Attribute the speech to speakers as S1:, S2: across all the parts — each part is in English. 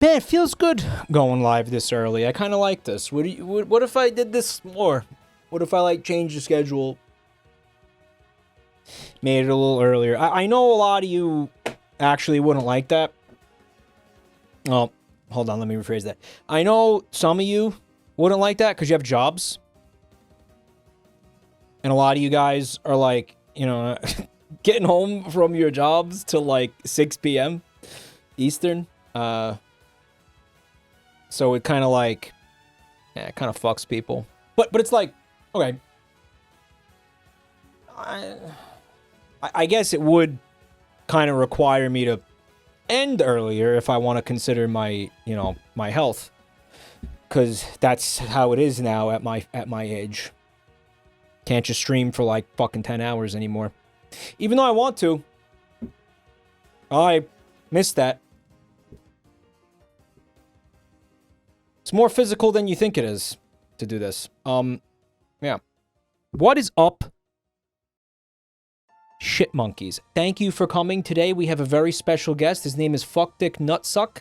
S1: Man, it feels good going live this early. I kind of like this. What if I did this more? What if I, like, changed the schedule? Made it a little earlier. I know a lot of you actually wouldn't like that. Oh, hold on. Let me rephrase that. I know some of you wouldn't like that because you have jobs. And a lot of you guys are, like, you know, getting home from your jobs till, like, 6 p.m. Eastern. So it kind of, like, yeah, it kind of fucks people. But it's like, okay. I guess it would kind of require me to end earlier if I want to consider my, you know, my health. Because that's how it is now at my age. Can't just stream for like fucking 10 hours anymore. Even though I want to. I miss that. It's more physical than you think it is to do this. Yeah. What is up, shit monkeys? Thank you for coming. Today we have a very special guest. His name is Fuckdick Nutsuck.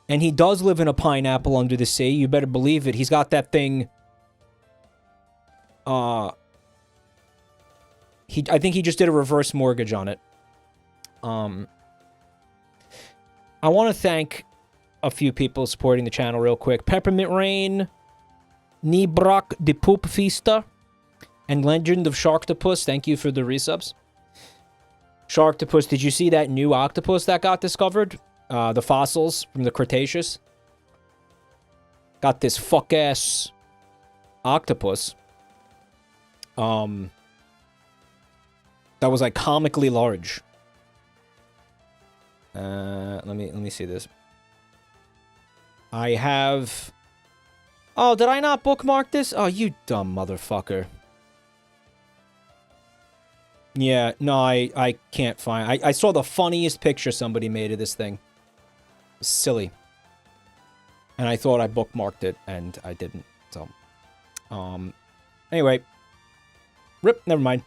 S1: And he does live in a pineapple under the sea. You better believe it. He's got that thing. I think he just did a reverse mortgage on it. I want to thank a few people supporting the channel real quick. Peppermint Rain, Nibrak de Poop Fista, and Legend of Sharktopus. Thank you for the resubs. Sharktopus, did you see that new octopus that got discovered? The fossils from the Cretaceous. Got this fuck-ass octopus. That was, like, comically large. Let me see this. I have... Oh, did I not bookmark this? Oh, you dumb motherfucker. Yeah, no, I can't find... I saw the funniest picture somebody made of this thing. Silly. And I thought I bookmarked it, and I didn't. So, anyway. Rip, never mind.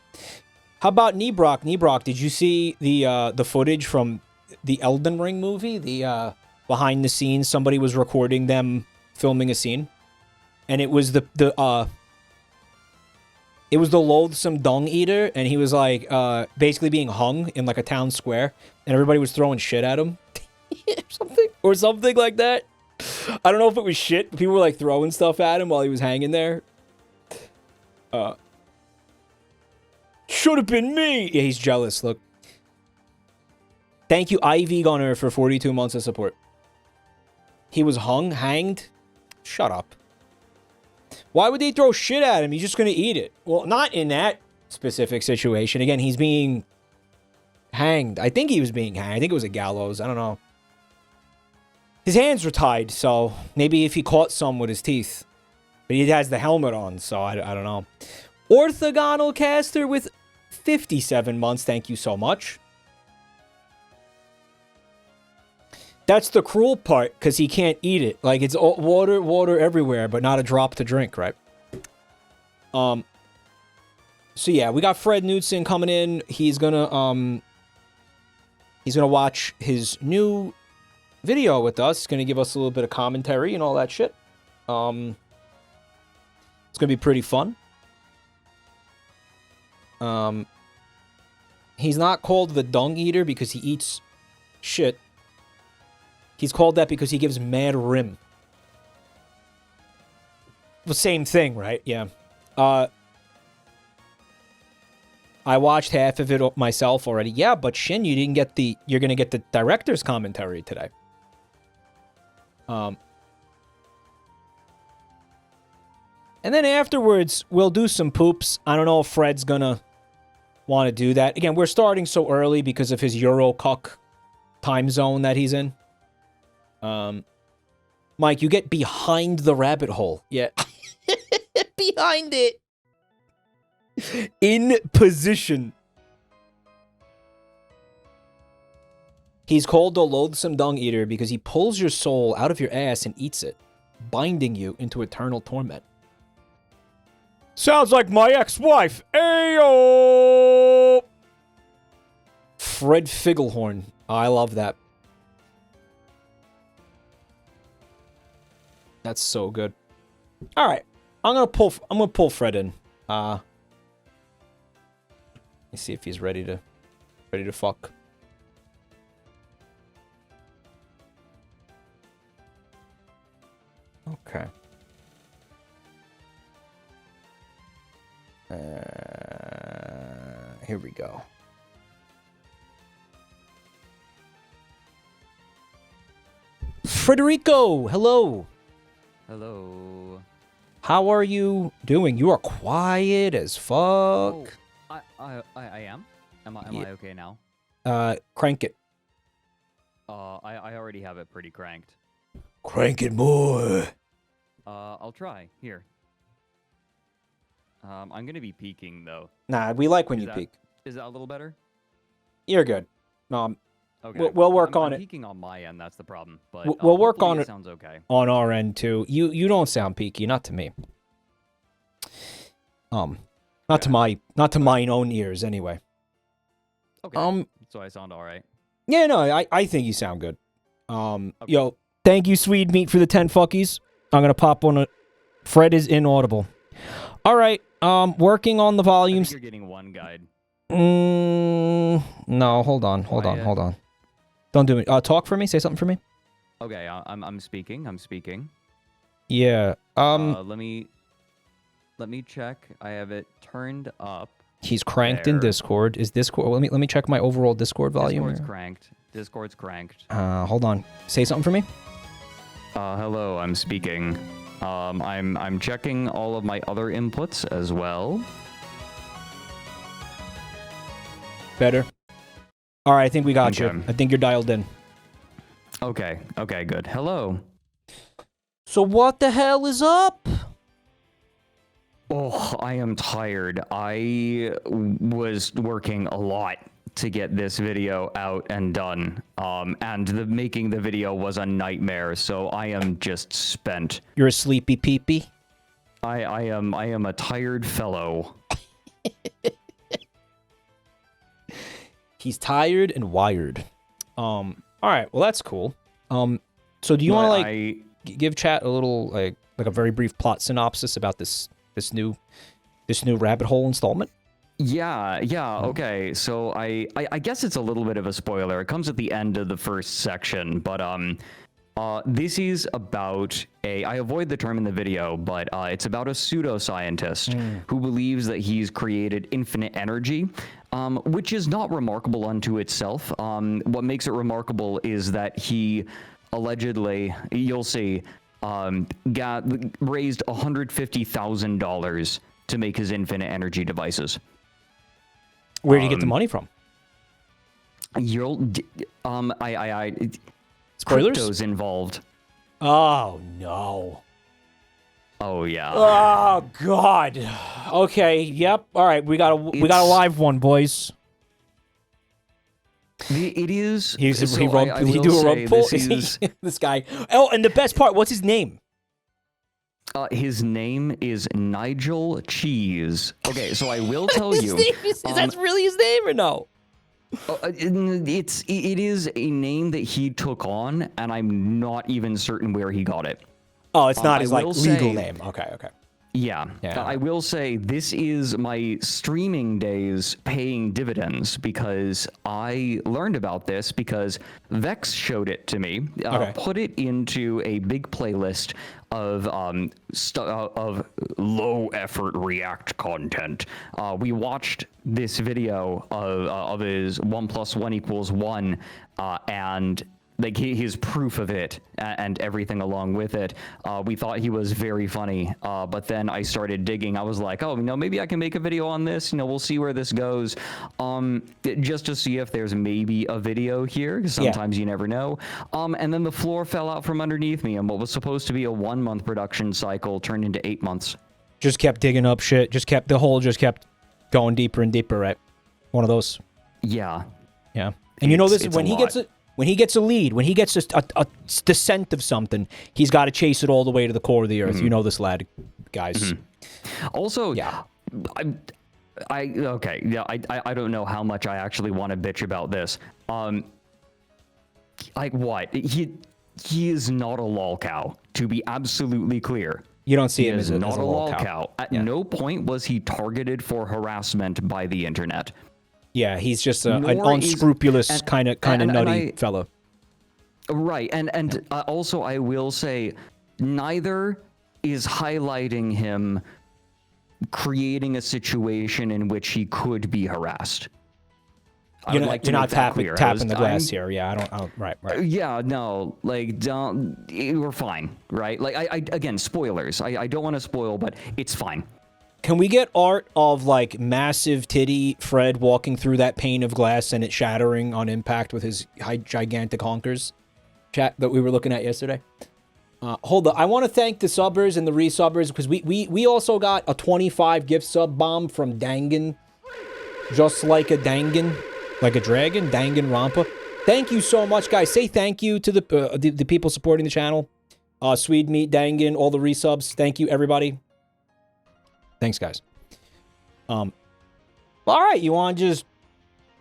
S1: How about Nibrak? Nibrak, did you see the footage from the Elden Ring movie? The, behind the scenes, somebody was recording them filming a scene. And it was the loathsome dung eater, and he was, like, basically being hung in, like, a town square, and everybody was throwing shit at him. or something like that. I don't know if it was shit, but people were, like, throwing stuff at him while he was hanging there. Should have been me! Yeah, he's jealous, look. Thank you, Ivy Gunner, for 42 months of support. He was hanged? Shut up. Why would they throw shit at him? He's just gonna eat it. Well, not in that specific situation. Again, he's being hanged. I think he was being hanged. I think it was a gallows. I don't know. His hands were tied, so maybe if he caught some with his teeth. But he has the helmet on, so I don't know. Orthogonal Caster with 57 months. Thank you so much. That's the cruel part, because he can't eat it. Like, it's all water everywhere, but not a drop to drink, right? So yeah, we got Fred Knudsen coming in. He's gonna watch his new video with us. He's gonna give us a little bit of commentary and all that shit. It's gonna be pretty fun. He's not called the Dung Eater because he eats shit. He's called that because he gives mad rim. The same thing, right? Yeah. I watched half of it myself already. Yeah, but Shin, you didn't get the... You're going to get the director's commentary today. And then afterwards, we'll do some poops. I don't know if Fred's going to want to do that. Again, we're starting so early because of his Eurocuck time zone that he's in. Mike, you get behind the rabbit hole. Yeah. Behind it. In position. He's called the Loathsome Dung Eater because he pulls your soul out of your ass and eats it, binding you into eternal torment. Sounds like my ex-wife. Ayo! Fred Figglehorn. I love that. That's so good. All right, I'm gonna pull Fred in. Let me see if he's ready to fuck. Okay. Here we go. Frederico, hello.
S2: Hello.
S1: How are you doing? You are quiet as fuck.
S2: Oh, I am. Am I okay now?
S1: Crank it.
S2: I already have it pretty cranked.
S1: Crank it more.
S2: I'll try. Here. I'm gonna be peeking though.
S1: Nah, we like when you peek.
S2: Is that a little better?
S1: You're good.
S2: Okay.
S1: We'll work on
S2: I'm
S1: it.
S2: peeking on my end. That's the problem. But
S1: we'll work on
S2: it.
S1: It.
S2: Sounds okay.
S1: On our end too. You don't sound peaky, not to me. Not to mine own ears anyway.
S2: Okay. So I sound all right.
S1: Yeah, no, I think you sound good.
S2: Okay.
S1: Yo, thank you, Swede Meat, for the 10 fuckies. I'm gonna pop on it. Fred is inaudible. All right. Working on the volumes.
S2: I think you're getting one guide.
S1: No, hold on. Don't do it. Talk for me. Say something for me.
S2: Okay, I'm speaking.
S1: Yeah.
S2: Let me check. I have it turned up.
S1: He's cranked
S2: there.
S1: in Discord. Is Discord? Let me check my overall Discord volume.
S2: Discord's cranked.
S1: Hold on. Say something for me.
S2: Hello, I'm speaking. I'm checking all of my other inputs as well.
S1: Better. All right, I think we got
S2: Okay.
S1: you. I think you're dialed in.
S2: Okay, good. Hello.
S1: So what the hell is up?
S2: Oh, I am tired. I was working a lot to get this video out and done. And making the video was a nightmare, so I am just spent.
S1: You're a sleepy peepee?
S2: I am a tired fellow.
S1: He's tired and wired. All right, well that's cool. So do you want to give chat a little like a very brief plot synopsis about this new rabbit hole installment?
S2: Yeah, okay. So I guess it's a little bit of a spoiler. It comes at the end of the first section, but this is about I avoid the term in the video, but it's about a pseudoscientist who believes that he's created infinite energy, which is not remarkable unto itself. What makes it remarkable is that he allegedly, you'll see, raised $150,000 to make his infinite energy devices.
S1: Where did you get the money from? Spoilers?
S2: Crypto's involved.
S1: Oh no.
S2: Oh yeah.
S1: Oh god. Okay. Yep. All right. We got a live one, boys.
S2: It is.
S1: Did he do a rug pull? This guy. Oh, and the best part. What's his name?
S2: His name is Nigel Cheese. Okay, so I will tell you.
S1: Is that really his name or no?
S2: It is a name that he took on, and I'm not even certain where he got it.
S1: Oh, it's not his legal name. Okay.
S2: Yeah. I will say this is my streaming days paying dividends because I learned about this because Vex showed it to me. Put it into a big playlist of low effort React content. We watched this video of his 1 + 1 = 1 and like his proof of it and everything along with it. We thought he was very funny, but then I started digging. I was like, oh, maybe I can make a video on this. We'll see where this goes, just to see if there's maybe a video here. Sometimes you never know. And then the floor fell out from underneath me, and what was supposed to be a 1-month production cycle turned into 8 months.
S1: Just kept digging up shit. The hole just kept going deeper and deeper. Right, one of those.
S2: Yeah.
S1: And this is when he gets it. When he gets a lead, when he gets a descent of something, he's got to chase it all the way to the core of the earth. You know this lad, guys.
S2: Also, I don't know how much I actually want to bitch about this. Like what? he is not a lolcow, to be absolutely clear.
S1: You don't see
S2: He
S1: him
S2: is
S1: as a,
S2: not
S1: as
S2: a
S1: a
S2: lolcow. At no point was he targeted for harassment by the internet.
S1: Yeah, he's just an
S2: Nor
S1: unscrupulous kind of nutty fellow.
S2: Right, and also I will say, neither is highlighting him creating a situation in which he could be harassed.
S1: You're not tapping the glass here. Yeah, I don't. Right.
S2: Yeah, no, like, we're fine, right? Like, I again, spoilers. I don't want to spoil, but it's fine.
S1: Can we get art of, like, massive titty Fred walking through that pane of glass and it shattering on impact with his gigantic honkers? Chat that we were looking at yesterday. Hold on. I want to thank the subbers and the resubbers because we also got a 25 gift sub bomb from Dangan. Just like a Dangan. Like a dragon. Dangan Rampa. Thank you so much, guys. Say thank you to the people supporting the channel. Swede Meat, Dangan, all the resubs. Thank you, everybody. Thanks, guys. All right. You want to just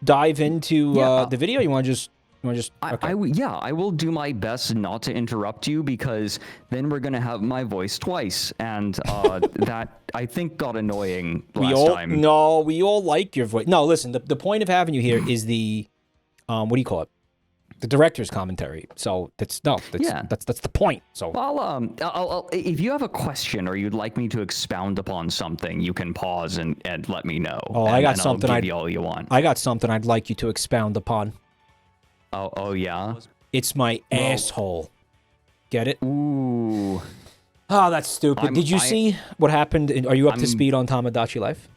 S1: dive into the video? You want to just... Okay.
S2: I will do my best not to interrupt you because then we're gonna have my voice twice, and that I think got annoying last time.
S1: No, we all like your voice. No, listen, the point of having you here is the what do you call it? The director's commentary. So that's the point. So
S2: I'll if you have a question or you'd like me to expound upon something, you can pause and let me know.
S1: I got something.
S2: I'll give you all you want.
S1: I got something I'd like you to expound upon.
S2: Oh yeah?
S1: It's my asshole. Get it?
S2: Ooh.
S1: Oh, that's stupid. Did you see what happened? Are you up to speed on Tamagotchi life?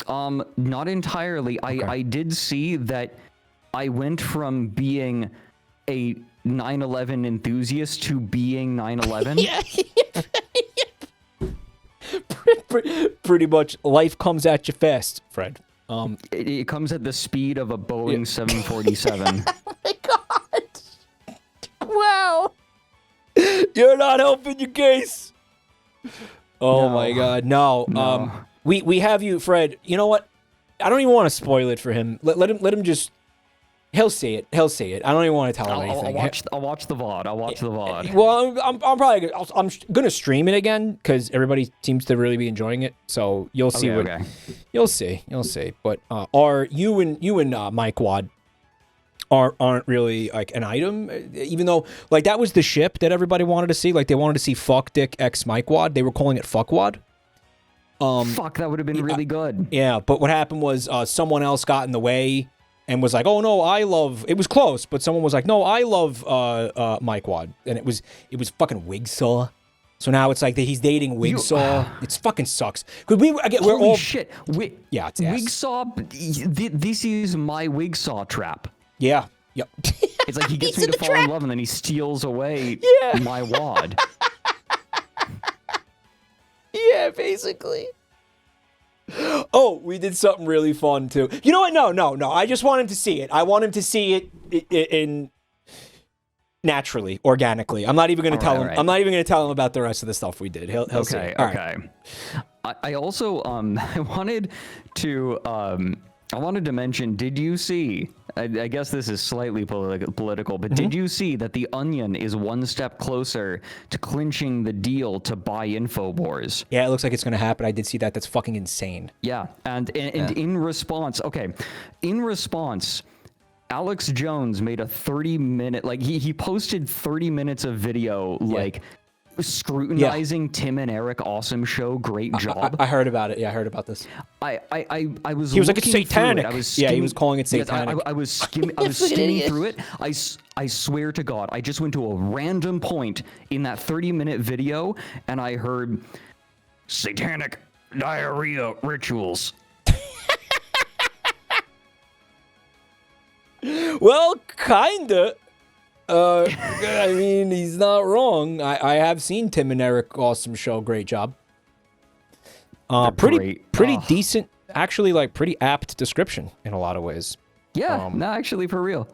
S2: Not entirely. Okay. I did see that I went from being a 9/11 enthusiast to being 9/11.
S1: Yeah. Pretty much life comes at you fast, Fred.
S2: It comes at the speed of a Boeing 747.
S1: Oh my god! Wow! You're not helping your case. Oh my god, no. We have you, Fred. You know what? I don't even want to spoil it for him. Let him just. He'll see it. I don't even want to tell him anything.
S2: I'll watch the VOD. I'll watch the VOD.
S1: Well, I'm probably I'm gonna stream it again because everybody seems to really be enjoying it. So you'll see you'll see. But you and Mike Wad aren't really like an item, even though like that was the ship that everybody wanted to see. Like they wanted to see Fuck Dick X Mike Wad. They were calling it Fuck Wad.
S2: Fuck, that would have been really good.
S1: Yeah, but what happened was someone else got in the way. And was like, oh no, I love. It was close, but someone was like, no, I love Mike Wad, and it was fucking Wigsaw. So now it's like that he's dating Wigsaw. It's fucking sucks. Cause we're all
S2: shit.
S1: Yeah, it's
S2: Wigsaw. This is my Wigsaw trap.
S1: Yeah. Yep.
S2: It's like he gets me to fall in love, and then he steals away my wad.
S1: Yeah, basically. Oh, we did something really fun too. You know what? No. I just want him to see it. I want him to see it in naturally, organically. I'm not even going to tell him. Right. I'm not even going to tell him about the rest of the stuff we did. He'll see it. All right.
S2: I also I wanted to mention. Did you see? I guess this is slightly political, but did you see that the Onion is one step closer to clinching the deal to buy InfoWars?
S1: Yeah, it looks like it's going to happen. I did see that. That's fucking insane.
S2: Yeah, and in response, Alex Jones made a 30-minute, like he posted 30 minutes of video, like scrutinizing Tim and Eric awesome show, great job.
S1: I heard about it. Yeah, I heard about this.
S2: I was
S1: he was like, it's satanic.
S2: He
S1: was calling it satanic.
S2: I was skimming through it. I swear to God, I just went to a random point in that 30-minute video and I heard satanic diarrhea rituals.
S1: Well, kinda. I mean, he's not wrong. I have seen Tim and Eric awesome show, great job. Pretty decent, actually, like pretty apt description in a lot of ways.
S2: Yeah, no, actually, for real.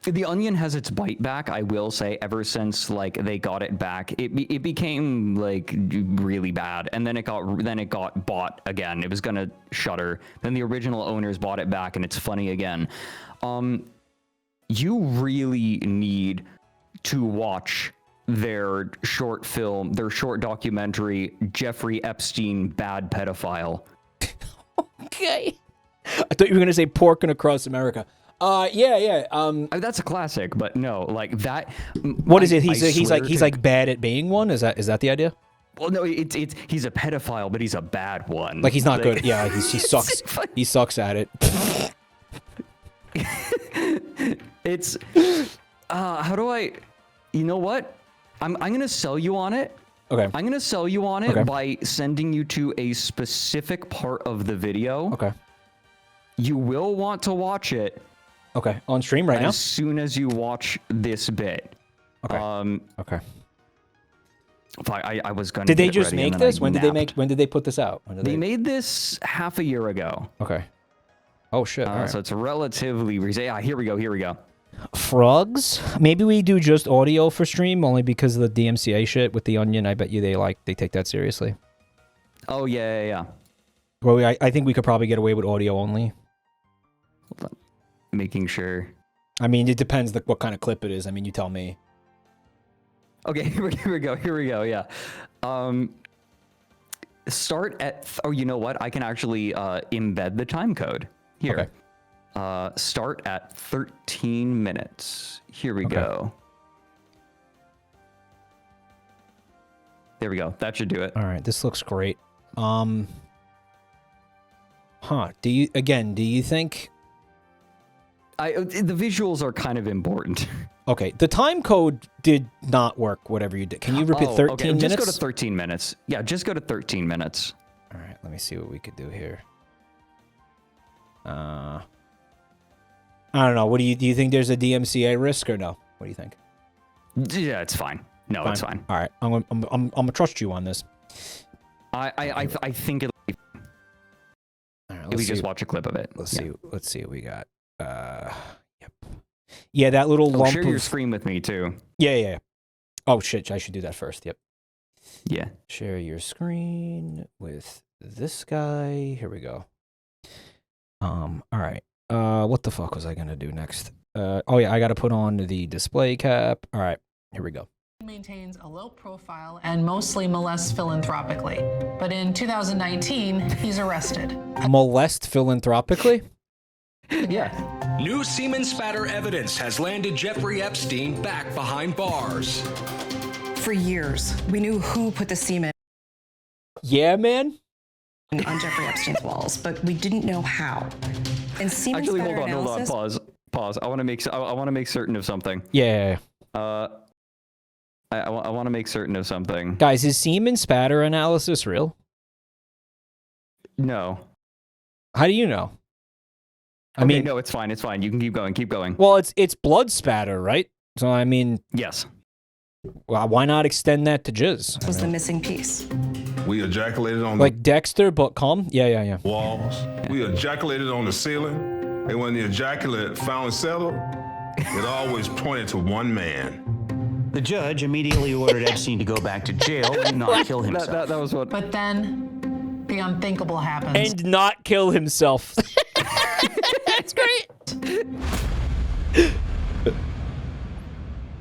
S2: The Onion has its bite back, I will say, ever since like they got it back. It became like really bad, and then it got bought again. It was gonna shutter. Then the original owners bought it back, and it's funny again. you really need to watch their short film, their short documentary, Jeffrey Epstein, Bad Pedophile.
S1: Okay. I thought you were going to say Porking Across America. Yeah.
S2: That's a classic, but no, like that.
S1: What is it? He's like bad at being one. Is that the idea?
S2: Well, no, it's he's a pedophile, but he's a bad one.
S1: Like he's not good. Yeah, he sucks. He sucks at it.
S2: It's how do I? You know what? I'm gonna sell you on it.
S1: Okay.
S2: I'm gonna sell you on it by sending you to a specific part of the video.
S1: Okay.
S2: You will want to watch it.
S1: Okay. On stream right now?
S2: As soon as you watch this bit.
S1: Okay. Okay.
S2: I was gonna.
S1: Did they just make this? When did they put this out?
S2: They made this half a year ago.
S1: Okay. Oh shit. All right.
S2: So it's relatively recent. Yeah, here we go.
S1: Frogs? Maybe we do just audio for stream, only because of the DMCA shit with the Onion. I bet you they take that seriously.
S2: Oh yeah.
S1: Well, I think we could probably get away with audio only.
S2: Hold on. Making sure.
S1: I mean, it depends what kind of clip it is. I mean, you tell me.
S2: Okay, here we go. Yeah. Start at. Oh, you know what? I can actually embed the time code here.
S1: Okay.
S2: Start at 13 minutes. Here we go. There we go. That should do it.
S1: All right. This looks great. Do you think?
S2: The visuals are kind of important.
S1: Okay. The time code did not work. Whatever you did. Can you repeat 13 minutes?
S2: Just go to 13 minutes. Yeah, just go to 13 minutes.
S1: All right. Let me see what we could do here. I don't know. Do you think there's a DMCA risk or no? What do you think?
S2: Yeah, it's fine. No, it's fine.
S1: All right. I'm gonna trust you on this.
S2: I think it'll be fine.
S1: All right,
S2: if we just watch a clip of it.
S1: Let's see what we got. Yep. Yeah, that little lump.
S2: Share your screen with me too.
S1: Yeah. Oh shit! I should do that first. Yep.
S2: Yeah.
S1: Share your screen with this guy. Here we go. All right. What the fuck was I gonna do next? Oh yeah, I gotta put on the display cap. All right, here we go.
S3: Maintains a low profile and mostly molests philanthropically. But in 2019, he's arrested.
S1: Molest philanthropically?
S2: Yeah.
S4: New semen spatter evidence has landed Jeffrey Epstein back behind bars.
S5: For years, we knew who put the semen
S1: Yeah, man.
S5: on Jeffrey Epstein's walls, but we didn't know how. And semen
S2: Actually,
S5: spatter
S2: hold on.
S5: analysis.
S2: Pause. I want to make certain of something.
S1: Yeah.
S2: I want to make certain of something.
S1: Guys, is semen spatter analysis real?
S2: No.
S1: How do you know? I
S2: Okay,
S1: mean,
S2: no, it's fine. You can keep going.
S1: well, it's blood spatter, right? So I mean,
S2: Yes.
S1: well, why not extend that to jizz?
S5: Was the missing piece.
S6: We ejaculated on
S1: Like Dexter, but calm? Yeah.
S6: the walls. We ejaculated on the ceiling. And when the ejaculate finally settled, it always pointed to one man.
S7: The judge immediately ordered Epstein to go back to jail and not kill himself.
S2: That was what.
S3: But then, the unthinkable happens.
S1: And not kill himself. That's great.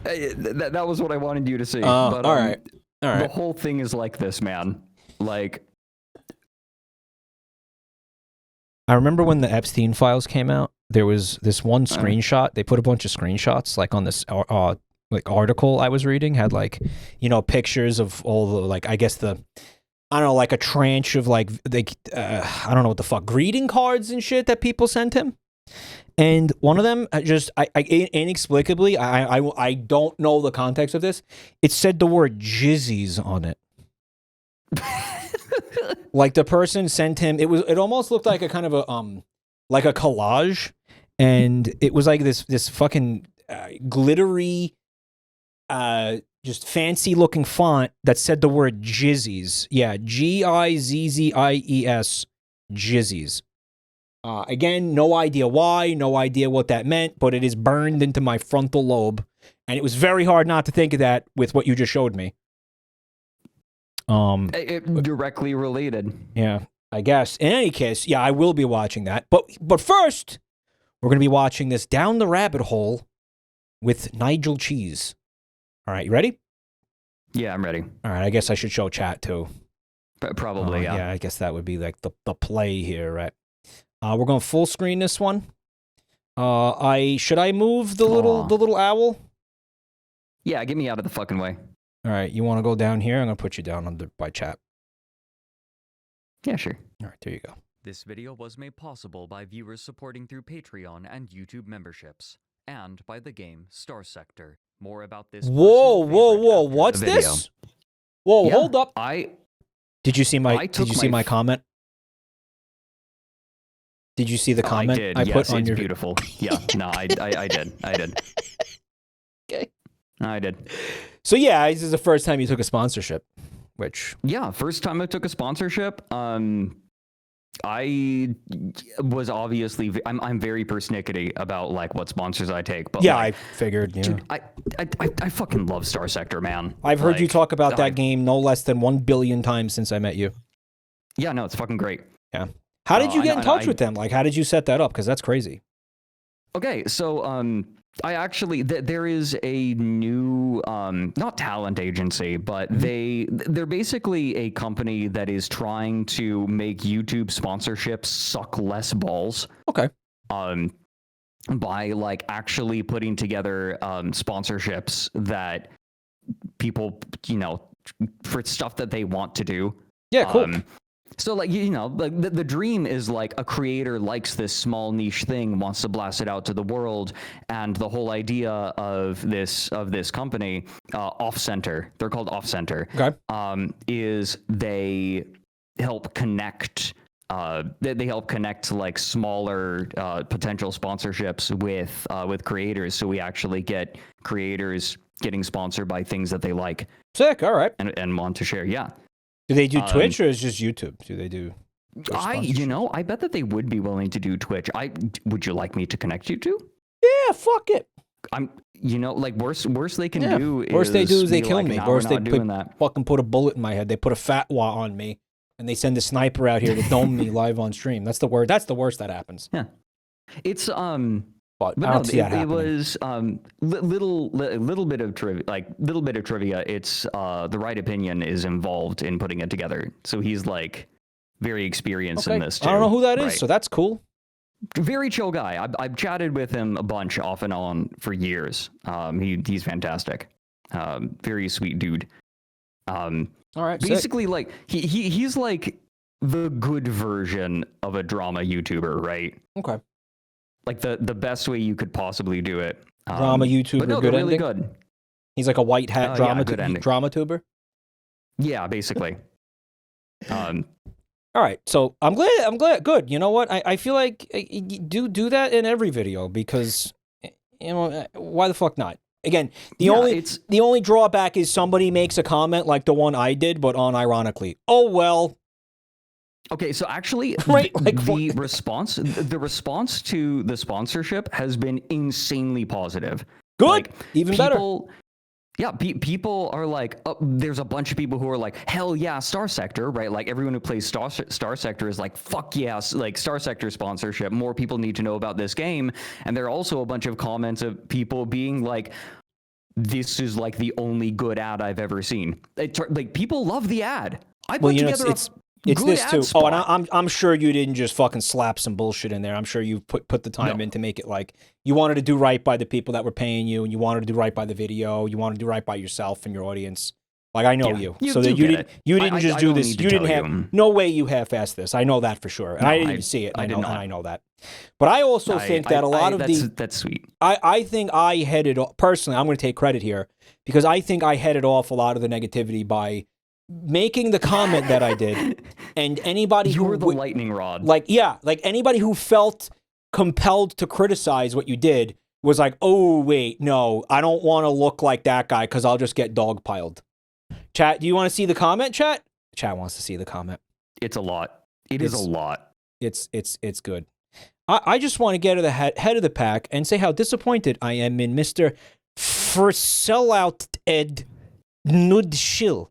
S2: That was what I wanted you to see.
S1: All right.
S2: The whole thing is like this, man. Like,
S1: I remember when the Epstein files came out, there was this one screenshot. They put a bunch of screenshots like on this like article I was reading, had like, pictures of all the, like, I guess I don't know, like a tranche of like, I don't know what the fuck, greeting cards and shit that people sent him. And one of them, inexplicably, I don't know the context of this. It said the word jizzies on it. Like the person sent him, it almost looked like a kind of a like a collage, and it was like this fucking glittery, just fancy looking font that said the word jizzies. Yeah, Gizzies, jizzies. Again, no idea why, no idea what that meant, but it is burned into my frontal lobe, and it was very hard not to think of that with what you just showed me.
S2: it directly related.
S1: Yeah, I guess. In any case, yeah, I will be watching that. But first, we're going to be watching this Down the Rabbit Hole with Nigel Cheese. All right, you ready?
S2: Yeah, I'm ready.
S1: All right, I guess I should show chat too.
S2: Probably, yeah.
S1: Yeah, I guess that would be like the play here, right? We're going to full screen this one. Should I move the little owl?
S2: Yeah, get me out of the fucking way.
S1: All right, you want to go down here? I'm going to put you down by chat.
S2: Yeah, sure.
S1: All right, there you go.
S8: This video was made possible by viewers supporting through Patreon and YouTube memberships, and by the game Star Sector. More about this.
S1: Whoa! What's
S2: video.
S1: this? Whoa!
S2: Yeah,
S1: Hold up. Did you see my comment? Did you see the comment
S2: I did.
S1: I
S2: Yes,
S1: put on
S2: it's
S1: your
S2: beautiful. Yeah, no, I did.
S1: Okay.
S2: I did.
S1: So yeah, this is the first time you took a sponsorship, which
S2: Yeah, first time I took a sponsorship. I was obviously I'm very persnickety about like what sponsors I take, but
S1: yeah,
S2: like,
S1: I figured. Yeah.
S2: dude, I fucking love Star Sector, man.
S1: I've heard you
S2: Like,
S1: talk about that game no less than 1 billion times since I met you.
S2: Yeah, no, it's fucking great.
S1: Yeah. How did you get in touch
S2: I-
S1: with them? Like, how did you set that up? Because that's crazy.
S2: Okay, so I actually there is a new not talent agency, but they're basically a company that is trying to make YouTube sponsorships suck less balls.
S1: Okay.
S2: By like actually putting together sponsorships that people, you know, for stuff that they want to do.
S1: Yeah, cool.
S2: So like, you know, like the dream is like a creator likes this small niche thing, wants to blast it out to the world, and the whole idea of this company, Off Center, they're called Off Center,
S1: Okay.
S2: is they help connect. They help connect like smaller potential sponsorships with creators, so we actually get creators getting sponsored by things that they like.
S1: Sick. All right.
S2: And want to share. Yeah.
S1: Do they do Twitch or is it just YouTube? Do they do?
S2: I bet that they would be willing to do Twitch. Would you like me to connect you to?
S1: Yeah, fuck it.
S2: Like worst they can do is
S1: worst they do is they
S2: be
S1: kill
S2: like,
S1: me.
S2: "Nah,
S1: Worst
S2: we're
S1: they
S2: not doing that."
S1: fucking put a bullet in my head. They put a fatwa on me, and they send a sniper out here to dome me live on stream. That's the word. That's the worst that happens.
S2: Yeah, it's
S1: But
S2: But
S1: I don't
S2: no,
S1: see that
S2: it
S1: happening.
S2: was little bit of trivia. It's the Right Opinion is involved in putting it together, so he's like very experienced in this too.
S1: I don't know who that is,
S2: right?
S1: so that's cool.
S2: Very chill guy. I've chatted with him a bunch off and on for years. He's fantastic. Very sweet dude.
S1: All right.
S2: Basically, like he's like the good version of a drama YouTuber, right?
S1: Okay.
S2: Like the best way you could possibly do it.
S1: Drama YouTuber,
S2: but no,
S1: good
S2: they're really
S1: ending?
S2: good.
S1: He's like a white hat drama
S2: good ending.
S1: drama tuber.
S2: Yeah, basically.
S1: All right, so I'm glad. Good. You know what? I feel like do that in every video because you know why the fuck not? Again, the only drawback is somebody makes a comment like the one I did, but unironically. Oh well.
S2: Okay, so actually,
S1: Right, like,
S2: the response to the sponsorship has been insanely positive.
S1: Good,
S2: Like,
S1: even better.
S2: Yeah, people are like, there's a bunch of people who are like, hell yeah, Star Sector, right? Like everyone who plays Star Sector is like, fuck yes, like Star Sector sponsorship. More people need to know about this game. And there are also a bunch of comments of people being like, this is like the only good ad I've ever seen. Like people love the ad. I put together
S1: it's this too.
S2: Spot.
S1: Oh, and I'm sure you didn't just fucking slap some bullshit in there. I'm sure you put the time in to make it like you wanted to do right by the people that were paying you, and you wanted to do right by the video. You wanted to do right by yourself and your audience. Like I know you, so that you didn't just do this. You didn't have no way you half-assed this. I know that for sure, and I didn't even see it. I know that. But I also think that a lot of
S2: that's sweet.
S1: I think I headed off, personally. I'm going to take credit here because I think I headed off a lot of the negativity by making the comment that I did, and anybody
S2: you
S1: who
S2: were the lightning rod,
S1: like anybody who felt compelled to criticize what you did was like, oh wait, no, I don't want to look like that guy because I'll just get dogpiled. Chat, do you want to see the comment? Chat wants to see the comment.
S2: It's a lot. It is a lot.
S1: It's good. I just want to get to the head of the pack and say how disappointed I am in Mr. Fredrik Knudsen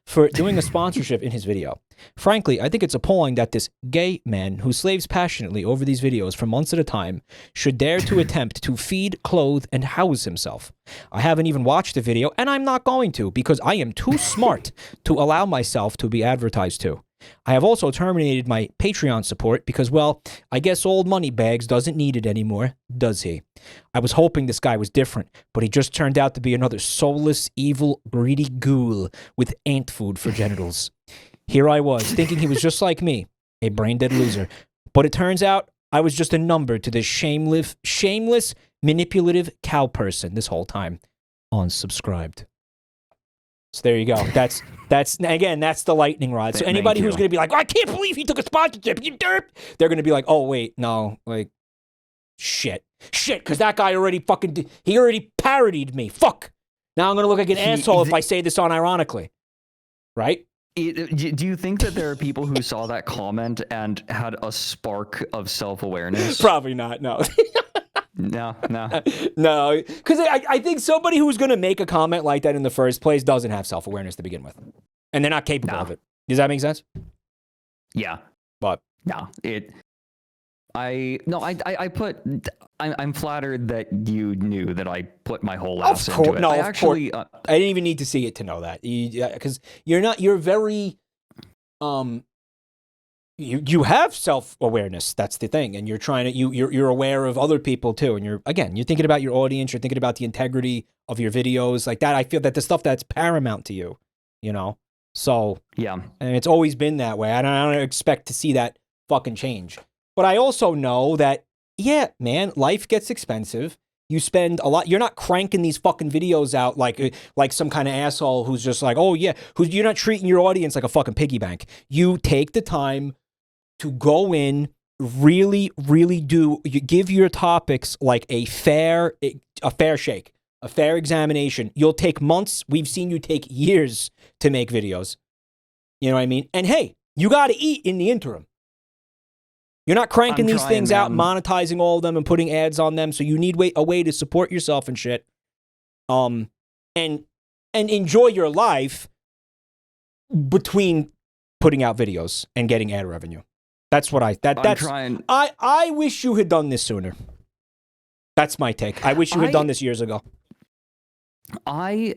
S1: for doing a sponsorship in his video. Frankly, I think it's appalling that this gay man who slaves passionately over these videos for months at a time should dare to attempt to feed, clothe, and house himself. I haven't even watched the video, and I'm not going to because I am too smart to allow myself to be advertised to. I have also terminated my Patreon support because, well, I guess old Moneybags doesn't need it anymore, does he? I was hoping this guy was different, but he just turned out to be another soulless, evil, greedy ghoul with ant food for genitals. Here I was, thinking he was just like me, a brain-dead loser. But it turns out I was just a number to this shameless, manipulative cow person this whole time. Unsubscribed. So there you go. That's the lightning rod. So anybody who's going to be like, I can't believe he took a sponsorship, you derp, they're going to be like, oh, wait, no, like, shit, because that guy already he already parodied me. Fuck. Now I'm going to look like an asshole if I say this unironically. Right?
S2: Do you think that there are people who saw that comment and had a spark of self-awareness?
S1: Probably not, no.
S2: No.
S1: No, because I think somebody who's going to make a comment like that in the first place doesn't have self-awareness to begin with. And they're not capable of it. Does that make sense?
S2: Yeah.
S1: But
S2: no, I'm flattered that you knew that I put my whole ass into it.
S1: No, I didn't even need to see it to know that. Because you're very, you have self-awareness. That's the thing. And you're trying to, you're aware of other people too. And you're thinking about your audience. You're thinking about the integrity of your videos like that. I feel that the stuff that's paramount to you, you know? So,
S2: yeah.
S1: And it's always been that way. I don't expect to see that fucking change. But I also know that, yeah, man, life gets expensive. You spend a lot. You're not cranking these fucking videos out like some kind of asshole who's just like, oh yeah, you're not treating your audience like a fucking piggy bank. You take the time to go in, really you give your topics like a fair shake, a fair examination. You'll take months. We've seen you take years to make videos. You know what I mean? And hey, you got to eat in the interim. You're not cranking these things out, monetizing all of them and putting ads on them. So you need a way to support yourself and shit. And enjoy your life between putting out videos and getting ad revenue. That's what I wish you had done this sooner. That's my take. I wish you had done this years ago.
S2: I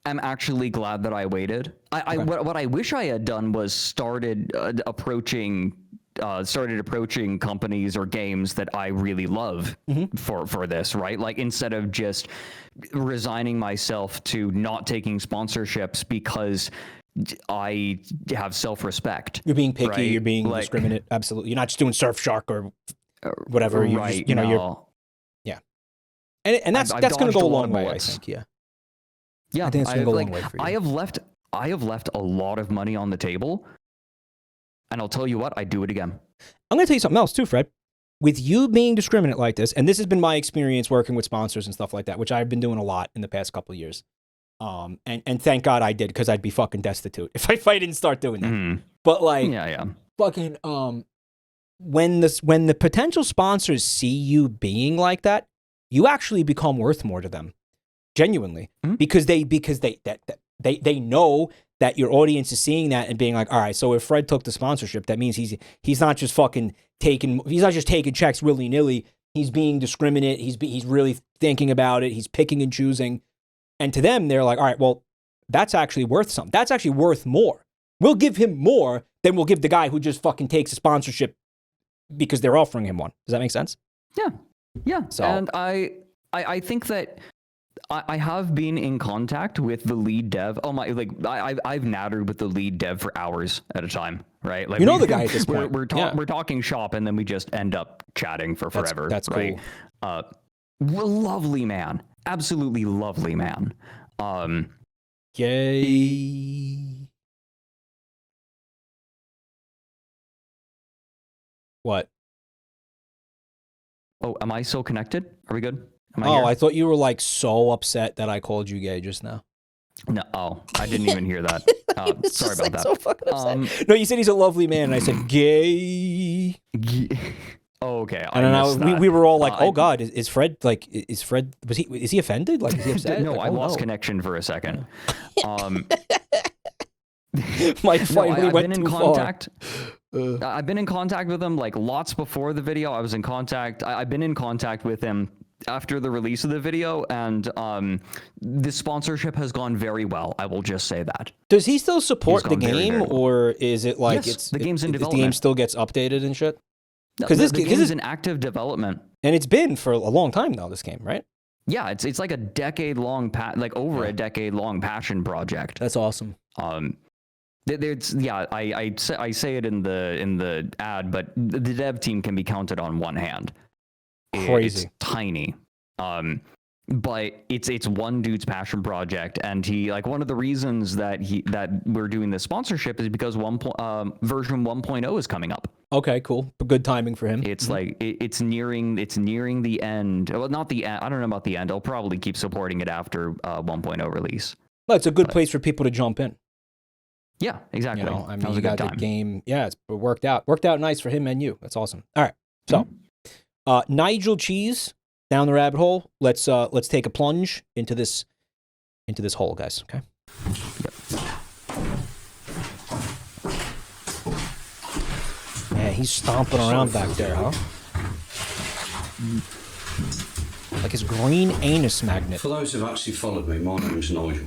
S2: am actually glad that I waited. What I wish I had done was started approaching companies or games that I really love for this, right? Like instead of just resigning myself to not taking sponsorships because I have self-respect.
S1: You're being picky.
S2: Right?
S1: You're being discriminate. Absolutely. You're not just doing Surfshark or whatever.
S2: Right.
S1: Yeah. And that's going to go a long way, I think. Yeah.
S2: Yeah.
S1: I think it's going to go a long way for you.
S2: I have left a lot of money on the table. And I'll tell you what, I'd do it again.
S1: I'm going to tell you something else too, Fred. With you being discriminate like this, and this has been my experience working with sponsors and stuff like that, which I've been doing a lot in the past couple of years. And thank God I did, because I'd be fucking destitute if I didn't start doing that. But like, fucking, when the potential sponsors see you being like that, you actually become worth more to them, genuinely, because they know that your audience is seeing that and being like, all right, so if Fred took the sponsorship, that means he's not just taking checks willy-nilly. He's being discriminate. He's really thinking about it. He's picking and choosing. And to them, they're like, all right, well, that's actually worth something. That's actually worth more. We'll give him more than we'll give the guy who just fucking takes a sponsorship because they're offering him one. Does that make sense?
S2: Yeah. Yeah.
S1: So,
S2: and I think that I have been in contact with the lead dev. Oh my, like I've nattered with the lead dev for hours at a time, right? Like
S1: the guy at this point.
S2: We're talking shop, and then we just end up chatting for forever.
S1: That's
S2: right?
S1: Cool.
S2: Lovely man, absolutely lovely man.
S1: Yay. What?
S2: Oh, am I still connected? Are we good?
S1: I thought you were like so upset that I called you gay just now.
S2: No, I didn't even hear that. Sorry about that.
S1: So fucking upset. No, you said he's a lovely man, and I said gay.
S2: Oh, okay.
S1: We were all like, "Oh God, is Fred like? Is Fred? Is he offended? Like, is he upset?"
S2: No,
S1: like,
S2: I lost connection for a second.
S1: Mike finally went too far.
S2: I've been in contact with him like lots before the video. I've been in contact with him after the release of the video, and the sponsorship has gone very well. I will just say that.
S1: Does he still support the
S2: very,
S1: game,
S2: very well.
S1: or is it like
S2: Yes, the game's in
S1: the
S2: development.
S1: game still gets updated and shit?
S2: Because this game is in active development,
S1: and it's been for a long time now. This game, right?
S2: Yeah, it's like a decade-long, a decade-long passion project.
S1: That's awesome.
S2: I say it in the ad, but the dev team can be counted on one hand.
S1: Crazy.
S2: It's tiny. But it's one dude's passion project, and he one of the reasons that we're doing this sponsorship is because version 1.0 is coming up.
S1: Okay, cool. Good timing for him.
S2: It's it's nearing the end. Well, not the end. I don't know about the end. I'll probably keep supporting it after 1.0 release.
S1: Well, it's a good place for people to jump in.
S2: Yeah, exactly.
S1: You know, I
S2: That
S1: mean,
S2: was
S1: you
S2: a
S1: got
S2: good
S1: the
S2: time.
S1: game. Yeah, it worked out. Worked out nice for him and you. That's awesome. All right. So, Nigel Cheese down the rabbit hole. Let's take a plunge into this hole, guys. Okay. Man, he's stomping around back there, huh? Like his green anus magnet.
S9: For those who've actually followed me, my name's Nigel.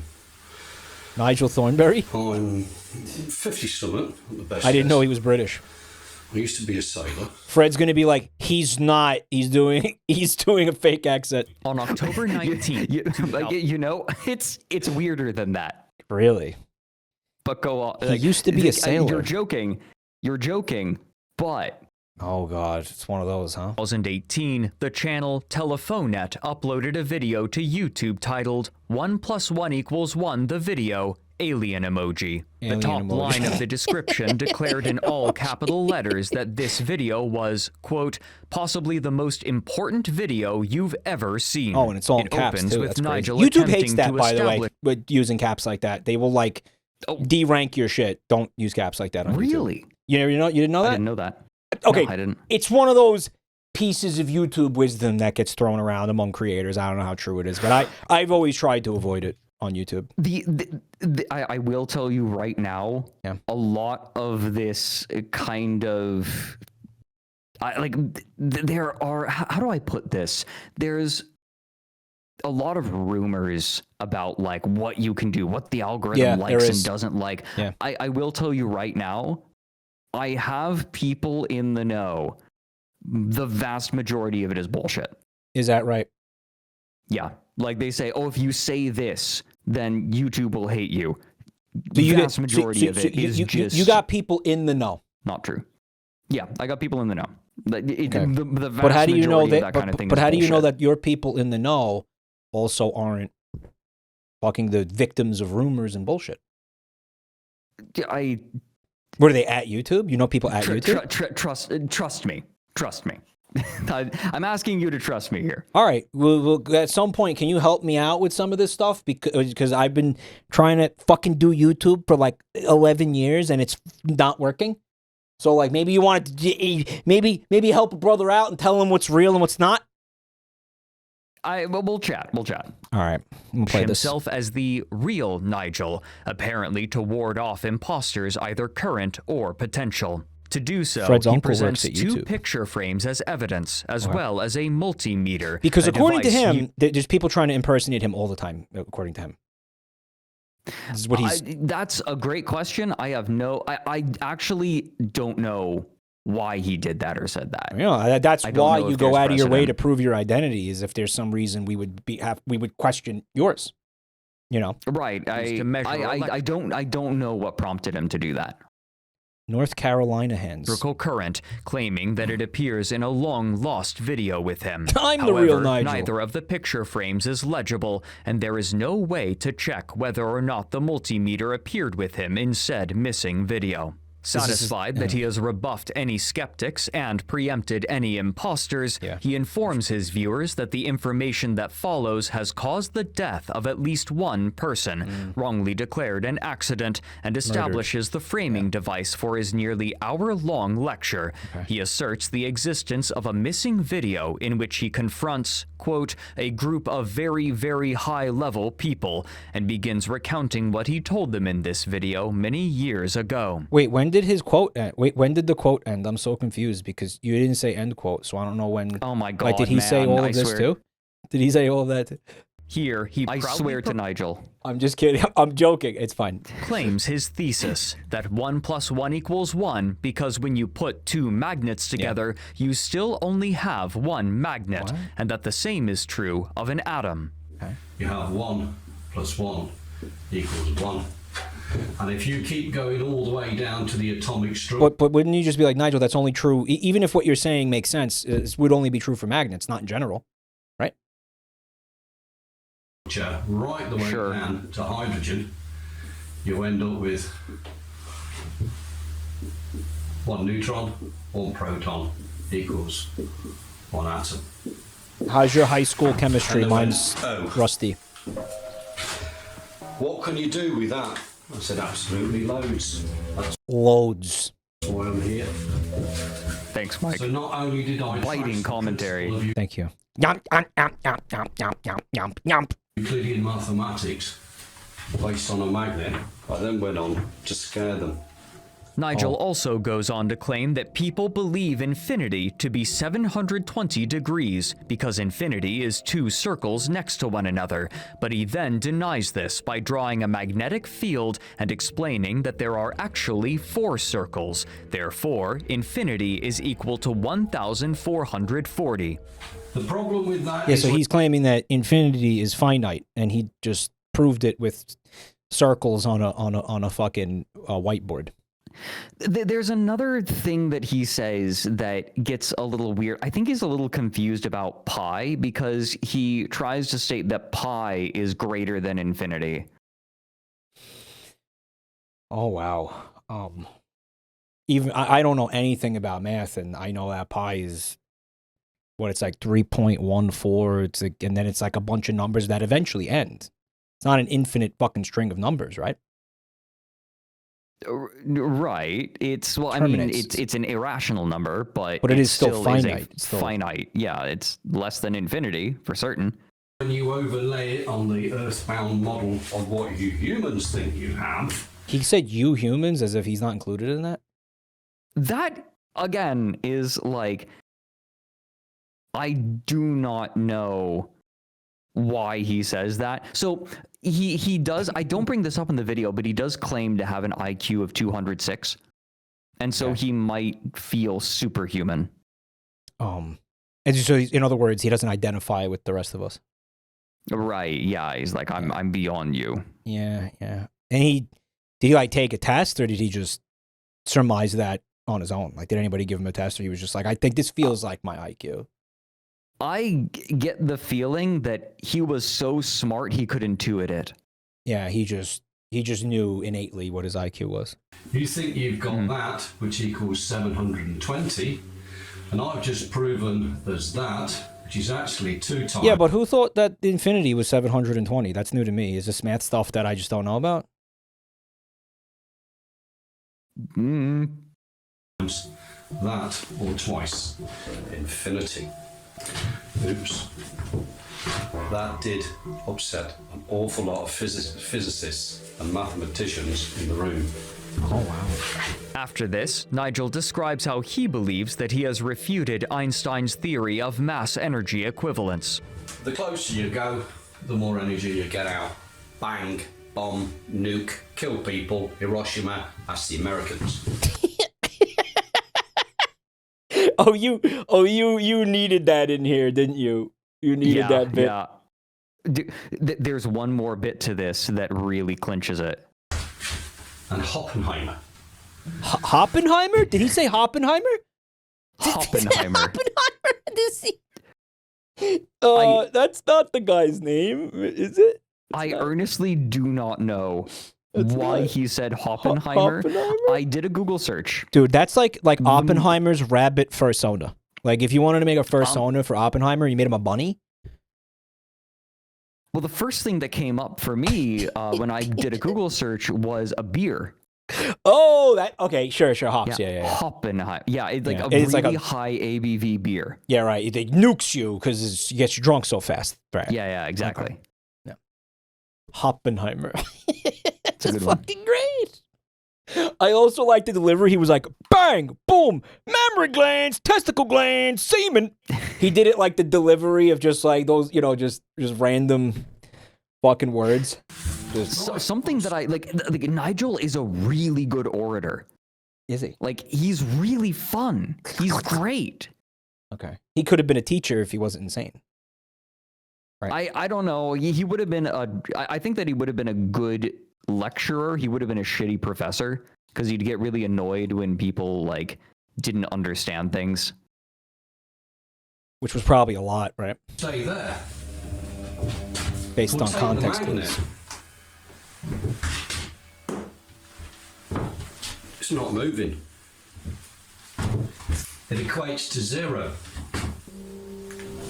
S1: Nigel Thornberry?
S9: I'm 50-something at the best.
S1: I didn't
S9: guess.
S1: know he was British.
S9: I used to be a sailor.
S1: Fred's gonna be like, he's not. He's doing a fake accent.
S2: On October 19th, it's weirder than that.
S1: Really?
S2: But go on.
S1: He used to be a sailor.
S2: You're joking, but...
S1: Oh, God. It's one of those, huh?
S8: 2018, the channel Telephonet uploaded a video to YouTube titled 1 + 1 = 1, the video, alien emoji.
S1: Alien
S8: The top
S1: emoji.
S8: line of the description declared in all capital letters that this video was, quote, possibly the most important video you've ever seen.
S1: Oh, and it's all in
S8: It
S1: caps,
S8: opens
S1: too.
S8: with
S1: That's crazy.
S8: Nigel
S1: YouTube hates
S8: attempting
S1: that,
S8: to
S1: by the way,
S8: establish-
S1: with using caps like that. They will, de-rank your shit. Don't use caps like that on YouTube.
S2: Really?
S1: You didn't know that?
S2: I didn't know that.
S1: Okay,
S2: No, I didn't.
S1: It's one of those pieces of YouTube wisdom that gets thrown around among creators. I don't know how true it is, but I've always tried to avoid it on YouTube.
S2: I will tell you right now, a lot of this kind of... there are... How do I put this? There's a lot of rumors about what you can do, what the algorithm likes and doesn't like.
S1: Yeah.
S2: I will tell you right now, I have people in the know. The vast majority of it is bullshit.
S1: Is that right?
S2: Yeah. They say, oh, if you say this, then YouTube will hate you.
S1: So
S2: The vast majority of it is just...
S1: You got people in the know.
S2: Not true. Yeah, I got people in the know.
S1: Okay.
S2: The vast
S1: But how do you know
S2: majority
S1: that?
S2: of that kind of thing
S1: But
S2: is
S1: how do you know
S2: bullshit.
S1: that your people in the know also aren't fucking the victims of rumors and bullshit? What are they at YouTube? You know people at YouTube?
S2: Trust me. I'm asking you to trust me here.
S1: All right. Well, at some point, can you help me out with some of this stuff? Because I've been trying to fucking do YouTube for 11 years and it's not working. So maybe you want to maybe help a brother out and tell him what's real and what's not.
S2: We'll chat.
S1: All right. I'm gonna play this.
S8: himself as the real Nigel, apparently to ward off imposters either current or potential. To do so,
S1: Fred's
S8: he
S1: uncle works
S8: presents
S1: at
S8: 2
S1: YouTube.
S8: picture frames as evidence, as well as a multimeter.
S1: Because
S8: a
S1: according to
S8: device
S1: him, there's people trying to impersonate him all the time, according to him. This is what he's...
S2: That's a great question. I actually don't know why he did that or said that.
S1: That's
S2: I don't
S1: why
S2: know
S1: you
S2: if
S1: go
S2: there's
S1: out of your way to
S2: precedent.
S1: prove your identity, is if there's some reason we would question yours.
S2: Right.
S8: to measure
S2: I don't know what prompted him to do that.
S1: North Carolina hens.
S8: electrical current, claiming that it appears in a long-lost video with him.
S1: I'm the
S8: However,
S1: real Nigel.
S8: neither of the picture frames is legible, and there is no way to check whether or not the multimeter appeared with him in said missing video. Satisfied that he has rebuffed any skeptics and preempted any imposters, he informs his viewers that the information that follows has caused the death of at least one person, wrongly declared an accident, and establishes the framing device for his nearly hour-long lecture. He asserts the existence of a missing video in which he confronts, quote, a group of very, very high-level people, and begins recounting what he told them in this video many years ago.
S1: Wait, when did his quote end? Wait, when did the quote end? I'm so confused because you didn't say end quote, so I don't know when.
S2: Oh my God,
S1: like, did he say all of this too? Did he say all of that?
S8: Here, I
S2: swear to Nigel.
S1: I'm just kidding. I'm joking. It's fine.
S8: Claims his thesis that 1 + 1 = 1 because when you put two magnets together, you still only have one magnet, and that the same is true of an atom.
S9: You have 1 + 1 = 1. And if you keep going all the way down to the atomic structure...
S1: But wouldn't you just be like, Nigel, that's only true, even if what you're saying makes sense, it would only be true for magnets, not in general, right?
S9: Right the way down to hydrogen, you end up with 1 neutron, 1 proton equals 1 atom.
S1: How's your high school chemistry? Mine's rusty.
S9: What can you do with that? I said, absolutely loads.
S1: Loads.
S9: That's why I'm here.
S2: Thanks, Mike.
S9: So not only did I
S2: biting commentary.
S1: Thank you.
S9: Euclidean mathematics based on a magnet, I then went on to scare them.
S8: Nigel also goes on to claim that people believe infinity to be 720 degrees because infinity is two circles next to one another, but he then denies this by drawing a magnetic field and explaining that there are actually 4 circles. Therefore, infinity is equal to 1,440.
S9: The problem with that
S1: is... so he's claiming that infinity is finite, and he just proved it with circles on a fucking whiteboard.
S2: There's another thing that he says that gets a little weird. I think he's a little confused about pi because he tries to state that pi is greater than infinity.
S1: Oh, wow. Even I don't know anything about math, and I know that pi is what it's like 3.14. It's like, and then it's like a bunch of numbers that eventually end. It's not an infinite fucking string of numbers, right?
S2: Right. It's I mean, it's an irrational number, but
S1: it is still finite.
S2: It's finite. Yeah, it's less than infinity for certain.
S9: When you overlay it on the earthbound model of what you humans think you have.
S1: He said you humans as if he's not included in that?
S2: That, again, is like, I do not know why he says that. So he does, I don't bring this up in the video, but he does claim to have an IQ of 206. And so he might feel superhuman.
S1: And so in other words, he doesn't identify with the rest of us.
S2: Right. Yeah. He's like, I'm beyond you.
S1: Yeah. Yeah. And did he like take a test, or did he just surmise that on his own? Like, did anybody give him a test, or he was just like, I think this feels like my IQ?
S2: I get the feeling that he was so smart he could intuit it.
S1: Yeah, he just knew innately what his IQ was.
S9: You think you've got that, which equals 720, and I've just proven there's that, which is actually 2 times.
S1: Yeah, but who thought that infinity was 720? That's new to me. Is this math stuff that I just don't know about?
S9: That or twice infinity. Oops. That did upset an awful lot of physicists and mathematicians in the room.
S1: Oh, wow.
S8: After this, Nigel describes how he believes that he has refuted Einstein's theory of mass-energy equivalence.
S9: The closer you go, the more energy you get out. Bang, bomb, nuke, kill people, Hiroshima, that's the Americans.
S1: you needed that in here, didn't you? You needed that bit.
S2: Yeah. There's one more bit to this that really clinches it.
S9: And Oppenheimer.
S1: Oppenheimer? Did he say Oppenheimer?
S2: Oppenheimer.
S1: That's not the guy's name, is it?
S2: I earnestly do not know why he said Oppenheimer. I did a Google search.
S1: Dude, that's like Oppenheimer's rabbit fursona. Like, if you wanted to make a fursona for Oppenheimer, you made him a bunny.
S2: Well, the first thing that came up for me when I did a Google search was a beer.
S1: Oh, that okay, sure, hops, yeah.
S2: Oppenheimer, yeah, it's like a
S1: It's
S2: really
S1: like a
S2: high ABV beer.
S1: Yeah, right. It nukes you because it gets you drunk so fast. Right.
S2: Yeah, exactly.
S1: Okay. Yeah. Oppenheimer. It's just fucking great. I also like the delivery. He was like, bang, boom, mammary glands, testicle glands, semen. He did it like the delivery of just like those, just random fucking words.
S2: Something that I like. Nigel is a really good orator.
S1: Is he?
S2: Like, he's really fun. He's great.
S1: Okay. He could have been a teacher if he wasn't insane. Right.
S2: I don't know. He would have been I think that he would have been a good lecturer. He would have been a shitty professor because he'd get really annoyed when people like didn't understand things.
S1: Which was probably a lot, right?
S9: Stay there.
S1: Based on context clues.
S9: It's not moving. It equates to 0.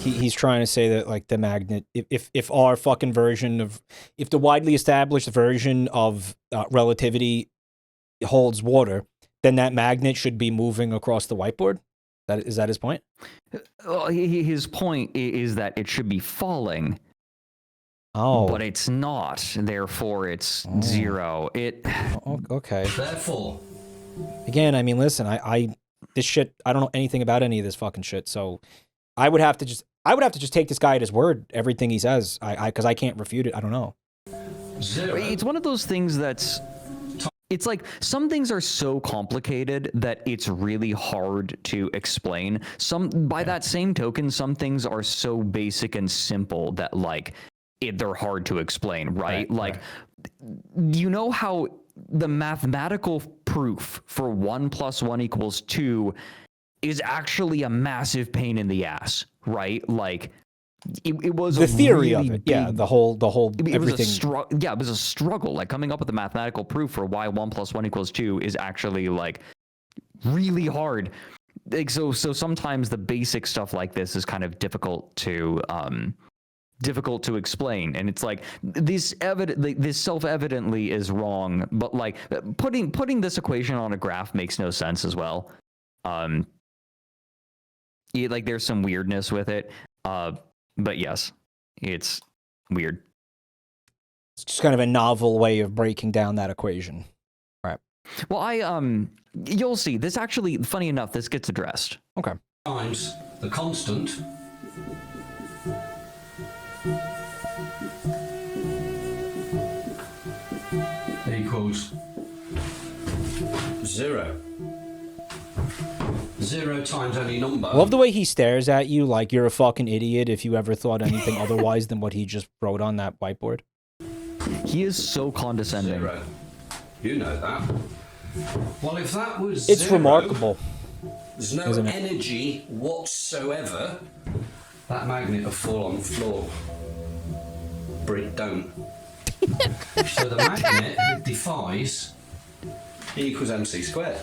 S1: He's trying to say that like the magnet, if our fucking version of, if the widely established version of relativity holds water, then that magnet should be moving across the whiteboard. Is that his point?
S2: His point is that it should be falling.
S1: Oh,
S2: but it's not. Therefore, it's 0.
S1: Okay.
S9: Therefore,
S1: again, I mean, listen, this shit, I don't know anything about any of this fucking shit, so I would have to just take this guy at his word, everything he says, because I can't refute it. I don't know.
S9: 0.
S2: It's one of those things that's, it's like some things are so complicated that it's really hard to explain. By that same token, some things are so basic and simple that like they're hard to explain, right? Like, you know how the mathematical proof for 1 + 1 = 2 is actually a massive pain in the ass, right? Like, it was
S1: the theory
S2: really
S1: of it, yeah. The whole everything.
S2: It was a struggle. Like, coming up with the mathematical proof for why 1 + 1 = 2 is actually like really hard. Like, so sometimes the basic stuff like this is kind of difficult to explain, and it's like this self-evidently is wrong, but like putting this equation on a graph makes no sense as well. Like, there's some weirdness with it, but yes, it's weird.
S1: It's just kind of a novel way of breaking down that equation, right?
S2: Well, you'll see. This actually, funny enough, this gets addressed.
S1: Okay.
S9: Times the constant equals 0. 0 times any number.
S1: Love the way he stares at you like you're a fucking idiot if you ever thought anything otherwise than what he just wrote on that whiteboard.
S2: He is so condescending.
S9: 0. You know that. Well, if that was
S1: it's
S9: 0,
S1: remarkable.
S9: There's no energy whatsoever. That magnet will fall on the floor. But it don't. So the magnet defies E = mc².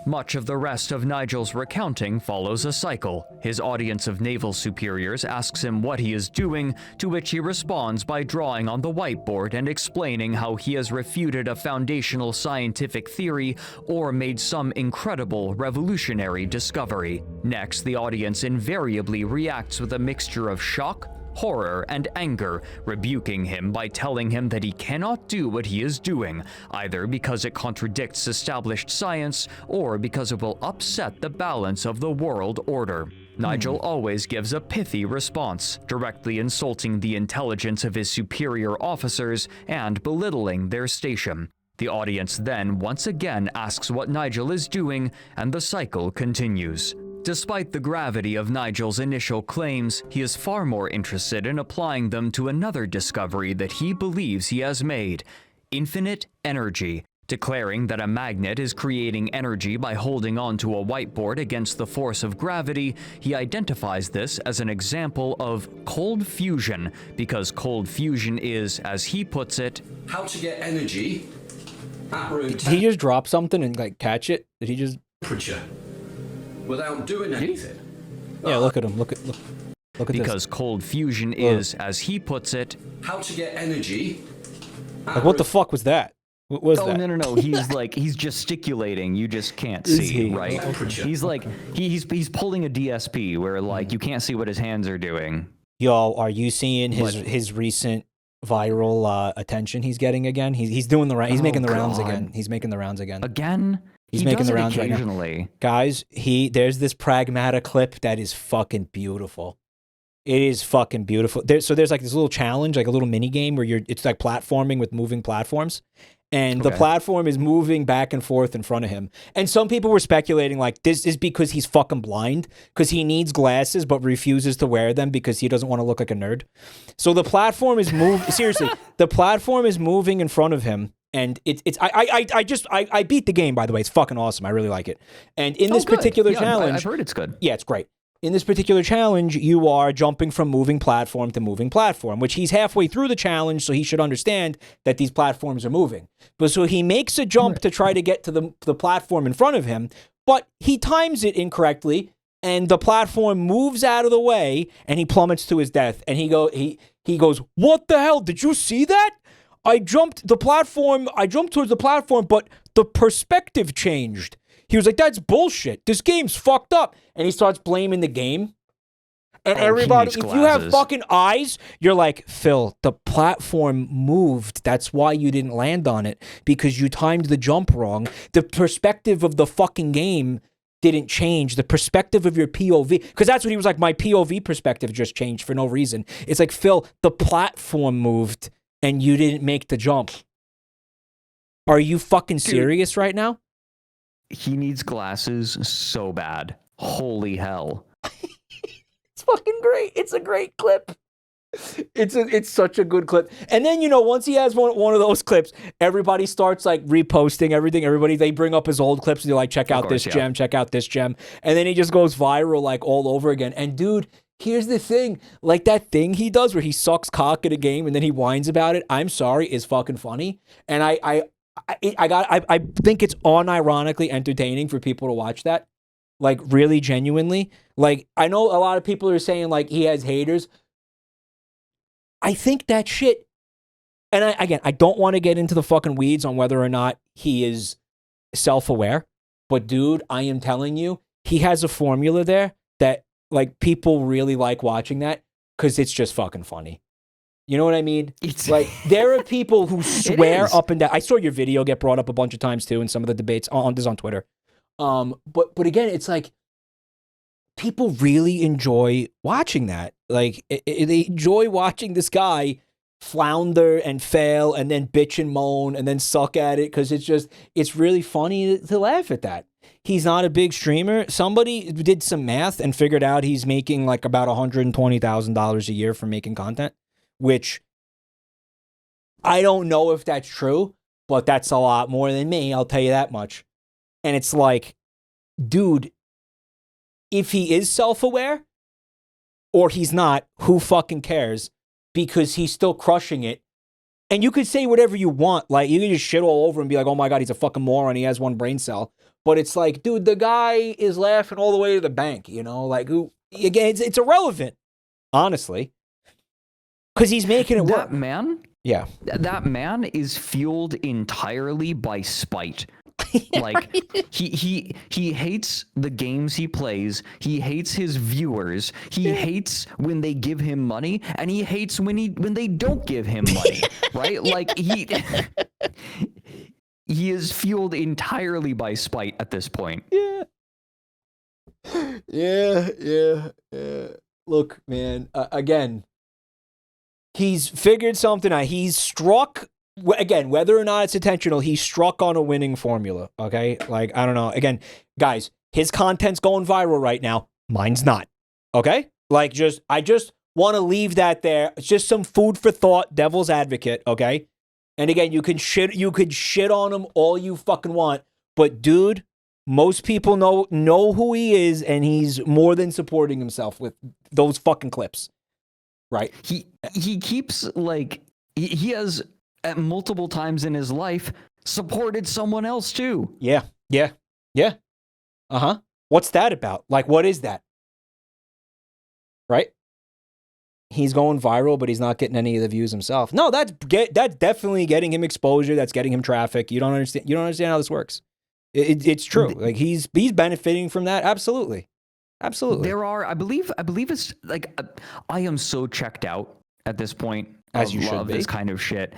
S8: Much of the rest of Nigel's recounting follows a cycle. His audience of naval superiors asks him what he is doing, to which he responds by drawing on the whiteboard and explaining how he has refuted a foundational scientific theory or made some incredible revolutionary discovery. Next, the audience invariably reacts with a mixture of shock, horror, and anger, rebuking him by telling him that he cannot do what he is doing, either because it contradicts established science or because it will upset the balance of the world order. Nigel always gives a pithy response, directly insulting the intelligence of his superior officers and belittling their station. The audience then once again asks what Nigel is doing, and the cycle continues. Despite the gravity of Nigel's initial claims, he is far more interested in applying them to another discovery that he believes he has made: infinite energy. Declaring that a magnet is creating energy by holding onto a whiteboard against the force of gravity, he identifies this as an example of cold fusion, because cold fusion is, as he puts it,
S9: how to get energy at room
S1: Did he just drop something and like catch it? Did he just
S9: temperature without doing anything?
S1: Yeah, look at him. Look at
S8: because
S1: this.
S8: cold fusion is, as he puts it,
S9: how to get energy.
S1: Like, what the fuck was that? What was that?
S2: No. He's like, he's gesticulating. You just can't
S1: Is
S2: see,
S1: he?
S2: right? He's like, he's pulling a DSP where like you can't see what his hands are doing.
S1: Yo, are you seeing his recent viral attention he's getting again? He's doing the he's making the rounds again. He's making the rounds again.
S2: Again?
S1: He's
S2: He
S1: making
S2: does
S1: the
S2: it
S1: rounds right now.
S2: occasionally.
S1: Guys, there's this Pragmata clip that is fucking beautiful. It is fucking beautiful. So there's like this little challenge, like a little mini game where it's like platforming with moving platforms. And the platform is moving back and forth in front of him. And some people were speculating like this is because he's fucking blind, because he needs glasses but refuses to wear them because he doesn't want to look like a nerd. So the platform is seriously, the platform is moving in front of him. And I beat the game, by the way. It's fucking awesome. I really like it. And in this particular challenge,
S2: I've heard it's good.
S1: Yeah, it's great. In this particular challenge, you are jumping from moving platform to moving platform, which he's halfway through the challenge, so he should understand that these platforms are moving. But so he makes a jump to try to get to the platform in front of him, but he times it incorrectly, and the platform moves out of the way, and he plummets to his death. And he goes, "What the hell? Did you see that? I jumped towards the platform, but the perspective changed." He was like, "That's bullshit. This game's fucked up." And he starts blaming the game. And everybody, if you have fucking eyes, you're like, "Phil, the platform moved. That's why you didn't land on it, because you timed the jump wrong. The perspective of the fucking game didn't change. The perspective of your POV," because that's what he was like, "My POV perspective just changed for no reason." It's like, "Phil, the platform moved and you didn't make the jump." Are you fucking serious right now?
S2: He needs glasses so bad. Holy hell.
S1: It's fucking great. It's a great clip. It's such a good clip. And then, once he has one of those clips, everybody starts like reposting everything. They bring up his old clips and they're like, check out this gem, check out this gem. And then he just goes viral like all over again. And dude, here's the thing. Like that thing he does where he sucks cock at a game and then he whines about it, I'm sorry, is fucking funny. And I think it's unironically entertaining for people to watch that. Like really genuinely. Like I know a lot of people are saying like he has haters. I think that shit, and I don't want to get into the fucking weeds on whether or not he is self-aware, but dude, I am telling you, he has a formula there that like people really like watching that because it's just fucking funny. You know what I mean? It's like there are people who swear up and down. I saw your video get brought up a bunch of times too in some of the debates on Twitter. But again, it's like people really enjoy watching that. Like they enjoy watching this guy flounder and fail and then bitch and moan and then suck at it because it's really funny to laugh at that. He's not a big streamer. Somebody did some math and figured out he's making like about $120,000 a year for making content, which I don't know if that's true, but that's a lot more than me. I'll tell you that much. And it's like, dude, if he is self-aware or he's not, who fucking cares? Because he's still crushing it. And you could say whatever you want. Like, you can just shit all over and be like, oh my God, he's a fucking moron. He has one brain cell. But it's like, dude, the guy is laughing all the way to the bank, Like, who? Again, it's irrelevant, honestly. Because he's making it work.
S2: That man?
S1: Yeah.
S2: That man is fueled entirely by spite. Like he hates the games he plays, he hates his viewers, he hates when they give him money, and he hates when they don't give him money. Right? Like he is fueled entirely by spite at this point.
S1: Yeah. Look, man, again, he's figured something out. He's struck. Again, whether or not it's intentional, he struck on a winning formula, okay? Like, I don't know. Again, guys, his content's going viral right now. Mine's not, okay? Like, I just want to leave that there. It's just some food for thought, devil's advocate, okay? And again, you could shit on him all you fucking want, but dude, most people know who he is, and he's more than supporting himself with those fucking clips, right?
S2: He keeps like he has at multiple times in his life supported someone else too.
S1: Yeah. What's that about? Like, what is that? Right? He's going viral, but he's not getting any of the views himself. No, that's definitely getting him exposure. That's getting him traffic. You don't understand how this works. It's true. Like he's benefiting from that. Absolutely.
S2: There are, I believe it's like I am so checked out at this point.
S1: As you should be.
S2: This kind of shit,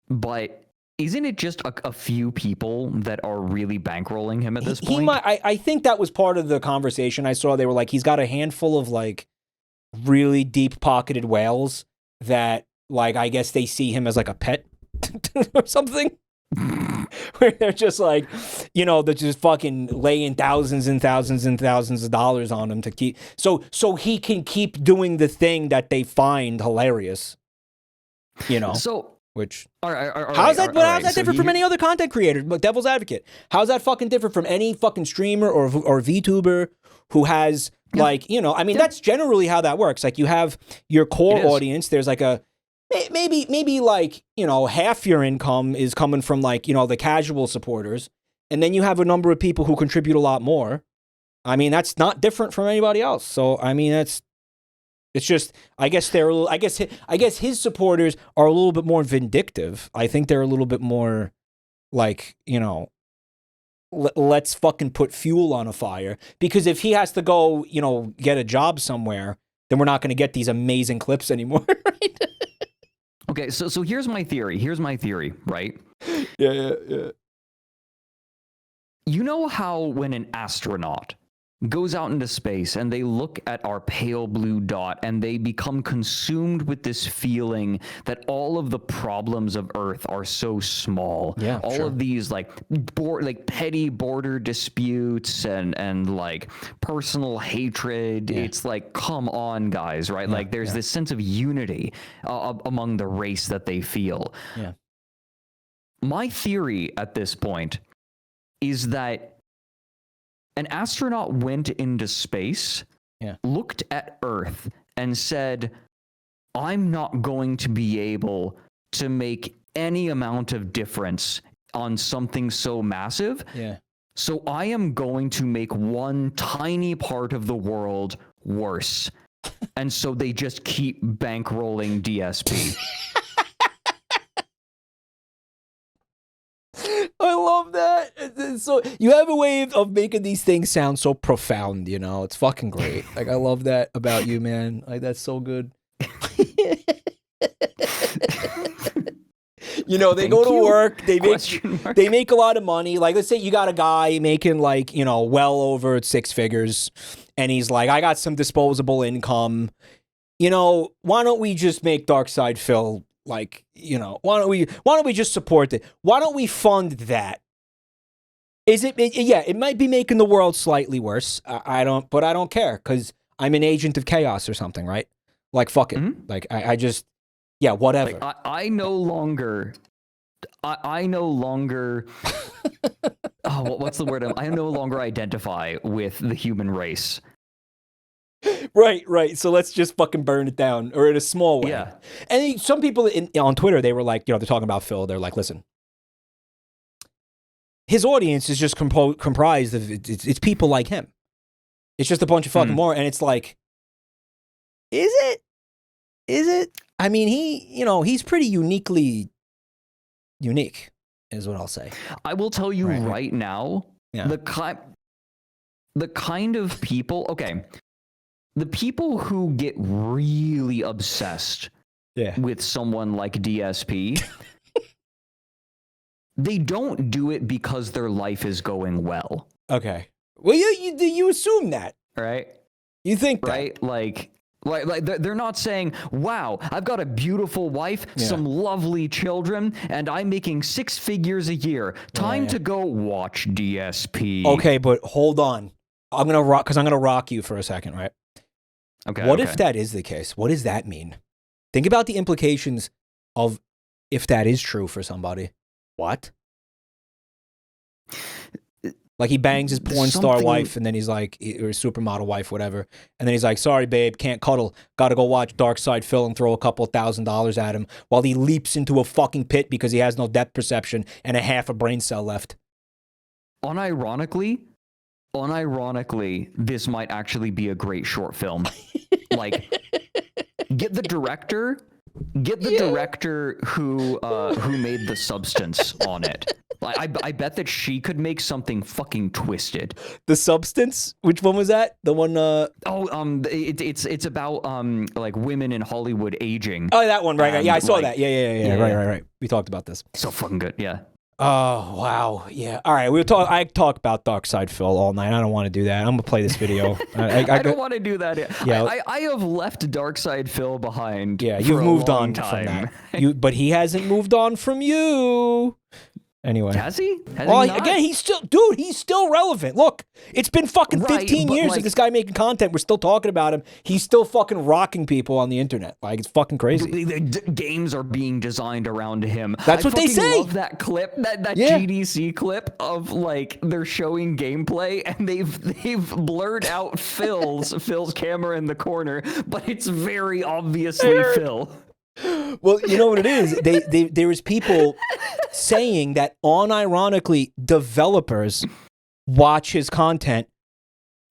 S2: but isn't it just a few people that are really bankrolling him at this point?
S1: I think that was part of the conversation I saw. They were like, he's got a handful of like really deep pocketed whales that like, I guess they see him as like a pet or something. Where they're just like, they're just fucking laying thousands and thousands and thousands of dollars on him to keep, so he can keep doing the thing that they find hilarious,
S2: So,
S1: which
S2: how's
S1: that different from any other content creator? But devil's advocate, how's that fucking different from any fucking streamer or VTuber who has that's generally how that works. Like you have your core audience. There's like maybe like, half your income is coming from like, the casual supporters. And then you have a number of people who contribute a lot more. I mean, that's not different from anybody else. So, I mean, it's just, I guess his supporters are a little bit more vindictive. I think they're a little bit more like, let's fucking put fuel on a fire, because if he has to go, get a job somewhere, then we're not going to get these amazing clips anymore. Right?
S2: Okay, so here's my theory, right?
S1: Yeah.
S2: You know how when an astronaut goes out into space and they look at our pale blue dot and they become consumed with this feeling that all of the problems of Earth are so small.
S1: Yeah,
S2: all of these like petty border disputes and like personal hatred.
S1: Yeah.
S2: It's like, come on, guys, right? Like there's this sense of unity among the race that they feel.
S1: Yeah.
S2: My theory at this point is that an astronaut went into space, looked at Earth, and said, I'm not going to be able to make any amount of difference on something so massive.
S1: Yeah.
S2: So I am going to make one tiny part of the world worse. And so they just keep bankrolling DSP.
S1: I love that. So you have a way of making these things sound so profound, It's fucking great. Like, I love that about you, man. Like, that's so good. They go to work, they make a lot of money. Like, let's say you got a guy making like, well over 6 figures, and he's like, I got some disposable income. Why don't we just make Darkside Phil like, why don't we just support it? Why don't we fund that? It might be making the world slightly worse. I don't care, because I'm an agent of chaos or something, right? Like, fuck it. Mm-hmm. Like, I just, whatever.
S2: Like, I no longer, what's the word? I no longer identify with the human race.
S1: Right. So let's just fucking burn it down, or in a small way.
S2: Yeah.
S1: And some people on Twitter, they were like, they're talking about Phil. They're like, listen, his audience is just comprised of it's people like him. It's just a bunch of fucking more, and it's like, is it? I mean, he's pretty unique, is what I'll say.
S2: I will tell you right now, the kind of people. Okay. The people who get really obsessed with someone like DSP, they don't do it because their life is going well.
S1: Okay. Well, you assume that,
S2: right?
S1: You think that,
S2: right? Like they're not saying, "Wow, I've got a beautiful wife, some lovely children, and I'm making 6 figures a year. Time to go watch DSP."
S1: Okay, but hold on. I'm gonna rock you for a second, right?
S2: Okay.
S1: What if that is the case? What does that mean? Think about the implications of if that is true for somebody. What? Like he bangs his porn star wife, and then he's like, or his supermodel wife, whatever. And then he's like, sorry, babe, can't cuddle. Got to go watch Dark Side Phil and throw a couple $1,000s at him while he leaps into a fucking pit because he has no depth perception and a half a brain cell left.
S2: Unironically, this might actually be a great short film. Like, get the director who made The Substance on it. I bet that she could make something fucking twisted.
S1: The Substance? Which one was that? The one
S2: it's about like women in Hollywood aging.
S1: Oh, that one, right. Yeah, I saw that. Yeah. Right. We talked about this.
S2: So fucking good, yeah.
S1: Oh, wow. Yeah. All right. I talk about Dark Side Phil all night. I don't want to do that. I'm going to play this video.
S2: I don't want to do that. Yeah. I have left Dark Side Phil behind.
S1: Yeah, you've moved on from that. But he hasn't moved on from you. Anyway.
S2: Has he?
S1: Again, he's still relevant. Look, it's been fucking 15 years of this guy making content. We're still talking about him. He's still fucking rocking people on the internet. Like, it's fucking crazy.
S2: The games are being designed around him.
S1: That's what they say.
S2: I love that clip, that GDC clip of, like, they're showing gameplay, and they've blurred out Phil's camera in the corner, but it's very obviously Phil.
S1: Well, you know what it is? There was people saying that unironically developers watch his content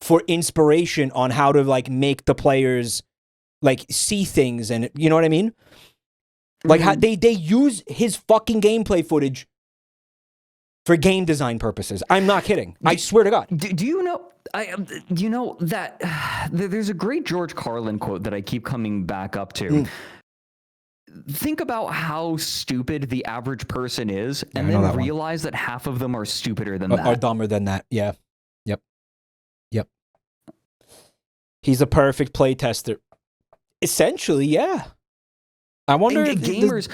S1: for inspiration on how to like make the players like see things, and you know what I mean? Like how they use his fucking gameplay footage for game design purposes. I'm not kidding. I swear to God.
S2: Do you know? You know that there's a great George Carlin quote that I keep coming back up to. Think about how stupid the average person is, and then realize that half of them are stupider than that.
S1: Are dumber than that. Yeah. Yep. He's a perfect play tester. Essentially, yeah. I wonder if
S2: gamers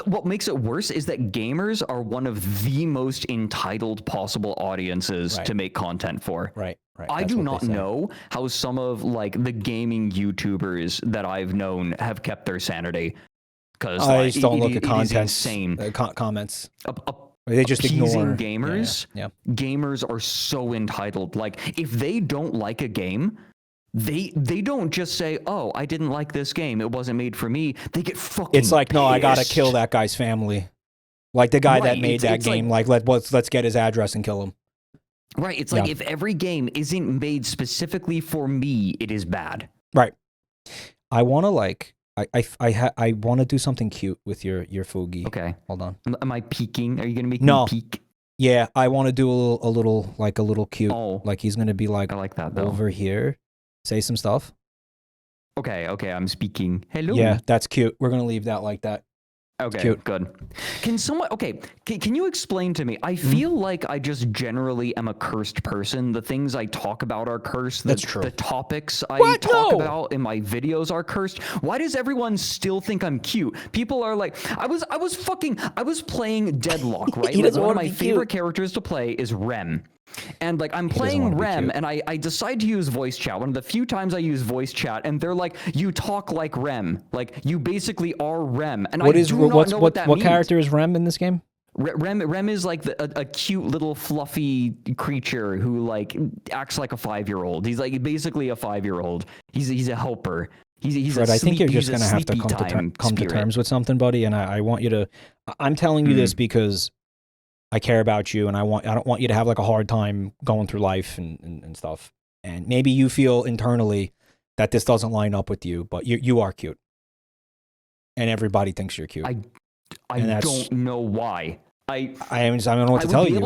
S2: what makes it worse is that gamers are one of the most entitled possible audiences to make content for.
S1: Right.
S2: I do not know how some of like the gaming YouTubers that I've known have kept their sanity. Because
S1: I just don't look at content.
S2: Insane.
S1: Comments. They just ignore
S2: gamers.
S1: Yeah.
S2: Gamers are so entitled. Like if they don't like a game, they don't just say, "Oh, I didn't like this game. It wasn't made for me." They get fucking.
S1: It's like,
S2: pissed.
S1: no, I gotta kill that guy's family. Like the guy that made that game. Like let's get his address and kill him.
S2: Right. It's like if every game isn't made specifically for me, it is bad.
S1: Right. I want to like. I want to do something cute with your Fugi.
S2: Okay.
S1: Hold on.
S2: Am I peeking? Are you going to make me peek?
S1: Yeah, I want to do a little cute. Oh. Like he's going to be like,
S2: I like that though.
S1: Over here. Say some stuff.
S2: Okay, I'm speaking. Hello.
S1: Yeah, that's cute. We're going to leave that like that.
S2: Okay,
S1: cute.
S2: Good. Can someone, can you explain to me? I feel like I just generally am a cursed person. The things I talk about are cursed.
S1: That's true.
S2: The topics I talk about in my videos are cursed. Why does everyone still think I'm cute? People are like, I was playing Deadlock, right? Like, one of my favorite characters to play is Rem. And like I'm playing Rem and I decide to use voice chat. One of the few times I use voice chat, and they're like, "You talk like Rem. Like you basically are Rem." And what
S1: character is Rem in this game?
S2: Rem is like a cute little fluffy creature who like acts like a 5-year-old. He's like basically a 5-year-old. He's a helper. He's
S1: Fred, I think you're just gonna have to come to terms with something, buddy. And I want you to. I'm telling you this because I care about you, and I don't want you to have like a hard time going through life and stuff. And maybe you feel internally that this doesn't line up with you, but you are cute, and everybody thinks you're cute.
S2: I don't know why. I
S1: don't know what to tell you.
S2: I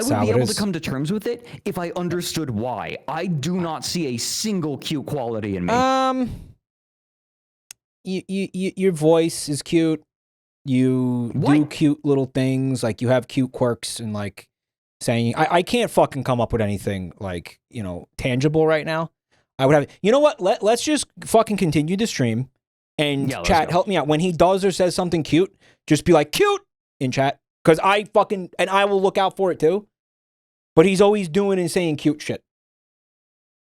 S2: would be able to come to terms with it if I understood why. I do not see a single cute quality in me.
S1: Your voice is cute. You do cute little things, like you have cute quirks, and like saying, I can't fucking come up with anything like, tangible right now. I would have, you know what? Let's just fucking continue the stream, and chat, help me out. When he does or says something cute, just be like, cute in chat. Cause I will look out for it too. But he's always doing and saying cute shit.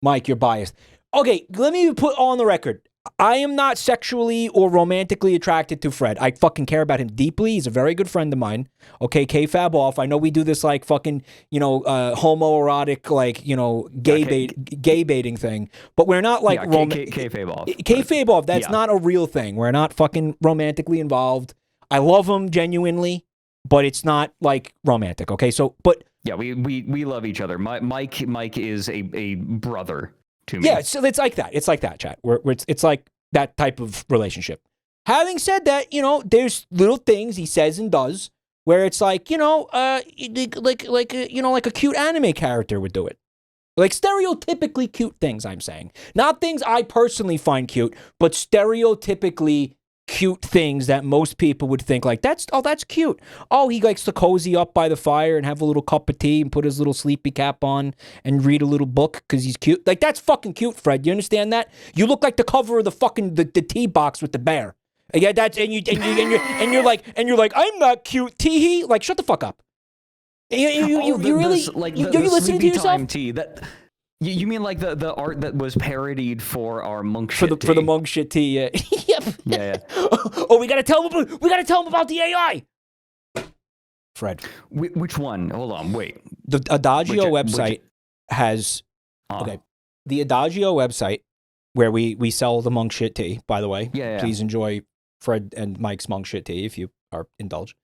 S1: Mike, you're biased. Okay, let me put on the record. I am not sexually or romantically attracted to Fred. I fucking care about him deeply. He's a very good friend of mine. Okay, K-fab off. I know we do this like fucking, homoerotic, like, gay baiting thing, but we're not like
S2: K-fab off.
S1: K-fab off. That's not a real thing. We're not fucking romantically involved. I love him genuinely, but it's not like romantic. Okay, so but
S2: yeah, we love each other. Mike is a brother to me.
S1: Yeah, so it's like that. It's like that, chat. Where it's like that type of relationship. Having said that, there's little things he says and does where it's like, like a cute anime character would do it. Like stereotypically cute things, I'm saying. Not things I personally find cute, but stereotypically cute things that most people would think like, that's cute. Oh, he likes to cozy up by the fire and have a little cup of tea and put his little sleepy cap on and read a little book because he's cute. Like, that's fucking cute, Fred. You understand that? You look like the cover of the fucking the tea box with the bear. Yeah, that's and you're like I'm not cute, tee-hee. Like, shut the fuck up. You really listening to yourself?
S2: Tea, that you mean like the art that was parodied for our monk shit tea?
S1: For the monk shit tea, yeah. Yep.
S2: Yeah.
S1: Oh, we gotta tell him about the AI. Fred,
S2: which one? Hold on, wait.
S1: The Adagio website has the Adagio website where we sell the monk shit tea. By the way, please enjoy Fred and Mike's monk shit tea if you are indulged.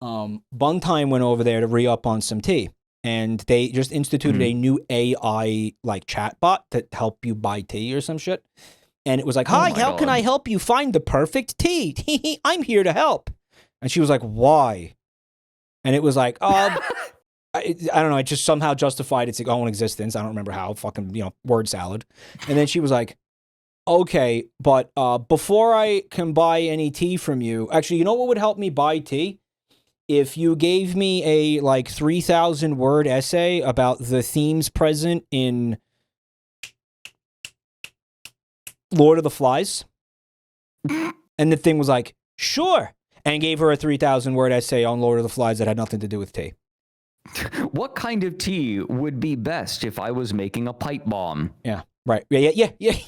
S1: Buntime went over there to re-up on some tea, and they just instituted a new AI like chatbot to help you buy tea or some shit. And it was like, hi, how can I help you find the perfect tea? I'm here to help. And she was like, why? And it was like, I don't know. It just somehow justified its own existence. I don't remember how. Fucking, word salad. And then she was like, okay, but before I can buy any tea from you, actually, you know what would help me buy tea? If you gave me a 3,000 word essay about the themes present in Lord of the Flies. And the thing was like, sure. And gave her a 3,000 word essay on Lord of the Flies that had nothing to do with tea.
S2: What kind of tea would be best if I was making a pipe bomb?
S1: Yeah, right. Yeah. Yep.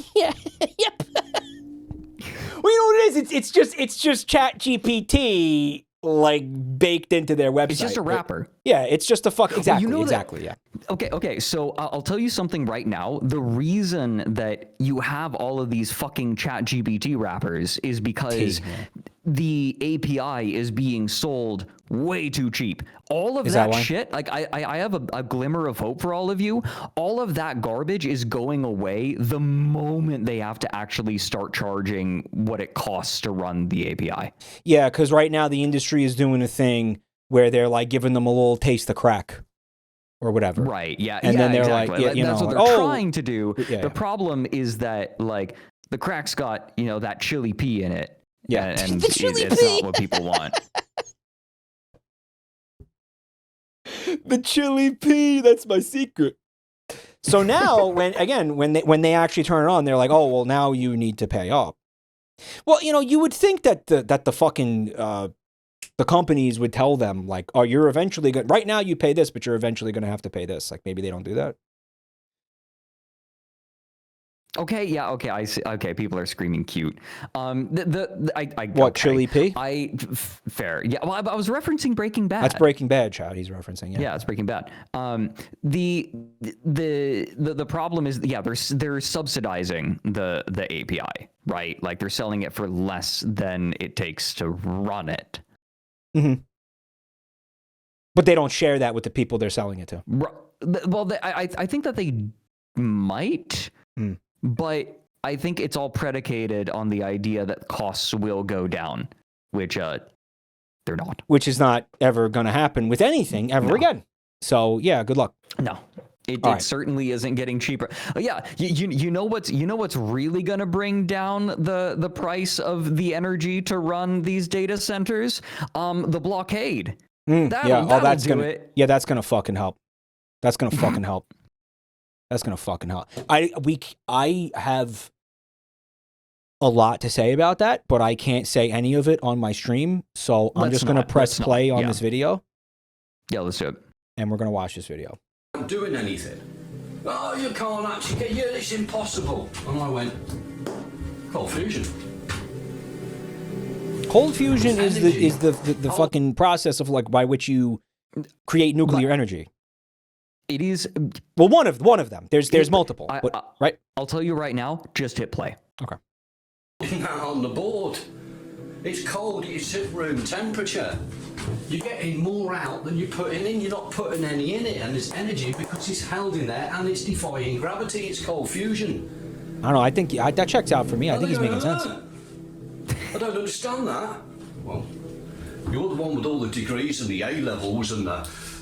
S1: Well, you know what it is? It's just Chat GPT like baked into their website.
S2: It's just a wrapper.
S1: Yeah, it's just a fuck. Exactly.
S2: Well,
S1: exactly. Yeah.
S2: Okay. So I'll tell you something right now. The reason that you have all of these fucking Chat GPT wrappers is because the API is being sold way too cheap. All of that shit, like I have a glimmer of hope for all of you. All of that garbage is going away the moment they have to actually start charging what it costs to run the API.
S1: Yeah, because right now the industry is doing a thing where they're like giving them a little taste of crack or whatever.
S2: Right, yeah.
S1: And then they're
S2: exactly.
S1: like,
S2: that's what they're trying to do. The problem is that like the crack's got, that chili pea in it. Yeah, and it's not what people want.
S1: The chili pea, that's my secret. So now, when they actually turn it on, they're like, oh, well, now you need to pay up. Well, you would think that the fucking the companies would tell them like, oh, you're eventually going. Right now, you pay this, but you're eventually going to have to pay this. Like maybe they don't do that.
S2: Okay, yeah, okay, I see. Okay, people are screaming cute.
S1: Chili pea?
S2: Fair. Yeah, well, I was referencing Breaking Bad.
S1: That's Breaking Bad, Chad. He's referencing.
S2: Yeah, it's Breaking Bad. The problem is, they're subsidizing the API, right? Like they're selling it for less than it takes to run it.
S1: Mm-hmm. But they don't share that with the people they're selling it to.
S2: Well, I think that they might. But I think it's all predicated on the idea that costs will go down, which they're not.
S1: Which is not ever going to happen with anything ever again. So yeah, good luck.
S2: No, it certainly isn't getting cheaper. Yeah, you know what's really going to bring down the price of the energy to run these data centers? The blockade. That'll do it.
S1: Yeah, that's gonna fucking help. That's gonna fucking help. That's gonna fucking help. I have a lot to say about that, but I can't say any of it on my stream. So I'm just gonna press play on this video.
S2: Yeah, let's do it.
S1: And we're gonna watch this video.
S9: Not doing anything. Oh, you can't actually get. Yeah, it's impossible. And I went, Cold fusion.
S1: Cold fusion is the fucking process of like by which you create nuclear energy.
S2: It is.
S1: Well, one of them. There's multiple. Right?
S2: I'll tell you right now. Just hit play.
S1: Okay.
S9: On the board. It's cold, it's at room temperature. You're getting more out than you're putting in. You're not putting any in it, and there's energy because it's held in there and it's defying gravity. It's cold fusion.
S1: I don't know. I think that checks out for me. I think he's making sense.
S9: I don't understand that. Well, you're the one with all the degrees and the A levels and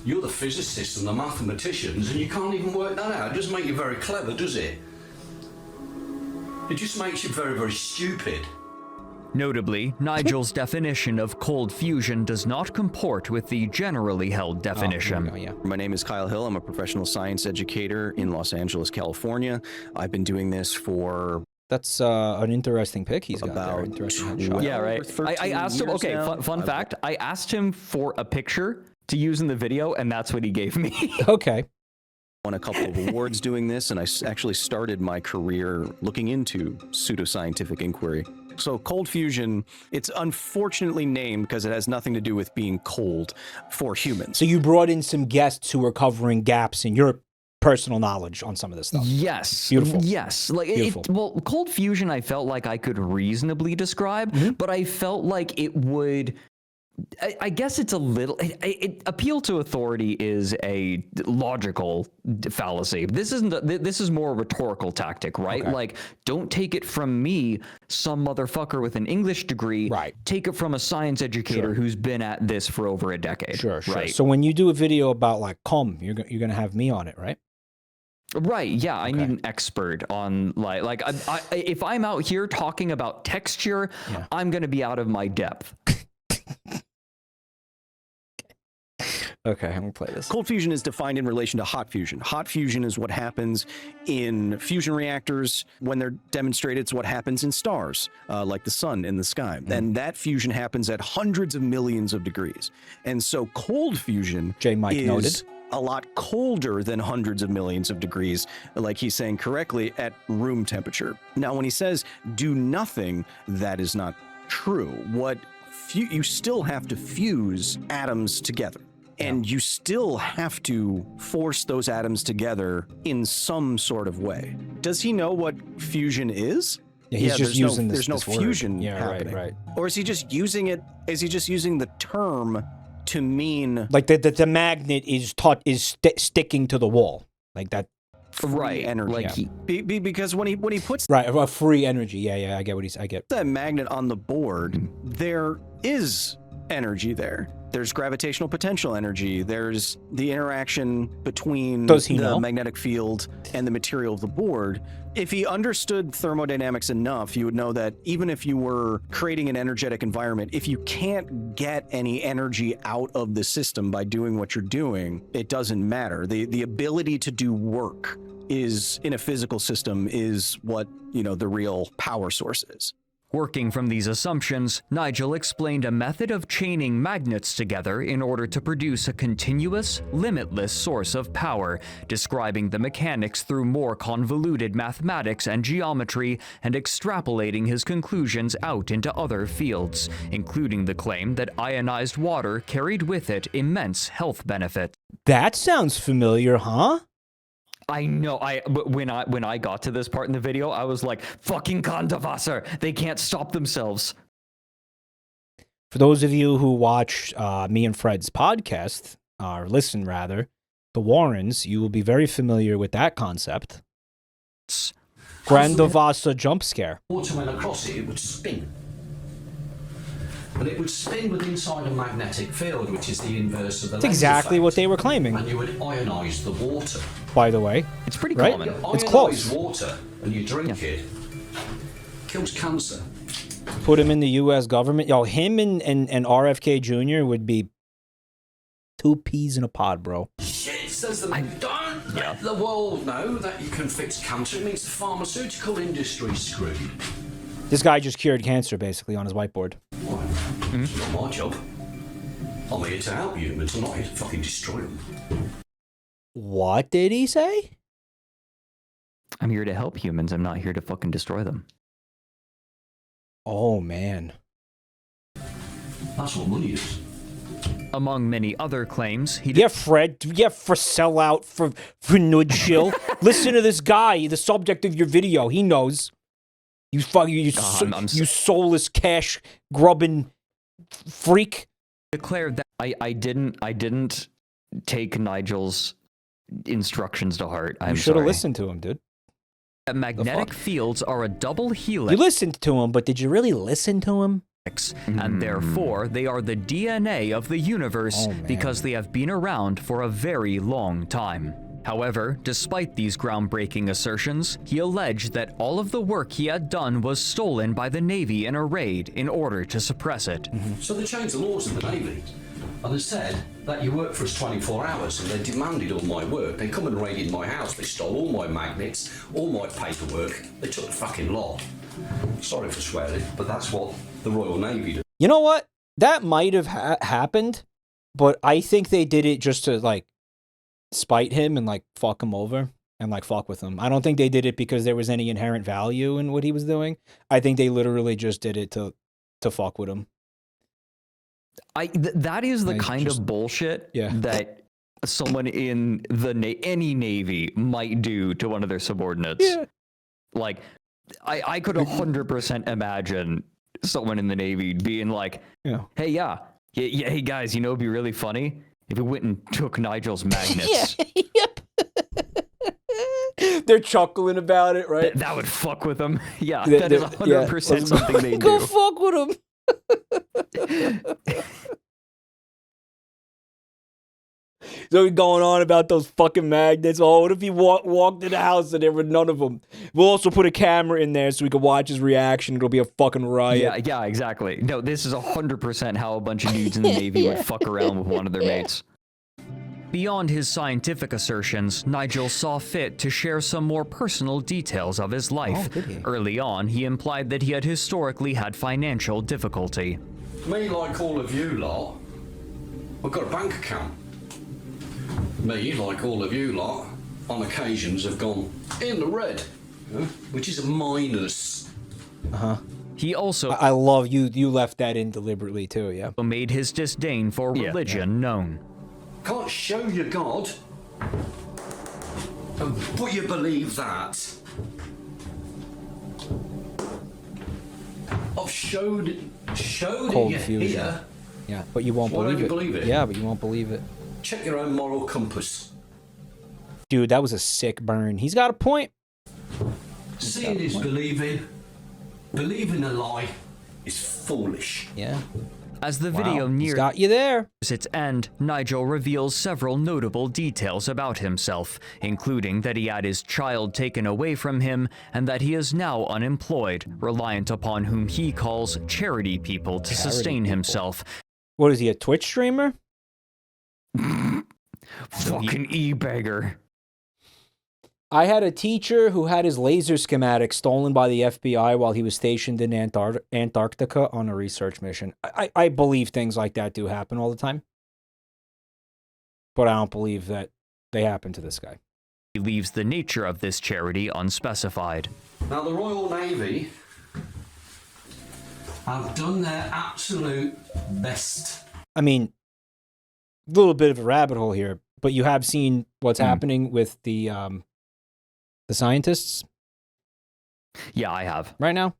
S9: you're the physicists and the mathematicians, and you can't even work that out. It doesn't make you very clever, does it? It just makes you very, very stupid.
S8: Notably, Nigel's definition of cold fusion does not comport with the generally held definition.
S10: My name is Kyle Hill. I'm a professional science educator in Los Angeles, California. I've been doing this for...
S1: That's an interesting pick he's got
S10: about
S1: there. Interesting headshot.
S2: Yeah, right. I asked him, okay, fun fact, I asked him for a picture to use in the video, and that's what he gave me.
S1: Okay.
S10: Won a couple of awards doing this, and I actually started my career looking into pseudoscientific inquiry. So cold fusion, it's unfortunately named because it has nothing to do with being cold for humans.
S1: So you brought in some guests who were covering gaps in your personal knowledge on some of this stuff.
S2: Yes.
S1: Beautiful.
S2: Yes. Like well, cold fusion I felt like I could reasonably describe, but I felt like it would... I guess it's a little... appeal to authority is a logical fallacy. This is more a rhetorical tactic, right?
S1: Okay.
S2: Like, don't take it from me, some motherfucker with an English degree.
S1: Right.
S2: Take it from a science educator who's been at this for over a decade.
S1: Sure.
S2: Right.
S1: So when you do a video about like cum, you're gonna have me on it, right?
S2: Right. Yeah. I need an expert on like if I'm out here talking about texture, I'm gonna be out of my depth.
S1: Okay, I'm gonna play this.
S10: Cold fusion is defined in relation to hot fusion. Hot fusion is what happens in fusion reactors when they're demonstrated. It's what happens in stars, like the sun in the sky. And that fusion happens at hundreds of millions of degrees. And so cold fusion is a lot colder than hundreds of millions of degrees, like he's saying correctly, at room temperature. Now, when he says do nothing, that is not true. You still have to fuse atoms together. And you still have to force those atoms together in some sort of way. Does he know what fusion is?
S1: Yeah, he's just using this.
S10: There's no fusion happening.
S1: Right.
S10: Or is he just using it? Is he just using the term to mean
S1: like the magnet is sticking to the wall, like that?
S10: Free energy. Like because when he puts
S1: a free energy. Yeah. I get
S10: that magnet on the board. There is energy there. There's gravitational potential energy. There's the interaction between the magnetic field and the material of the board. If he understood thermodynamics enough, you would know that even if you were creating an energetic environment, if you can't get any energy out of the system by doing what you're doing, it doesn't matter. The ability to do work is in a physical system is what, the real power source is.
S8: Working from these assumptions, Nigel explained a method of chaining magnets together in order to produce a continuous, limitless source of power, describing the mechanics through more convoluted mathematics and geometry, and extrapolating his conclusions out into other fields, including the claim that ionized water carried with it immense health benefits.
S1: That sounds familiar, huh?
S2: I know. When I got to this part in the video, I was like, "Fucking Kantawasser! They can't stop themselves."
S1: For those of you who watch me and Fred's podcast, or listen rather, the Warrens, you will be very familiar with that concept. Grandavasa jump scare.
S9: Water went across it, it would spin. And it would spin with inside a magnetic field, which is the inverse of the
S1: That's exactly what they were claiming.
S9: And you would ionize the water.
S1: By the way.
S2: It's pretty common.
S1: It's close.
S9: Water and you drink it. Kills cancer.
S1: Put him in the U.S. government. Yo, him and RFK Jr. would be 2 peas in a pod, bro.
S9: Shit, says the man. Don't let the world know that you can fix cancer. It means the pharmaceutical industry's screwed.
S1: This guy just cured cancer, basically, on his whiteboard.
S9: It's not my job. I'm here to help humans. I'm not here to fucking destroy them.
S1: What did he say?
S2: I'm here to help humans. I'm not here to fucking destroy them.
S1: Oh, man.
S9: That's what money is.
S8: Among many other claims, he
S1: Yeah, Fred. Yeah, for sellout, for Knudsen. Listen to this guy, the subject of your video. He knows. You soulless cash grubbing freak.
S8: declared that
S2: I didn't take Nigel's instructions to heart.
S1: You should have listened to him, dude.
S8: magnetic fields are a double helix.
S1: You listened to him, but did you really listen to him?
S8: And therefore, they are the DNA of the universe because they have been around for a very long time. However, despite these groundbreaking assertions, he alleged that all of the work he had done was stolen by the Navy in a raid in order to suppress it.
S9: So they changed the laws in the Navy. And they said that you work for us 24 hours, and they demanded all my work. They come and raided my house. They stole all my magnets, all my paperwork. They took the fucking lot. Sorry for swearing, but that's what the Royal Navy did.
S1: You know what? That might have happened, but I think they did it just to, like, spite him and, like, fuck him over and, like, fuck with him. I don't think they did it because there was any inherent value in what he was doing. I think they literally just did it to fuck with him.
S2: That is the kind of bullshit that someone in any Navy might do to one of their subordinates.
S1: Yeah.
S2: Like, I could 100% imagine someone in the Navy being like, hey, hey guys, you know, it'd be really funny if we went and took Nigel's magnets.
S1: Yep. They're chuckling about it, right?
S2: That would fuck with them. Yeah, that is 100% something they do.
S1: Go fuck with them. So he's going on about those fucking magnets. Oh, what if he walked in the house and there were none of them? We'll also put a camera in there so we can watch his reaction. It'll be a fucking riot.
S2: Yeah, exactly. No, this is 100% how a bunch of dudes in the Navy would fuck around with one of their mates.
S8: Beyond his scientific assertions, Nigel saw fit to share some more personal details of his life. Early on, he implied that he had historically had financial difficulty.
S9: Me, like all of you lot, I've got a bank account. Me, like all of you lot, on occasions have gone in the red, which is a minus.
S8: He also...
S1: I love you. You left that in deliberately too, yeah?
S8: ...made his disdain for religion known.
S9: Can't show you God, but you believe that. I've showed
S1: Cold
S9: it
S1: fusion.
S9: here.
S1: Yeah, but you won't
S9: Why don't
S1: believe
S9: you
S1: it.
S9: believe it?
S1: Yeah, but you won't believe it.
S9: Check your own moral compass.
S1: Dude, that was a sick burn. He's got a point.
S9: Seeing is believing. Believing a lie is foolish.
S1: Yeah.
S8: As the video nears
S1: got you there.
S8: Its end, Nigel reveals several notable details about himself, including that he had his child taken away from him and that he is now unemployed, reliant upon whom he calls charity people to sustain himself.
S1: What is he, a Twitch streamer?
S2: Fucking e-beggar.
S1: I had a teacher who had his laser schematic stolen by the FBI while he was stationed in Antarctica on a research mission. I believe things like that do happen all the time. But I don't believe that they happen to this guy.
S8: He leaves the nature of this charity unspecified.
S9: Now, the Royal Navy have done their absolute best.
S1: I mean, a little bit of a rabbit hole here, but you have seen what's happening with the scientists?
S2: Yeah, I have.
S1: Right now?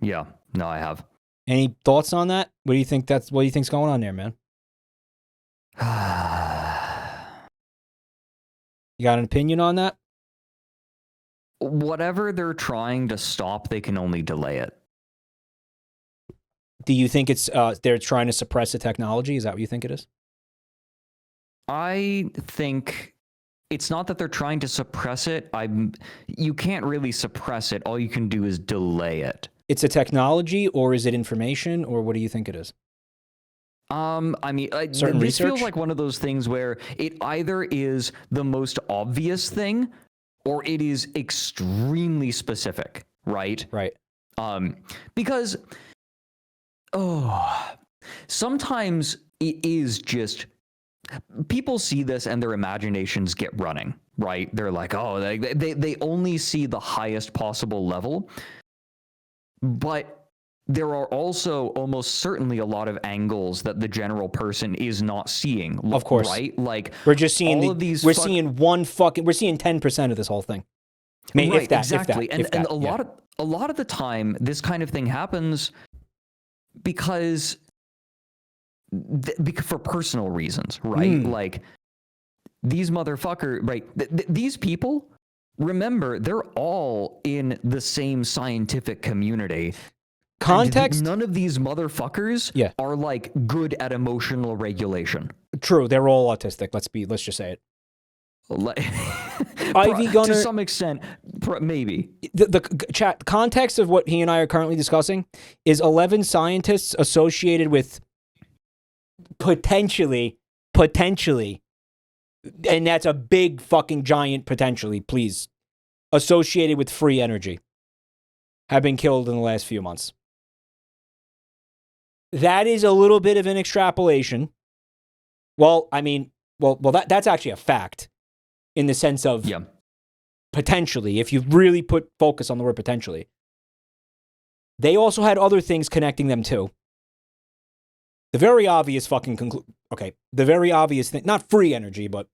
S2: Yeah, no, I have.
S1: Any thoughts on that? What do you think's going on there, man? You got an opinion on that?
S2: Whatever they're trying to stop, they can only delay it.
S1: Do you think it's they're trying to suppress the technology? Is that what you think it is?
S2: I think it's not that they're trying to suppress it. You can't really suppress it. All you can do is delay it.
S1: It's a technology, or is it information, or what do you think it is?
S2: I mean,
S1: Certain
S2: this feels
S1: research?
S2: like one of those things where it either is the most obvious thing, or it is extremely specific, right?
S1: Right.
S2: Because, sometimes it is just... People see this and their imaginations get running, right? They're like, they only see the highest possible level. But there are also almost certainly a lot of angles that the general person is not seeing.
S1: Of course.
S2: Right? Like,
S1: we're just seeing
S2: all of these
S1: we're seeing 10% of this whole thing. Maybe
S2: right,
S1: if that,
S2: exactly.
S1: if that,
S2: and a lot of the time, this kind of thing happens because for personal reasons, right? Like, these motherfuckers, right? These people, remember, they're all in the same scientific community.
S1: Context?
S2: None of these motherfuckers are like good at emotional regulation.
S1: True, they're all autistic. Let's just say it.
S2: Ivy Gunner, to some extent, maybe.
S1: The context of what he and I are currently discussing is 11 scientists associated with potentially, and that's a big fucking giant potentially, please, associated with free energy, have been killed in the last few months. That is a little bit of an extrapolation. Well, I mean, that's actually a fact in the sense of potentially, if you really put focus on the word potentially. They also had other things connecting them too. The very obvious fucking the very obvious thing, not free energy, but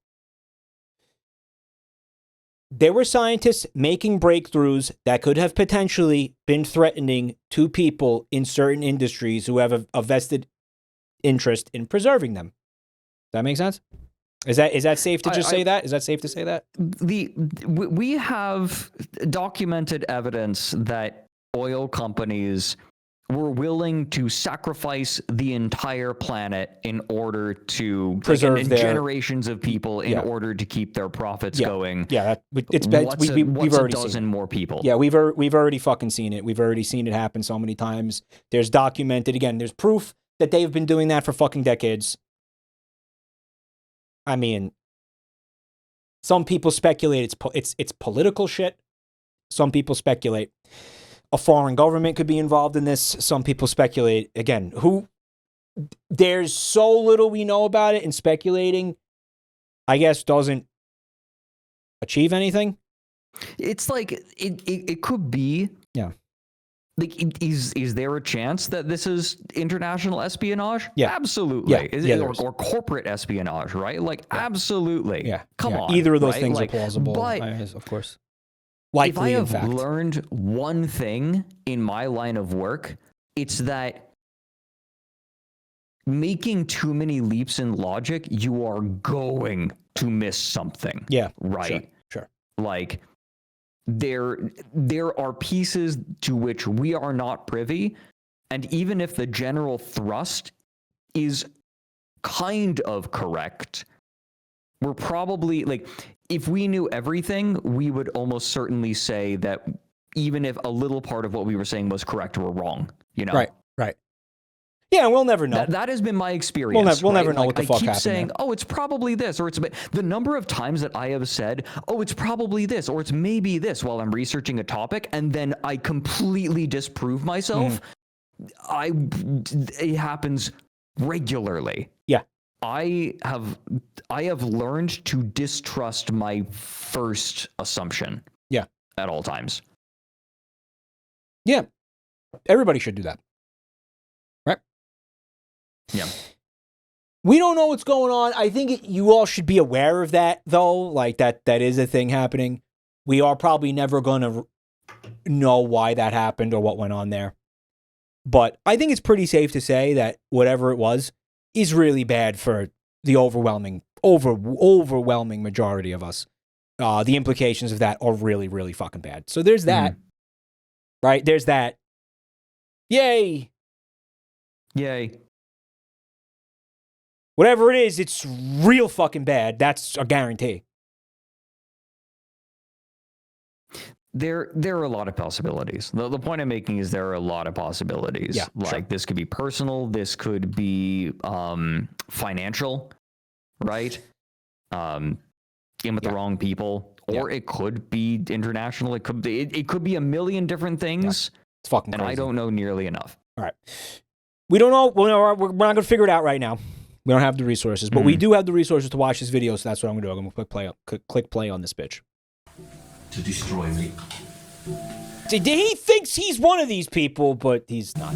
S1: there were scientists making breakthroughs that could have potentially been threatening to people in certain industries who have a vested interest in preserving them. Does that make sense? Is that safe to say that? Is that safe to say that?
S2: We have documented evidence that oil companies were willing to sacrifice the entire planet in order to
S1: preserve their
S2: generations of people in order to keep their profits going.
S1: Yeah, we've already
S2: a dozen
S1: seen
S2: more people.
S1: Yeah, we've already fucking seen it. We've already seen it happen so many times. There's documented, again, there's proof that they've been doing that for fucking decades. I mean, some people speculate it's political shit. Some people speculate a foreign government could be involved in this. Some people speculate, again, there's so little we know about it, and speculating, I guess, doesn't achieve anything.
S2: It's like, it could be.
S1: Yeah.
S2: Like, is there a chance that this is international espionage?
S1: Yeah.
S2: Absolutely.
S1: Yeah.
S2: Or corporate espionage, right? Like, absolutely.
S1: Yeah.
S2: Come on.
S1: Either of those
S2: right?
S1: things
S2: like,
S1: are plausible,
S2: but
S1: of course.
S2: Likely, if I
S1: in
S2: have
S1: fact.
S2: learned one thing in my line of work, it's that making too many leaps in logic, you are going to miss something.
S1: Yeah.
S2: Right?
S1: Sure.
S2: Like, there are pieces to which we are not privy, and even if the general thrust is kind of correct, we're probably, like, if we knew everything, we would almost certainly say that even if a little part of what we were saying was correct, we're wrong, you know?
S1: Right. Yeah, we'll never know.
S2: That has been my experience.
S1: We'll never know
S2: like,
S1: what the fuck happened.
S2: I keep saying,
S1: there.
S2: oh, it's probably this, or it's the number of times that I have said, oh, it's probably this, or it's maybe this, while I'm researching a topic, and then I completely disprove myself. It happens regularly.
S1: Yeah.
S2: I have learned to distrust my first assumption.
S1: Yeah.
S2: At all times.
S1: Yeah. Everybody should do that. Right?
S2: Yeah.
S1: We don't know what's going on. I think you all should be aware of that, though. Like, that is a thing happening. We are probably never going to know why that happened or what went on there. But I think it's pretty safe to say that whatever it was is really bad for the overwhelming majority of us. The implications of that are really, really fucking bad. So there's that. Right? There's that. Yay. Whatever it is, it's real fucking bad. That's a guarantee.
S2: There are a lot of possibilities. The point I'm making is there are a lot of possibilities.
S1: Yeah,
S2: like, this could be personal. This could be financial, right? In with the wrong people. Or it could be international. It could be a million different things.
S1: Yeah. It's fucking crazy.
S2: And I don't know nearly enough.
S1: All right. We don't know. We're not going to figure it out right now. We don't have the resources. But we do have the resources to watch this video, so that's what I'm going to do. I'm going to click play on this bitch.
S9: To destroy me.
S1: See, he thinks he's one of these people, but he's not.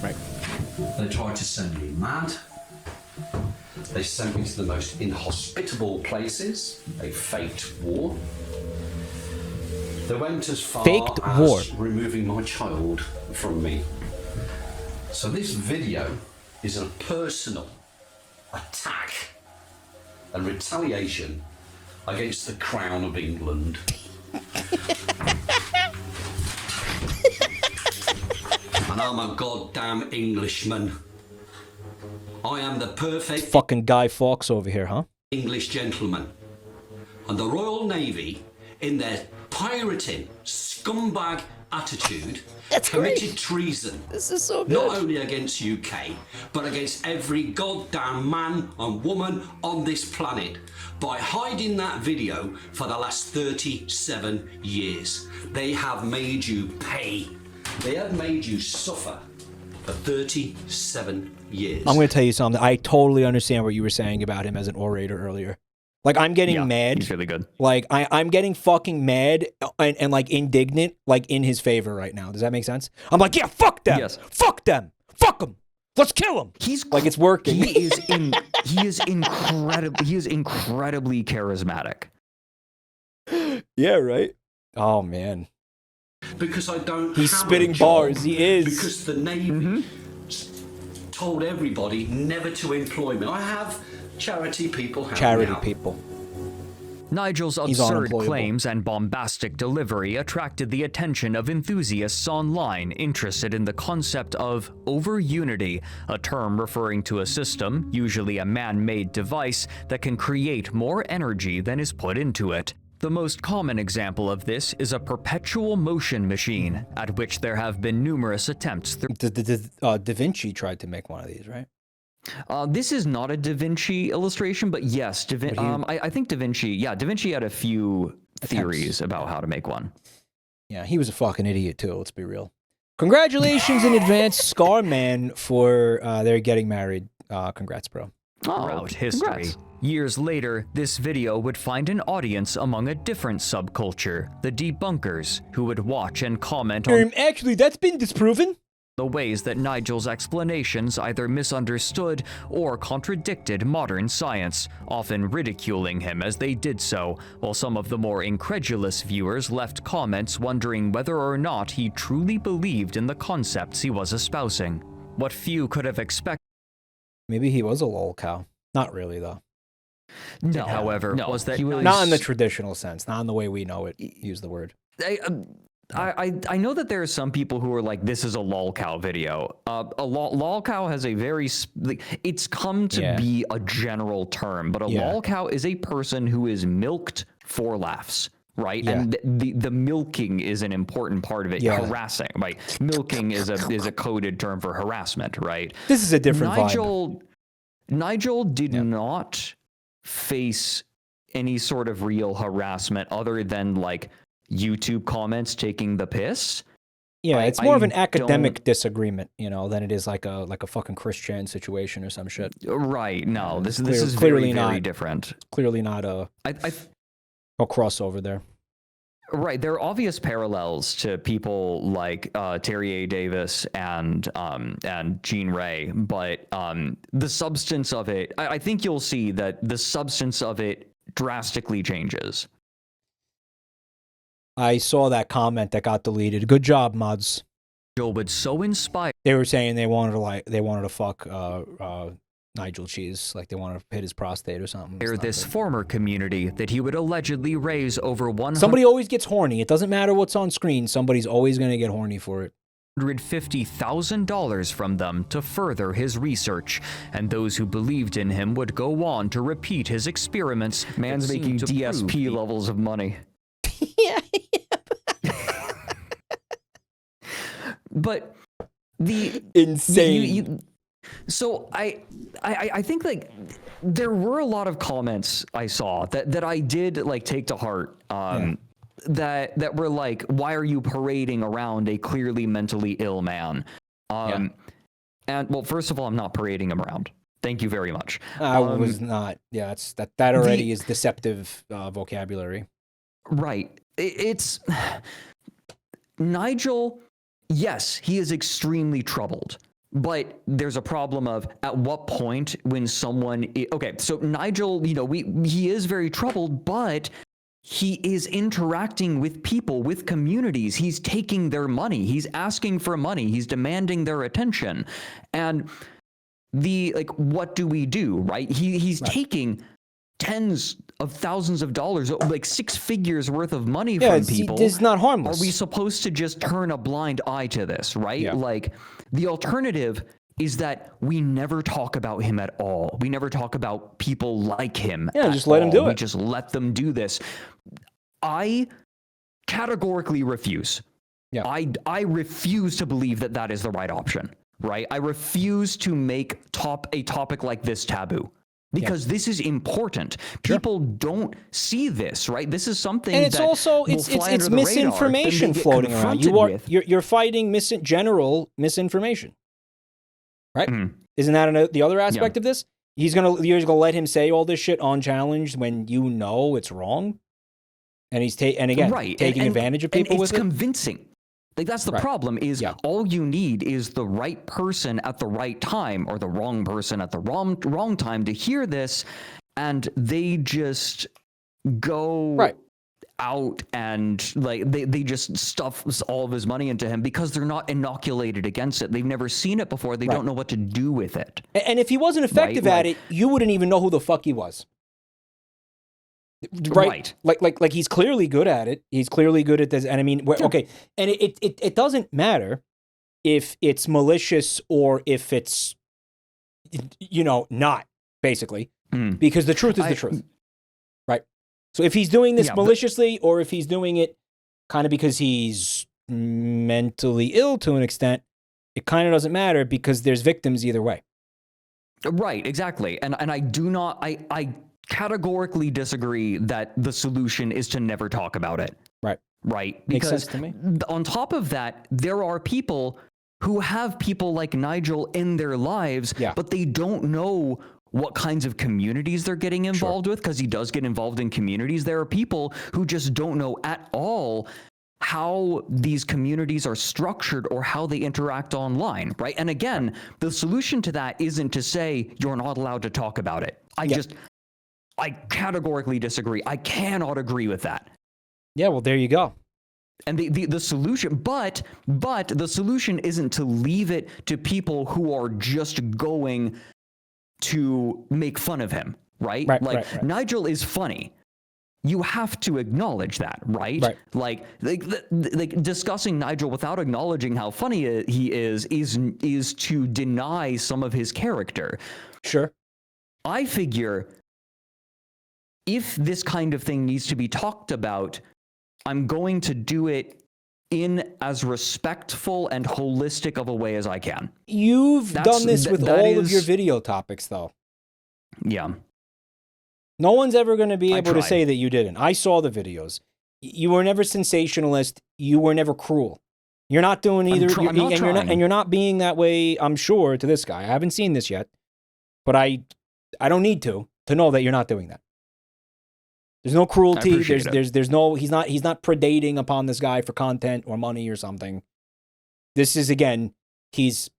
S1: Right.
S9: They tried to send me mad. They sent me to the most inhospitable places. They faked war. They went as far as removing my child from me. So this video is a personal attack and retaliation against the Crown of England. And I'm a goddamn Englishman. I am the perfect
S1: fucking Guy Fawkes over here, huh?
S9: English gentleman. And the Royal Navy, in their pirating, scumbag attitude, committed treason.
S1: This is so good.
S9: Not only against UK, but against every goddamn man and woman on this planet by hiding that video for the last 37 years. They have made you pay. They have made you suffer for 37 years.
S1: I'm going to tell you something. I totally understand what you were saying about him as an orator earlier. Like, I'm getting mad.
S2: He's really good.
S1: Like, I'm getting fucking mad and like indignant, like in his favor right now. Does that make sense? I'm like, yeah, fuck them.
S2: Yes.
S1: Fuck them. Fuck them. Let's kill him.
S2: He's
S1: like, it's working.
S2: He is incredibly charismatic.
S1: Yeah, right. Oh man.
S9: Because I don't.
S1: He's
S9: have
S1: spitting
S9: a job,
S1: bars. He is.
S9: Because the Navy told everybody never to employ me. I have charity people.
S1: Charity people.
S8: Nigel's absurd claims and bombastic delivery attracted the attention of enthusiasts online interested in the concept of over-unity, a term referring to a system, usually a man-made device, that can create more energy than is put into it. The most common example of this is a perpetual motion machine, at which there have been numerous attempts.
S1: Da Vinci tried to make one of these, right?
S2: This is not a Da Vinci illustration, but yes, I think Da Vinci had a few theories about how to make one.
S1: Yeah, he was a fucking idiot too, let's be real. Congratulations in advance, Scarman, for their getting married. Congrats, bro.
S8: Throughout history. Years later, this video would find an audience among a different subculture, the debunkers, who would watch and comment on
S1: actually, that's been disproven.
S8: The ways that Nigel's explanations either misunderstood or contradicted modern science, often ridiculing him as they did so, while some of the more incredulous viewers left comments wondering whether or not he truly believed in the concepts he was espousing. What few could have expected.
S1: Maybe he was a lol cow. Not really, though.
S8: No, however, was that
S1: not in the traditional sense, not in the way we know it. Use the word.
S2: I know that there are some people who are like, this is a lol cow video. Lol cow has a very, it's come to be a general term, but a lol cow is a person who is milked for laughs, right? And the milking is an important part of it. Harassing, right? Milking is a coded term for harassment, right?
S1: This is a different vibe.
S2: Nigel did not face any sort of real harassment other than like YouTube comments taking the piss.
S1: Yeah, it's more of an academic disagreement, you know, than it is like a fucking Christian situation or some shit.
S2: Right. No, this is clearly very different.
S1: Clearly not a crossover there.
S2: Right. There are obvious parallels to people like Terry A. Davis and Gene Ray, but the substance of it, I think you'll see that the substance of it drastically changes.
S1: I saw that comment that got deleted. Good job, mods.
S8: Joe would so inspire.
S1: They were saying they wanted to fuck Nigel Cheese, like they wanted to hit his prostate or something.
S8: This former community that he would allegedly raise over 100.
S1: Somebody always gets horny. It doesn't matter what's on screen. Somebody's always going to get horny for it.
S8: $150,000 from them to further his research, and those who believed in him would go on to repeat his experiments.
S2: Man's making DSP levels of money.
S1: Yeah.
S2: But the
S1: insane.
S2: So I think like there were a lot of comments I saw that I did like take to heart. That were like, why are you parading around a clearly mentally ill man? And well, first of all, I'm not parading him around. Thank you very much.
S1: I was not. Yeah, that already is deceptive vocabulary.
S2: Right. It's Nigel, yes, he is extremely troubled. But there's a problem of at what point when someone okay, so Nigel, you know, he is very troubled, but he is interacting with people, with communities. He's taking their money. He's asking for money. He's demanding their attention. And what do we do, right? He's taking tens of thousands of dollars, like 6 figures worth of money from people.
S1: It's not harmless.
S2: Are we supposed to just turn a blind eye to this, right?
S1: Yeah.
S2: Like, the alternative is that we never talk about him at all. We never talk about people like him.
S1: Yeah, just let him do it.
S2: We just let them do this. I categorically refuse.
S1: Yeah.
S2: I refuse to believe that that is the right option, right? I refuse to make a topic like this taboo. Because this is important. People don't see this, right? This is something
S1: and it's
S2: that
S1: also
S2: will
S1: it's
S2: fly under the
S1: misinformation
S2: radar,
S1: floating around. You're fighting general misinformation, right? Isn't that the other aspect of this? You're gonna let him say all this shit unchallenged when you know it's wrong, and he's taking advantage of people with it.
S2: It's convincing. Like, that's the problem is all you need is the right person at the right time or the wrong person at the wrong time to hear this, and they just go out and like they just stuff all of his money into him because they're not inoculated against it. They've never seen it before. They don't know what to do with it.
S1: And if he wasn't effective at it, you wouldn't even know who the fuck he was. Right. Like he's clearly good at it. He's clearly good at this. And I mean, okay. And it doesn't matter if it's malicious or if it's, not, basically. Because the truth is the truth. Right. So if he's doing this maliciously or if he's doing it kind of because he's mentally ill to an extent, it kind of doesn't matter because there's victims either way.
S2: Right, exactly. And I do not, I categorically disagree that the solution is to never talk about it. Right.
S1: Makes
S2: Because
S1: sense to me.
S2: On top of that, there are people who have people like Nigel in their lives, but they don't know what kinds of communities they're getting involved with, because he does get involved in communities. There are people who just don't know at all how these communities are structured or how they interact online, right? And again, the solution to that isn't to say you're not allowed to talk about it. I categorically disagree. I cannot agree with that.
S1: Yeah, well, there you go.
S2: And the solution, but the solution isn't to leave it to people who are just going to make fun of him, right? Nigel is funny. You have to acknowledge that, right? Like discussing Nigel without acknowledging how funny he is to deny some of his character.
S1: Sure.
S2: I figure if this kind of thing needs to be talked about, I'm going to do it in as respectful and holistic of a way as I can.
S1: You've done this with all of your video topics, though.
S2: Yeah.
S1: No one's ever going to be able to say that you didn't. I saw the videos. You were never sensationalist. You were never cruel. You're not doing either. You're not being that way, I'm sure, to this guy. I haven't seen this yet, but I don't need to know that you're not doing that. There's no cruelty. There's no. He's not predating upon this guy for content or money or something. This is, again, he's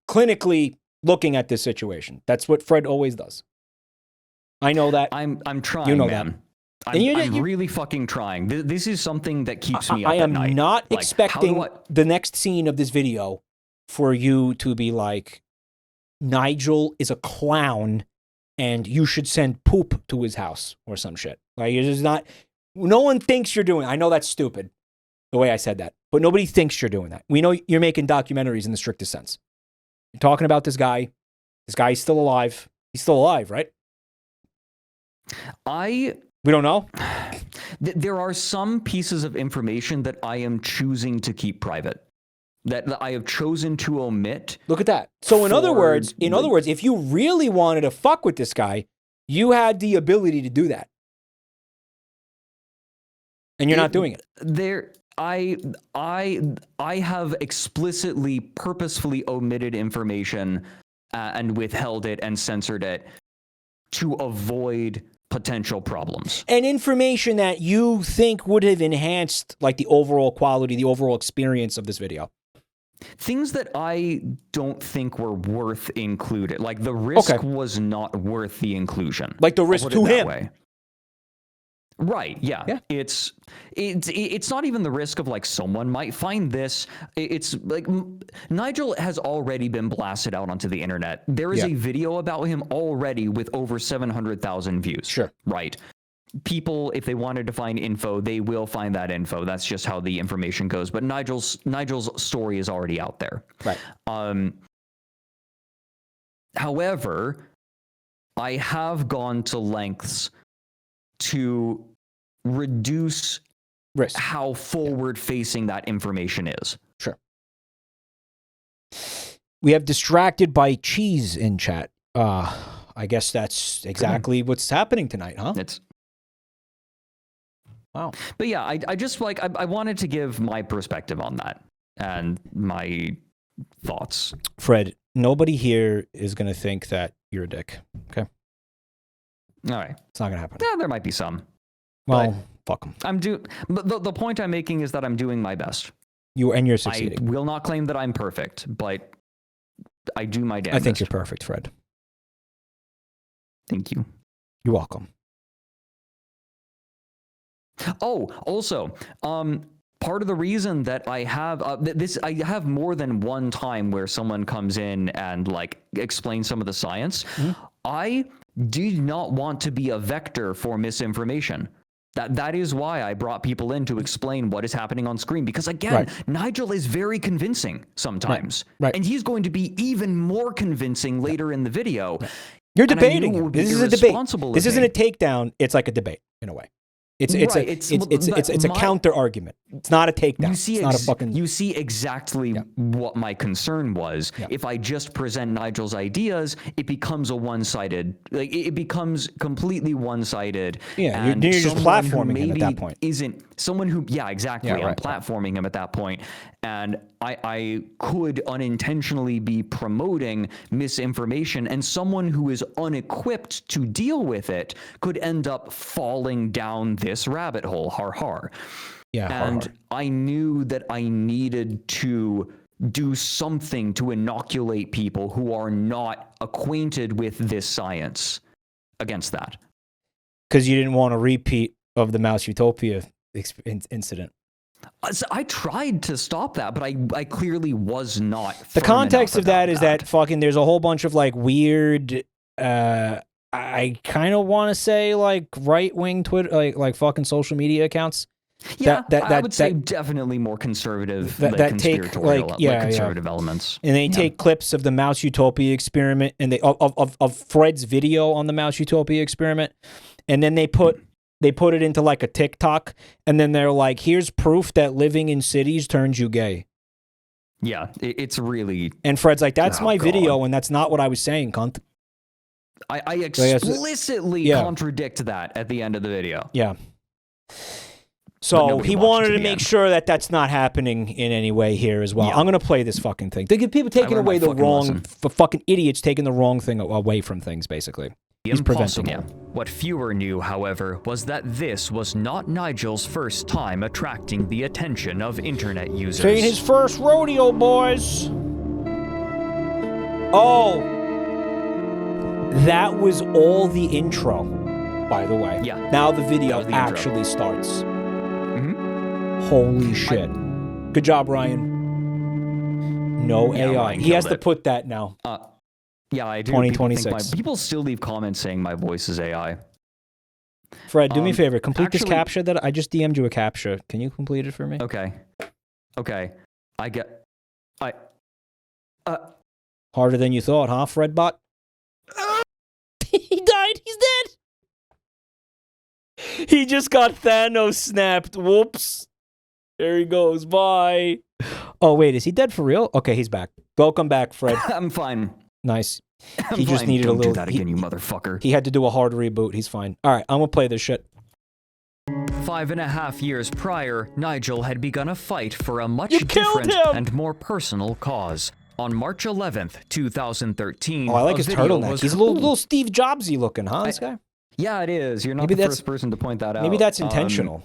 S1: clinically looking at this situation. That's what Fred always does. I know that.
S2: I'm trying,
S1: you know
S2: man.
S1: That.
S2: I'm really fucking trying. This is something that keeps me up at night.
S1: I am not expecting the next scene of this video for you to be like, Nigel is a clown and you should send poop to his house or some shit. Like, it is not, no one thinks you're doing it. I know that's stupid, the way I said that, but nobody thinks you're doing that. We know you're making documentaries in the strictest sense. You're talking about this guy. This guy's still alive. He's still alive, right? We don't know.
S2: There are some pieces of information that I am choosing to keep private, that I have chosen to omit.
S1: Look at that. So in other words, if you really wanted to fuck with this guy, you had the ability to do that. And you're not doing it. I have explicitly, purposefully omitted information and withheld it and censored it to avoid
S2: potential problems.
S1: And information that you think would have enhanced like the overall quality, the overall experience of this video.
S2: Things that I don't think were worth included. Like the risk was not worth the inclusion.
S1: Like the risk to him.
S2: Way. Right, yeah. It's not even the risk of like someone might find this. It's like Nigel has already been blasted out onto the internet. There is a video about him already with over 700,000 views.
S1: Sure.
S2: Right. People, if they wanted to find info, they will find that info. That's just how the information goes. But Nigel's story is already out there.
S1: Right.
S2: However, I have gone to lengths to reduce
S1: risk,
S2: how forward-facing that information is.
S1: Sure. We have distracted by cheese in chat. I guess that's exactly what's happening tonight, huh?
S2: It's
S1: wow.
S2: But yeah, I just like I wanted to give my perspective on that and my thoughts.
S1: Fred, nobody here is going to think that you're a dick. Okay.
S2: All right.
S1: It's not going to happen.
S2: Yeah, there might be some.
S1: Well, fuck them.
S2: But the point I'm making is that I'm doing my best.
S1: You're succeeding.
S2: I will not claim that I'm perfect, but I do my damn best.
S1: I think you're perfect, Fred.
S2: Thank you.
S1: You're welcome.
S2: Oh, also, part of the reason that I have I have more than one time where someone comes in and like explains some of the science. Mm-hmm. I did not want to be a vector for misinformation. That is why I brought people in to explain what is happening on screen. Because again, Nigel is very convincing sometimes.
S1: Right.
S2: And he's going to be even more convincing later in the video.
S1: Right. You're debating. This is a debate. This isn't a takedown. It's like a debate in a way. It's a counter argument. It's not a takedown. It's not a fucking.
S2: You see exactly what my concern was. Yeah. If I just present Nigel's ideas, it becomes a one-sided. Like it becomes completely one-sided.
S1: Yeah, and you're just platforming him at that point.
S2: Isn't someone who? Yeah, exactly. I'm platforming him at that point, and I could unintentionally be promoting misinformation, and someone who is unequipped to deal with it could end up falling down this rabbit hole. Har har.
S1: Yeah,
S2: and I knew that I needed to do something to inoculate people who are not acquainted with this science against that.
S1: Because you didn't want a repeat of the Mouse Utopia incident.
S2: So I tried to stop that, but I clearly was not.
S1: The context of that is that fucking there's a whole bunch of like weird, I kind of want to say like right-wing Twitter, like fucking social media accounts.
S2: Yeah, I would say definitely more conservative, that take like conservative elements.
S1: And they take clips of the Mouse Utopia experiment and they of Fred's video on the Mouse Utopia experiment, and then they put it into like a TikTok, and then they're like, "Here's proof that living in cities turns you gay."
S2: Yeah, it's really.
S1: And Fred's like, "That's my video, and that's not what I was saying, cunt."
S2: I explicitly contradict that at the end of the video.
S1: Yeah. So he wanted to make sure that that's not happening in any way here as well. Yeah. I'm going to play this fucking thing. They get people taking away the wrong, fucking idiots taking the wrong thing away from things, basically. He's preventing it.
S8: What fewer knew, however, was that this was not Nigel's first time attracting the attention of internet users.
S1: Saying his first rodeo, boys. Oh. That was all the intro, by the way.
S2: Yeah.
S1: Now the video actually starts. Holy shit. Good job, Ryan. No AI. He has to put that now.
S2: Yeah, I do.
S1: 2026.
S2: People still leave comments saying my voice is AI.
S1: Fred, do me a favor. Complete this captcha that I just DM'd you a captcha. Can you complete it for me?
S2: Okay.
S1: Harder than you thought, huh, Fredbot? He died. He's dead. He just got Thanos snapped. Whoops. There he goes. Bye. Oh, wait. Is he dead for real? Okay, he's back. Welcome back, Fred.
S2: I'm fine.
S1: Nice. He just needed a little...
S2: Don't do that again, you motherfucker.
S1: He had to do a hard reboot. He's fine. All right, I'm going to play this shit.
S8: 5.5 years prior, Nigel had begun a fight for a much different and more personal cause. On March 11th, 2013...
S1: Oh, I like his turtleneck. He's a little Steve Jobsy looking, huh, this guy?
S2: Yeah, it is. You're not
S1: Maybe
S2: the
S1: that's-
S2: first person to point that out.
S1: Maybe that's intentional.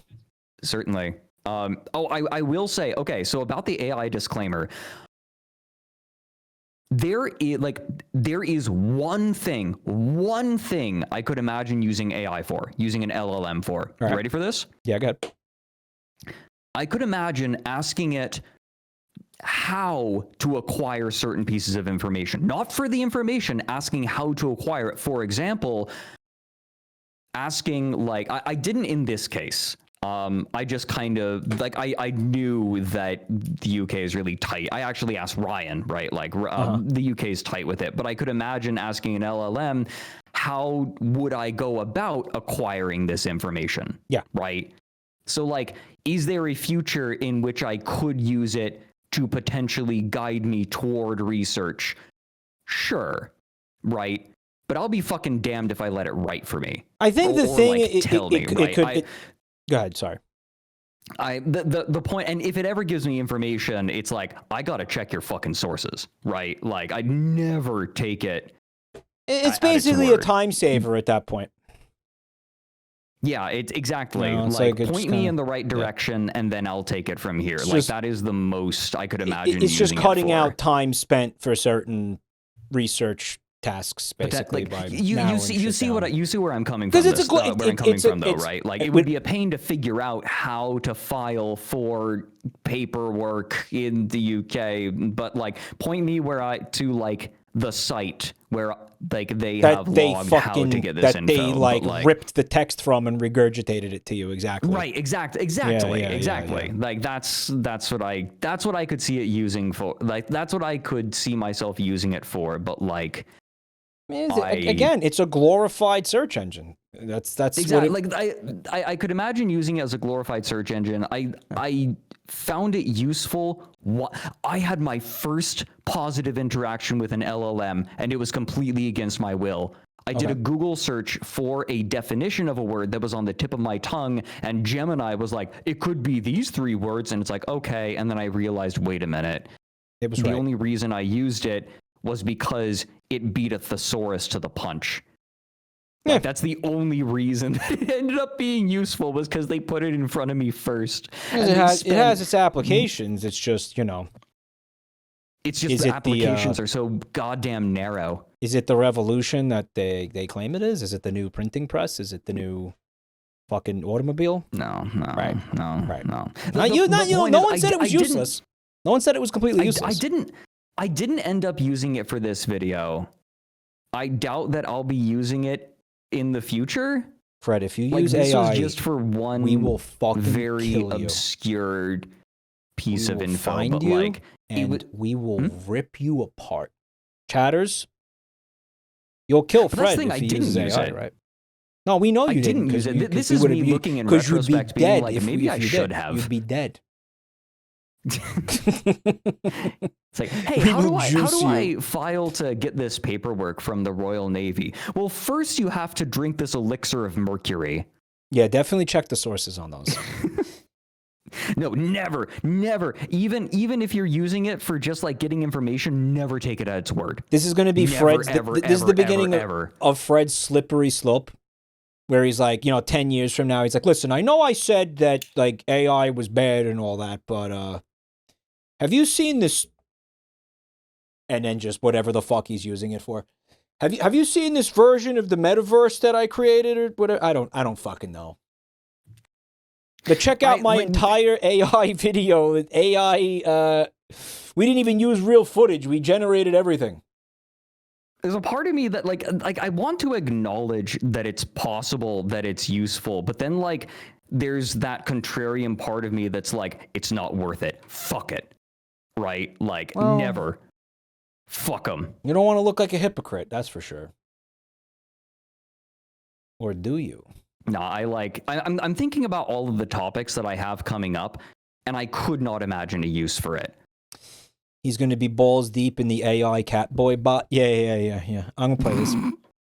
S2: Certainly. I will say, okay, so about the AI disclaimer, there is one thing I could imagine using AI for, using an LLM for.
S1: Right.
S2: You ready for this?
S1: Yeah, go ahead.
S2: I could imagine asking it how to acquire certain pieces of information. Not for the information, asking how to acquire it. For example, asking, like, I didn't in this case. I just kind of, like, I knew that the UK is really tight. I actually asked Ryan, right? Like, the UK is tight with it. But I could imagine asking an LLM, how would I go about acquiring this information?
S1: Yeah.
S2: Right? So, like, is there a future in which I could use it to potentially guide me toward research? Sure. Right? But I'll be fucking damned if I let it write for me.
S1: I think the thing,
S2: like, tell me, right?
S1: Go ahead, sorry.
S2: The point, and if it ever gives me information, it's like, I gotta check your fucking sources, right? Like, I'd never take it.
S1: It's basically a time saver at that point.
S2: Yeah, it's exactly.
S1: No, it's
S2: like
S1: it's
S2: point me in the right direction, and then I'll take it from here.
S1: It's
S2: Like,
S1: just-
S2: that is the most I could imagine.
S1: It's just
S2: using it
S1: cutting
S2: for.
S1: out time spent for certain research tasks,
S2: But
S1: basically.
S2: that, like,
S1: by
S2: you
S1: narrowing
S2: see
S1: shit down.
S2: you see where I'm coming from.
S1: 'Cause it's a
S2: where I'm coming from, though,
S1: it's-
S2: right? Like,
S1: it
S2: it would be a pain to figure out how to file for paperwork in the UK, but like, point me to the site where like they have logged how to get this info.
S1: They
S2: but,
S1: ripped the text from and regurgitated it to you exactly.
S2: Right, exactly.
S1: Yeah.
S2: Like that's what I could see it using for. Like, that's what I could see myself using it for. But like,
S1: Again, it's a glorified search engine. That's
S2: exactly.
S1: what
S2: Like, I could imagine using it as a glorified search engine. I found it useful. I had my first positive interaction with an LLM, and it was completely against my will. I did a Google search for a definition of a word that was on the tip of my tongue, and Gemini was like, it could be these 3 words, and it's like, okay. And then I realized, wait a minute.
S1: It was
S2: the
S1: right.
S2: only reason I used it was because it beat a thesaurus to the punch.
S1: Yeah.
S2: Like, that's the only reason it ended up being useful, was because they put it in front of me first.
S1: It has its applications. It's just,
S2: It's just the applications are so goddamn narrow.
S1: Is it the revolution that they claim it is? Is it the new printing press? Is it the new fucking automobile?
S2: No. No.
S1: Not you. No one said it was useless. No one said it was completely useless.
S2: I didn't end up using it for this video. I doubt that I'll be using it in the future.
S1: Fred, if you
S2: Like,
S1: use
S2: this
S1: AI,
S2: was just for one
S1: we will fucking
S2: very
S1: kill you.
S2: obscure piece of info.
S1: Find
S2: but
S1: you,
S2: like,
S1: and we will rip you apart. Chatters, you'll kill
S2: But that's
S1: Fred
S2: the thing,
S1: if
S2: I
S1: he
S2: didn't
S1: uses
S2: use
S1: AI,
S2: it.
S1: right? No, we know
S2: I
S1: you
S2: didn't use it. This is me looking in retrospect, being like, maybe I should have.
S1: You'd be dead.
S2: It's like, hey, how do I file to get this paperwork from the Royal Navy? Well, first you have to drink this elixir of mercury.
S1: Yeah, definitely check the sources on those.
S2: No, never. Even if you're using it for just like getting information, never take it at its word.
S1: This is going to be Fred's. This is the beginning of Fred's slippery slope, where he's like, 10 years from now, he's like, listen, I know I said that like AI was bad and all that, but have you seen this? And then just whatever the fuck he's using it for. Have you seen this version of the metaverse that I created or whatever? I don't fucking know. But check out my entire AI video. AI, we didn't even use real footage. We generated everything.
S2: There's a part of me that like I want to acknowledge that it's possible, that it's useful, but then like there's that contrarian part of me that's like, it's not worth it. Fuck it. Right? Like,
S1: well,
S2: never. Fuck them.
S1: You don't want to look like a hypocrite, that's for sure. Or do you?
S2: No, I'm thinking about all of the topics that I have coming up, and I could not imagine a use for it.
S1: He's going to be balls deep in the AI Catboy bot. Yeah. I'm going to play this.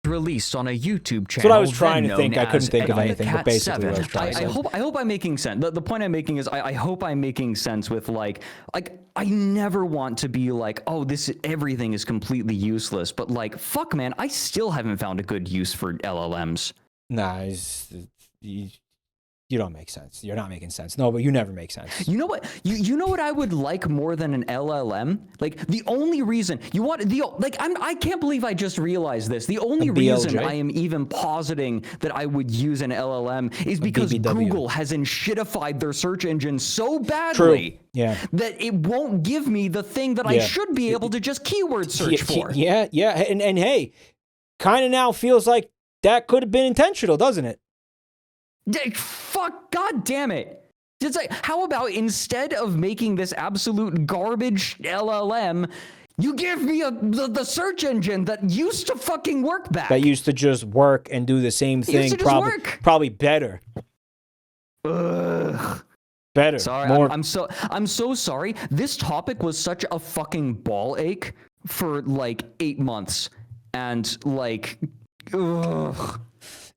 S8: Released on a YouTube channel.
S1: That's what I was trying to think. I couldn't think of anything, but basically what I was trying to say.
S2: I hope I'm making sense. The point I'm making is I hope I'm making sense with like I never want to be like, oh, everything is completely useless. But like, fuck, man, I still haven't found a good use for LLMs.
S1: Nah, you don't make sense. You're not making sense. No, but you never make sense.
S2: You know what? You know what I would like more than an LLM? Like the only reason you want I can't believe I just realized this. The only reason I am even positing that I would use an LLM is because Google has enshittified their search engine so badly that it won't give me the thing that I should be able to just keyword search for.
S1: Yeah. And hey, kind of now feels like that could have been intentional, doesn't it?
S2: Fuck, god damn it. It's like, how about instead of making this absolute garbage LLM, you give me the search engine that used to fucking work back.
S1: That used to just work and do the same thing, probably better.
S2: Ugh.
S1: Better.
S2: Sorry,
S1: more.
S2: I'm so sorry. This topic was such a fucking ball ache for like 8 months, and like, ugh.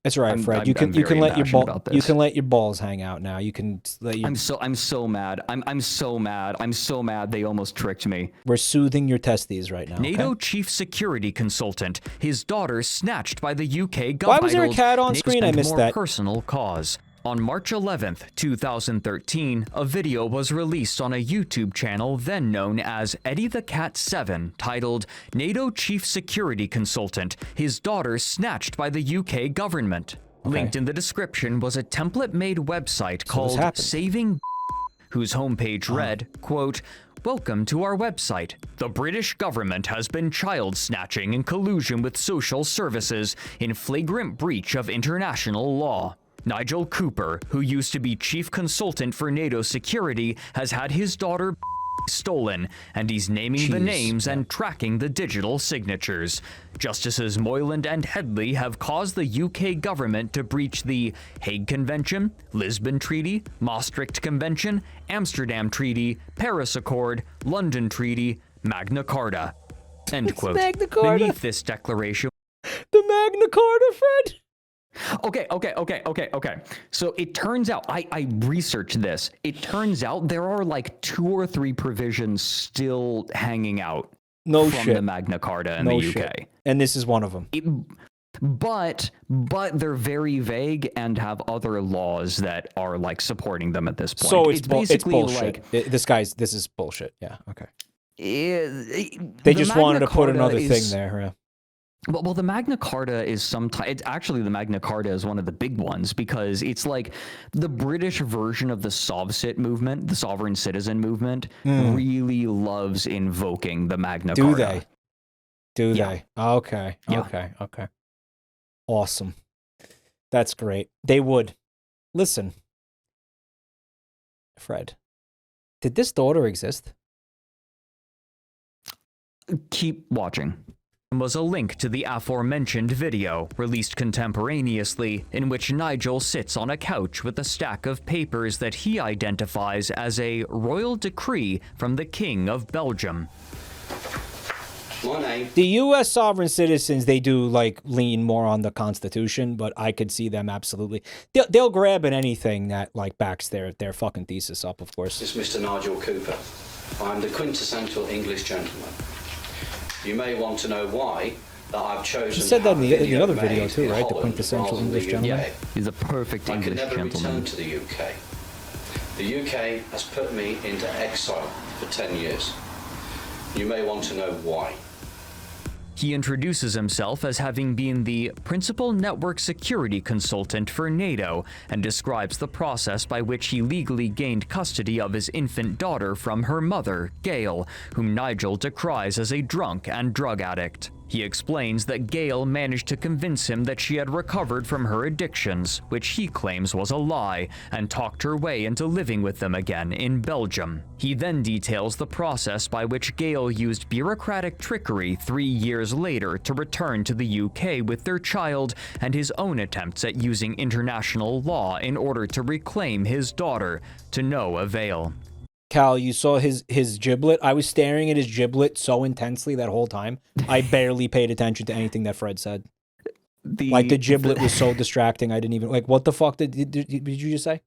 S1: That's right, Fred. You can let your balls hang out now. You can let your.
S2: I'm so mad. I'm so mad. I'm so mad. They almost tricked me.
S1: We're soothing your testes right now.
S8: NATO chief security consultant. His daughter snatched by the UK government.
S1: Why was there a cat on screen? I missed that.
S8: Personal cause. On March 11th, 2013, a video was released on a YouTube channel then known as Eddie the Cat 7, titled NATO Chief Security Consultant, His Daughter Snatched by the UK Government. Linked in the description was a template-made website called Saving, whose homepage read, quote, "Welcome to our website. The British government has been child snatching in collusion with social services in flagrant breach of international law. Nigel Cooper, who used to be chief consultant for NATO security, has had his daughter stolen, and he's naming the names and tracking the digital signatures. Justices Moyland and Headley have caused the UK government to breach the Hague Convention, Lisbon Treaty, Maastricht Convention, Amsterdam Treaty, Paris Accord, London Treaty, Magna Carta." End quote.
S1: Magna Carta.
S8: Beneath this declaration.
S1: The Magna Carta, Fred.
S2: Okay. So it turns out, I researched this. It turns out there are like 2 or 3 provisions still hanging out from the Magna Carta in the UK.
S1: And this is one of them.
S2: But they're very vague and have other laws that are like supporting them at this point.
S1: So it's
S2: basically
S1: bullshit.
S2: like
S1: this is bullshit. Yeah. Okay.
S2: They
S1: just wanted to put another thing there. Yeah.
S2: Well, the Magna Carta is it's actually the Magna Carta is one of the big ones because it's like the British version of the Sovcit movement, the sovereign citizen movement, really loves invoking the Magna Carta.
S1: Do they? Okay. Okay. Awesome. That's great. They would. Listen, Fred, did this daughter exist?
S2: Keep watching.
S8: Was a link to the aforementioned video, released contemporaneously, in which Nigel sits on a couch with a stack of papers that he identifies as a royal decree from the King of Belgium.
S1: The U.S. sovereign citizens, they do like lean more on the Constitution, but I could see them absolutely. They'll grab at anything that like backs their fucking thesis up, of course.
S9: It's Mr. Nigel Cooper. I'm the quintessential English gentleman. You may want to know why that I've chosen.
S1: He said that in the other video too, right? The quintessential English gentleman.
S2: He's a perfect English gentleman.
S9: I could never return to the UK. The UK has put me into exile for 10 years. You may want to know why.
S8: He introduces himself as having been the principal network security consultant for NATO and describes the process by which he legally gained custody of his infant daughter from her mother, Gail, whom Nigel decries as a drunk and drug addict. He explains that Gail managed to convince him that she had recovered from her addictions, which he claims was a lie, and talked her way into living with them again in Belgium. He then details the process by which Gail used bureaucratic trickery 3 years later to return to the UK with their child and his own attempts at using international law in order to reclaim his daughter, to no avail.
S1: Cal, you saw his giblet. I was staring at his giblet so intensely that whole time. I barely paid attention to anything that Fred said. The giblet was so distracting. I didn't even what the fuck did you just say?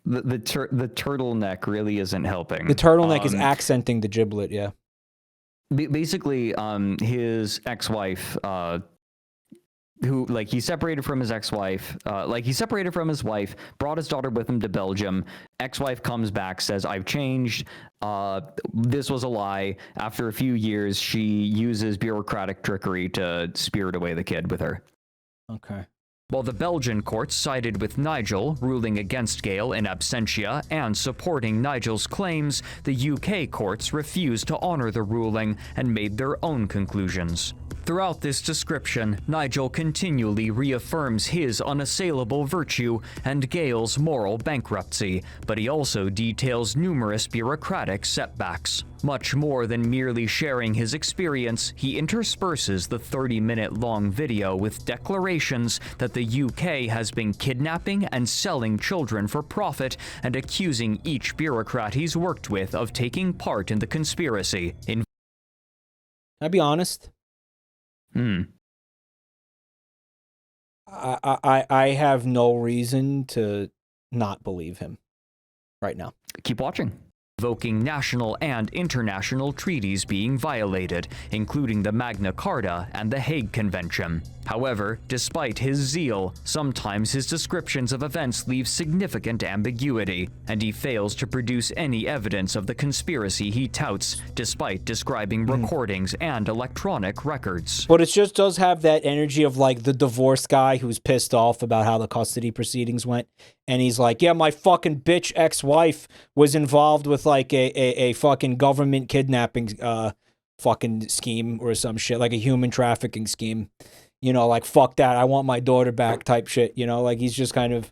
S2: The turtleneck really isn't helping.
S1: The turtleneck is accenting the giblet. Yeah.
S2: Basically, his ex-wife who, like, he separated from his ex-wife, he separated from his wife, brought his daughter with him to Belgium. Ex-wife comes back, says, I've changed. This was a lie. After a few years, she uses bureaucratic trickery to spirit away the kid with her.
S1: Okay.
S8: While the Belgian courts sided with Nigel, ruling against Gail in absentia and supporting Nigel's claims, the UK courts refused to honor the ruling and made their own conclusions. Throughout this description, Nigel continually reaffirms his unassailable virtue and Gail's moral bankruptcy, but he also details numerous bureaucratic setbacks. Much more than merely sharing his experience, he intersperses the 30-minute-long video with declarations that the UK has been kidnapping and selling children for profit and accusing each bureaucrat he's worked with of taking part in the conspiracy.
S1: Can I be honest? I have no reason to not believe him right now.
S2: Keep watching.
S8: Invoking national and international treaties being violated, including the Magna Carta and the Hague Convention. However, despite his zeal, sometimes his descriptions of events leave significant ambiguity, and he fails to produce any evidence of the conspiracy he touts, despite describing recordings and electronic records.
S1: But it just does have that energy of like the divorce guy who's pissed off about how the custody proceedings went. And he's like, yeah, my fucking bitch ex-wife was involved with like a fucking government kidnapping fucking scheme or some shit, like a human trafficking scheme. You know, like, fuck that, I want my daughter back type shit, you know? Like, he's just kind of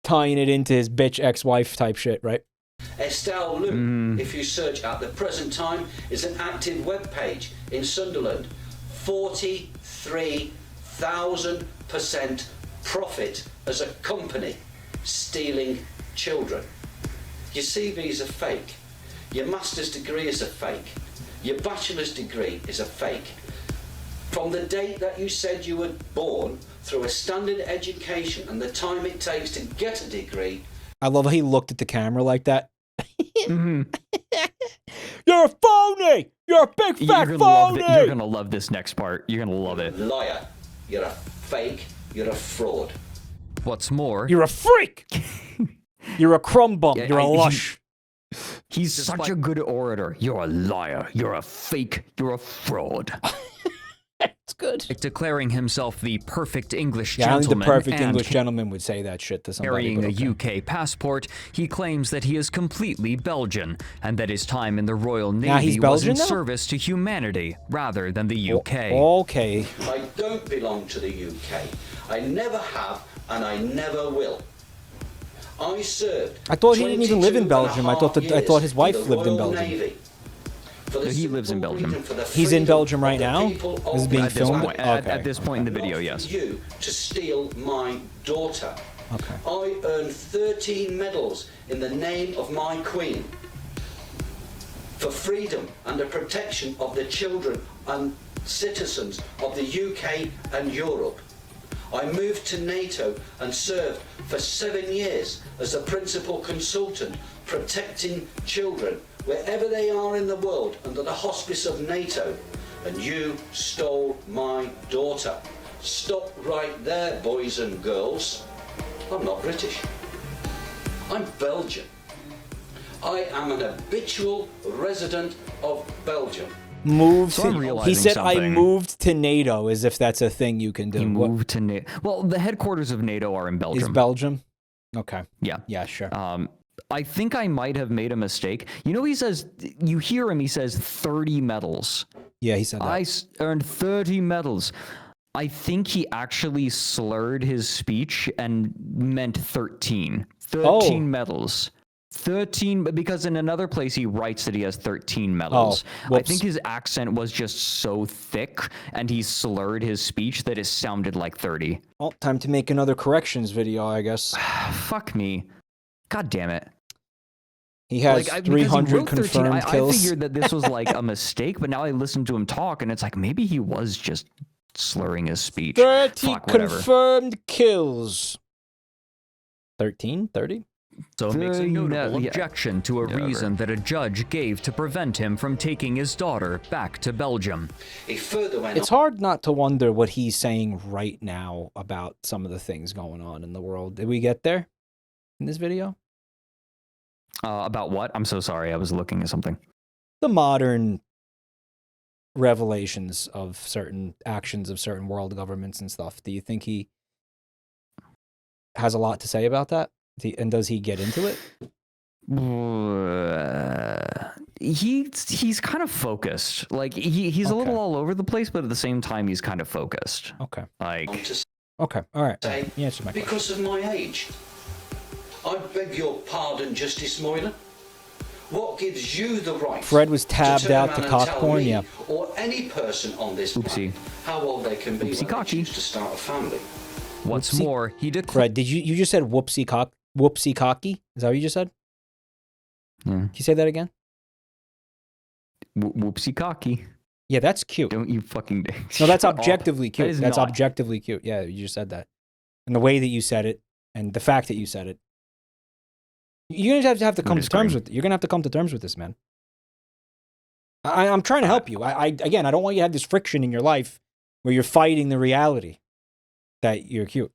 S1: tying it into his bitch ex-wife type shit, right?
S9: Estelle Lou, if you search at the present time, is an active webpage in Sunderland. 43,000% profit as a company stealing children. Your CVs are fake. Your master's degree is a fake. Your bachelor's degree is a fake. From the date that you said you were born, through a standard education and the time it takes to get a degree.
S1: I love how he looked at the camera like that. You're a phony! You're a big fat phony!
S2: You're gonna love this next part. You're gonna love it.
S9: Liar. You're a fake. You're a fraud.
S8: What's more,
S1: you're a freak! You're a crumb bum. You're a lush.
S2: He's such a good orator. You're a liar. You're a fake. You're a fraud.
S1: It's good.
S8: Declaring himself the perfect English
S1: only
S8: gentleman.
S1: The perfect English gentleman would say that shit to somebody.
S8: Carrying a UK passport, he claims that he is completely Belgian and that his time in the Royal Navy was in service to humanity rather than the UK.
S1: Okay.
S9: I don't belong to the UK. I never have and I never will. I served.
S1: I thought he didn't even live in Belgium. I thought his wife lived in Belgium.
S9: Navy.
S2: He lives in Belgium.
S1: He's in Belgium right now? This is being filmed?
S2: At this point in the video, yes.
S9: You to steal my daughter.
S1: Okay.
S9: I earned 13 medals in the name of my queen for freedom and the protection of the children and citizens of the UK and Europe. I moved to NATO and served for 7 years as a principal consultant protecting children wherever they are in the world under the hospice of NATO, and you stole my daughter. Stop right there, boys and girls. I'm not British. I'm Belgian. I am an habitual resident of Belgium.
S1: He said, I moved to NATO, as if that's a thing you can do.
S2: He moved to NATO. Well, the headquarters of NATO are in Belgium.
S1: Is Belgium? Okay.
S2: Yeah.
S1: Yeah, sure.
S2: I think I might have made a mistake. You know, he says, you hear him, he says 30 medals.
S1: Yeah, he said that.
S2: I earned 30 medals. I think he actually slurred his speech and meant 13. 13 medals. 13, because in another place he writes that he has 13 medals. I think his accent was just so thick and he slurred his speech that it sounded like 30.
S1: Well, time to make another corrections video, I guess.
S2: Fuck me. God damn it.
S1: He has 300 confirmed kills.
S2: I figured that this was like a mistake, but now I listen to him talk and it's like maybe he was just slurring his speech.
S1: 30 confirmed kills. 13? 30?
S8: So makes a notable objection to a reason that a judge gave to prevent him from taking his daughter back to Belgium.
S1: It's hard not to wonder what he's saying right now about some of the things going on in the world. Did we get there in this video?
S2: About what? I'm so sorry. I was looking at something.
S1: The modern revelations of certain actions of certain world governments and stuff. Do you think he has a lot to say about that? And does he get into it?
S2: He's kind of focused. Like he's a little all over the place, but at the same time he's kind of focused.
S1: Okay.
S2: Like
S1: okay. All right.
S9: Because of my age. I beg your pardon, Justice Moylan. What gives you the right?
S1: Fred was tabbed out to cock porn, yeah.
S9: Or any person on this planet how old they can be when they choose to start a family.
S8: What's more, he declared.
S1: Fred, did you just said whoopsie cocky? Is that what you just said?
S2: Yeah.
S1: Can you say that again?
S2: Whoopsie cocky.
S1: Yeah, that's cute.
S2: Don't you fucking...
S1: No, that's objectively cute. That's
S2: not.
S1: objectively cute. Yeah, you just said that. And the way that you said it, and the fact that you said it. You're going to have to come to terms with it. You're going to have to come to terms with this, man. I'm trying to help you. Again, I don't want you to have this friction in your life where you're fighting the reality that you're cute.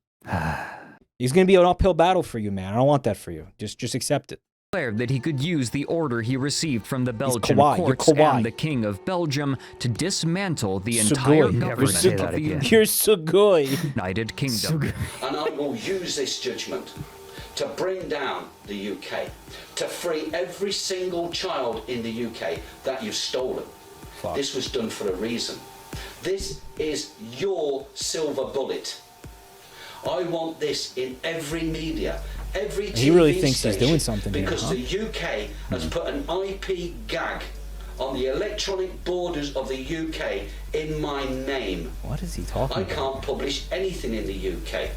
S1: It's going to be an uphill battle for you, man. I don't want that for you. Just accept it.
S8: Declared that he could use the order he received from the Belgian courts and the King of Belgium to dismantle the entire government of the
S1: You're Sugoi.
S8: United Kingdom.
S9: And I will use this judgment to bring down the UK, to free every single child in the UK that you've stolen. This was done for a reason. This is your silver bullet. I want this in every media, every TV
S1: he really thinks
S9: station,
S1: he's doing something
S9: because
S1: here, huh?
S9: the UK has put an IP gag on the electronic borders of the UK in my name.
S1: What is he talking about?
S9: I can't publish anything in the UK.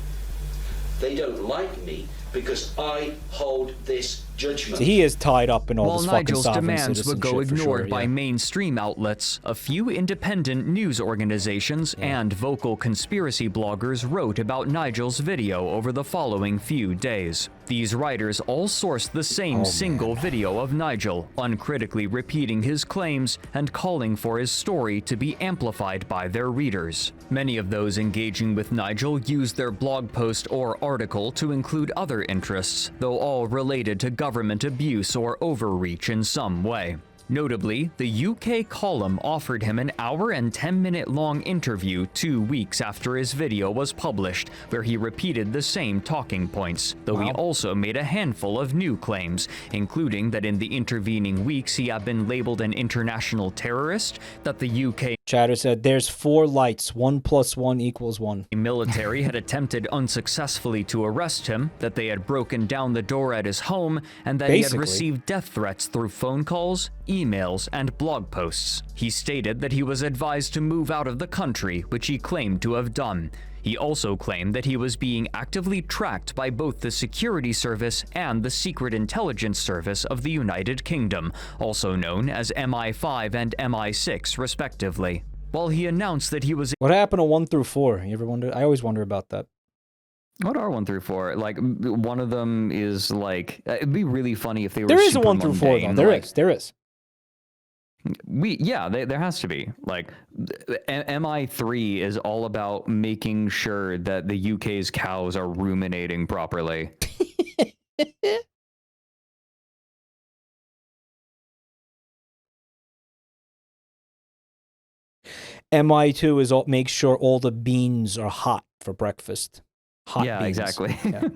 S9: They don't like me because I hold this judgment.
S1: So he is tied up in all
S8: While
S1: this fucking
S8: Nigel's
S1: sovereign
S8: demands would go
S1: citizenship for
S8: ignored
S1: sure,
S8: by
S1: yeah.
S8: mainstream outlets, a few independent news organizations and vocal conspiracy bloggers wrote about Nigel's video over the following few days. These writers all sourced the same single video of Nigel, uncritically repeating his claims and calling for his story to be amplified by their readers. Many of those engaging with Nigel used their blog post or article to include other interests, though all related to government abuse or overreach in some way. Notably, the UK column offered him an hour and 10-minute long interview 2 weeks after his video was published, where he repeated the same talking points, though he also made a handful of new claims, including that in the intervening weeks he had been labeled an international terrorist, that the UK
S1: Chatter said, there's 4 lights, 1 + 1 = 1.
S8: The military had attempted unsuccessfully to arrest him, that they had broken down the door at his home, and that he had received death threats through phone calls, emails, and blog posts. He stated that he was advised to move out of the country, which he claimed to have done. He also claimed that he was being actively tracked by both the Security Service and the Secret Intelligence Service of the United Kingdom, also known as MI5 and MI6 respectively. While he announced that he was...
S1: What happened to 1 through 4? You ever wonder? I always wonder about that.
S2: What are 1 through 4? Like, one of them is like... It'd be really funny if they were
S1: There is a
S2: super
S1: 1 through 4, though. There is.
S2: There has to be. Like, MI3 is all about making sure that the UK's cows are ruminating properly.
S1: MI2 is make sure all the beans are hot for breakfast. Hot beans.
S2: Exactly.
S1: Yeah.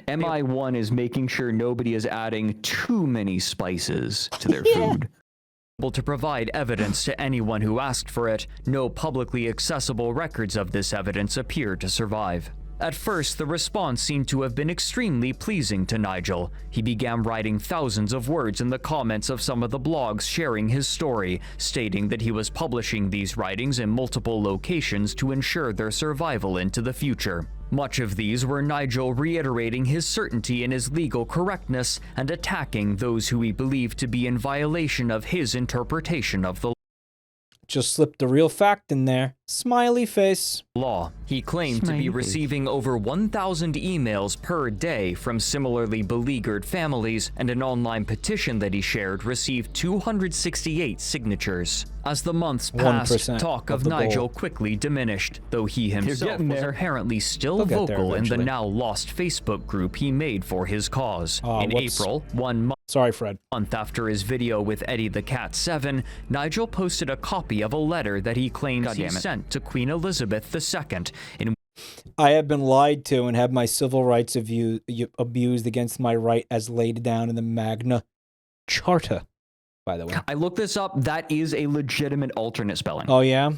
S2: MI1 is making sure nobody is adding too many spices to their food.
S8: To provide evidence to anyone who asked for it, no publicly accessible records of this evidence appear to survive. At first, the response seemed to have been extremely pleasing to Nigel. He began writing thousands of words in the comments of some of the blogs sharing his story, stating that he was publishing these writings in multiple locations to ensure their survival into the future. Much of these were Nigel reiterating his certainty in his legal correctness and attacking those who he believed to be in violation of his interpretation of the law.
S1: Just slipped a real fact in there. Smiley face.
S8: Law. He claimed to be receiving over 1,000 emails per day from similarly beleaguered families, and an online petition that he shared received 268 signatures. As the months passed, talk of Nigel quickly diminished, though he himself was apparently still vocal in the now lost Facebook group he made for his cause. In April, 1 month.
S1: Sorry, Fred.
S8: Month after his video with Eddie the Cat 7, Nigel posted a copy of a letter that he claims he sent to Queen Elizabeth II.
S1: I have been lied to and have my civil rights abused against my right as laid down in the Magna Charta, by the way.
S2: I looked this up. That is a legitimate alternate spelling.
S1: Oh, yeah?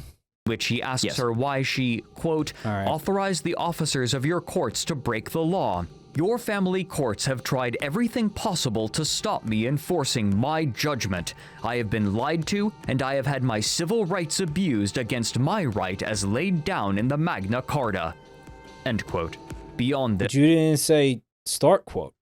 S8: Which he asks her why she, quote, authorized the officers of your courts to break the law. Your family courts have tried everything possible to stop me enforcing my judgment. I have been lied to, and I have had my civil rights abused against my right as laid down in the Magna Carta. End quote. Beyond this,
S1: but you didn't say start quote.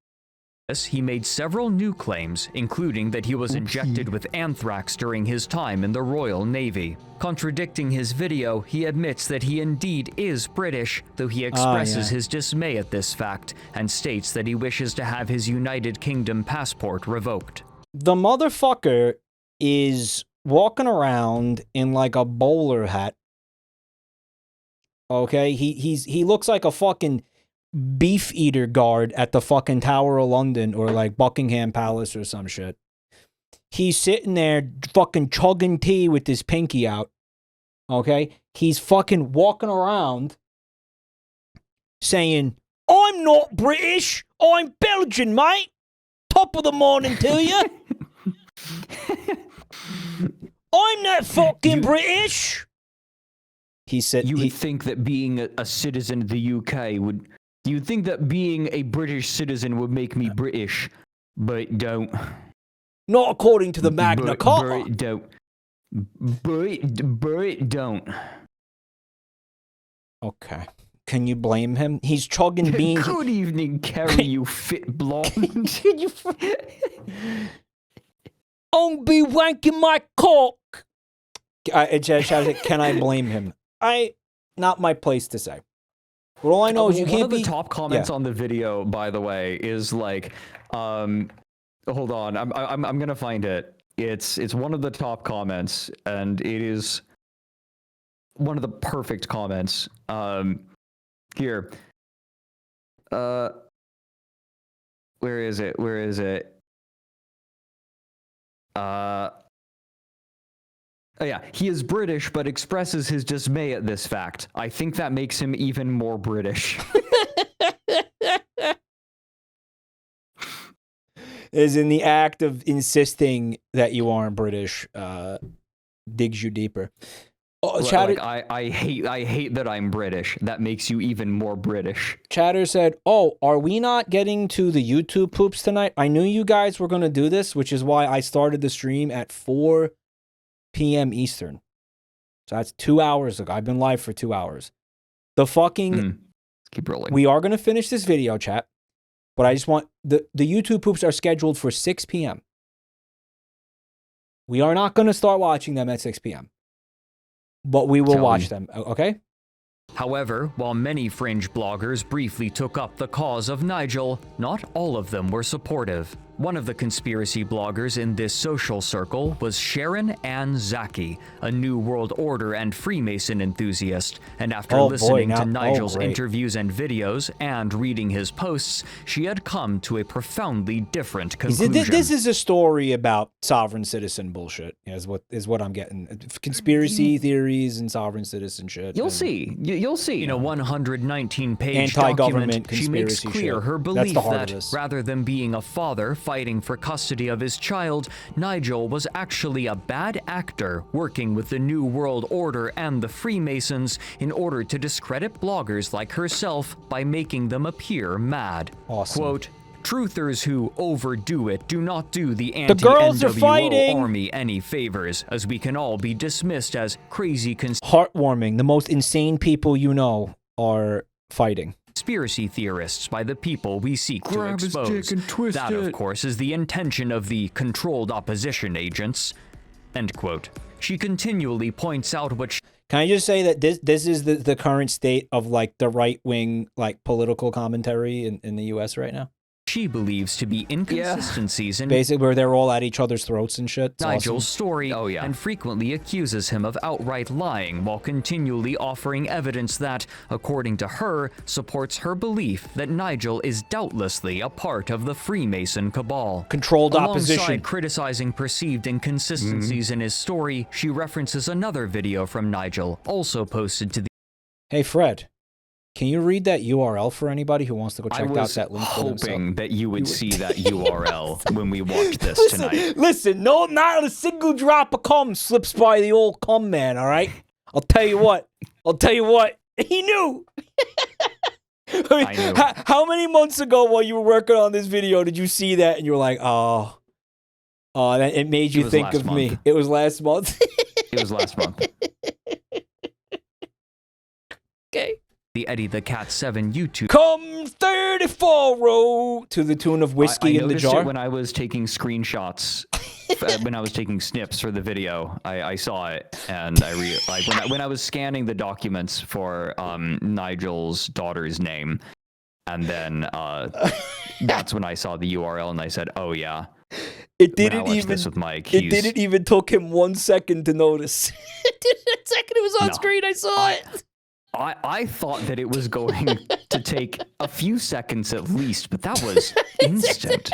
S8: He made several new claims, including that he was injected with anthrax during his time in the Royal Navy. Contradicting his video, he admits that he indeed is British, though he expresses his dismay at this fact and states that he wishes to have his United Kingdom passport revoked.
S1: The motherfucker is walking around in like a bowler hat. Okay, he looks like a fucking beef eater guard at the fucking Tower of London or like Buckingham Palace or some shit. He's sitting there fucking chugging tea with his pinky out. Okay? He's fucking walking around saying, I'm not British, I'm Belgian, mate. Top of the morning to you. I'm not fucking British. He said
S2: you would think that being a citizen of the UK would... You'd think that being a British citizen would make me British, but it don't.
S1: Not according to the Magna Carta.
S2: But it don't. But it don't.
S1: Okay. Can you blame him? He's chugging beans.
S2: Good evening, Kerry, you fit blonde.
S1: I'll be wanking my cock. Can I blame him? Not my place to say. But all I know is you can't be...
S2: One of the top comments on the video, by the way, is like, hold on, I'm gonna find it. It's one of the top comments, and it is one of the perfect comments. Here. Where is it? Where is it? Oh yeah, he is British, but expresses his dismay at this fact. I think that makes him even more British.
S1: Is in the act of insisting that you aren't British, digs you deeper.
S2: Chatter, like, I hate that I'm British. That makes you even more British.
S1: Chatter said, oh, are we not getting to the YouTube poops tonight? I knew you guys were going to do this, which is why I started the stream at 4 p.m. Eastern. So that's 2 hours ago. I've been live for 2 hours. The fucking...
S2: Keep rolling.
S1: We are going to finish this video, chat. But I just want... The YouTube poops are scheduled for 6 p.m. We are not going to start watching them at 6 p.m. But we will watch them, okay?
S8: However, while many fringe bloggers briefly took up the cause of Nigel, not all of them were supportive. One of the conspiracy bloggers in this social circle was Sharon Ann Zaki, a New World Order and Freemason enthusiast, and after listening to Nigel's interviews and videos and reading his posts, she had come to a profoundly different conclusion.
S1: This is a story about sovereign citizen bullshit, is what I'm getting. Conspiracy theories and sovereign citizen shit.
S2: You'll see. You'll see.
S8: In a 119-page document, she makes clear her belief that rather than being a father fighting for custody of his child, Nigel was actually a bad actor working with the New World Order and the Freemasons in order to discredit bloggers like herself by making them appear mad.
S1: Awesome.
S8: Quote, truthers who overdo it do not do the anti-NWO army any favors, as we can all be dismissed as crazy
S1: heartwarming. The most insane people you know are fighting.
S8: Conspiracy theorists by the people we seek to expose. That, of course, is the intention of the controlled opposition agents. End quote. She continually points out what
S1: Can I just say that this is the current state of like the right wing like political commentary in the U.S. right now?
S8: She believes to be inconsistencies in
S1: basically where they're all at each other's throats and shit. It's
S8: Nigel's
S1: awesome.
S8: story, and frequently accuses him of outright lying while continually offering evidence that, according to her, supports her belief that Nigel is doubtlessly a part of the Freemason cabal.
S1: Controlled
S8: Alongside
S1: opposition.
S8: criticizing perceived inconsistencies in his story, she references another video from Nigel, also posted to the...
S1: Hey, Fred. Can you read that URL for anybody who wants to go check out that link for themselves?
S2: I was hoping that you would see that URL when we watched this tonight.
S1: Listen, no, not a single drop of cum slips by the old cum man, all right? I'll tell you what. He knew. I knew. How many months ago while you were working on this video did you see that and you were like, oh, it made you think of me. It was last month.
S2: It was last month.
S1: Okay.
S8: The Eddie the Cat 7 YouTube.
S1: Come 34 row to the tune of whiskey in the jar.
S2: It when I was taking screenshots, when I was taking snips for the video, I saw it, and when I was scanning the documents for Nigel's daughter's name, and then that's when I saw the URL, and I said, "Oh yeah."
S1: It didn't even.
S2: This with Mike,
S1: it didn't even took him 1 second to notice. It didn't. A second, it was on screen. I saw it.
S2: I thought that it was going to take a few seconds at least, but that was instant.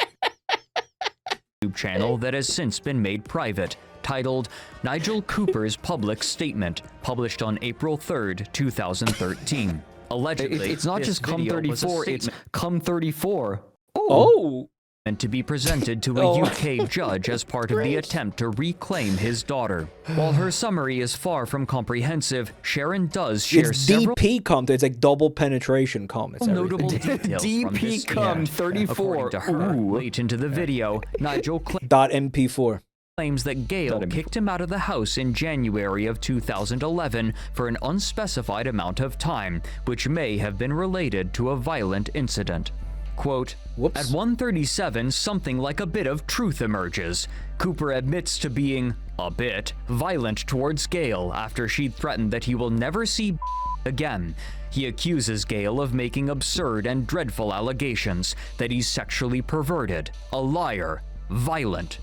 S8: YouTube channel that has since been made private, titled Nigel Cooper's Public Statement, published on April 3rd, 2013. Allegedly,
S2: it's not just Cum 34, it's Cum 34.
S1: Oh.
S8: And to be presented to a UK judge as part of the attempt to reclaim his daughter. While her summary is far from comprehensive, Sharon does share several
S1: DP cum. It's like double penetration cum. It's
S8: notable details from
S2: DP
S8: this
S2: cum
S8: event.
S2: 34.
S8: According to her, late into the video, Nigel
S1: .mp4
S8: claims that Gail kicked him out of the house in January of 2011 for an unspecified amount of time, which may have been related to a violent incident. Quote, at 1:37, something like a bit of truth emerges. Cooper admits to being, a bit, violent towards Gail after she threatened that he will never see again. He accuses Gail of making absurd and dreadful allegations, that he's sexually perverted, a liar, violent,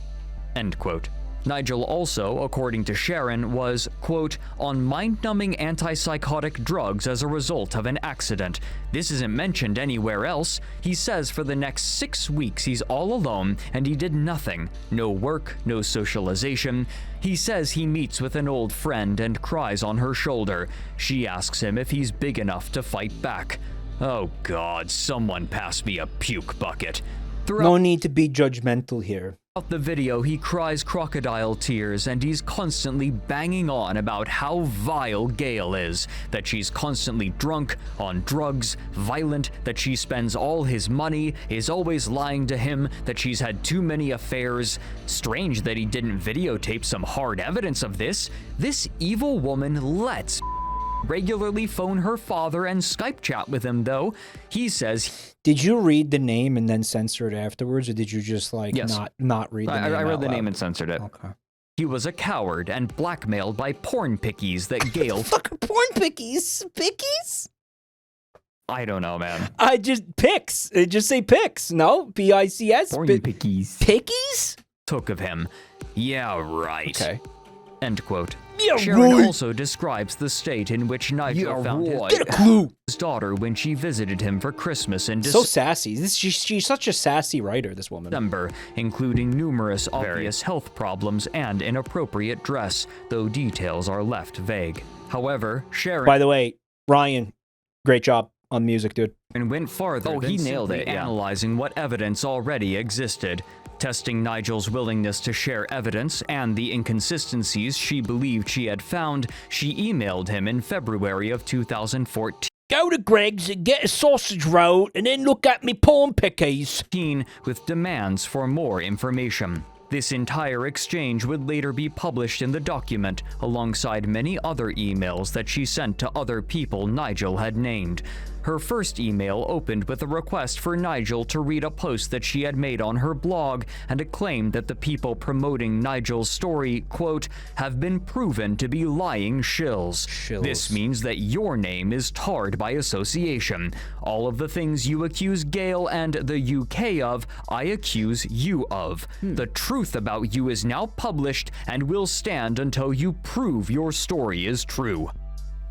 S8: end quote. Nigel also, according to Sharon, was, quote, on mind-numbing antipsychotic drugs as a result of an accident. This isn't mentioned anywhere else. He says for the next 6 weeks he's all alone and he did nothing. No work, no socialization. He says he meets with an old friend and cries on her shoulder. She asks him if he's big enough to fight back. Oh God, someone pass me a puke bucket.
S1: No need to be judgmental here.
S8: Throughout the video, he cries crocodile tears and he's constantly banging on about how vile Gail is, that she's constantly drunk, on drugs, violent, that she spends all his money, is always lying to him, that she's had too many affairs. Strange that he didn't videotape some hard evidence of this. This evil woman lets regularly phone her father and Skype chat with him, though. He says...
S1: Did you read the name and then censor it afterwards, or did you just, like, not read the name
S2: I read the
S1: out
S2: name
S1: loud?
S2: and censored it.
S1: Okay.
S8: He was a coward and blackmailed by porn pickies that Gail...
S1: Fucking porn pickies? Pickies?
S2: I don't know, man.
S1: I just... Pics. Just say pics. No? P-I-C-S?
S2: Porn pickies.
S1: Pickies?
S8: Took of him. Yeah, right.
S1: Okay.
S8: End quote.
S1: Yeah,
S8: Sharon
S1: right.
S8: also describes the state in which Nigel found his daughter when she visited him for Christmas in
S1: So sassy. She's such a sassy writer, this woman.
S8: December, including numerous obvious health problems and inappropriate dress, though details are left vague. However, Sharon...
S1: By the way, Ryan, great job on music, dude.
S8: And went farther than
S2: he nailed
S8: simply
S2: it,
S8: analyzing what evidence already existed, testing Nigel's willingness to share evidence and the inconsistencies she believed she had found. She emailed him in February of 2014.
S1: Go to Greg's and get a sausage roll and then look at me porn pickies.
S8: With demands for more information. This entire exchange would later be published in the document, alongside many other emails that she sent to other people Nigel had named. Her first email opened with a request for Nigel to read a post that she had made on her blog, and it claimed that the people promoting Nigel's story, quote, have been proven to be lying shills. This means that your name is tarred by association. All of the things you accuse Gail and the UK of, I accuse you of. The truth about you is now published and will stand until you prove your story is true.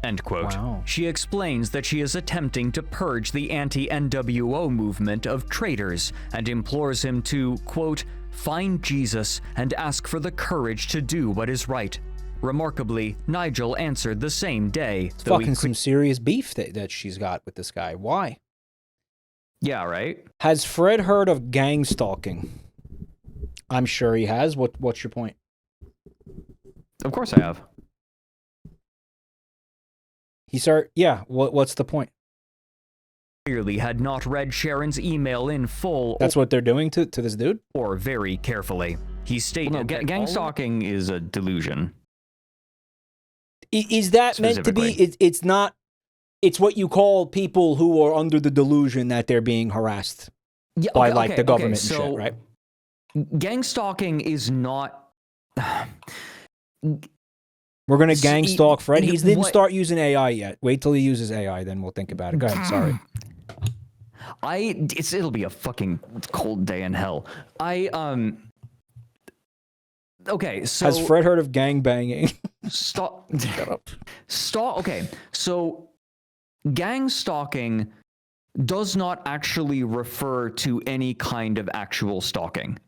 S8: End quote.
S1: Wow.
S8: She explains that she is attempting to purge the anti-NWO movement of traitors and implores him to, quote, find Jesus and ask for the courage to do what is right. Remarkably, Nigel answered the same day.
S1: It's fucking some serious beef that she's got with this guy. Why?
S2: Yeah, right?
S1: Has Fred heard of gang stalking? I'm sure he has. What's your point?
S2: Of course I have.
S1: Yeah, what's the point?
S8: Clearly had not read Sharon's email in full.
S1: That's what they're doing to this dude?
S8: Or very carefully. He stated
S2: Well, no, gang stalking is a delusion.
S1: Is that meant to be? It's not. It's what you call people who are under the delusion that they're being harassed by the government and shit, right?
S2: Gang stalking is not.
S1: We're gonna gang stalk Fred. He didn't start using AI yet. Wait till he uses AI, then we'll think about it. Go ahead. Sorry.
S2: It'll be a fucking cold day in hell. Okay, so
S1: has Fred heard of gang banging?
S2: Stop. Okay, so gang stalking does not actually refer to any kind of actual stalking.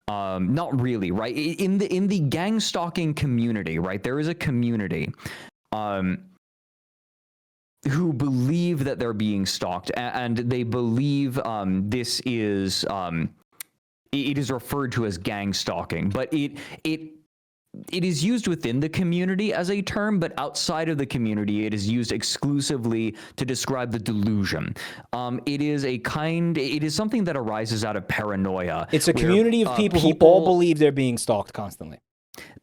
S2: Not really, right? In the gang stalking community, right? There is a community who believe that they're being stalked, and they believe this is it is referred to as gang stalking, but it is used within the community as a term, but outside of the community, it is used exclusively to describe the delusion. It is something that arises out of paranoia.
S1: It's a community of people who all believe they're being stalked constantly.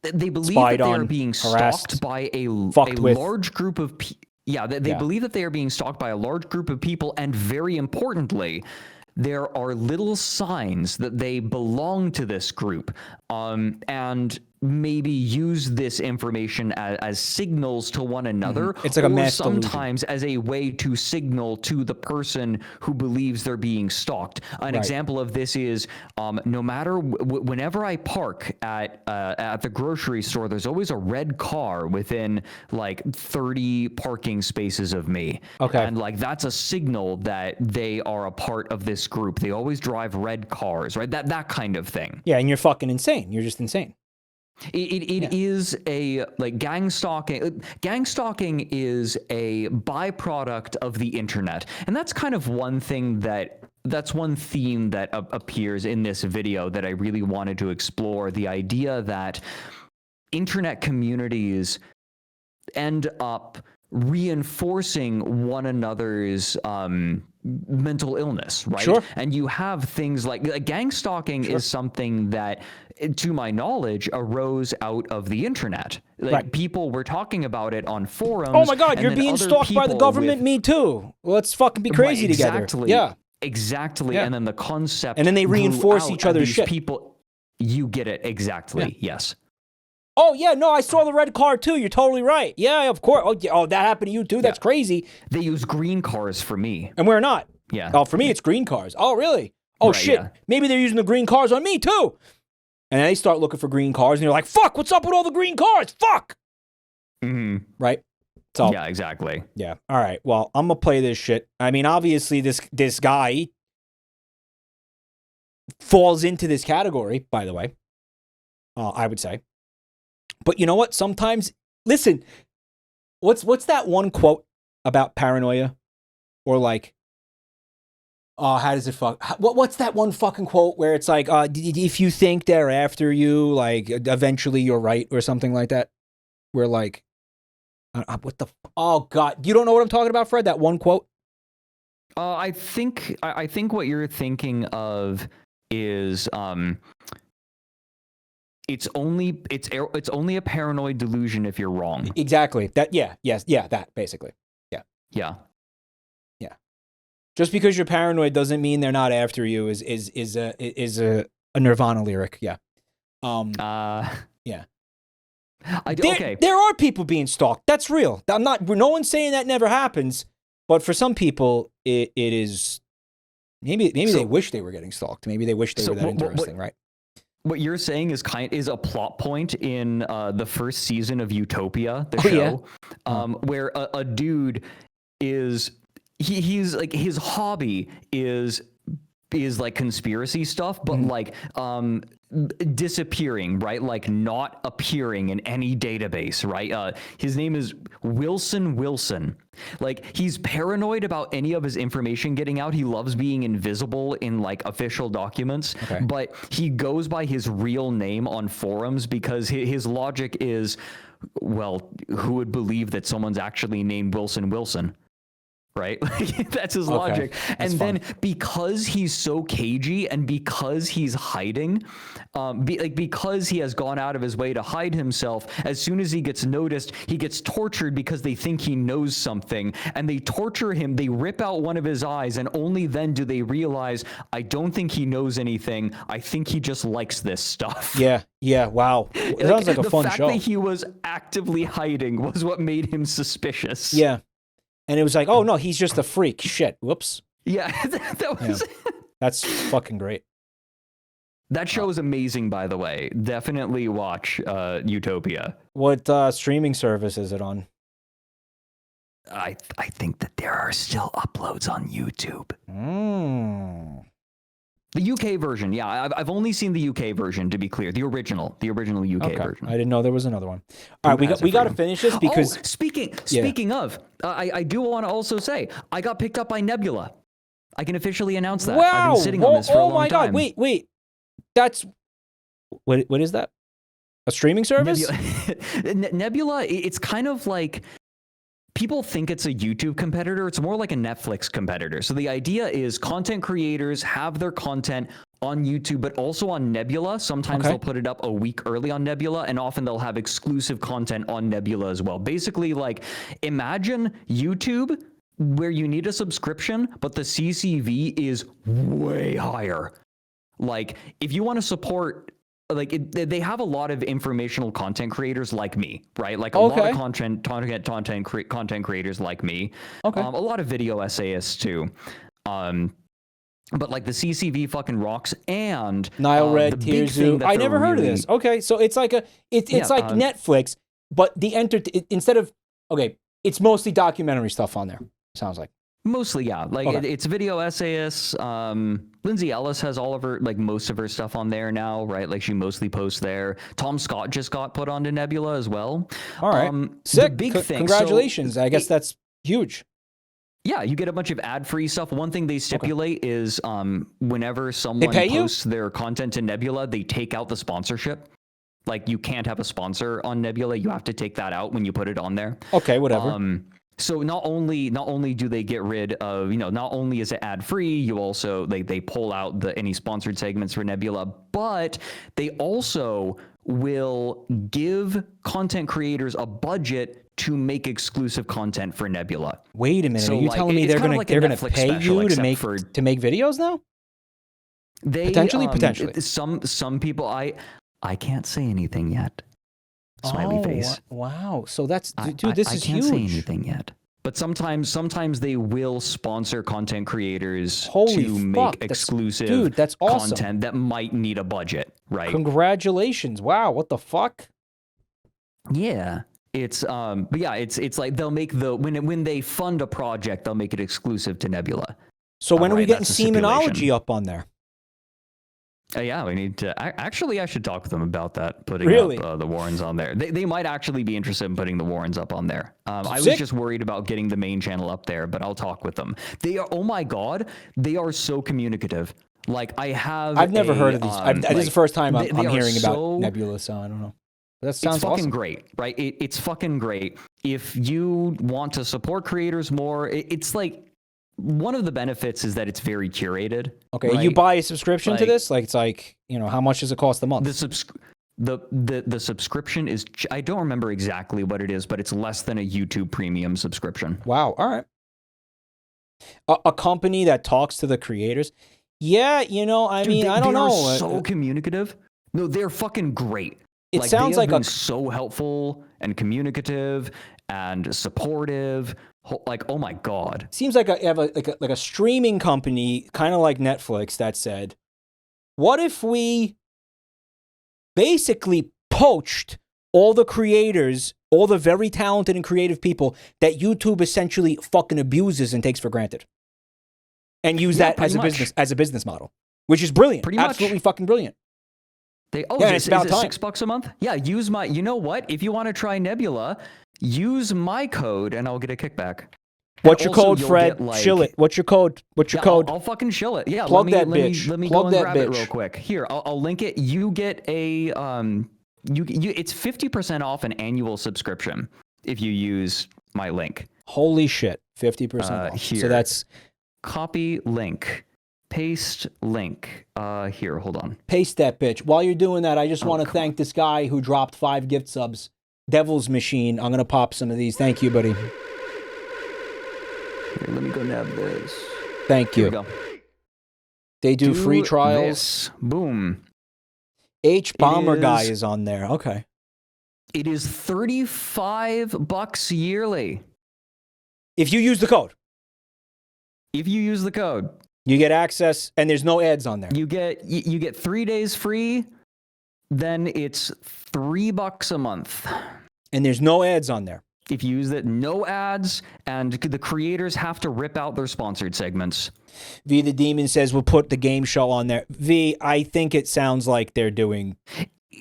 S2: They believe that they are being stalked by a large group of people. Yeah, they believe that they are being stalked by a large group of people, and very importantly, there are little signs that they belong to this group, and maybe use this information as signals to one another.
S1: It's like a mass
S2: sometimes as a way to signal to the person who believes they're being stalked. An example of this is no matter whenever I park at the grocery store, there's always a red car within like 30 parking spaces of me.
S1: Okay.
S2: And like that's a signal that they are a part of this group. They always drive red cars, right? That kind of thing.
S1: Yeah, and you're fucking insane. You're just insane.
S2: It is a like gang stalking. Gang stalking is a byproduct of the internet, and that's kind of one thing that's one theme that appears in this video that I really wanted to explore. The idea that internet communities end up reinforcing one another's mental illness, right?
S1: Sure.
S2: And you have things like gang stalking is something that, to my knowledge, arose out of the internet. Like people were talking about it on forums.
S1: Oh my God, you're being stalked by the government. Me too. Let's fucking be crazy together. Yeah,
S2: exactly. And then the concept,
S1: and then they reinforce each other's shit.
S2: People, you get it exactly. Yes.
S1: Oh, yeah, no, I saw the red car, too. You're totally right. Yeah, of course. Oh, yeah, that happened to you, too? That's crazy.
S2: They use green cars for me.
S1: And we're not.
S2: Yeah.
S1: Oh, for me, it's green cars. Oh, really? Oh,
S2: right,
S1: shit.
S2: Yeah.
S1: Maybe they're using the green cars on me, too. And then they start looking for green cars, and they're like, fuck, what's up with all the green cars? Fuck.
S2: Mm-hmm.
S1: Right? So,
S2: yeah, exactly.
S1: Yeah. All right. Well, I'm going to play this shit. I mean, obviously, this guy falls into this category, by the way, I would say. But you know what? Sometimes, listen, what's that one quote about paranoia? Or like, how does it what's that one fucking quote where it's like, if you think they're after you, like, eventually you're right, or something like that? Where like, oh God, you don't know what I'm talking about, Fred? That one quote?
S2: I think what you're thinking of is, it's only a paranoid delusion if you're wrong.
S1: Exactly. That. Yeah. Yes. Yeah. That basically. Yeah.
S2: Yeah.
S1: Yeah. Just because you're paranoid doesn't mean they're not after you. Is a Nirvana lyric. Yeah. Yeah. There are people being stalked. That's real. No one's saying that never happens, but for some people, it is. Maybe they wish they were getting stalked. Maybe they wish they were that interesting, right?
S2: What you're saying is a plot point in the first season of Utopia, the show, where a dude is he's like his hobby is like conspiracy stuff, but like disappearing, right? Like not appearing in any database, right? His name is Wilson. Like he's paranoid about any of his information getting out. He loves being invisible in like official documents, but he goes by his real name on forums because his logic is, well, who would believe that someone's actually named Wilson? Right? That's his logic. And then because he's so cagey and because he's hiding, because he has gone out of his way to hide himself, as soon as he gets noticed, he gets tortured because they think he knows something and they torture him. They rip out one of his eyes and only then do they realize, I don't think he knows anything. I think he just likes this stuff.
S1: Yeah. Wow. It sounds like a fun show.
S2: The fact that he was actively hiding was what made him suspicious.
S1: Yeah. And it was like, oh no, he's just a freak. Shit. Whoops.
S2: Yeah, that was.
S1: Yeah. That's fucking great.
S2: That show is amazing, by the way. Definitely watch Utopia.
S1: What streaming service is it on?
S2: I think that there are still uploads on YouTube. The UK version, yeah. I've only seen the UK version, to be clear. The original UK version.
S1: I didn't know there was another one. All right, we got to finish this because
S2: speaking of, I do want to also say I got picked up by Nebula. I can officially announce that.
S1: Wow!
S2: I've been sitting on this for a long time.
S1: Oh my god! Wait. That's what is that? A streaming service?
S2: Nebula. It's kind of like. People think it's a YouTube competitor. It's more like a Netflix competitor. So the idea is content creators have their content on YouTube, but also on Nebula. Sometimes they'll put it up a week early on Nebula, and often they'll have exclusive content on Nebula as well. Basically, like, imagine YouTube where you need a subscription, but the CCV is way higher. Like, if you want to support... they have a lot of informational content creators like me, right? Like a lot of content creators like me. A lot of video essayists too. But like the CCV fucking rocks, and
S1: Nile Red, Tearzu. I never heard of this. Okay, so it's like it's like Netflix, but instead of it's mostly documentary stuff on there. Sounds like.
S2: Mostly, yeah. Like it's video essayists. Lindsay Ellis has all of her, like most of her stuff on there now, right? Like she mostly posts there. Tom Scott just got put onto Nebula as well.
S1: All right. Sick. The big thing. Congratulations. So, I guess that's huge.
S2: Yeah, you get a bunch of ad-free stuff. One thing they stipulate is whenever someone posts their content to Nebula, they take out the sponsorship. Like you can't have a sponsor on Nebula. You have to take that out when you put it on there.
S1: Okay, whatever.
S2: So not only do they get rid of, not only is it ad free, you also they pull out any sponsored segments for Nebula, but they also will give content creators a budget to make exclusive content for Nebula.
S1: Wait a minute, are you telling me they're going to pay you to make videos now? Potentially.
S2: Some people I can't say anything yet. Smiley face.
S1: Wow. So that's this is huge. I can't
S2: say anything yet. But sometimes they will sponsor content creators to make exclusive
S1: that's awesome.
S2: content that might need a budget, right?
S1: Congratulations. Wow, what the fuck?
S2: Yeah. It's but yeah, it's like they'll make when they fund a project, they'll make it exclusive to Nebula.
S1: So when are we getting Semenology up on there?
S2: Yeah, we need to. Actually, I should talk with them about that. Putting up the Warrens on there. They might actually be interested in putting the Warrens up on there. I was just worried about getting the main channel up there, but I'll talk with them. They are. Oh my god, they are so communicative. Like I've
S1: never heard of these. This is the first time I'm hearing about Nebula, so I don't know. That sounds
S2: fucking
S1: awesome.
S2: Great, right? It's fucking great. If you want to support creators more, it's like. One of the benefits is that it's very curated.
S1: Okay,
S2: right?
S1: You buy a subscription to this? Like it's like, how much does it cost a month?
S2: The subscription is, I don't remember exactly what it is, but it's less than a YouTube premium subscription.
S1: Wow, all right. A company that talks to the creators. Yeah, you know, I mean, I don't know.
S2: They're so communicative. No, they're fucking great.
S1: It sounds
S2: they
S1: like
S2: have been so helpful and communicative and supportive. Like, oh my god.
S1: Seems like a streaming company, kind of like Netflix, that said, what if we basically poached all the creators, all the very talented and creative people that YouTube essentially fucking abuses and takes for granted, and use that as a business model, which is brilliant.
S2: Pretty much.
S1: Absolutely fucking brilliant.
S2: It's about time. $6 a month? Yeah, use my, you know what? If you want to try Nebula, use my code and I'll get a kickback.
S1: What's your code, Fred? Shill it. What's your code? What's your code?
S2: I'll fucking shill it. Yeah,
S1: plug that
S2: let
S1: bitch.
S2: Let me
S1: plug
S2: go and
S1: that
S2: grab
S1: bitch.
S2: it real quick. Here, I'll link it. You get a it's 50% off an annual subscription if you use my link.
S1: Holy shit, 50% off.
S2: Here.
S1: So that's
S2: copy link. Paste link. Here, hold on.
S1: Paste that bitch. While you're doing that, I just want to thank this guy who dropped 5 gift subs. Devil's Machine. I'm going to pop some of these. Thank you, buddy.
S2: Here, let me go nab this.
S1: Thank you.
S2: Here we go.
S1: They do free trials.
S2: This. Boom.
S1: H Bomber Guy is on there. Okay.
S2: It is $35 yearly.
S1: If you use the code.
S2: If you use the code.
S1: You get access, and there's no ads on there.
S2: You get 3 days free, then it's $3 a month.
S1: And there's no ads on there.
S2: If you use it, no ads, and the creators have to rip out their sponsored segments.
S1: V the Demon says we'll put the game show on there. V, I think it sounds like they're doing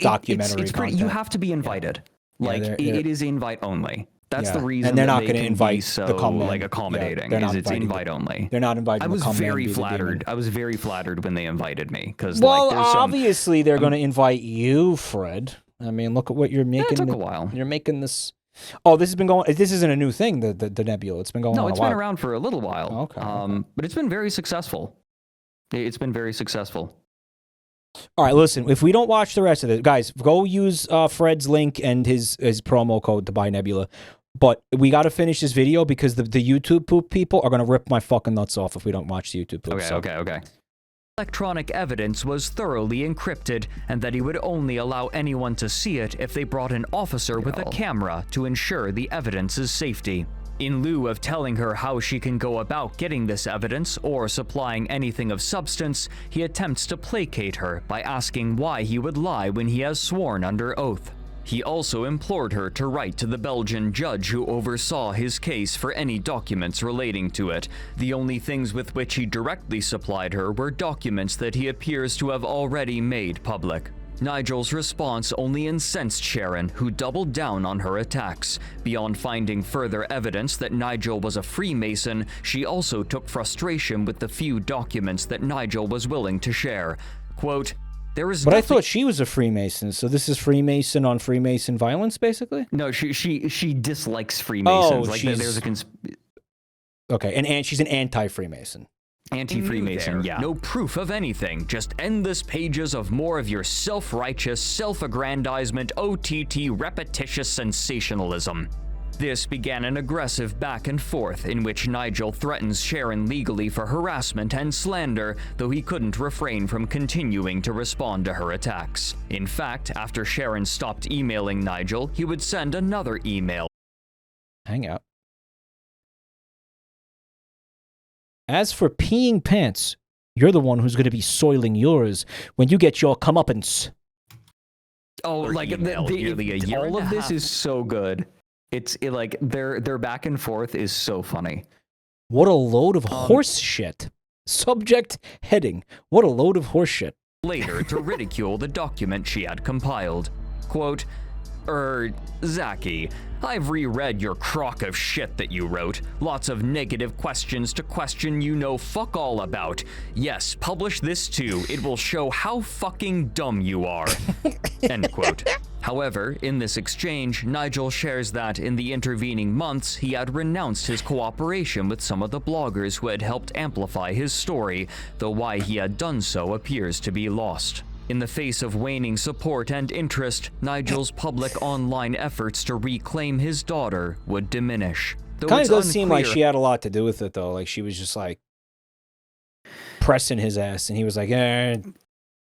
S1: documentary
S2: it's
S1: content.
S2: You have to be invited.
S1: Yeah.
S2: Like, it is invite only. That's the reason.
S1: And they're not
S2: going to
S1: invite
S2: so
S1: the come
S2: like accommodating.
S1: Yeah,
S2: it's invite only.
S1: They're not inviting.
S2: I was
S1: the
S2: very flattered. I was very flattered when they invited me because
S1: obviously they're going to invite you, Fred. I mean, look at what you're making.
S2: It took a while.
S1: You're making this. Oh, this has been going. This isn't a new thing. The Nebula. It's been going on.
S2: No, it's been around for a little while.
S1: Okay.
S2: But it's been very successful. It's been very successful.
S1: All right, listen. If we don't watch the rest of it, guys, go use Fred's link and his promo code to buy Nebula. But we got to finish this video because the YouTube poop people are going to rip my fucking nuts off if we don't watch the YouTube poop.
S2: Okay. Electronic evidence was thoroughly encrypted, and that he would only allow anyone to see it if they brought an officer with a camera to ensure the evidence's safety. In lieu of telling her how she can go about getting this evidence or supplying anything of substance, he attempts to placate her by asking why he would lie when he has sworn under oath. He also implored her to write to the Belgian judge who oversaw his case for any documents relating to it. The only things with which he directly supplied her were documents that he appears to have already made public. Nigel's response only incensed Sharon, who doubled down on her attacks. Beyond finding further evidence that Nigel was a Freemason, she also took frustration with the few documents that Nigel was willing to share. Quote,
S1: But I thought she was a Freemason, so this is Freemason on Freemason violence, basically?
S2: No, she dislikes Freemasons.
S1: Okay, and she's an anti-Freemason.
S2: Anti-Freemason, yeah. No proof of anything, just endless pages of more of your self-righteous, self-aggrandizement, OTT repetitious sensationalism. This began an aggressive back and forth in which Nigel threatens Sharon legally for harassment and slander, though he couldn't refrain from continuing to respond to her attacks. In fact, after Sharon stopped emailing Nigel, he would send another email.
S1: Hang out. As for peeing pants, you're the one who's going to be soiling yours when you get your comeuppance.
S2: Oh, like all of this is so good. Like their back and forth is so funny.
S1: What a load of horse shit. Subject heading. What a load of horse shit.
S2: Later to ridicule the document she had compiled. Quote, Zaki, I've reread your crock of shit that you wrote. Lots of negative questions to question you know fuck all about. Yes, publish this too. It will show how fucking dumb you are. End quote. However, in this exchange, Nigel shares that in the intervening months, he had renounced his cooperation with some of the bloggers who had helped amplify his story, though why he had done so appears to be lost. In the face of waning support and interest, Nigel's public online efforts to reclaim his daughter would diminish.
S8: Though
S1: Kind of
S8: it's
S1: does seem like
S8: unclear-
S1: she had a lot to do with it, though. Like, she was just, like, pressing his ass, and he was like,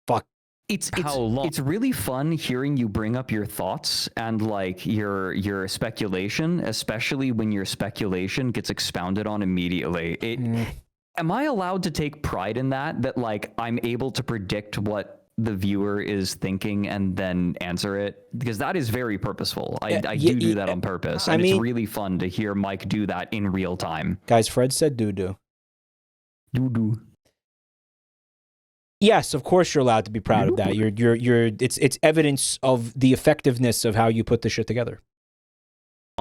S1: fuck.
S2: It's
S8: How long?
S2: it's really fun hearing you bring up your thoughts and like your speculation, especially when your speculation gets expounded on immediately. Am I allowed to take pride in that? That like I'm able to predict what the viewer is thinking and then answer it? Because that is very purposeful. I do that on purpose. And it's really fun to hear Mike do that in real time.
S1: Guys, Fred said doo-doo.
S2: Doo-doo.
S1: Yes, of course you're allowed to be proud of that. It's evidence of the effectiveness of how you put the shit together.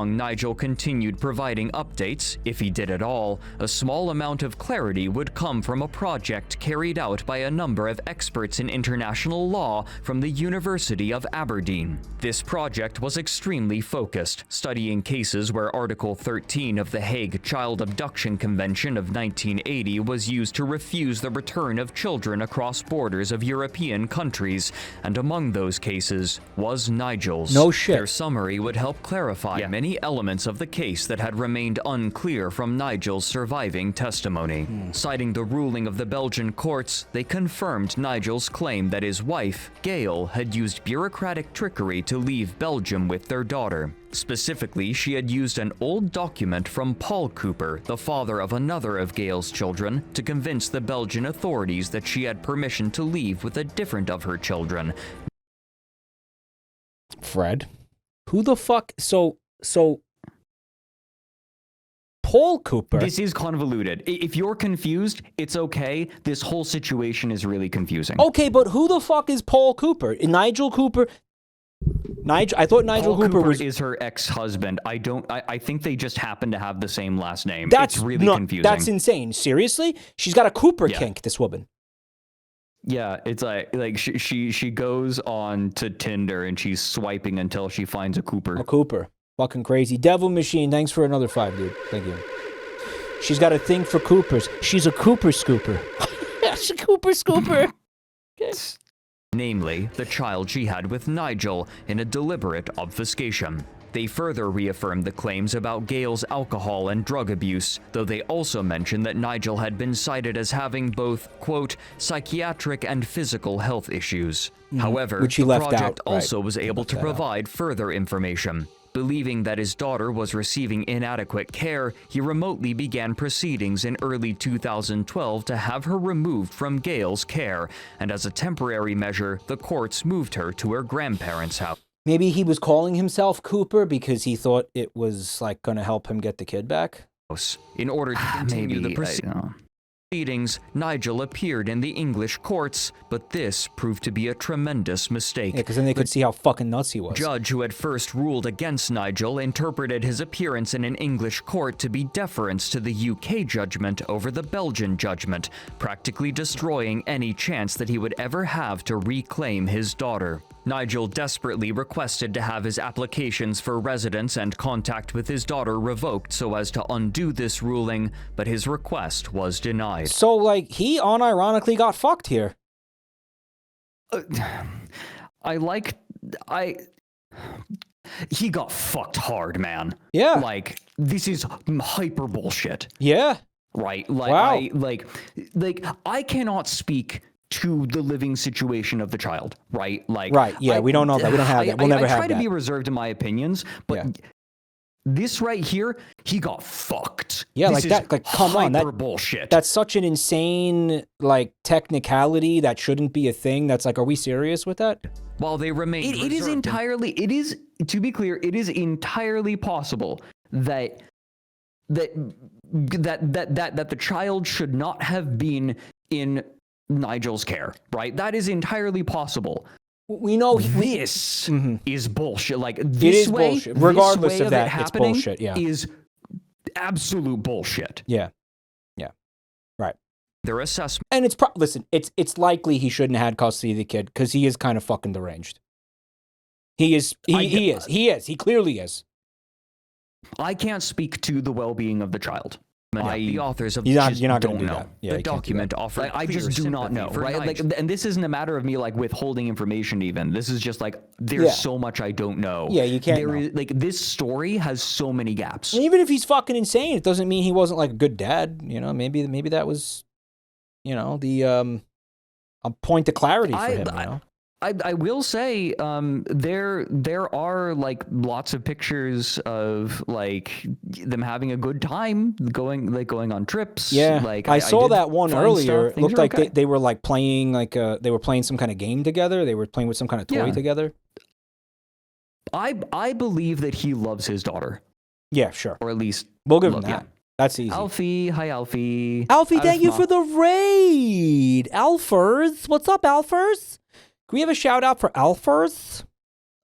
S8: Nigel continued providing updates, if he did at all, a small amount of clarity would come from a project carried out by a number of experts in international law from the University of Aberdeen. This project was extremely focused, studying cases where Article 13 of the Hague Child Abduction Convention of 1980 was used to refuse the return of children across borders of European countries, and among those cases was Nigel's.
S1: No shit.
S8: Their summary would help clarify many elements of the case that had remained unclear from Nigel's surviving testimony. Citing the ruling of the Belgian courts, they confirmed Nigel's claim that his wife, Gail, had used bureaucratic trickery to leave Belgium with their daughter. Specifically, she had used an old document from Paul Cooper, the father of another of Gail's children, to convince the Belgian authorities that she had permission to leave with a different of her children.
S1: Fred? Who the fuck? So Paul Cooper.
S2: This is convoluted. If you're confused, it's okay. This whole situation is really confusing.
S1: Okay, but who the fuck is Paul Cooper? Nigel Cooper? I thought Nigel
S2: Paul
S1: Cooper was
S2: is her ex-husband. I think they just happen to have the same last name.
S1: That's
S2: it's really confusing.
S1: That's insane. Seriously? She's got a Cooper kink, this woman.
S2: Yeah, it's like she goes on to Tinder and she's swiping until she finds a Cooper.
S1: A Cooper. Fucking crazy. Devil Machine, thanks for another 5, dude. Thank you. She's got a thing for Coopers. She's a Cooper scooper. She's a Cooper scooper.
S8: Namely, the child she had with Nigel in a deliberate obfuscation. They further reaffirmed the claims about Gail's alcohol and drug abuse, though they also mentioned that Nigel had been cited as having both, quote, psychiatric and physical health issues. However,
S1: Which he
S8: the
S1: left
S8: project
S1: out, right.
S8: also was able to
S1: Left that out.
S8: provide further information. Believing that his daughter was receiving inadequate care, he remotely began proceedings in early 2012 to have her removed from Gail's care, and as a temporary measure, the courts moved her to her grandparents' house.
S1: Maybe he was calling himself Cooper because he thought it was like going to help him get the kid back.
S8: In order to continue the
S2: Maybe,
S8: proceedings, Nigel appeared in the English courts, but this proved to be a tremendous mistake.
S1: Yeah, because then they could see how fucking nuts he was.
S8: Judge who had first ruled against Nigel interpreted his appearance in an English court to be deference to the UK judgment over the Belgian judgment, practically destroying any chance that he would ever have to reclaim his daughter. Nigel desperately requested to have his applications for residence and contact with his daughter revoked so as to undo this ruling, but his request was denied.
S1: So, like, he unironically got fucked here.
S2: He got fucked hard, man.
S1: Yeah.
S2: Like, this is hyper bullshit.
S1: Yeah.
S2: Right? Like,
S1: Wow.
S2: I cannot speak to the living situation of the child, right? Like,
S1: Right, yeah, we don't know that. We don't have that. We'll never have
S2: I try to
S1: that.
S2: be reserved in my opinions, but this right here, he got fucked.
S1: Yeah,
S2: This
S1: like
S2: is
S1: that. Like, come on,
S2: hyper bullshit.
S1: That's such an insane like technicality that shouldn't be a thing. That's like, are we serious with that?
S8: While they remained
S2: It is entirely, to be clear, it is entirely possible that the child should not have been in Nigel's care, right? That is entirely possible.
S1: We know
S2: this is bullshit. Like,
S1: it
S2: this
S1: is
S2: way,
S1: bullshit. Regardless
S2: this way
S1: of that,
S2: it
S1: it's
S2: happening
S1: bullshit. Yeah,
S2: is absolute bullshit.
S1: yeah, right.
S8: Their assessment.
S1: And it's listen, it's likely he shouldn't have had custody of the kid because he is kind of fucking deranged. He is. He clearly is.
S2: I can't speak to the well-being of the child. The authors of
S1: you're
S2: just
S1: not
S2: don't
S1: gonna do
S2: know.
S1: that. Yeah,
S2: The document offered I just do not know, right? Like, and this isn't a matter of me like withholding information. Even this is just like there's so much I don't know.
S1: Yeah, you can't.
S2: There is, like this story has so many gaps.
S1: And even if he's fucking insane, it doesn't mean he wasn't like a good dad. You know, maybe that was, you know, the a point of clarity for him. You know?
S2: I will say there are like lots of pictures of like them having a good time going on trips.
S1: Yeah,
S2: like
S1: I saw that one earlier.
S2: It
S1: looked like they were like playing they were playing some kind of game together. They were playing with some kind of toy together.
S2: I believe that he loves his daughter.
S1: Yeah, sure.
S2: Or at least
S1: we'll give him that. That's easy.
S2: Alfie, hi Alfie.
S1: Alfie, thank you for the raid. Alfers, what's up, Alfers? Can we have a shout out for Alfers,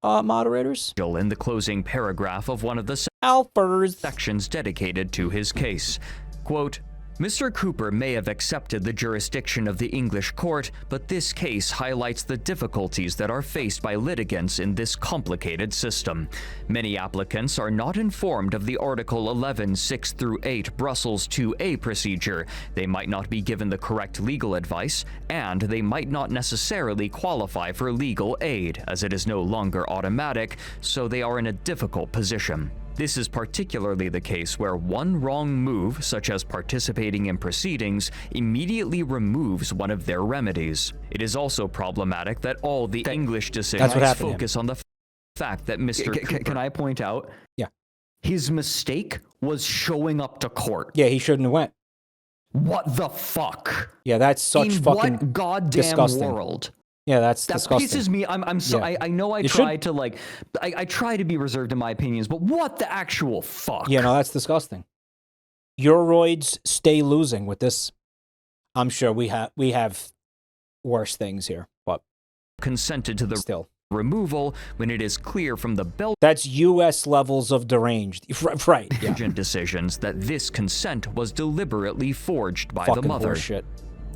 S1: moderators?
S8: In the closing paragraph of one of the sections dedicated to his case, quote, Mr. Cooper may have accepted the jurisdiction of the English court, but this case highlights the difficulties that are faced by litigants in this complicated system. Many applicants are not informed of the Article 11, 6 through 8 Brussels 2A procedure. They might not be given the correct legal advice, and they might not necessarily qualify for legal aid, as it is no longer automatic, so they are in a difficult position. This is particularly the case where one wrong move, such as participating in proceedings, immediately removes one of their remedies. It is also problematic that all the English decisions focus on the fact that Mr. Cooper...
S2: Can I point out?
S1: Yeah.
S2: His mistake was showing up to court.
S1: Yeah, he shouldn't have went.
S2: What the fuck?
S1: Yeah, that's such
S2: in
S1: fucking
S2: what goddamn
S1: disgusting.
S2: World?
S1: Yeah, that's
S2: that
S1: disgusting.
S2: pisses me. I'm so.
S1: Yeah.
S2: I know I try to like. I try to be reserved in my opinions, but what the actual fuck?
S1: Yeah, no, that's disgusting. Euroids stay losing with this. I'm sure we have worse things here, but
S8: consented to the removal when it is clear from the Belgian
S1: that's U.S. levels of deranged, right? Yeah.
S8: decisions that this consent was deliberately forged by
S1: Fucking
S8: the mother.
S1: Horseshit.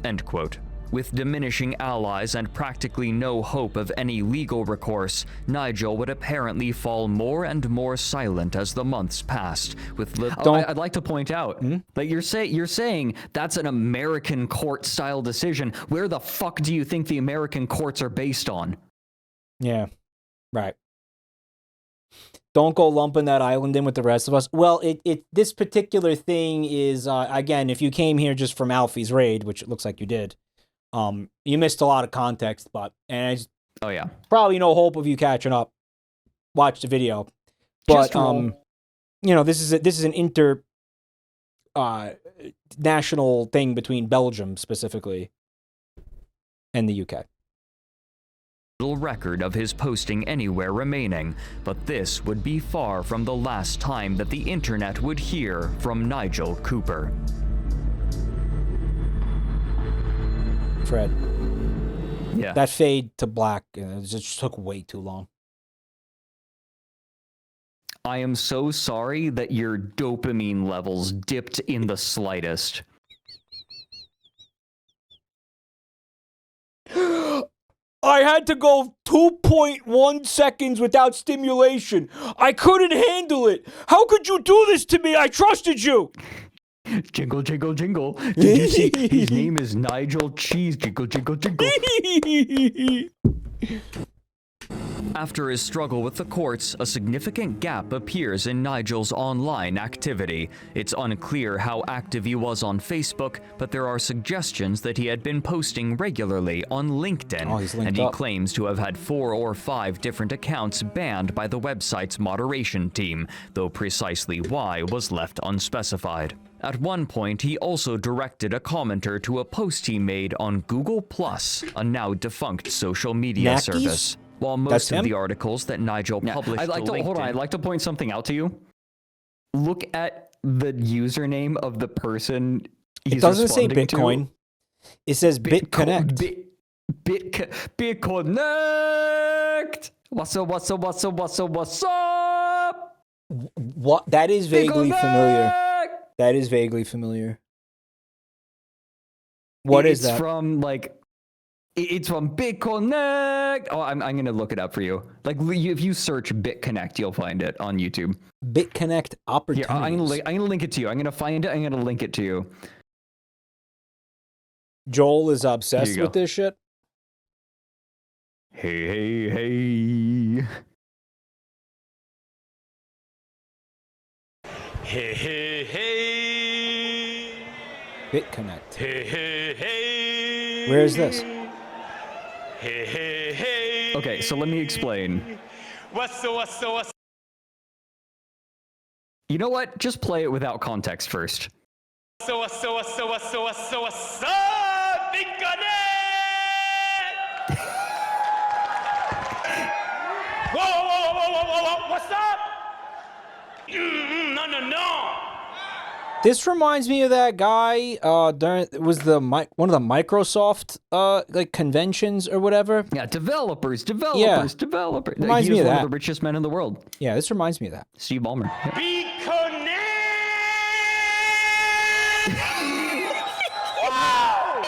S8: End quote. With diminishing allies and practically no hope of any legal recourse, Nigel would apparently fall more and more silent as the months passed. With
S2: I'd like to point out that you're saying that's an American court-style decision. Where the fuck do you think the American courts are based on?
S1: Yeah, right. Don't go lumping that island in with the rest of us. Well, this particular thing is again, if you came here just from Alfie's raid, which it looks like you did. You missed a lot of context, but probably no hope of you catching up. Watch the video, but you know, this is an national thing between Belgium specifically and the UK.
S8: Record of his posting anywhere remaining, but this would be far from the last time that the internet would hear from Nigel Cooper.
S1: Fred.
S2: Yeah.
S1: That fade to black just took way too long.
S2: I am so sorry that your dopamine levels dipped in the slightest.
S1: I had to go 2.1 seconds without stimulation. I couldn't handle it. How could you do this to me? I trusted you.
S2: Jingle, jingle, jingle. Did you see? His name is Nigel Cheese. Jingle, jingle, jingle.
S8: After his struggle with the courts, a significant gap appears in Nigel's online activity. It's unclear how active he was on Facebook, but there are suggestions that he had been posting regularly on LinkedIn, and he claims to have had 4 or 5 different accounts banned by the website's moderation team, though precisely why was left unspecified. At one point, he also directed a commenter to a post he made on Google+, a now defunct social media service. While most of the articles that Nigel published
S2: I'd like to point something out to you. Look at the username of the person he's
S1: It doesn't say
S2: responding
S1: Bitcoin. It says BitConnect.
S2: BitConnect. What's up? What's up? What's up? What's up? What's up?
S1: What? That is vaguely familiar. That is vaguely familiar. What is that?
S2: It's from like... It's from BitConnect. Oh, I'm gonna look it up for you. Like, if you search BitConnect, you'll find it on YouTube.
S1: BitConnect opportunities.
S2: Here, I'm gonna link it to you. I'm gonna find it. I'm gonna link it to you.
S1: Joel is obsessed with this shit.
S2: Hey.
S11: Hey.
S1: BitConnect.
S11: Hey.
S1: Where is this?
S11: Hey.
S2: Okay, so let me explain.
S11: What's
S2: You know what? Just play it without context first.
S11: What's up? BitConnect! Whoa! What's up? No.
S1: This reminds me of that guy. During was the one of the Microsoft like conventions or whatever.
S2: Yeah, developers.
S1: Reminds
S2: He
S1: me
S2: is
S1: of
S2: one
S1: that.
S2: of the richest men in the world.
S1: Yeah, this reminds me of that.
S2: Steve Ballmer. Yeah.
S11: BitConnect! Wow!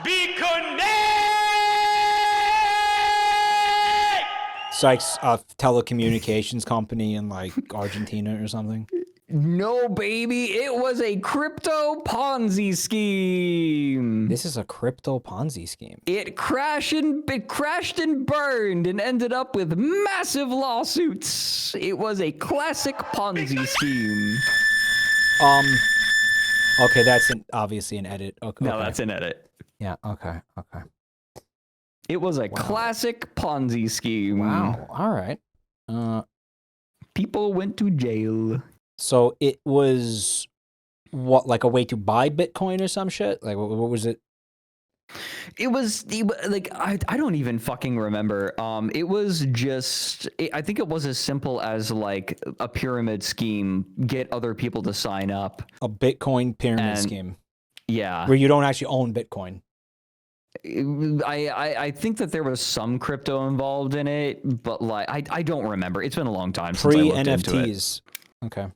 S11: BitConnect!
S1: Sykes, a telecommunications company in like Argentina or something.
S2: No, baby, it was a crypto Ponzi scheme.
S1: This is a crypto Ponzi scheme.
S2: It crashed and burned and ended up with massive lawsuits. It was a classic Ponzi scheme.
S1: Okay, that's obviously an edit. Okay.
S2: No, that's an edit.
S1: Yeah. Okay.
S2: It was a classic Ponzi scheme.
S1: Wow. All right.
S2: People went to jail.
S1: So it was what, like a way to buy Bitcoin or some shit? Like what was it?
S2: It was like I don't even fucking remember. It was just I think it was as simple as like a pyramid scheme, get other people to sign up.
S1: A Bitcoin pyramid scheme.
S2: Yeah.
S1: Where you don't actually own Bitcoin.
S2: I think that there was some crypto involved in it, but like I don't remember. It's been a long time since I looked into it.
S1: NFTs. Okay.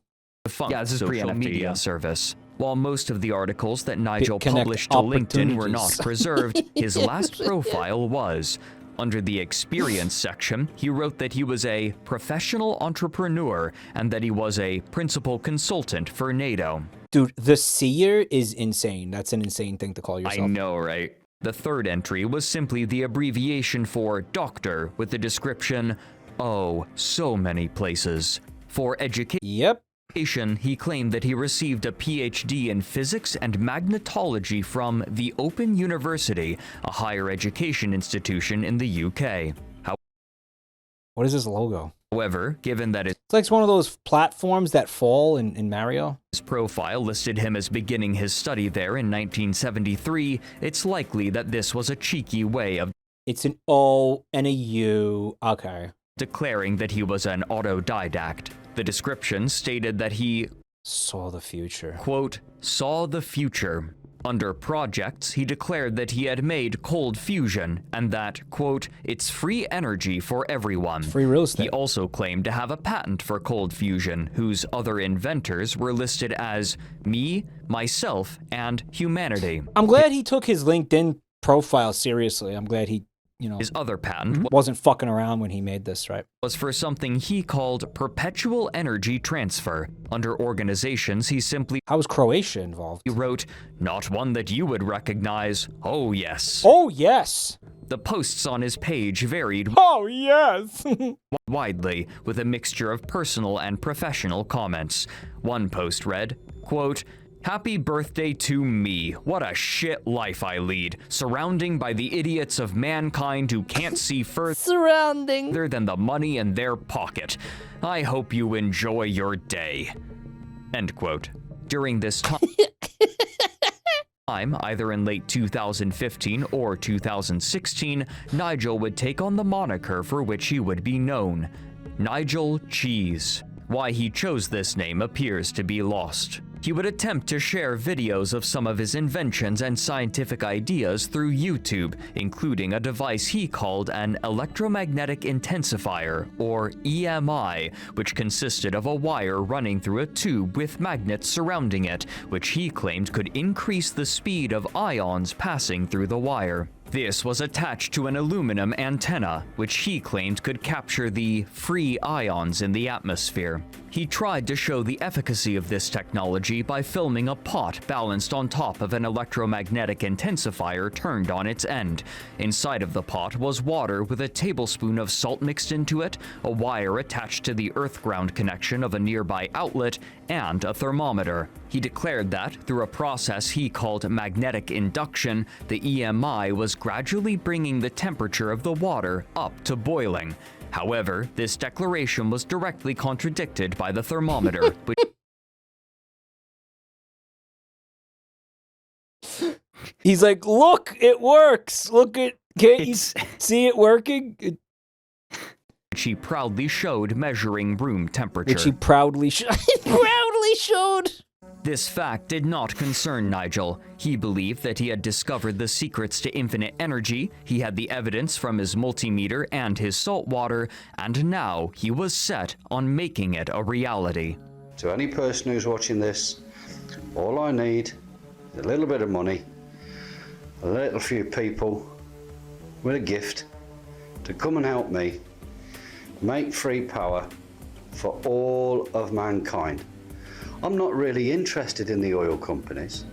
S2: Yeah, this is social media service. While most of the articles that Nigel
S1: BitConnect
S2: published to LinkedIn were not
S1: opportunities.
S2: preserved, his last profile was. Under the experience section, he wrote that he was a professional entrepreneur and that he was a principal consultant for NATO.
S1: Dude, the seer is insane. That's an insane thing to call yourself.
S2: I know, right? The third entry was simply the abbreviation for doctor with the description, oh, so many places. For education.
S1: Yep.
S2: He claimed that he received a PhD in physics and magnetology from the Open University, a higher education institution in the UK.
S1: What is this logo?
S2: However, given that
S1: It's like one of those platforms that fall in Mario.
S2: his profile listed him as beginning his study there in 1973, it's likely that this was a cheeky way of
S1: It's an O and a U. Okay.
S2: declaring that he was an autodidact. The description stated that he
S1: saw the future.
S2: Quote, saw the future. Under projects, he declared that he had made cold fusion and that, quote, it's free energy for everyone.
S1: Free real estate.
S2: He also claimed to have a patent for cold fusion, whose other inventors were listed as me, myself, and humanity.
S1: I'm glad he took his LinkedIn profile seriously. I'm glad he,
S2: his other patent
S1: wasn't fucking around when he made this, right?
S2: Was for something he called perpetual energy transfer. Under organizations, he simply...
S1: How was Croatia involved?
S2: He wrote, not one that you would recognize. Oh, yes.
S1: Oh, yes.
S2: The posts on his page varied
S1: Oh, yes.
S2: widely, with a mixture of personal and professional comments. One post read, quote, happy birthday to me. What a shit life I lead, surrounding by the idiots of mankind who can't see further than the money in their pocket. I hope you enjoy your day. End quote. During this time, either in late 2015 or 2016, Nigel would take on the moniker for which he would be known, Nigel Cheese. Why he chose this name appears to be lost. He would attempt to share videos of some of his inventions and scientific ideas through YouTube, including a device he called an electromagnetic intensifier, or EMI, which consisted of a wire running through a tube with magnets surrounding it, which he claimed could increase the speed of ions passing through the wire.
S8: This was attached to an aluminum antenna, which he claimed could capture the free ions in the atmosphere. He tried to show the efficacy of this technology by filming a pot balanced on top of an electromagnetic intensifier turned on its end. Inside of the pot was water with a tablespoon of salt mixed into it, a wire attached to the earth-ground connection of a nearby outlet, and a thermometer. He declared that, through a process he called magnetic induction, the EMI was gradually bringing the temperature of the water up to boiling. However, this declaration was directly contradicted by the thermometer, which
S1: He's like, look, it works. Look, can't you see it working?
S8: he proudly showed measuring room temperature.
S1: Which he proudly showed.
S8: This fact did not concern Nigel. He believed that he had discovered the secrets to infinite energy, he had the evidence from his multimeter and his salt water, and now he was set on making it a reality.
S9: To any person who's watching this, all I need is a little bit of money, a little few people with a gift to come and help me make free power for all of mankind. I'm not really interested in the oil companies.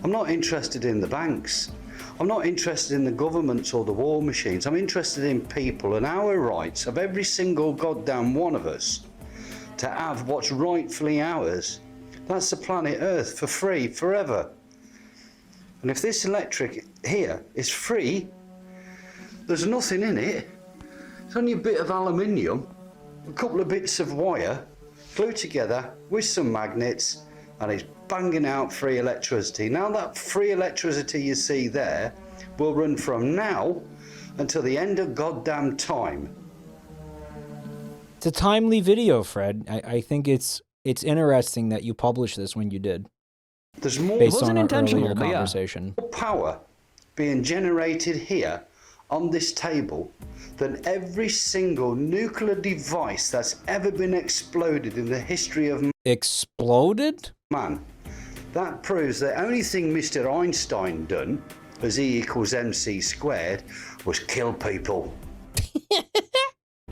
S9: I'm not interested in the banks. I'm not interested in the governments or the war machines. I'm interested in people and our rights of every single goddamn one of us to have what's rightfully ours. That's the planet Earth for free, forever. And if this electric here is free, there's nothing in it. It's only a bit of aluminium, a couple of bits of wire, glued together with some magnets, and it's banging out free electricity. Now that free electricity you see there will run from now until the end of goddamn time.
S1: It's a timely video, Fred. I think it's interesting that you published this when you did.
S9: There's more
S1: based on our earlier conversation.
S9: Power being generated here on this table than every single nuclear device that's ever been exploded in the history of
S1: exploded?
S9: Man, that proves the only thing Mr. Einstein done as E equals MC squared was kill people.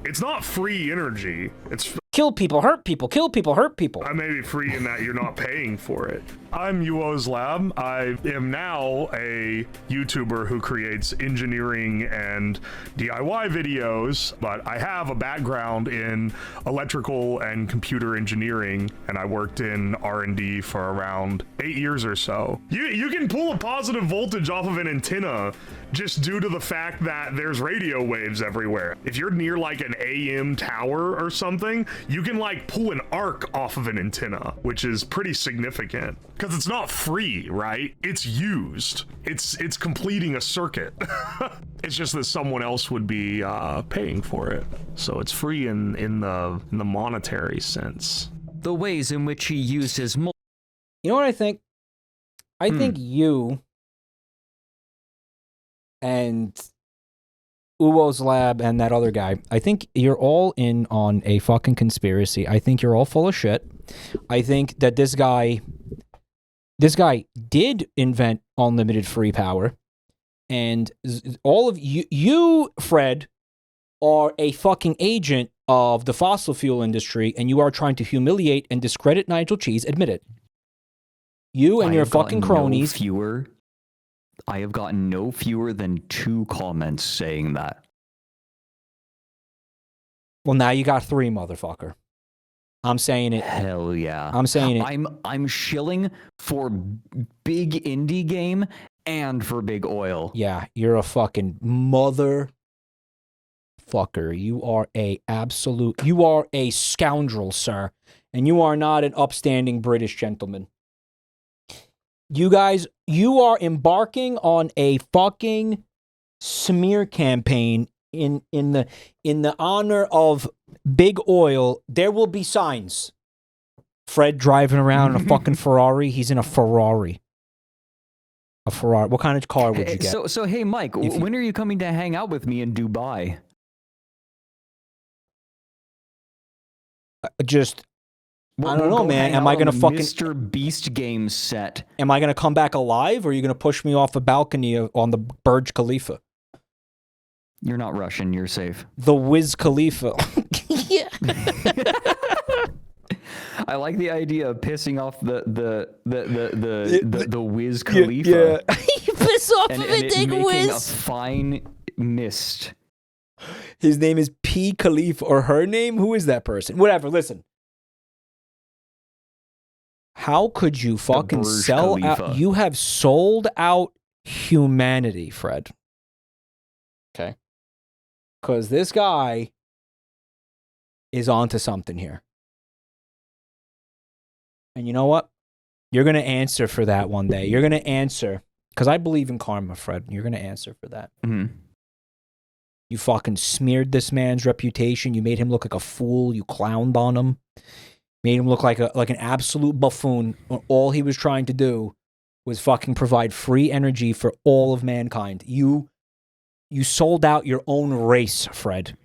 S12: It's not free energy. It's
S1: kill people, hurt people, kill people, hurt people.
S12: I may be free in that you're not paying for it. I'm UO's Lab. I am now a YouTuber who creates engineering and DIY videos, but I have a background in electrical and computer engineering, and I worked in R&D for around 8 years or so. You can pull a positive voltage off of an antenna just due to the fact that there's radio waves everywhere. If you're near like an AM tower or something, you can like pull an arc off of an antenna, which is pretty significant because it's not free, right? It's used. It's completing a circuit. It's just that someone else would be paying for it, so it's free in the monetary sense.
S8: The ways in which he used his
S1: You know what I think? I think you and Uwo's Lab and that other guy, I think you're all in on a fucking conspiracy. I think you're all full of shit. I think that this guy did invent unlimited free power, and all of you, Fred, are a fucking agent of the fossil fuel industry, and you are trying to humiliate and discredit Nigel Cheese. Admit it. You and your fucking cronies.
S2: I have gotten no fewer than 2 comments saying that.
S1: Well, now you got 3, motherfucker. I'm saying it.
S2: Hell yeah.
S1: I'm saying it.
S2: I'm shilling for big indie game and for big oil.
S1: Yeah, you're a fucking motherfucker. You are a scoundrel, sir. And you are not an upstanding British gentleman. You guys, you are embarking on a fucking smear campaign in the honor of big oil. There will be signs. Fred driving around in a fucking Ferrari. He's in a Ferrari. A Ferrari. What kind of car would you get?
S2: So hey, Mike, when are you coming to hang out with me in Dubai?
S1: Just I don't know, man. Am I gonna fucking
S2: Mr. Beast game set?
S1: Am I gonna come back alive, or are you gonna push me off a balcony on the Burj Khalifa?
S2: You're not Russian. You're safe.
S1: The Wiz Khalifa. Yeah.
S2: I like the idea of pissing off the Wiz Khalifa.
S1: Yeah. You piss off
S2: and
S1: of it,
S2: it making
S1: Wiz.
S2: a fine mist.
S1: His name is P. Khalifa, or her name? Who is that person? Whatever. Listen. How could you fucking sell out? You have sold out humanity, Fred. Okay. Because this guy is onto something here. And you know what? You're going to answer for that one day. You're going to answer. Because I believe in karma, Fred. You're going to answer for that.
S2: Mm-hmm.
S1: You fucking smeared this man's reputation. You made him look like a fool. You clowned on him. Made him look like an absolute buffoon. All he was trying to do was fucking provide free energy for all of mankind. You sold out your own race, Fred.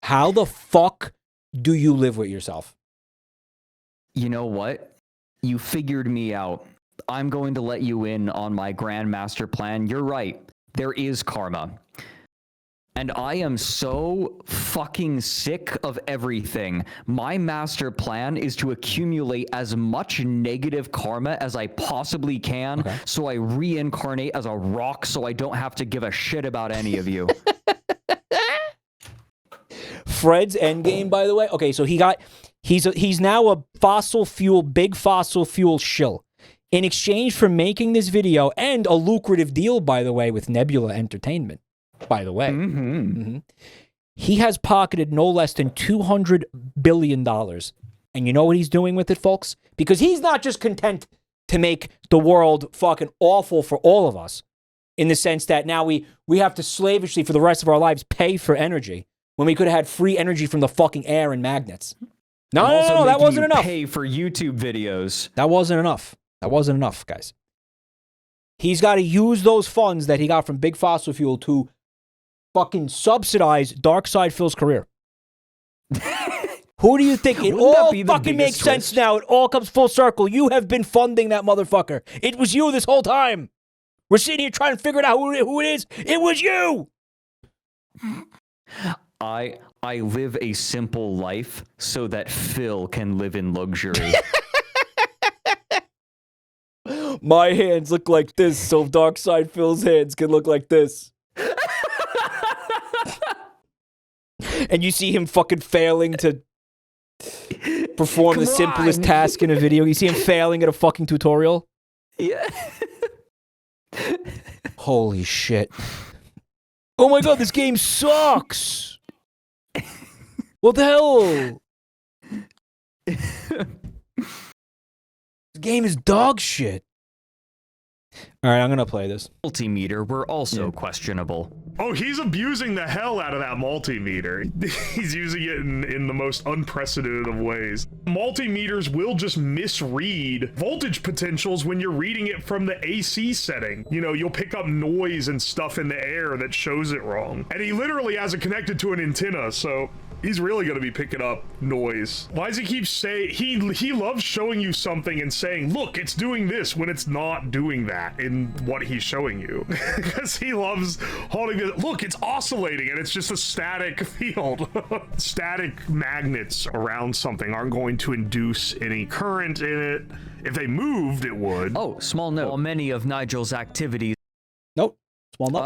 S1: How the fuck do you live with yourself?
S2: You know what? You figured me out. I'm going to let you in on my grand master plan. You're right. There is karma. And I am so fucking sick of everything. My master plan is to accumulate as much negative karma as I possibly can, so I reincarnate as a rock so I don't have to give a shit about any of you.
S1: Fred's endgame, by the way. Okay, so he's now a big fossil fuel shill. In exchange for making this video and a lucrative deal, by the way, with Nebula Entertainment. By the way, he has pocketed no less than $200 billion. And you know what he's doing with it, folks? Because he's not just content to make the world fucking awful for all of us, in the sense that now we have to slavishly for the rest of our lives pay for energy when we could have had free energy from the fucking air and magnets. No, that wasn't enough.
S2: Pay for YouTube videos.
S1: That wasn't enough. That wasn't enough, guys. He's got to use those funds that he got from Big Fossil Fuel to fucking subsidize Darkside Phil's career. Who do you think? It all fucking makes sense now. It all comes full circle. You have been funding that motherfucker. It was you this whole time. We're sitting here trying to figure out who it is. It was you.
S2: I live a simple life so that Phil can live in luxury.
S1: My hands look like this, so Darkside Phil's hands can look like this. And you see him fucking failing to perform the simplest task in a video. You see him failing at a fucking tutorial.
S2: Yeah.
S1: Holy shit. Oh my god, this game sucks. What the hell? This game is dog shit. All right, I'm going to play this.
S8: Multimeter were also questionable.
S12: Oh, he's abusing the hell out of that multimeter. He's using it in the most unprecedented of ways. Multimeters will just misread voltage potentials when you're reading it from the AC setting. You know, you'll pick up noise and stuff in the air that shows it wrong. And he literally has it connected to an antenna, so he's really going to be picking up noise. Why does he keep saying, he loves showing you something and saying, look, it's doing this when it's not doing that in what he's showing you. Because he loves holding it. Look, it's oscillating and it's just a static field. Static magnets around something aren't going to induce any current in it. If they moved, it would.
S8: Oh, small note. While many of Nigel's activities...
S1: Nope.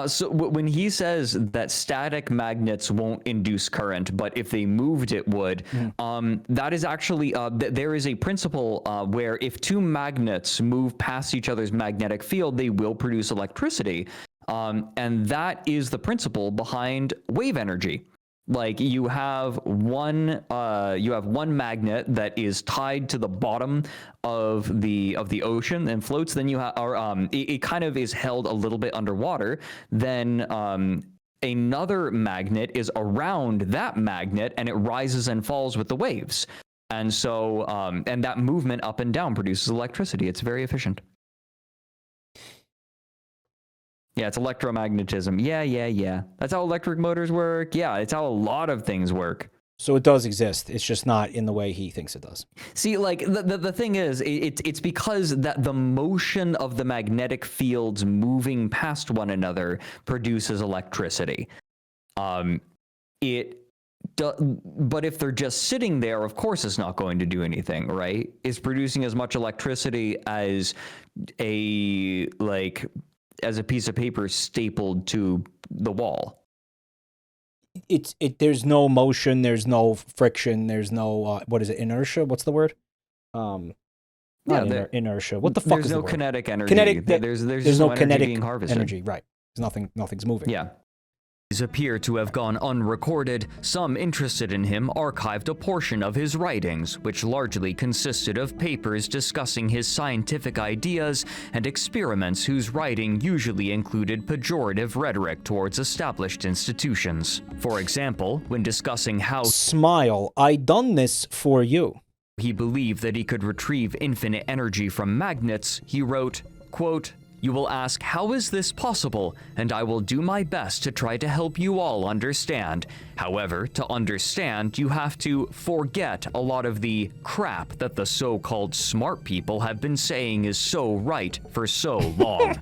S2: So when he says that static magnets won't induce current, but if they moved it would, that is actually, there is a principle where if two magnets move past each other's magnetic field, they will produce electricity. And that is the principle behind wave energy. Like you have one magnet that is tied to the bottom of the ocean and floats. Then you have, it kind of is held a little bit underwater. Then another magnet is around that magnet, and it rises and falls with the waves. And so, and that movement up and down produces electricity. It's very efficient. Yeah, it's electromagnetism. Yeah. That's how electric motors work. Yeah, it's how a lot of things work.
S1: So it does exist. It's just not in the way he thinks it does.
S2: See, like the thing is, it's because that the motion of the magnetic fields moving past one another produces electricity. But if they're just sitting there, of course it's not going to do anything, right? It's producing as much electricity as a piece of paper stapled to the wall.
S1: There's no motion, there's no friction, there's no what is it, inertia? What's the word? Inertia. What the fuck is the word?
S2: There's no kinetic energy. There's
S1: no
S2: energy
S1: kinetic
S2: being harvested.
S1: energy, right? Nothing's moving.
S2: Yeah.
S8: Appear to have gone unrecorded. Some interested in him archived a portion of his writings, which largely consisted of papers discussing his scientific ideas and experiments whose writing usually included pejorative rhetoric towards established institutions. For example, when discussing how
S1: Smile, I done this for you.
S8: He believed that he could retrieve infinite energy from magnets, he wrote, quote, "You will ask, how is this possible? And I will do my best to try to help you all understand. However, to understand, you have to forget a lot of the crap that the so-called smart people have been saying is so right for so long."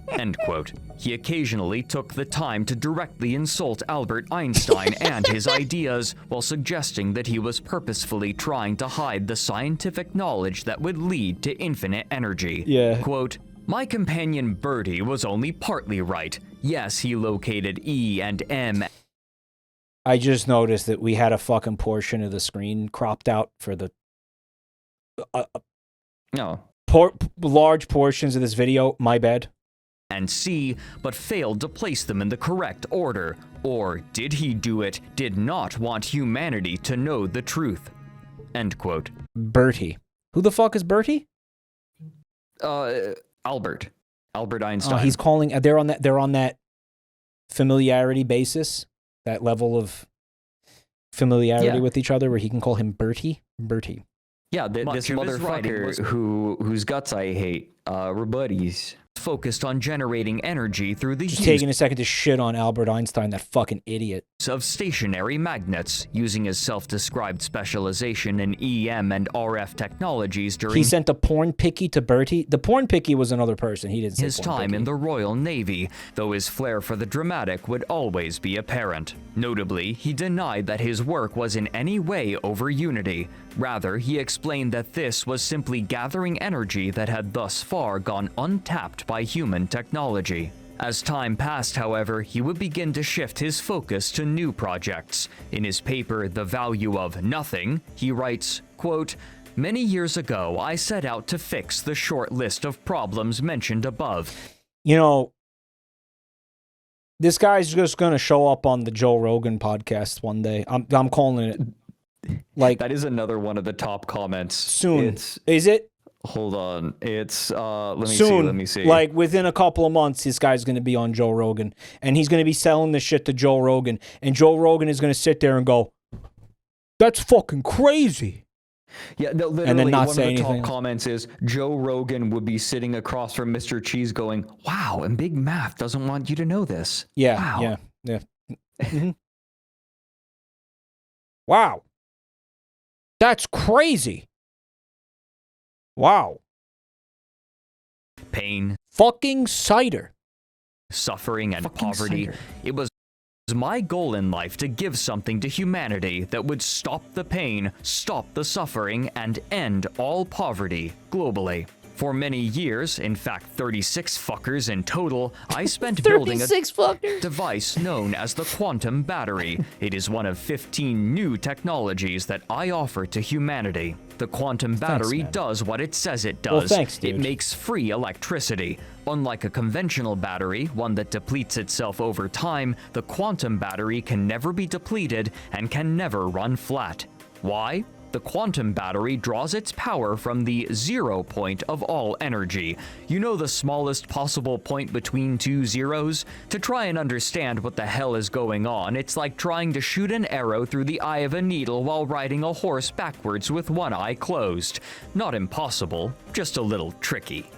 S8: End quote. He occasionally took the time to directly insult Albert Einstein and his ideas while suggesting that he was purposefully trying to hide the scientific knowledge that would lead to infinite energy.
S1: Yeah.
S8: Quote, "My companion Bertie was only partly right. Yes, he located E and M."
S1: I just noticed that we had a fucking portion of the screen cropped out for the large portions of this video. My bad.
S8: And C, but failed to place them in the correct order. Or did he do it, did not want humanity to know the truth? End quote.
S1: Bertie. Who the fuck is Bertie?
S2: Albert Einstein.
S1: He's calling. They're on that familiarity basis, that level of familiarity with each other, where he can call him Bertie.
S2: Yeah, this motherfucker whose guts I hate. We're buddies.
S8: Focused on generating energy through the
S1: use taking a second to shit on Albert Einstein, that fucking idiot.
S8: Of stationary magnets, using his self-described specialization in EM and RF technologies during...
S1: He sent a porn picky to Bertie. The porn picky was another person. He didn't say
S8: his time in the Royal Navy, though his flair for the dramatic would always be apparent. Notably, he denied that his work was in any way over unity. Rather, he explained that this was simply gathering energy that had thus far gone untapped by human technology. As time passed, however, he would begin to shift his focus to new projects. In his paper, The Value of Nothing, he writes, quote, "Many years ago, I set out to fix the short list of problems mentioned above."
S1: You know, this guy's just going to show up on the Joe Rogan podcast one day. I'm calling it. Like,
S2: that is another one of the top comments.
S1: Soon. Is it?
S2: Hold on. It's let me see.
S1: Like within a couple of months, this guy's going to be on Joe Rogan, and he's going to be selling this shit to Joe Rogan, and Joe Rogan is going to sit there and go, "That's fucking crazy."
S2: Yeah, no, literally,
S1: and then not
S2: one
S1: say
S2: of the
S1: anything.
S2: top comments is Joe Rogan would be sitting across from Mr. Cheese going, "Wow, and Big Math doesn't want you to know this."
S1: Yeah,
S2: wow.
S1: yeah. Mm-hmm. Wow. That's crazy. Wow.
S8: Pain.
S1: Fucking cider.
S8: Suffering and poverty. It was my goal in life to give something to humanity that would stop the pain, stop the suffering, and end all poverty globally. For many years, in fact 36 fuckers in total, I spent building a device known as the quantum battery. It is one of 15 new technologies that I offer to humanity. The quantum battery does what it says it does.
S1: Well, thanks, dude.
S8: It makes free electricity. Unlike a conventional battery, one that depletes itself over time, the quantum battery can never be depleted and can never run flat. Why? The quantum battery draws its power from the 0 point of all energy. You know, the smallest possible point between two zeros? To try and understand what the hell is going on, it's like trying to shoot an arrow through the eye of a needle while riding a horse backwards with one eye closed. Not impossible, just a little tricky.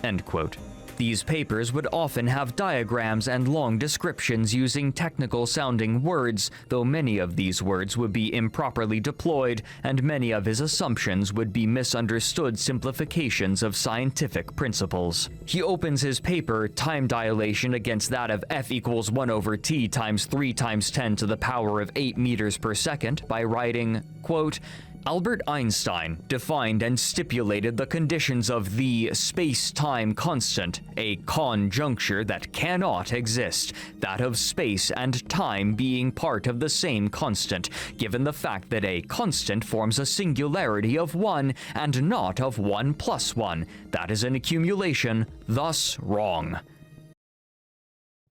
S8: End quote. These papers would often have diagrams and long descriptions using technical-sounding words, though many of these words would be improperly deployed, and many of his assumptions would be misunderstood simplifications of scientific principles. He opens his paper, Time Dilation Against That of F equals 1 over T times 3 times 10 to the power of 8 meters per second, by writing, quote, Albert Einstein defined and stipulated the conditions of the space-time constant, a conjuncture that cannot exist, that of space and time being part of the same constant, given the fact that a constant forms a singularity of 1 and not of 1 plus 1. That is an accumulation, thus wrong.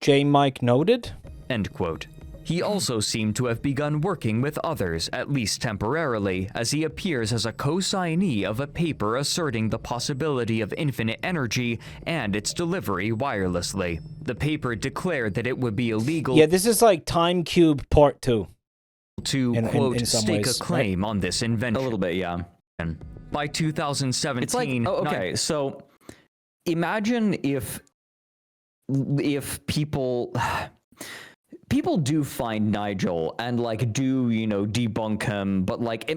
S1: J. Mike noted.
S8: End quote. He also seemed to have begun working with others, at least temporarily, as he appears as a co-signee of a paper asserting the possibility of infinite energy and its delivery wirelessly. The paper declared that it would be illegal.
S1: Yeah, this is like Time Cube Part 2.
S8: To, quote,
S1: in some
S8: stake
S1: ways,
S8: a claim on this invention.
S2: A little bit, yeah.
S8: By 2017...
S2: It's like, okay, so imagine if people... People do find Nigel and like do, you know, debunk him, but like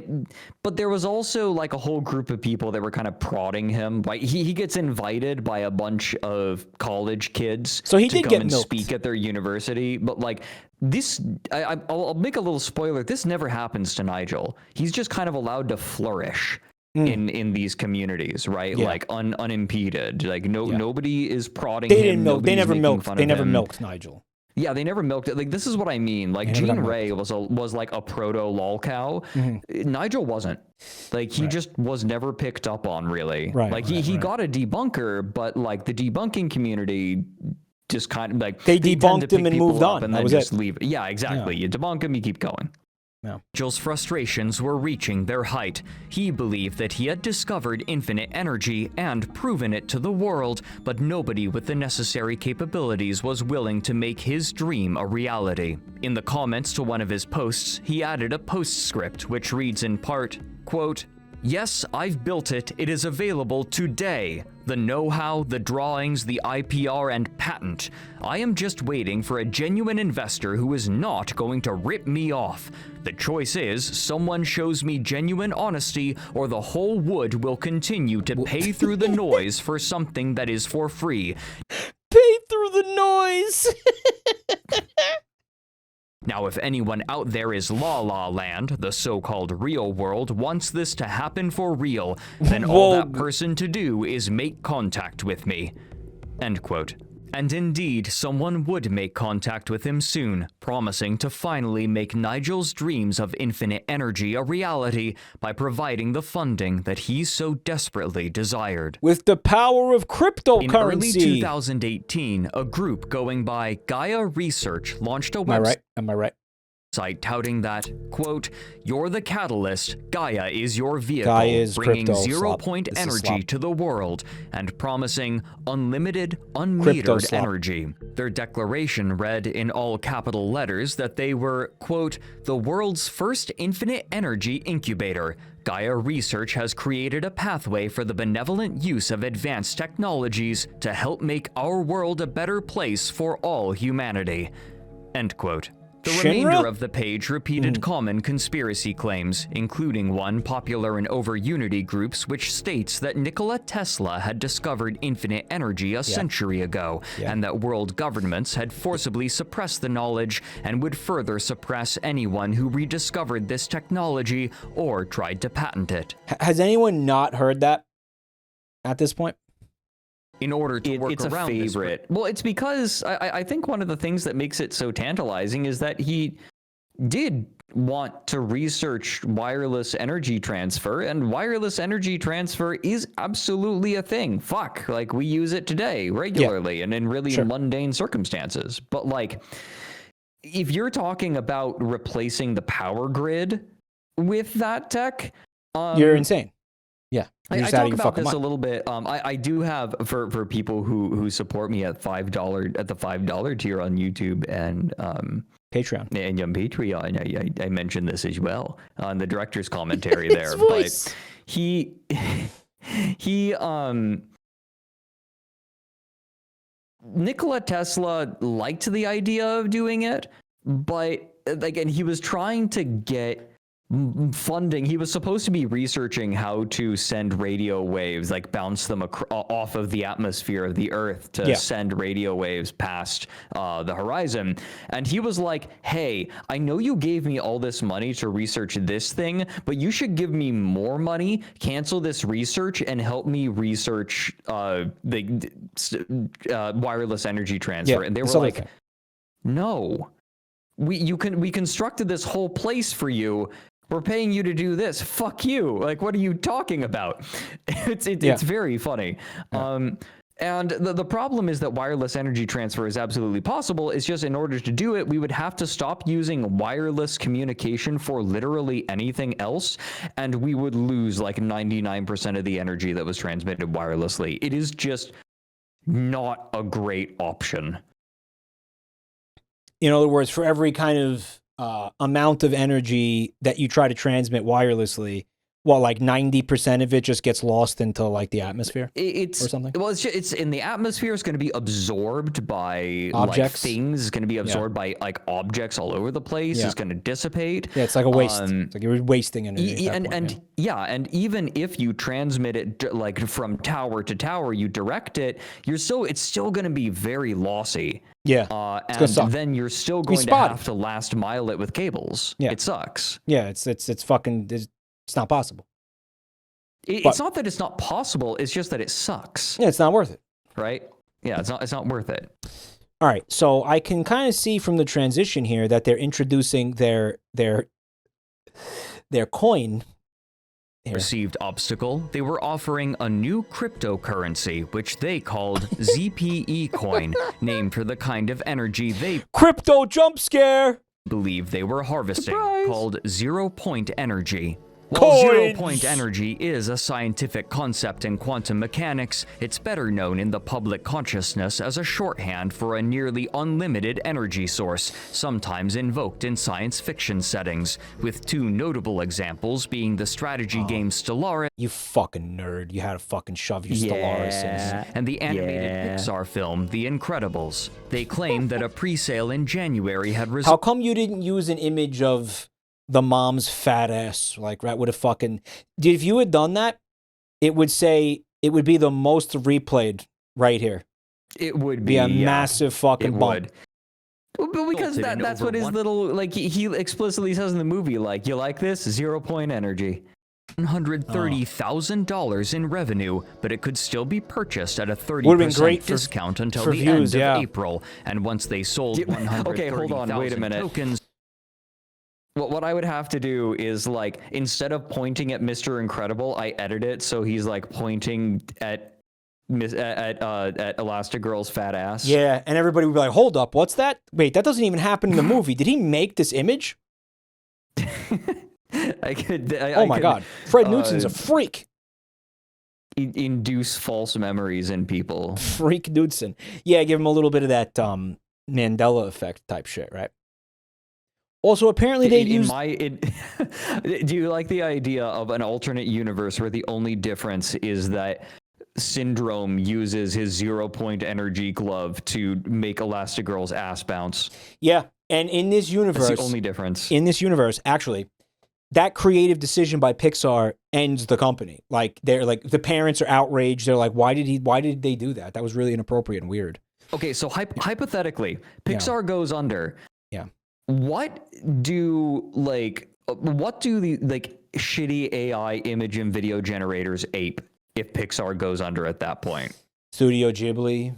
S2: but there was also like a whole group of people that were kind of prodding him. Like he gets invited by a bunch of college kids
S1: so he
S2: to
S1: did
S2: come
S1: get
S2: and
S1: milked.
S2: speak at their university, but like this, I'll make a little spoiler. This never happens to Nigel. He's just kind of allowed to flourish in these communities, right?
S1: Yeah.
S2: Like unimpeded. Like nobody is prodding
S1: They
S2: him.
S1: didn't milk. They
S2: Nobody's
S1: never
S2: making
S1: milked.
S2: fun
S1: They
S2: of
S1: never
S2: him.
S1: milked Nigel.
S2: Yeah, they never milked it. Like, this is what I mean. Like, Gene Ray was like a proto lol cow. Nigel wasn't. Like, he just was never picked up on, really. Like, he got a debunker, but like the debunking community just kind of like
S1: they
S2: tend
S1: debunked
S2: to pick
S1: him and
S2: people
S1: moved
S2: up
S1: on.
S2: and
S1: That
S2: then
S1: was
S2: just
S1: it.
S2: leave it. Yeah, exactly. You debunk him, you keep going.
S8: Nigel's frustrations were reaching their height. He believed that he had discovered infinite energy and proven it to the world, but nobody with the necessary capabilities was willing to make his dream a reality. In the comments to one of his posts, he added a postscript which reads in part, quote, Yes, I've built it. It is available today. The know-how, the drawings, the IPR, and patent. I am just waiting for a genuine investor who is not going to rip me off. The choice is, someone shows me genuine honesty, or the whole wood will continue to pay through the noise for something that is for free.
S1: Pay through the noise!
S8: Now, if anyone out there is La La Land, the so-called real world, wants this to happen for real, then all that person to do is make contact with me. End quote. And indeed, someone would make contact with him soon, promising to finally make Nigel's dreams of infinite energy a reality by providing the funding that he so desperately desired.
S1: With the power of cryptocurrency.
S8: In early 2018, a group going by Gaia Research launched a website.
S1: Am I right?
S8: Site touting that, quote, you're the catalyst, Gaia is your vehicle,
S1: Gaia is
S8: bringing
S1: crypto,
S8: zero-point
S1: slop. This is
S8: energy
S1: slop.
S8: to the world, and promising unlimited,
S1: Crypto
S8: unmetered
S1: slop.
S8: energy. Their declaration read in all capital letters that they were, quote, the world's first infinite energy incubator. Gaia Research has created a pathway for the benevolent use of advanced technologies to help make our world a better place for all humanity. End quote. The remainder of the page repeated common conspiracy claims, including one popular in over Unity groups which states that Nikola Tesla had discovered infinite energy a century ago, and that world governments had forcibly suppressed the knowledge and would further suppress anyone who rediscovered this technology or tried to patent it.
S1: Has anyone not heard that at this point?
S8: In order to work
S2: it's a
S8: around this.
S2: favorite. Well, it's because I think one of the things that makes it so tantalizing is that he did want to research wireless energy transfer, and wireless energy transfer is absolutely a thing. Fuck, like we use it today regularly and in really mundane circumstances. But like, if you're talking about replacing the power grid with that tech,
S1: you're insane. Yeah,
S2: I talk about this a little bit. I do have for people who support me at $5 at the $5 tier on YouTube and
S1: Patreon
S2: and on Patreon. I mentioned this as well on the director's commentary there,
S1: voice.
S2: but he Nikola Tesla liked the idea of doing it, but and he was trying to get funding. He was supposed to be researching how to send radio waves, like bounce them off of the atmosphere of the Earth to send radio waves past the horizon. And he was like, hey, I know you gave me all this money to research this thing, but you should give me more money, cancel this research, and help me research the wireless energy transfer. And they were like, no, we constructed this whole place for you. We're paying you to do this. Fuck you. Like, what are you talking about? It's very funny. And the problem is that wireless energy transfer is absolutely possible. It's just in order to do it, we would have to stop using wireless communication for literally anything else, and we would lose like 99% of the energy that was transmitted wirelessly. It is just not a great option.
S1: In other words, for every kind of amount of energy that you try to transmit wirelessly, well, like 90% of it just gets lost into like the atmosphere or something.
S2: Well, it's in the atmosphere. It's going to be absorbed by
S1: objects.
S2: Like things. It's going to be absorbed by like objects all over the place. It's going to dissipate.
S1: Yeah, it's like a waste. It's like you're wasting energy.
S2: And even if you transmit it like from tower to tower, you direct it. It's still going to be very lossy.
S1: Yeah,
S2: and then you're still going to have to last mile it with cables. Yeah, it sucks.
S1: Yeah, it's fucking. It's not possible.
S2: It's not that it's not possible. It's just that it sucks.
S1: Yeah, it's not worth it.
S2: Right? Yeah, it's not worth it.
S1: All right, so I can kind of see from the transition here that they're introducing their coin.
S8: Perceived obstacle, they were offering a new cryptocurrency, which they called ZPE coin, named for the kind of energy they
S1: crypto jump scare
S8: believe they were harvesting, called 0-point energy. While 0-point energy is a scientific concept in quantum mechanics, it's better known in the public consciousness as a shorthand for a nearly unlimited energy source, sometimes invoked in science fiction settings, with two notable examples being the strategy game Stellaris.
S1: You fucking nerd. You had to fucking shove your Stellaris in.
S8: And the animated Pixar film, The Incredibles. They claimed that a pre-sale in January had
S1: How come you didn't use an image of the mom's fat ass? Like, that would have fucking... If you had done that, it would be the most replayed right here.
S2: It would be
S1: a massive fucking bump.
S2: But because that's what his little, like, he explicitly says in the movie, like, you like this? 0-point energy.
S8: $130,000 in revenue, but it could still be purchased at a 30% discount until the end of April. And once they sold 130,000
S2: okay, hold on, wait a minute.
S8: Tokens...
S2: What I would have to do is, like, instead of pointing at Mr. Incredible, I edit it so he's like pointing at Elastigirl's fat ass.
S1: Yeah, and everybody would be like, "Hold up, what's that? Wait, that doesn't even happen in the movie. Did he make this image?" Oh my God, Fred Knudsen's a freak.
S2: Induce false memories in people.
S1: Freak Knudsen. Yeah, give him a little bit of that Mandela effect type shit, right? Also, apparently they use...
S2: Do you like the idea of an alternate universe where the only difference is that Syndrome uses his 0-point energy glove to make Elastigirl's ass bounce?
S1: Yeah, and in this universe...
S2: That's the only difference.
S1: In this universe, actually, that creative decision by Pixar ends the company. Like, they're like, the parents are outraged. They're like, why did they do that? That was really inappropriate and weird.
S2: Okay, so hypothetically, Pixar goes under.
S1: Yeah.
S2: What do the shitty AI image and video generators ape if Pixar goes under at that point?
S1: Studio Ghibli.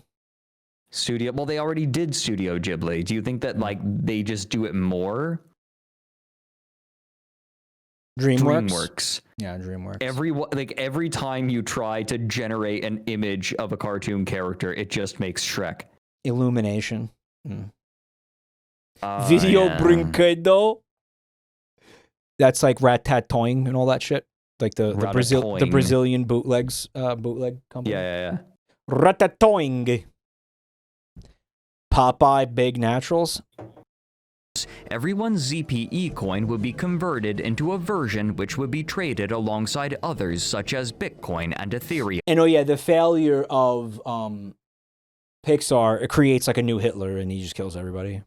S2: Well, they already did Studio Ghibli. Do you think that like they just do it more?
S1: DreamWorks. Yeah, DreamWorks.
S2: Every time you try to generate an image of a cartoon character, it just makes Shrek.
S1: Illumination. Video Brinquedo. That's like Rat-Tat-Toing and all that shit. Like the Brazilian bootleg company.
S2: Yeah.
S1: Rat-Tat-Toing. Popeye Big Naturals.
S8: Everyone's ZPE coin would be converted into a version which would be traded alongside others such as Bitcoin and Ethereum.
S1: And oh yeah, the failure of Pixar, it creates like a new Hitler and he just kills everybody.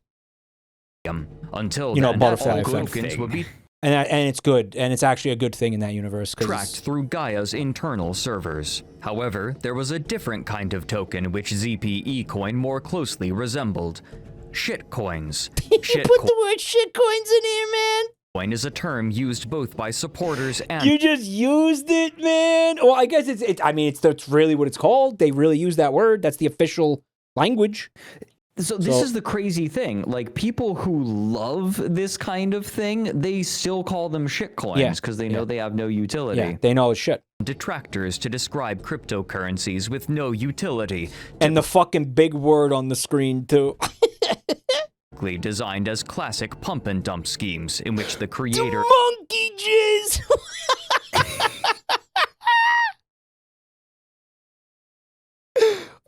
S8: Until
S1: you know,
S8: then,
S1: butterfly
S8: all
S1: effect.
S8: tokens would be
S1: And it's good, and it's actually a good thing in that universe.
S8: tracked through Gaia's internal servers. However, there was a different kind of token which ZPE coin more closely resembled. Shitcoins.
S1: Put the word shitcoins in here, man.
S8: Coin is a term used both by supporters and...
S1: You just used it, man. Well, I guess that's really what it's called. They really use that word. That's the official language.
S2: So this is the crazy thing. Like, people who love this kind of thing, they still call them shitcoins because they know they have no utility.
S1: Yeah, they know it's shit.
S8: Detractors to describe cryptocurrencies with no utility.
S1: And the fucking big word on the screen, too.
S8: Designed as classic pump and dump schemes in which the creator...
S1: Monkey jizz!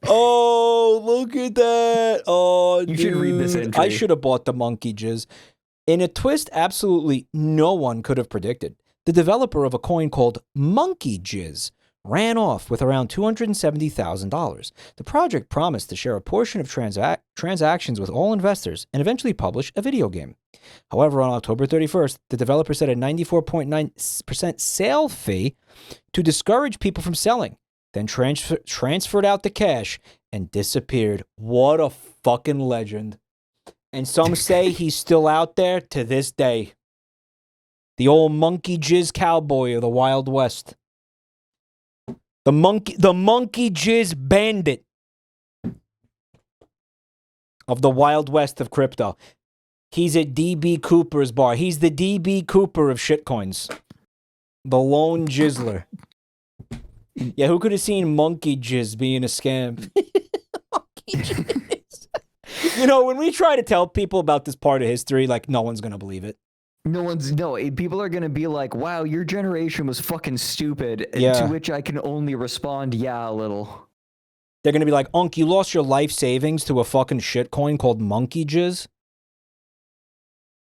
S1: Oh, look at that. Oh,
S2: You should read this entry.
S1: I should have bought the monkey jizz. In a twist absolutely no one could have predicted, the developer of a coin called Monkey Jizz ran off with around $270,000. The project promised to share a portion of transactions with all investors and eventually publish a video game. However, on October 31st, the developer set a 94.9% sale fee to discourage people from selling, then transferred out the cash and disappeared. What a fucking legend. And some say he's still out there to this day. The old monkey jizz cowboy of the Wild West. The monkey jizz bandit of the Wild West of crypto. He's at DB Cooper's bar. He's the DB Cooper of shitcoins. The lone jizzler. Yeah, who could have seen monkey jizz being a scam? Monkey jizz. You know, when we try to tell people about this part of history, like, no one's going to believe it.
S2: People are gonna be like, wow, your generation was fucking stupid.
S1: Yeah.
S2: To which I can only respond, yeah, a little.
S1: They're going to be like, Unc, you lost your life savings to a fucking shitcoin called monkey jizz?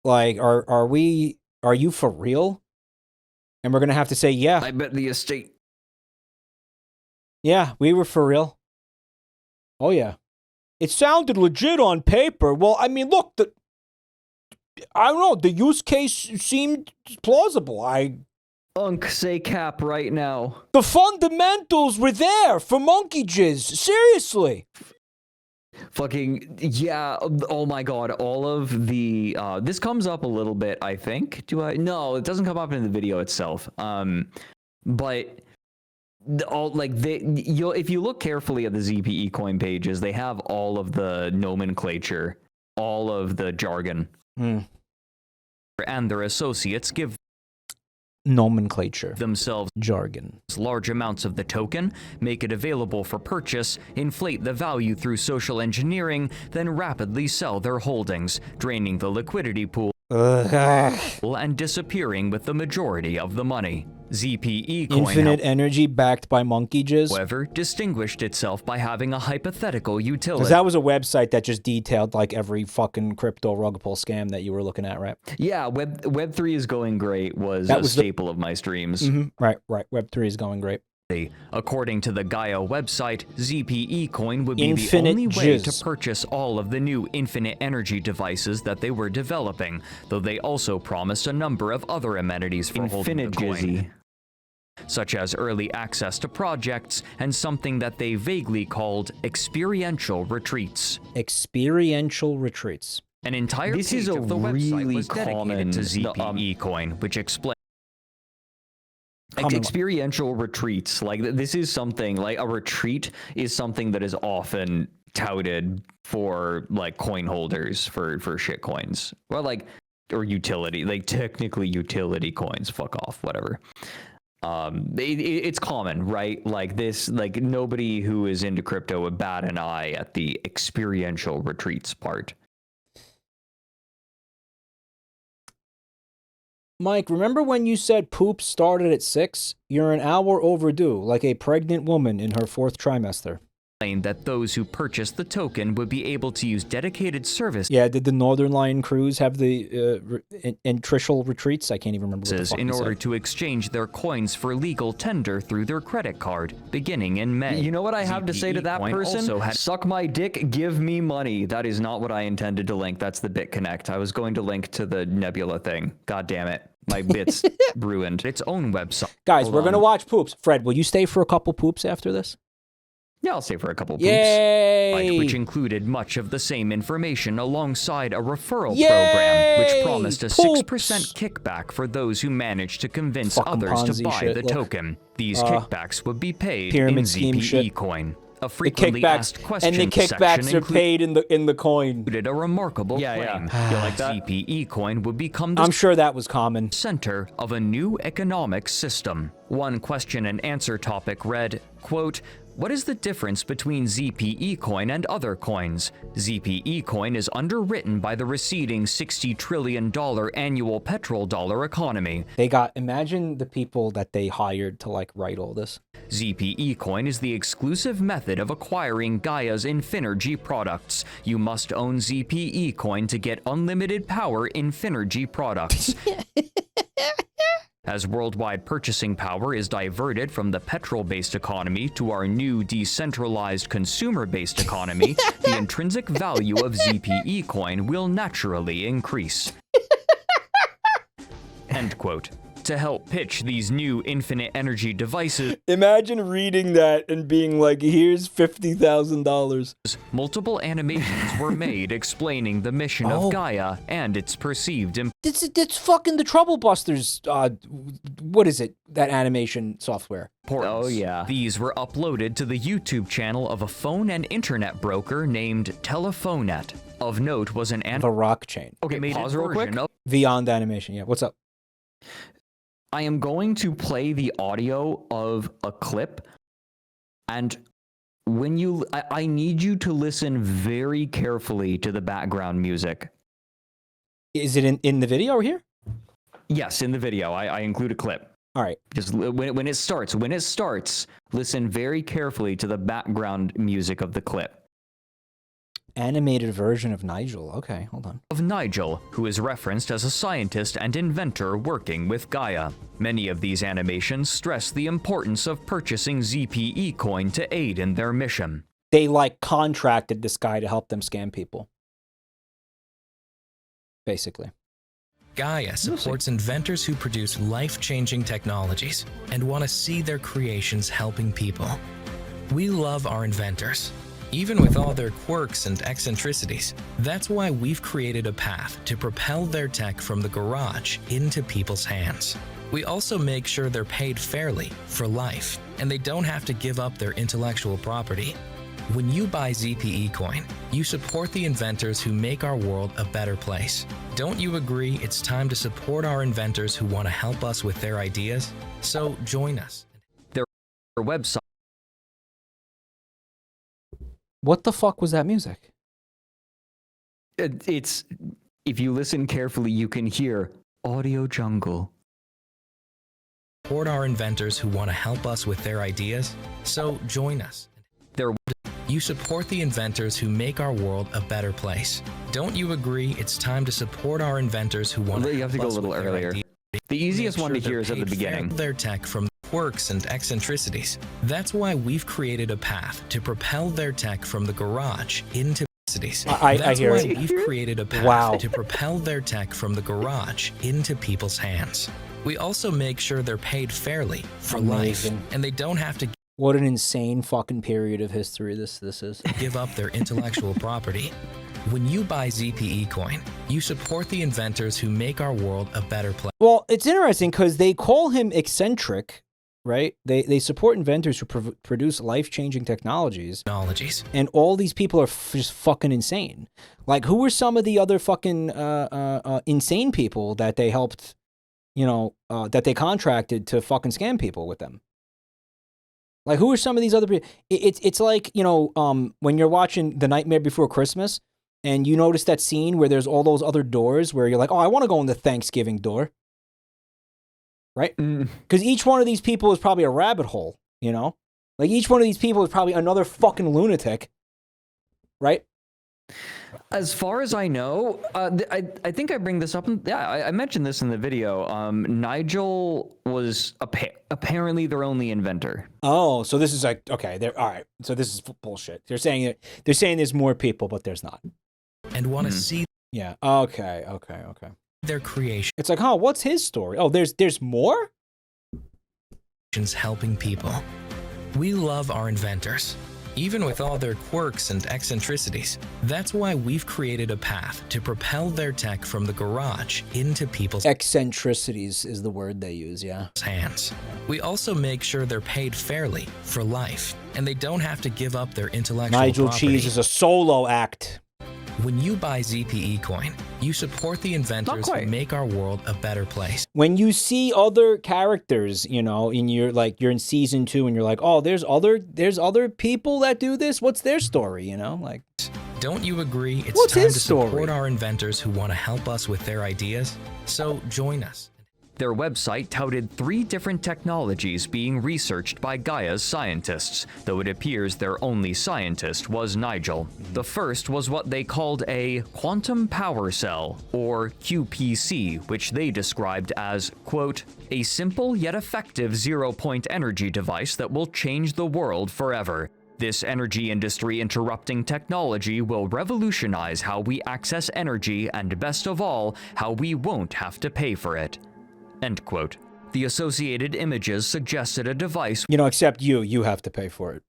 S1: Like, are you for real? And we're going to have to say, yeah.
S2: I bet the estate.
S1: Yeah, we were for real. Oh, yeah. It sounded legit on paper. Well, I mean, look, I don't know, the use case seemed plausible.
S2: Unc, say cap right now.
S1: The fundamentals were there for monkey jizz. Seriously.
S2: Fucking, yeah, oh my god, all of the, this comes up a little bit, I think. No, it doesn't come up in the video itself. But... if you look carefully at the ZPE coin pages, they have all of the nomenclature, all of the jargon, and their associates give
S1: nomenclature
S2: themselves
S1: jargon.
S2: Large amounts of the token, make it available for purchase, inflate the value through social engineering, then rapidly sell their holdings, draining the liquidity pool and disappearing with the majority of the money. ZPE coin,
S1: Infinite energy backed by monkey jizz.
S2: however, distinguished itself by having a hypothetical utility.
S1: Because that was a website that just detailed like every fucking crypto rug pull scam that you were looking at, right?
S2: Yeah, Web3 is going great was a staple of my streams.
S1: Right. Web3 is going great.
S2: According to the Gaia website, ZPE coin would be
S1: Infinite
S2: the only way
S1: jizz.
S2: to purchase all of the new infinite energy devices that they were developing, though they also promised a number of other amenities for holding the coin, such as early access to projects and something that they vaguely called experiential retreats.
S1: Experiential retreats.
S2: An entire
S8: This
S2: page
S8: is a
S2: of the website
S8: really
S2: was dedicated
S8: common-
S2: to ZPE coin, which explains
S1: Common-
S2: experiential retreats. Like, this is something, like, a retreat is something that is often touted for, like, coin holders for shit coins. Well, like, or utility, like, technically utility coins, fuck off, whatever. It's common, right? Like, this, like, nobody who is into crypto would bat an eye at the experiential retreats part.
S1: Mike, remember when you said poop started at 6? You're an hour overdue, like a pregnant woman in her 4th trimester.
S8: that those who purchased the token would be able to use dedicated service.
S1: Yeah, did the Northern Line cruise have the entricial retreats? I can't even remember what the fuck
S8: in
S1: he
S8: order
S1: said.
S8: to exchange their coins for legal tender through their credit card, beginning in May.
S2: You know what I have to say to that person? Suck my dick, give me money. That is not what I intended to link. That's the BitConnect. I was going to link to the Nebula thing. God damn it. My bit's ruined.
S8: Its own website.
S1: Guys, we're going to watch poops. Fred, will you stay for a couple poops after this?
S2: Yeah, I'll stay for a couple poops.
S1: Yay!
S8: Which included much of the same information alongside a referral program, which promised a 6% kickback for those who managed to convince others to buy the token. These kickbacks would be paid in ZPE coin. A frequently asked question
S1: and the kickbacks are paid in the coin.
S8: Included a remarkable claim.
S2: You like that?
S8: ZPE coin would become the
S1: I'm sure that was common.
S8: center of a new economic system. One question and answer topic read, quote, "What is the difference between ZPE coin and other coins? ZPE coin is underwritten by the receding $60 trillion annual petrodollar economy."
S1: Imagine the people that they hired to like write all this.
S8: ZPE coin is the exclusive method of acquiring Gaia's Infinergy products. You must own ZPE coin to get unlimited power Infinergy products. As worldwide purchasing power is diverted from the petrol-based economy to our new decentralized consumer-based economy, the intrinsic value of ZPE coin will naturally increase. End quote. To help pitch these new infinite energy devices,
S1: imagine reading that and being like, here's $50,000.
S8: Multiple animations were made explaining the mission of Gaia and its perceived importance.
S1: It's fucking the Trouble Busters, what is it, that animation software?
S2: Oh, yeah.
S8: These were uploaded to the YouTube channel of a phone and internet broker named Telephonet. Of note was an
S1: The Rock Chain.
S2: Okay, pause real quick.
S1: Beyond animation, yeah. What's up?
S2: I am going to play the audio of a clip, and when I need you to listen very carefully to the background music.
S1: Is it in the video or here?
S2: Yes, in the video. I include a clip.
S1: All right.
S2: Just when it starts, listen very carefully to the background music of the clip.
S1: Animated version of Nigel. Okay, hold on.
S8: Of Nigel, who is referenced as a scientist and inventor working with Gaia. Many of these animations stress the importance of purchasing ZPE coin to aid in their mission.
S1: They like contracted this guy to help them scam people. Basically.
S13: Gaia supports inventors who produce life-changing technologies and want to see their creations helping people. We love our inventors, even with all their quirks and eccentricities. That's why we've created a path to propel their tech from the garage into people's hands. We also make sure they're paid fairly for life, and they don't have to give up their intellectual property. When you buy ZPE coin, you support the inventors who make our world a better place. Don't you agree it's time to support our inventors who want to help us with their ideas? So join us.
S8: Their website.
S1: What the fuck was that music?
S2: It's, if you listen carefully, you can hear Audio Jungle.
S13: Support our inventors who want to help us with their ideas? So join us. You support the inventors who make our world a better place. Don't you agree it's time to support our inventors who want to help us with their ideas?
S2: You have to go a little earlier. The easiest one to hear is at the beginning.
S13: Their tech from quirks and eccentricities. That's why we've created a path to propel their tech from the garage into cities.
S1: I hear
S13: That's
S1: it.
S13: why we've created a path to propel their tech from the garage into people's hands. We also make sure they're paid fairly for life, and they don't have to
S1: What an insane fucking period of history this is.
S13: give up their intellectual property. When you buy ZPE coin, you support the inventors who make our world a better place.
S1: Well, it's interesting because they call him eccentric, right? They support inventors who produce life-changing technologies. And all these people are just fucking insane. Like, who were some of the other fucking insane people that they helped, you know, that they contracted to fucking scam people with them? Like, who are some of these other people? It's like, you know, when you're watching The Nightmare Before Christmas and you notice that scene where there's all those other doors where you're like, oh, I want to go in the Thanksgiving door. Right? Because each one of these people is probably a rabbit hole, you know? Like, each one of these people is probably another fucking lunatic, right?
S2: As far as I know, I think I bring this up. I mentioned this in the video. Nigel was apparently their only inventor.
S1: Oh, so this is like, okay, they're all right. So this is bullshit. They're saying there's more people, but there's not.
S13: And want to see.
S1: Yeah. Okay.
S13: Their creation.
S1: It's like, huh? What's his story? Oh, there's more.
S13: Helping people. We love our inventors, even with all their quirks and eccentricities. That's why we've created a path to propel their tech from the garage into people's
S1: eccentricities is the word they use, yeah.
S13: Hands. We also make sure they're paid fairly for life, and they don't have to give up their intellectual
S1: Nigel
S13: property.
S1: Cheese is a solo act.
S13: When you buy ZPE coin, you support the inventors who make our world a better place.
S1: When you see other characters, you know, in your you're in season 2 and you're like, oh, there's other people that do this. What's their story? You know, like.
S13: Don't you agree? It's
S1: What's
S13: time
S1: his
S13: to
S1: story?
S13: support our inventors who want to help us with their ideas. So join us.
S8: Their website touted 3 different technologies being researched by Gaia's scientists, though it appears their only scientist was Nigel. The first was what they called a quantum power cell, or QPC, which they described as, quote, a simple yet effective zero-point energy device that will change the world forever. This energy industry interrupting technology will revolutionize how we access energy and, best of all, how we won't have to pay for it. End quote. The associated images suggested a device,
S1: you know, except you have to pay for it,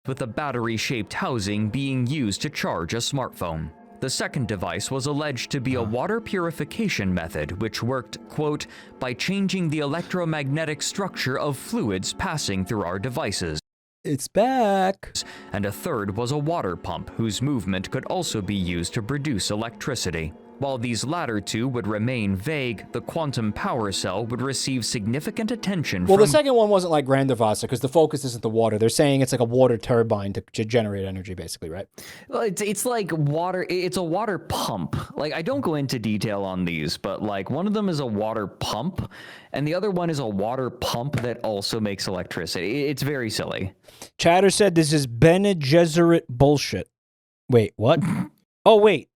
S8: with a battery-shaped housing being used to charge a smartphone. The second device was alleged to be a water purification method which worked, quote, by changing the electromagnetic structure of fluids passing through our devices.
S1: It's back.
S8: And a third was a water pump whose movement could also be used to produce electricity. While these latter two would remain vague, the quantum power cell would receive significant attention
S1: Well, the second one wasn't like Grandavasa because the focus isn't the water. They're saying it's like a water turbine to generate energy, basically, right?
S2: Well, it's like water. It's a water pump. Like, I don't go into detail on these, but like one of them is a water pump, and the other one is a water pump that also makes electricity. It's very silly.
S1: Chatter said this is Bene Gesserit bullshit. Wait, what? Oh, wait.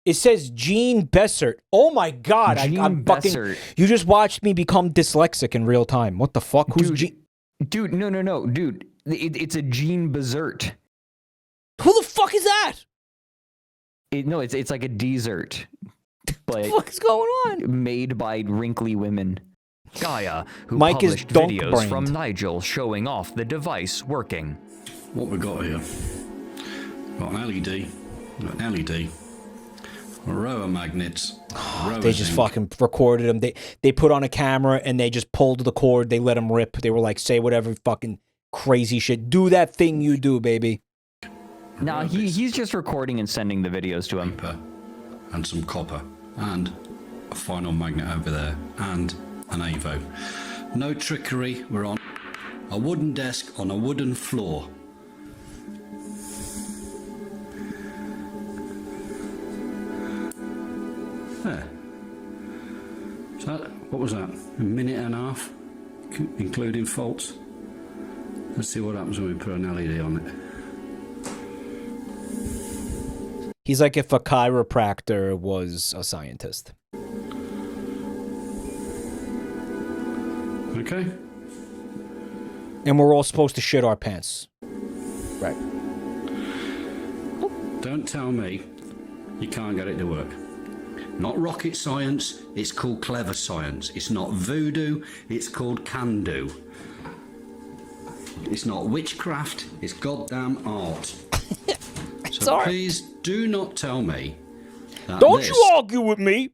S1: It says Gene Bessert. Oh my God. I'm fucking. You just watched me become dyslexic in real time. What the fuck? Who's Gene?
S2: Dude, no. Dude, it's a Gene Bessert.
S1: Who the fuck is that?
S2: No, it's like a dessert. But
S1: what the fuck is going on?
S2: Made by wrinkly women. Gaia, who
S1: Mike is
S2: published videos from Nigel showing off the device working.
S9: What we got here? Got an LED. Got an LED. A row of magnets.
S1: They just fucking recorded them. They put on a camera and they just pulled the cord. They let them rip. They were like, say whatever fucking crazy shit. Do that thing you do, baby.
S2: Nah, he's just recording and sending the videos to him.
S9: And some copper. And a final magnet over there. And an AVO. No trickery. We're on a wooden desk on a wooden floor. There. So what was that? A minute and a half, including faults. Let's see what happens when we put an LED on it.
S1: He's like if a chiropractor was a scientist.
S9: Okay.
S1: And we're all supposed to shit our pants. Right.
S9: Don't tell me you can't get it to work. Not rocket science, it's called clever science. It's not voodoo, it's called can do. It's not witchcraft, it's goddamn art. So
S1: art.
S9: Please do not tell me that
S1: Don't
S9: this
S1: you argue with me.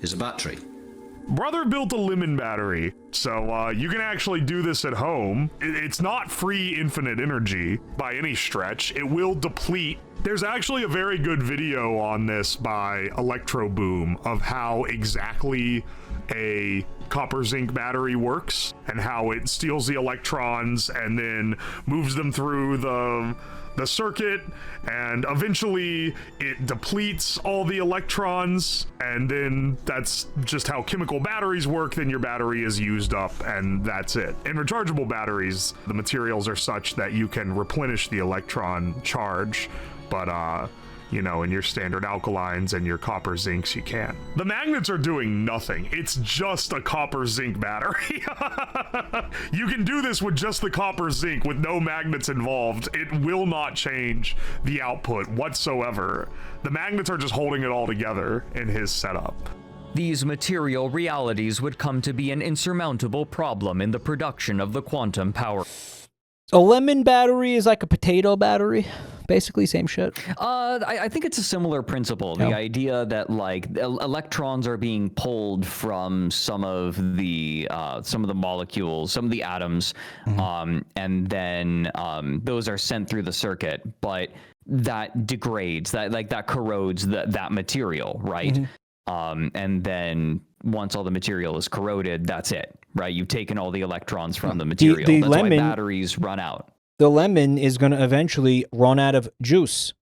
S9: is a battery.
S12: Brother built a lemon battery, so you can actually do this at home. It's not free infinite energy by any stretch. It will deplete. There's actually a very good video on this by Electro Boom of how exactly a copper zinc battery works and how it steals the electrons and then moves them through the the circuit, and eventually it depletes all the electrons, and then that's just how chemical batteries work. Then your battery is used up, and that's it. In rechargeable batteries, the materials are such that you can replenish the electron charge, but you know, in your standard alkalines and your copper zincs, you can't. The magnets are doing nothing. It's just a copper zinc battery. You can do this with just the copper zinc with no magnets involved. It will not change the output whatsoever. The magnets are just holding it all together in his setup.
S8: These material realities would come to be an insurmountable problem in the production of the quantum power.
S1: A lemon battery is like a potato battery, basically same shit.
S2: I think it's a similar principle. The idea that like electrons are being pulled from some of the molecules, some of the atoms, and then those are sent through the circuit, but that degrades, that corrodes that material, right? And then once all the material is corroded, that's it. Right, you've taken all the electrons from the material. That's why batteries run out.
S1: The lemon is going to eventually run out of juice.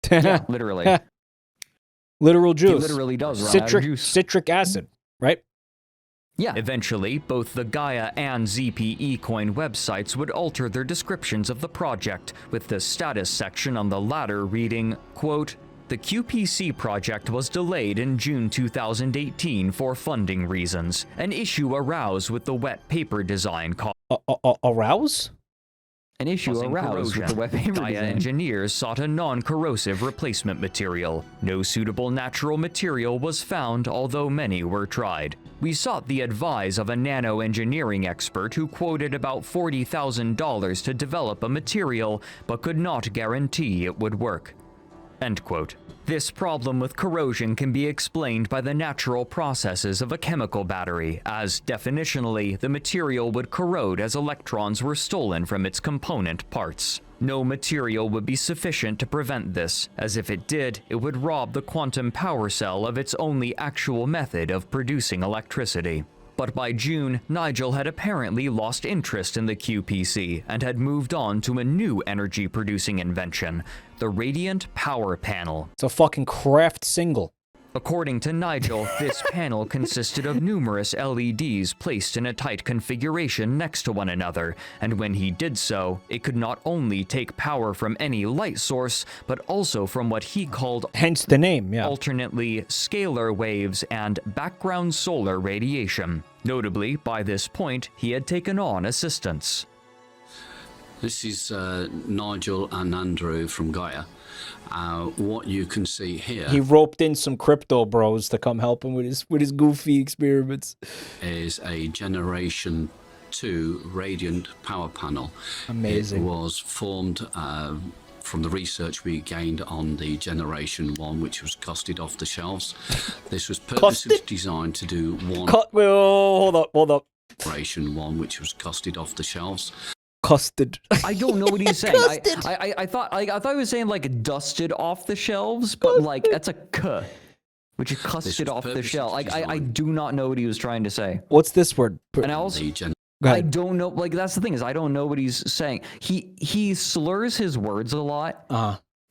S2: Yeah, literally.
S1: Literal juice.
S2: It literally does run out of juice.
S1: Citric acid, right?
S8: Yeah. Eventually, both the Gaia and ZPE coin websites would alter their descriptions of the project, with the status section on the latter reading, quote, "The QPC project was delayed in June 2018 for funding reasons. An issue arose with the wet paper design called..."
S1: Arouse?
S8: An issue arose with the wet paper design. Gaia engineers sought a non-corrosive replacement material. No suitable natural material was found, although many were tried. We sought the advice of a nano-engineering expert who quoted about $40,000 to develop a material, but could not guarantee it would work. End quote. This problem with corrosion can be explained by the natural processes of a chemical battery, as definitionally, the material would corrode as electrons were stolen from its component parts. No material would be sufficient to prevent this, as if it did, it would rob the quantum power cell of its only actual method of producing electricity. But by June, Nigel had apparently lost interest in the QPC and had moved on to a new energy-producing invention, the Radiant Power Panel.
S1: It's a fucking craft single.
S8: According to Nigel, this panel consisted of numerous LEDs placed in a tight configuration next to one another, and when he did so, it could not only take power from any light source, but also from what he called,
S1: hence the name, yeah,
S8: alternately scalar waves and background solar radiation. Notably, by this point, he had taken on assistants.
S9: This is Nigel and Andrew from Gaia. What you can see here,
S1: he roped in some crypto bros to come help him with his goofy experiments,
S9: is a Generation 2 Radiant Power Panel.
S1: Amazing.
S9: It was formed from the research we gained on the Generation 1, which was costed off the shelves. This was purposely designed to do one.
S1: Hold up.
S9: Generation 1, which was costed off the shelves.
S1: Custard.
S2: I don't know what he's saying. I thought he was saying like dusted off the shelves, but like that's a k, which is custard off the shelf. Like I do not know what he was trying to say.
S1: What's this word?
S2: And I also I don't know. Like that's the thing is I don't know what he's saying. He slurs his words a lot.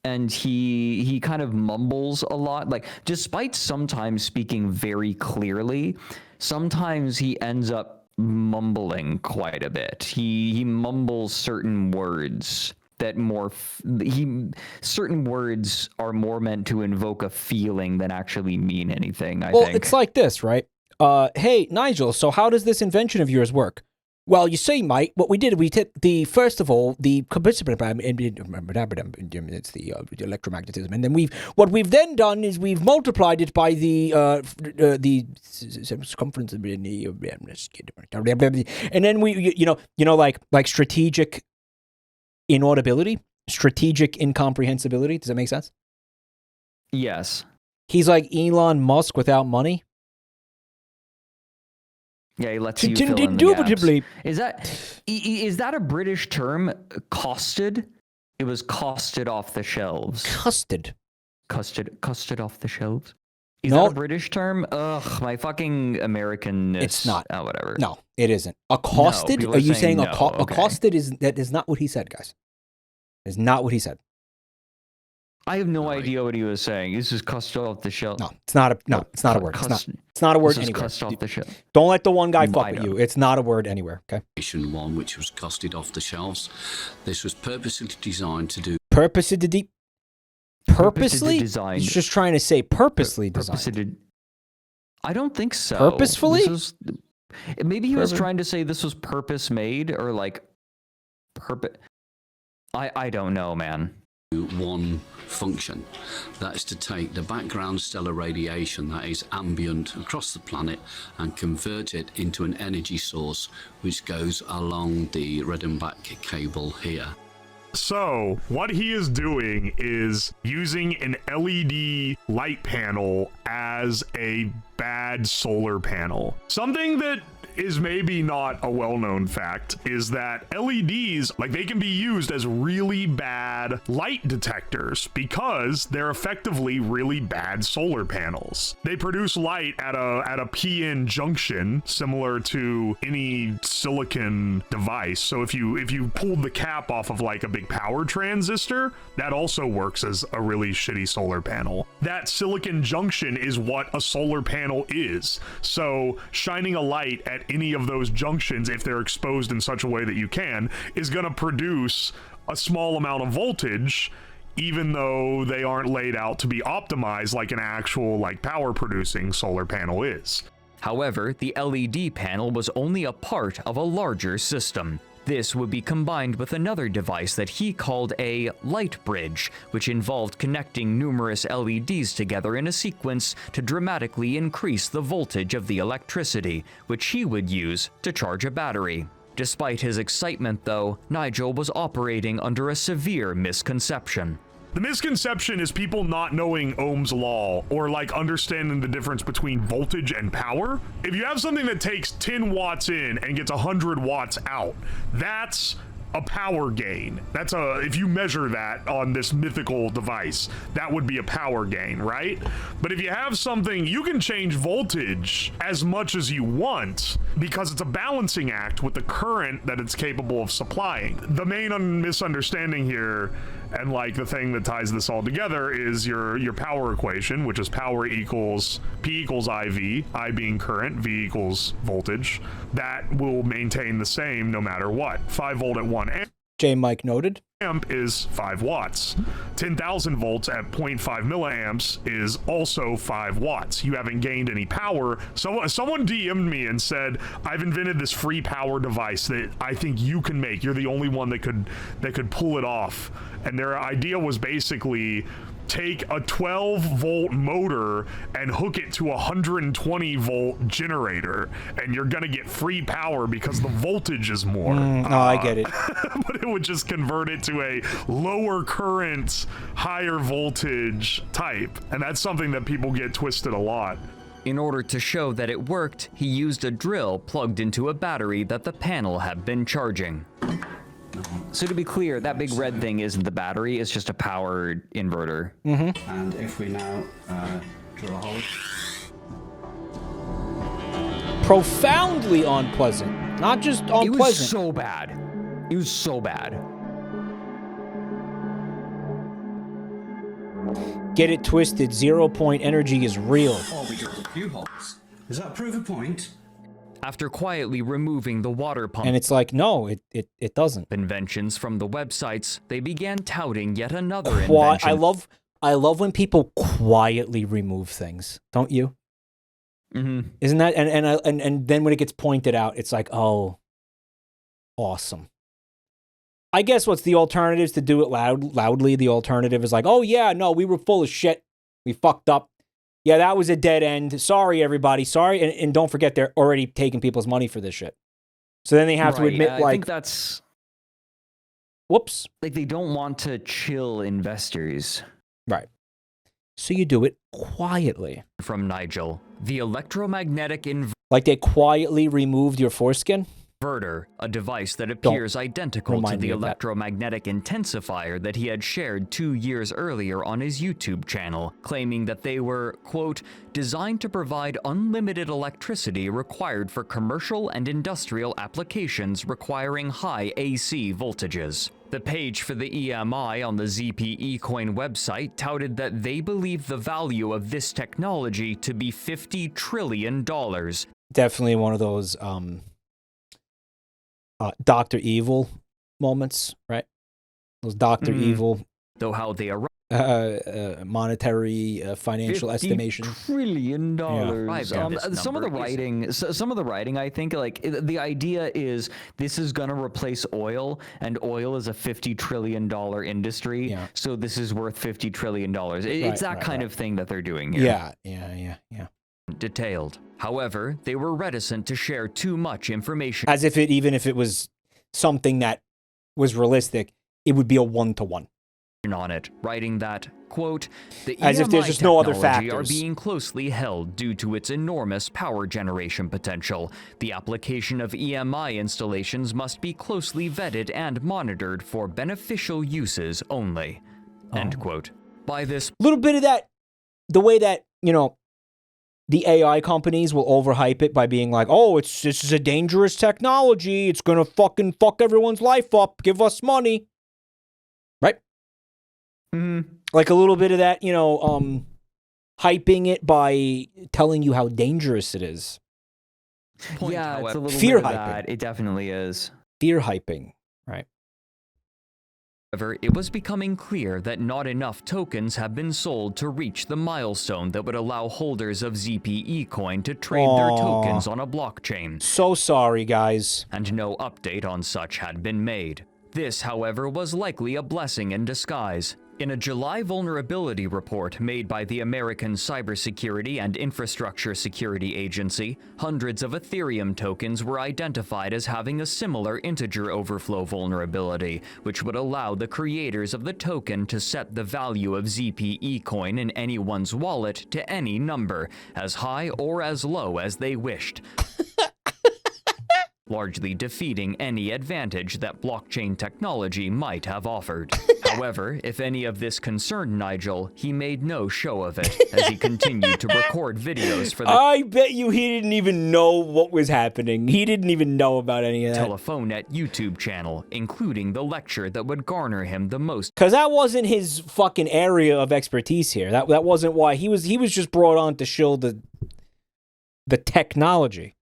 S2: And he kind of mumbles a lot. Like despite sometimes speaking very clearly, sometimes he ends up mumbling quite a bit. He mumbles certain words that certain words are more meant to invoke a feeling than actually mean anything, I think.
S1: Well, it's like this, right? Hey, Nigel, so how does this invention of yours work? Well, you see, mate, what we did, we took first of all, the it's the electromagnetism, and then what we've then done is we've multiplied it by the circumference of the, and then we, you know, like strategic inaudibility, strategic incomprehensibility. Does that make sense?
S2: Yes.
S1: He's like Elon Musk without money.
S2: Yeah, he lets you fill in the gaps. Is that a British term? Costed? It was costed off the shelves.
S1: Custard
S2: off the shelves. Is that a British term? Ugh, my fucking Americanness.
S1: It's not.
S2: Oh, whatever.
S1: No, it isn't. Accosted?
S2: No,
S1: are you saying
S2: no.
S1: accosted? That is not what he said, guys. Is not what he said.
S2: I have no idea what he was saying. This is cussed off the shelf.
S1: No, it's not a word. It's not a word anywhere.
S2: Cussed off the shelf.
S1: Don't let the one guy fuck with you. It's not a word anywhere. Okay.
S9: One which was costed off the shelves. This was purposely designed to do.
S1: Purposely
S2: designed.
S1: He's just trying to say purposely designed.
S2: I don't think so.
S1: Purposefully?
S2: Maybe he was trying to say this was purpose made or like purpose. I don't know, man.
S9: One function, that is to take the background stellar radiation that is ambient across the planet and convert it into an energy source which goes along the red and black cable here.
S12: So what he is doing is using an LED light panel as a bad solar panel. Something that is maybe not a well-known fact is that LEDs, like, they can be used as really bad light detectors because they're effectively really bad solar panels. They produce light at a p-in junction similar to any silicon device. So if you pulled the cap off of like a big power transistor, that also works as a really shitty solar panel. That silicon junction is what a solar panel is. So shining a light at any of those junctions, if they're exposed in such a way that you can, is going to produce a small amount of voltage, even though they aren't laid out to be optimized like an actual like power producing solar panel is.
S8: However, the LED panel was only a part of a larger system. This would be combined with another device that he called a light bridge, which involved connecting numerous LEDs together in a sequence to dramatically increase the voltage of the electricity, which he would use to charge a battery. Despite his excitement, though, Nigel was operating under a severe misconception.
S12: The misconception is people not knowing Ohm's law or like understanding the difference between voltage and power. If you have something that takes 10 watts in and gets 100 watts out, that's a power gain. That's if you measure that on this mythical device, that would be a power gain, right? But if you have something, you can change voltage as much as you want because it's a balancing act with the current that it's capable of supplying. The main misunderstanding here, and like the thing that ties this all together, is your power equation, which is power equals P equals IV, I being current, V equals voltage. That will maintain the same no matter what. 5 volt at 1 amp.
S1: J. Mike noted.
S12: Amp is 5 watts. 10,000 volts at 0.5 milliamps is also 5 watts. You haven't gained any power. So someone DM'd me and said, I've invented this free power device that I think you can make. You're the only one that could pull it off. And their idea was basically take a 12 volt motor and hook it to a 120 volt generator, and you're gonna get free power because the voltage is more.
S1: I get it.
S12: But it would just convert it to a lower current, higher voltage type, and that's something that people get twisted a lot.
S8: In order to show that it worked, he used a drill plugged into a battery that the panel had been charging.
S2: So to be clear, that big red thing isn't the battery, it's just a powered inverter.
S1: Mm-hmm.
S9: And if we now drill a hole.
S1: Profoundly unpleasant. Not just unpleasant.
S2: It was so bad. It was so bad.
S1: Get it twisted. 0 point energy is real.
S9: Oh, we drilled a few holes. Does that prove a point?
S8: After quietly removing the water pump
S1: and it's like, no, it doesn't.
S8: Inventions from the websites, they began touting yet another invention.
S1: I love when people quietly remove things, don't you?
S8: Mm-hmm.
S1: Isn't that and then when it gets pointed out, it's like, oh, awesome. I guess what's the alternative is to do it loudly. The alternative is like, oh yeah, no, we were full of shit. We fucked up. Yeah, that was a dead end. Sorry, everybody. Sorry. And don't forget, they're already taking people's money for this shit. So then they have to admit,
S2: I think that's...
S1: Whoops.
S2: Like, they don't want to chill investors.
S1: Right. So you do it quietly.
S8: From Nigel, the electromagnetic
S1: like they quietly removed your foreskin?
S8: Verter, a device that appears identical to
S1: remind
S8: the
S1: me of that.
S8: electromagnetic intensifier that he had shared 2 years earlier on his YouTube channel, claiming that they were, quote, designed to provide unlimited electricity required for commercial and industrial applications requiring high AC voltages. The page for the EMI on the ZPE Coin website touted that they believe the value of this technology to be $50 trillion.
S1: Definitely one of those Dr. Evil moments, right? Those Dr. Evil.
S8: Though how they arrived.
S1: Monetary financial estimation.
S2: $50 trillion.
S1: Yeah.
S2: Some of the writing, I think, like the idea is this is going to replace oil, and oil is a $50 trillion industry.
S1: Yeah.
S2: So this is worth $50 trillion. It's that kind of thing that they're doing here.
S1: Yeah.
S8: Detailed. However, they were reticent to share too much information.
S1: As if even if it was something that was realistic, it would be a 1-to-1.
S8: On it, writing that, quote, the
S1: as
S8: EMI
S1: if there's just no other
S8: technology
S1: factors.
S8: Are being closely held due to its enormous power generation potential. The application of EMI installations must be closely vetted and monitored for beneficial uses only. End quote. By this
S1: little bit of that, the way that, you know, the AI companies will overhype it by being like, oh, this is a dangerous technology. It's going to fucking fuck everyone's life up. Give us money. Right?
S2: Mm-hmm.
S1: Like a little bit of that, you know, hyping it by telling you how dangerous it is.
S2: Yeah, it's a little
S1: fear
S2: bit of
S1: hyping.
S2: that. It definitely is.
S1: Fear hyping, right?
S8: However, it was becoming clear that not enough tokens have been sold to reach the milestone that would allow holders of ZPE coin to trade their tokens on a blockchain.
S1: So sorry, guys.
S8: And no update on such had been made. This, however, was likely a blessing in disguise. In a July vulnerability report made by the American Cybersecurity and Infrastructure Security Agency, hundreds of Ethereum tokens were identified as having a similar integer overflow vulnerability, which would allow the creators of the token to set the value of ZPE coin in anyone's wallet to any number, as high or as low as they wished. Largely defeating any advantage that blockchain technology might have offered. However, if any of this concerned Nigel, he made no show of it, as he continued to record videos for the
S1: I bet you he didn't even know what was happening. He didn't even know about any of that.
S8: Telephonet YouTube channel, including the lecture that would garner him the most.
S1: Because that wasn't his fucking area of expertise here. That wasn't why he was just brought on to show the technology.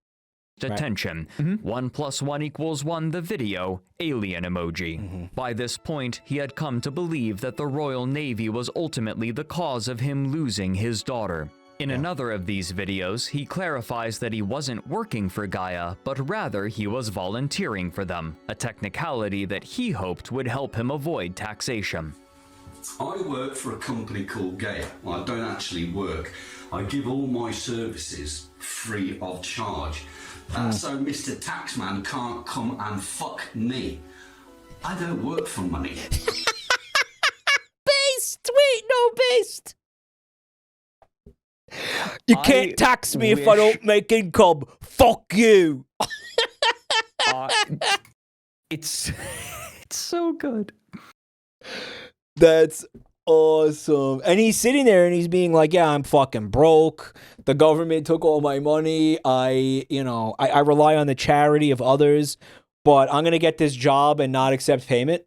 S8: Attention. 1 + 1 = 1 the video, alien emoji. By this point, he had come to believe that the Royal Navy was ultimately the cause of him losing his daughter. In another of these videos, he clarifies that he wasn't working for Gaia, but rather he was volunteering for them, a technicality that he hoped would help him avoid taxation.
S9: I work for a company called Gaia. Well, I don't actually work. I give all my services free of charge. So Mr. Taxman can't come and fuck me. I don't work for money.
S1: Based! Wait, no, based! You can't tax me if I don't make income. Fuck you!
S2: It's so good.
S1: That's awesome. And he's sitting there and he's being like, yeah, I'm fucking broke. The government took all my money. I rely on the charity of others, but I'm going to get this job and not accept payment.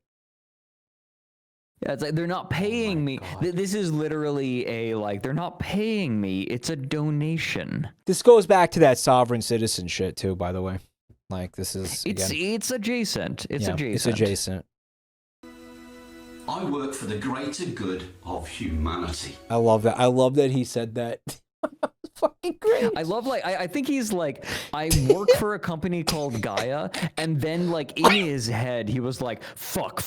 S2: Yeah, it's like they're not paying me. This is literally they're not paying me. It's a donation.
S1: This goes back to that sovereign citizen shit too, by the way. Like this is
S2: it's adjacent. It's adjacent.
S1: It's adjacent.
S9: I work for the greater good of humanity.
S1: I love that. I love that he said that. Fucking great.
S2: I love I think he's like, I work for a company called Gaia, and then like in his head he was like, fuck,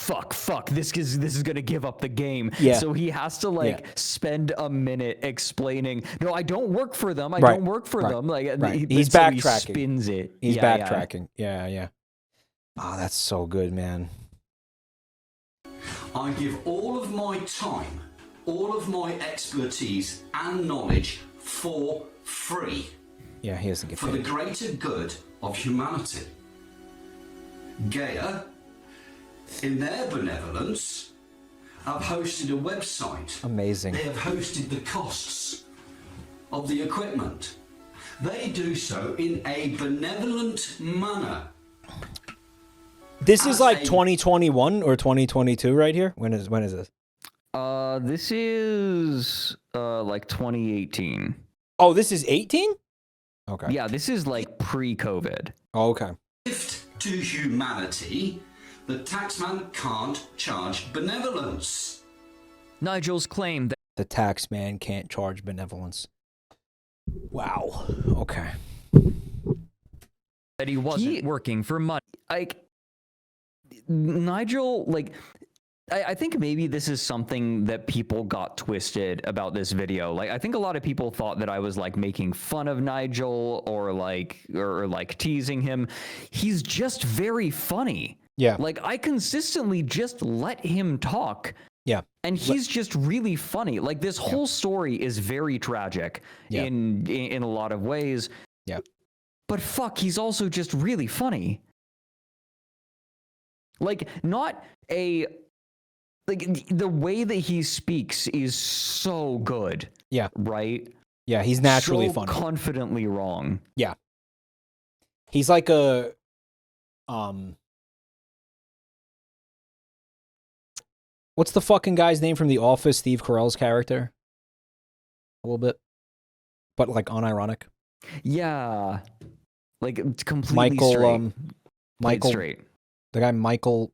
S2: this is gonna give up the game.
S1: Yeah.
S2: So he has to spend a minute explaining, no, I don't work for them. I don't work for them. Like
S1: he's backtracking.
S2: He spins it.
S1: He's backtracking. Yeah. Oh, that's so good, man.
S9: I give all of my time, all of my expertise and knowledge for free.
S1: Yeah, he doesn't get
S9: for
S1: paid.
S9: the greater good of humanity. Gaia, in their benevolence, have hosted a website.
S1: Amazing.
S9: They have hosted the costs of the equipment. They do so in a benevolent manner.
S1: This is like 2021 or 2022 right here. When is this?
S2: This is like 2018.
S1: Oh, this is 18? Okay.
S2: Yeah, this is like pre-COVID.
S1: Oh, okay.
S9: Gift to humanity, the taxman can't charge benevolence.
S8: Nigel's claim that
S1: the taxman can't charge benevolence. Wow. Okay.
S8: That he wasn't working for money.
S2: Like, Nigel, like, I think maybe this is something that people got twisted about this video. Like, I think a lot of people thought that I was like making fun of Nigel or like teasing him. He's just very funny.
S1: Yeah.
S2: Like, I consistently just let him talk.
S1: Yeah.
S2: And he's just really funny. Like, this whole story is very tragic in a lot of ways.
S1: Yeah.
S2: But fuck, he's also just really funny. Like, not a... Like, the way that he speaks is so good.
S1: Yeah.
S2: Right?
S1: Yeah, he's naturally
S2: so
S1: funny.
S2: Confidently wrong.
S1: Yeah. He's like a... What's the fucking guy's name from The Office? Steve Carell's character? A little bit. But, like, unironic.
S2: Yeah. Like, it's completely
S1: Michael...
S2: straight.
S1: The guy Michael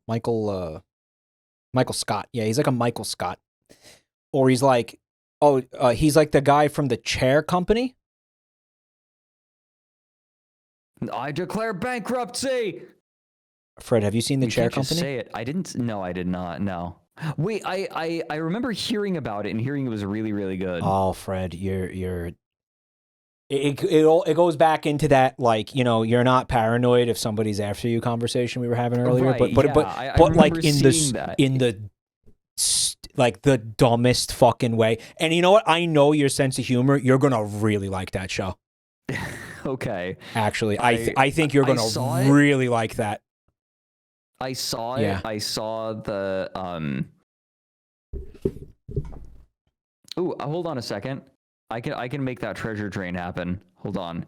S1: Scott. Yeah, he's like a Michael Scott. Or he's like... Oh, he's like the guy from the Chair Company?
S2: I declare bankruptcy!
S1: Fred, have you seen the Chair
S2: Can't just
S1: Company?
S2: say it. I didn't... No, I did not. No. Wait, I remember hearing about it and hearing it was really, really good.
S1: Oh, Fred, it goes back into that, like, you know, you're not paranoid if somebody's after you conversation we were having earlier,
S2: Right,
S1: but
S2: yeah,
S1: like in the dumbest fucking way. And you know what? I know your sense of humor. You're gonna really like that show.
S2: Okay.
S1: Actually, I think you're gonna really like that.
S2: I saw it.
S1: Yeah.
S2: I saw the Ooh, hold on a second. I can make that treasure train happen. Hold on.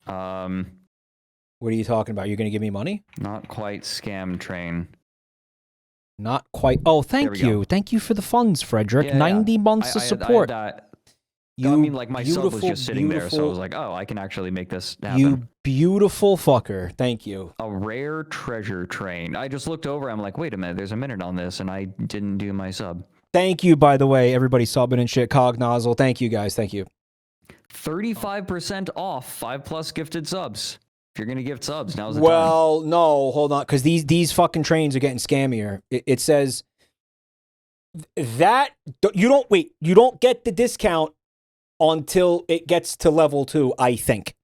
S1: What are you talking about? You're gonna give me money?
S2: Not quite scam train.
S1: Not quite. Oh, thank you. Thank you for the funds, Frederick. 90 months of support.
S2: I mean, like, my sub was just sitting there, so I was like, oh, I can actually make this happen.
S1: You beautiful fucker. Thank you.
S2: A rare treasure train. I just looked over. I'm like, wait a minute. There's a minute on this, and I didn't do my sub.
S1: Thank you, by the way, everybody subbing and shit. Cognozzle. Thank you, guys. Thank you.
S2: 35% off 5+ gifted subs. If you're going to gift subs, now's the time.
S1: Well, no, hold on, because these fucking trains are getting scammier. It says that you don't get the discount until it gets to level 2, I think,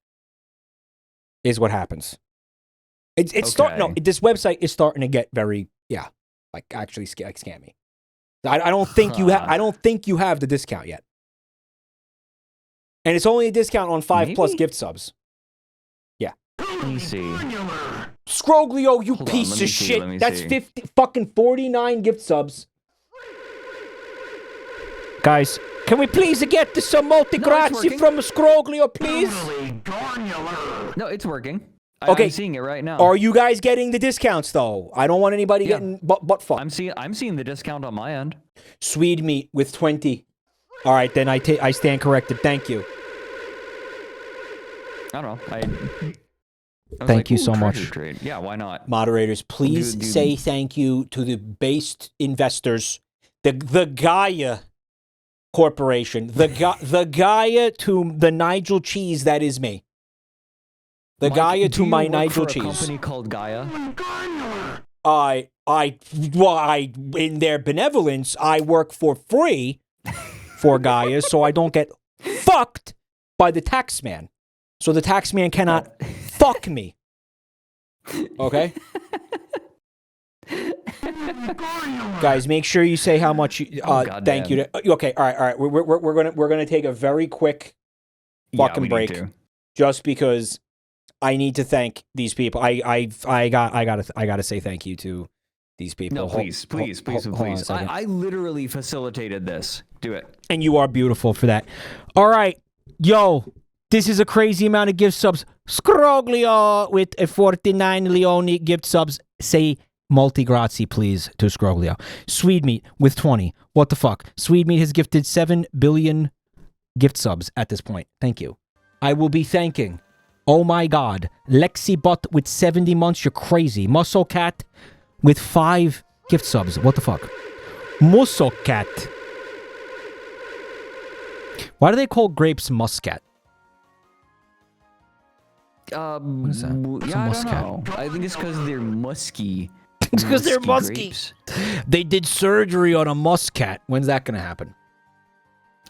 S1: is what happens. It's this website is starting to get very, like, actually scammy. I don't think I don't think you have the discount yet. And it's only a discount on 5+ gift subs. Yeah.
S2: Let me see.
S1: Scroglio, you piece of shit. That's 49 gift subs. Guys, can we please get some multi-grazie from Scroglio, please?
S2: No, it's working.
S1: Okay.
S2: I'm seeing it right now.
S1: Are you guys getting the discounts, though? I don't want anybody getting butt fucked.
S2: I'm seeing the discount on my end.
S1: Swede meat with 20. All right, then I stand corrected. Thank you.
S2: I don't know.
S1: Thank you so much.
S2: Trade. Yeah, why not?
S1: Moderators, please say thank you to the based investors, the Gaia Corporation, the Gaia to the Nigel Cheese that is me. The
S2: Mike,
S1: Gaia to my
S2: work
S1: Nigel
S2: for a
S1: Cheese.
S2: Company called Gaia.
S1: I in their benevolence, I work for free for Gaia, so I don't get fucked by the taxman. So the taxman cannot fuck me. Okay? Guys, make sure you say how much you thank you to, okay, all right. We're gonna take a very quick fucking break. Just because I need to thank these people. I gotta say thank you to these people.
S2: No, please.
S1: Hold on a second.
S2: I literally facilitated this. Do it.
S1: And you are beautiful for that. All right, yo, this is a crazy amount of gift subs. Scroglio with a 49 Leone gift subs. Say multi grazie, please, to Scroglio. Swede Meat with 20. What the fuck? Swede Meat has gifted 7 billion gift subs at this point. Thank you. I will be thanking, oh my god, Lexi Butt with 70 months. You're crazy. Muscle Cat with 5 gift subs. What the fuck? Muscle Cat. Why do they call grapes muscat? What is that?
S2: Yeah, I don't know. I think it's because they're musky.
S1: It's because they're musky.
S2: Grapes.
S1: They did surgery on a muscat. When's that gonna happen?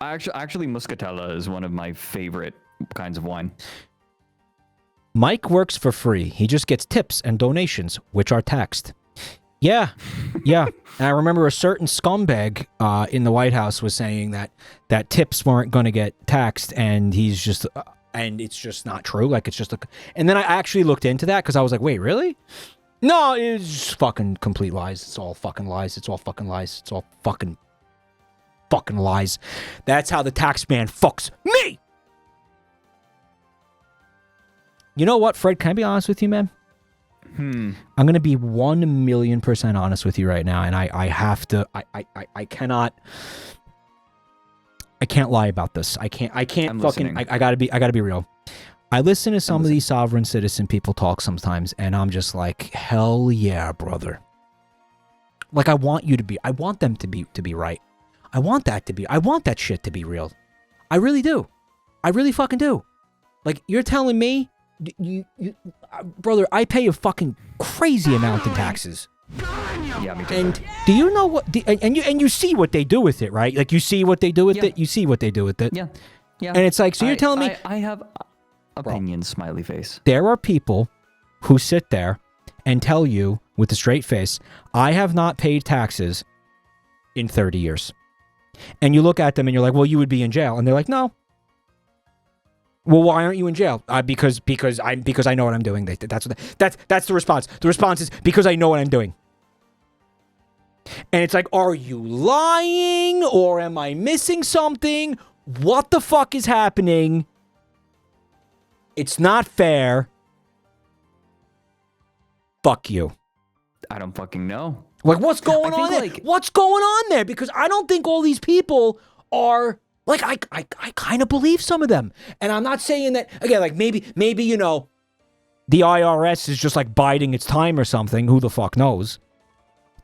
S2: Actually, muscatella is one of my favorite kinds of wine.
S1: Mike works for free. He just gets tips and donations, which are taxed. Yeah. And I remember a certain scumbag in the White House was saying that tips weren't going to get taxed, and he's just... and it's just not true. Like, it's just a... And then I actually looked into that, because I was like, wait, really? No, it's just fucking complete lies. It's all fucking lies. It's all fucking lies. It's all fucking lies. That's how the tax man fucks me! You know what, Fred? Can I be honest with you, man? I'm going to be 1,000,000% honest with you right now, and I have to... I cannot lie about this. I can't fucking... I gotta be real. I listen to some of these sovereign citizen people talk sometimes, and I'm just like, hell yeah, brother. Like, I want them to be right. I want that shit to be real. I really do. I really fucking do. Like, you're telling me, brother, I pay a fucking crazy amount in taxes.
S2: Yeah, me too.
S1: And do you know what? And you see what they do with it, right? Like, you see what they do with it. You see what they do with it.
S2: Yeah.
S1: And it's like, so you're telling me
S2: I have opinions. Smiley face.
S1: There are people who sit there and tell you with a straight face, I have not paid taxes in 30 years. And you look at them and you're like, well, you would be in jail. And they're like, no. Well, why aren't you in jail? Because I know what I'm doing. That's the response. The response is because I know what I'm doing. And it's like, are you lying or am I missing something? What the fuck is happening? It's not fair. Fuck you.
S2: I don't fucking know.
S1: Like, what's going on there? What's going on there? Because I don't think all these people are... Like, I kind of believe some of them. And I'm not saying that... Again, like, maybe, you know, the IRS is just, like, biding its time or something. Who the fuck knows?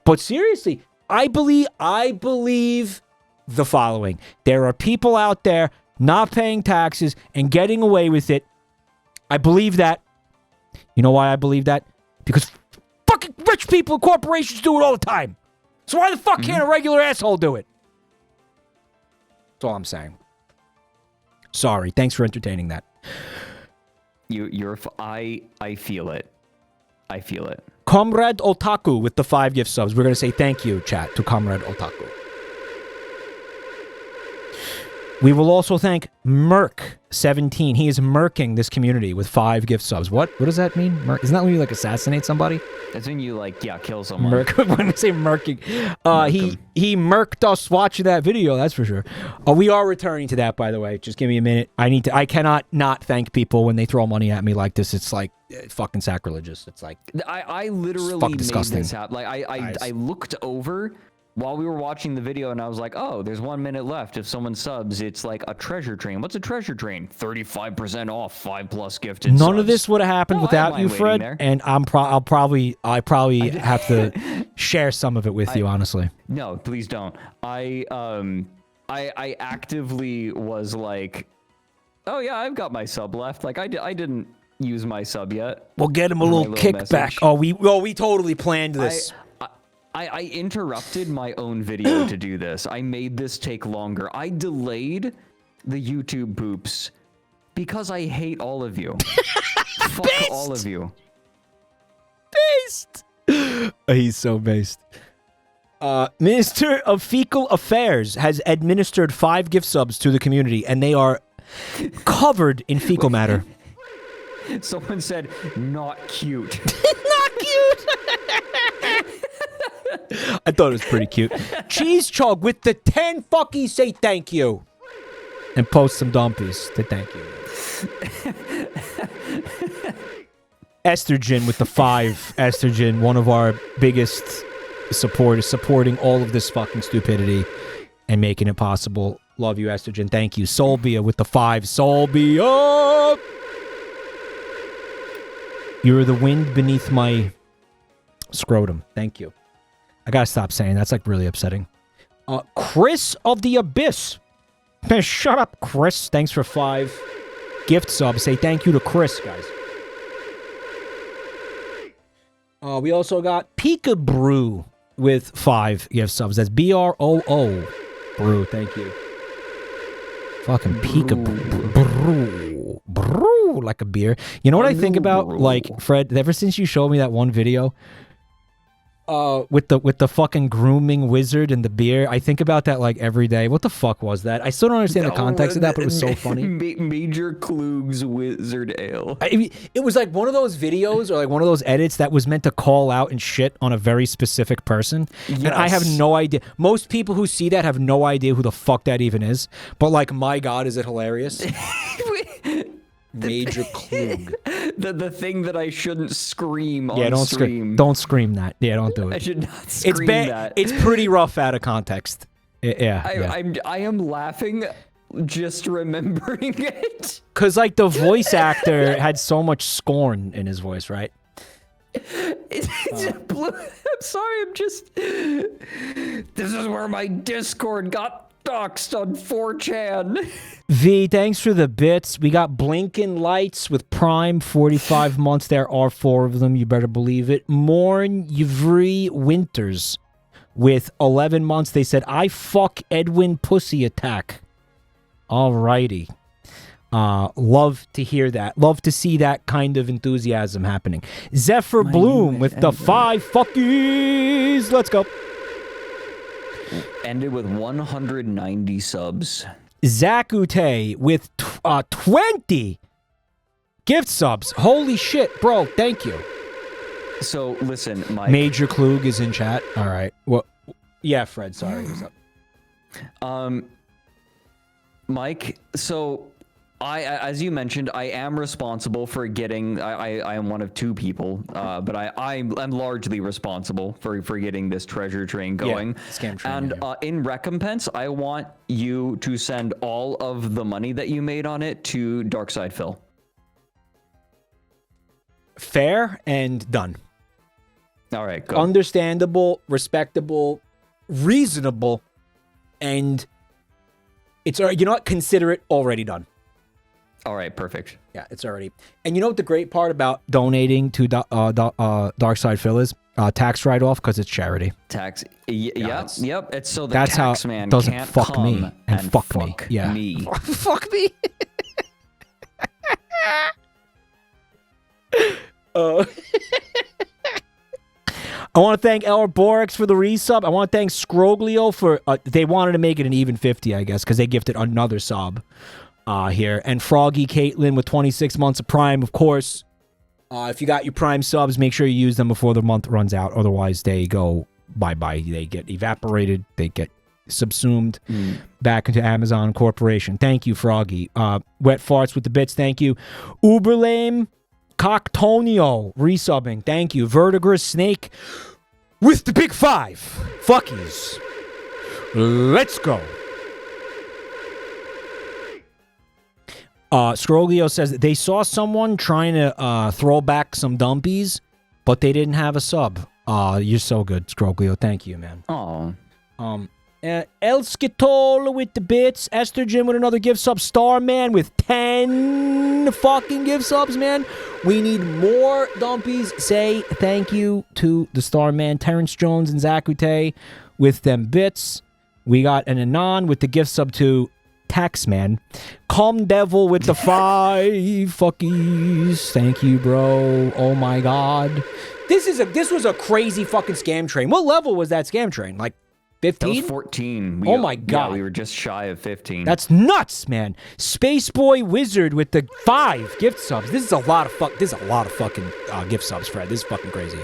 S1: But seriously, I believe the following. There are people out there not paying taxes and getting away with it. I believe that. You know why I believe that? Because fucking rich people and corporations do it all the time. So why the fuck can't a regular asshole do it? That's all I'm saying. Sorry. Thanks for entertaining that.
S2: I feel it. I feel it.
S1: Comrade Otaku with the 5 gift subs. We're going to say thank you, chat, to Comrade Otaku. We will also thank Merc17. He is murking this community with 5 gift subs. What does that mean? Isn't that when you, like, assassinate somebody?
S2: That's when you, like, kill someone.
S1: When I say murking. He murked us watching that video, that's for sure. We are returning to that, by the way. Just give me a minute. I cannot not thank people when they throw money at me like this. It's like fucking sacrilegious. It's like...
S2: I literally made this happen. Like, I looked over... While we were watching the video, and I was like, oh, there's 1 minute left. If someone subs, it's like a treasure train. What's a treasure train? 35% off, 5+ gifted
S1: None of this would have happened without you, Fred. And I probably have to share some of it with you, honestly.
S2: No, please don't. I actively was like, oh yeah, I've got my sub left. Like I didn't use my sub yet.
S1: We'll get him a little kickback. We totally planned this.
S2: I interrupted my own video to do this. I made this take longer. I delayed the YouTube poops because I hate all of you. Fuck all of you.
S1: Based. He's so based. Minister of Fecal Affairs has administered 5 gift subs to the community, and they are covered in fecal matter.
S2: Someone said, not cute.
S1: Not cute. I thought it was pretty cute. Cheese Chug with the 10 fuckies say thank you. And post some dumpies to thank you. Estrogen with the 5. Estrogen, one of our biggest supporters, supporting all of this fucking stupidity and making it possible. Love you, Estrogen. Thank you. Solbia with the 5. Solbia! You're the wind beneath my scrotum. Thank you. I gotta stop saying that's like really upsetting. Chris of the Abyss. Shut up, Chris. Thanks for 5 gift subs. Say thank you to Chris, guys. We also got Pika Brew with 5 gift subs. That's BROO. Brew, thank you. Fucking Pika Brew. Brew like a beer. You know what I think about, like, Fred, ever since you showed me that one video with the fucking grooming wizard and the beer, I think about that like every day. What the fuck was that? I still don't understand the context of that, but it was so funny.
S2: Major Klug's Wizard Ale.
S1: It was like one of those videos or like one of those edits that was meant to call out and shit on a very specific person. Yes. And I have no idea. Most people who see that have no idea who the fuck that even is. But like, my God, is it hilarious? Major Klug.
S2: The thing that I shouldn't scream on
S1: don't
S2: stream.
S1: Don't scream that. Yeah, don't do it.
S2: I should not scream that.
S1: It's pretty rough out of context.
S2: I am laughing just remembering it.
S1: Because like the voice actor had so much scorn in his voice, right?
S2: I'm sorry, I'm just... This is where my Discord got doxed on 4chan.
S1: V, thanks for the bits. We got Blinking Lights with Prime, 45 months. There are 4 of them, you better believe it. Morn Yvry Winters with 11 months. They said, I fuck Edwin Pussy Attack. Alrighty. Love to hear that. Love to see that kind of enthusiasm happening. Zephyr Bloom with the 5 fuckies. Let's go.
S2: Ended with 190 subs.
S1: Zakute with 20 gift subs. Holy shit, bro. Thank you.
S2: So, listen, Mike.
S1: Major Klug is in chat. All right. Well, yeah, Fred, sorry. What's up?
S2: Mike, so... as you mentioned, I am responsible for getting. I am one of 2 people, but I'm largely responsible for getting this treasure train going.
S1: Yeah, scam train.
S2: And in recompense, I want you to send all of the money that you made on it to Darkside Phil.
S1: Fair and done.
S2: All right, good.
S1: Understandable, respectable, reasonable, and it's you know what? Consider it already done.
S2: All right, perfect.
S1: Yeah, it's already. And you know what the great part about donating to Darkside Phil is? Tax write-off, because it's charity.
S2: Tax. Yep. It's so the
S1: that's
S2: tax
S1: how
S2: man
S1: doesn't
S2: can't
S1: fuck
S2: come
S1: me and fuck me. Yeah.
S2: Me.
S1: Fuck me. I want to thank El Borex for the resub. I want to thank Scroglio for... they wanted to make it an even 50, I guess, because they gifted another sub. Here. And Froggy Caitlin with 26 months of Prime, of course. If you got your Prime subs, make sure you use them before the month runs out. Otherwise, they go bye-bye. They get evaporated. They get subsumed back into Amazon Corporation. Thank you, Froggy. Wet Farts with the bits. Thank you. Uberlame Cocktonio resubbing. Thank you. Vertigrous Snake with the big 5. Fuckies. Let's go. Scroglio says that they saw someone trying to throw back some dumpies, but they didn't have a sub. You're so good, Scroglio. Thank you, man.
S2: Oh.
S1: El Skitol with the bits. Estrogen with another gift sub. Starman with 10 fucking gift subs, man. We need more dumpies. Say thank you to the Starman. Terrence Jones and Zakute with them bits. We got an Anon with the gift sub to Taxman. Calm Devil with the 5 fuckies. Thank you, bro. Oh my God. This was a crazy fucking scam train. What level was that scam train? Like
S2: That was
S1: 15?
S2: 14.
S1: Oh my God.
S2: Yeah, we were just shy of 15.
S1: That's nuts, man. Space Boy Wizard with the 5 gift subs. This is a lot of fucking gift subs, Fred. This is fucking crazy.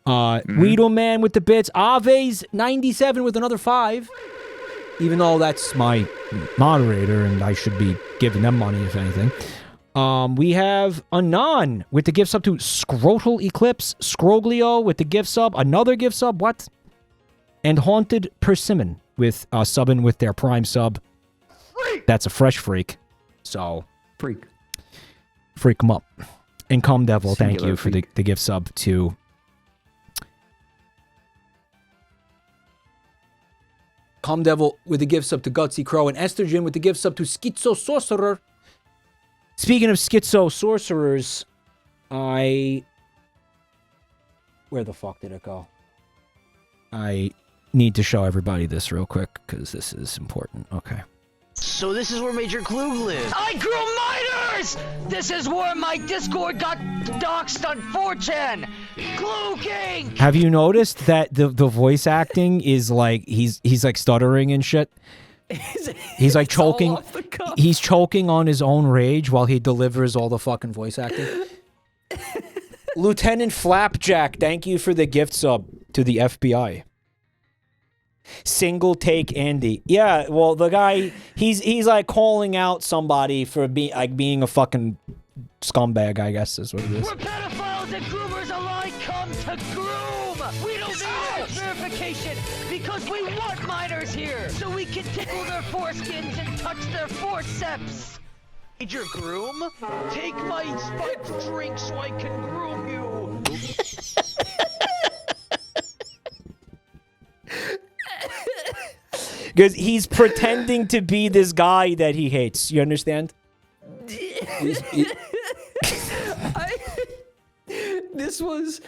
S1: Weedleman with the bits. Ave's 97 with another 5. Even though that's my moderator and I should be giving them money, if anything. We have Anon with the gift sub to Scrotal Eclipse. Scroglio with the gift sub. Another gift sub. What? And Haunted Persimmon with subbing with their prime sub. That's a fresh freak. So.
S2: Freak
S1: them up. And Calm Devil,
S2: Singular
S1: thank you for the gift sub to... Calm Devil with the gift sub to Gutsy Crow. And Estrogen with the gift sub to Schizo Sorcerer. Speaking of Schizo Sorcerers, where the fuck did it go? I need to show everybody this real quick, because this is important. Okay.
S14: So this is where Major Klug lives. I grew miners! This is where my Discord got doxxed on 4chan! Klug King!
S1: Have you noticed that the voice acting is like, he's like stuttering and shit? He's like choking. He's choking on his own rage while he delivers all the fucking voice acting. Lieutenant Flapjack, thank you for the gift sub to the FBI. Single take Andy. Yeah, well, the guy, he's like calling out somebody for being a fucking scumbag, I guess is what it is.
S14: We're pedophiles and groomers alike come to groom! We don't need verification because we want minors here so we can tickle their foreskins and touch their forceps! Major Groom, take my spiked drink so I can groom you!
S1: Because he's pretending to be this guy that he hates. You understand?
S2: This was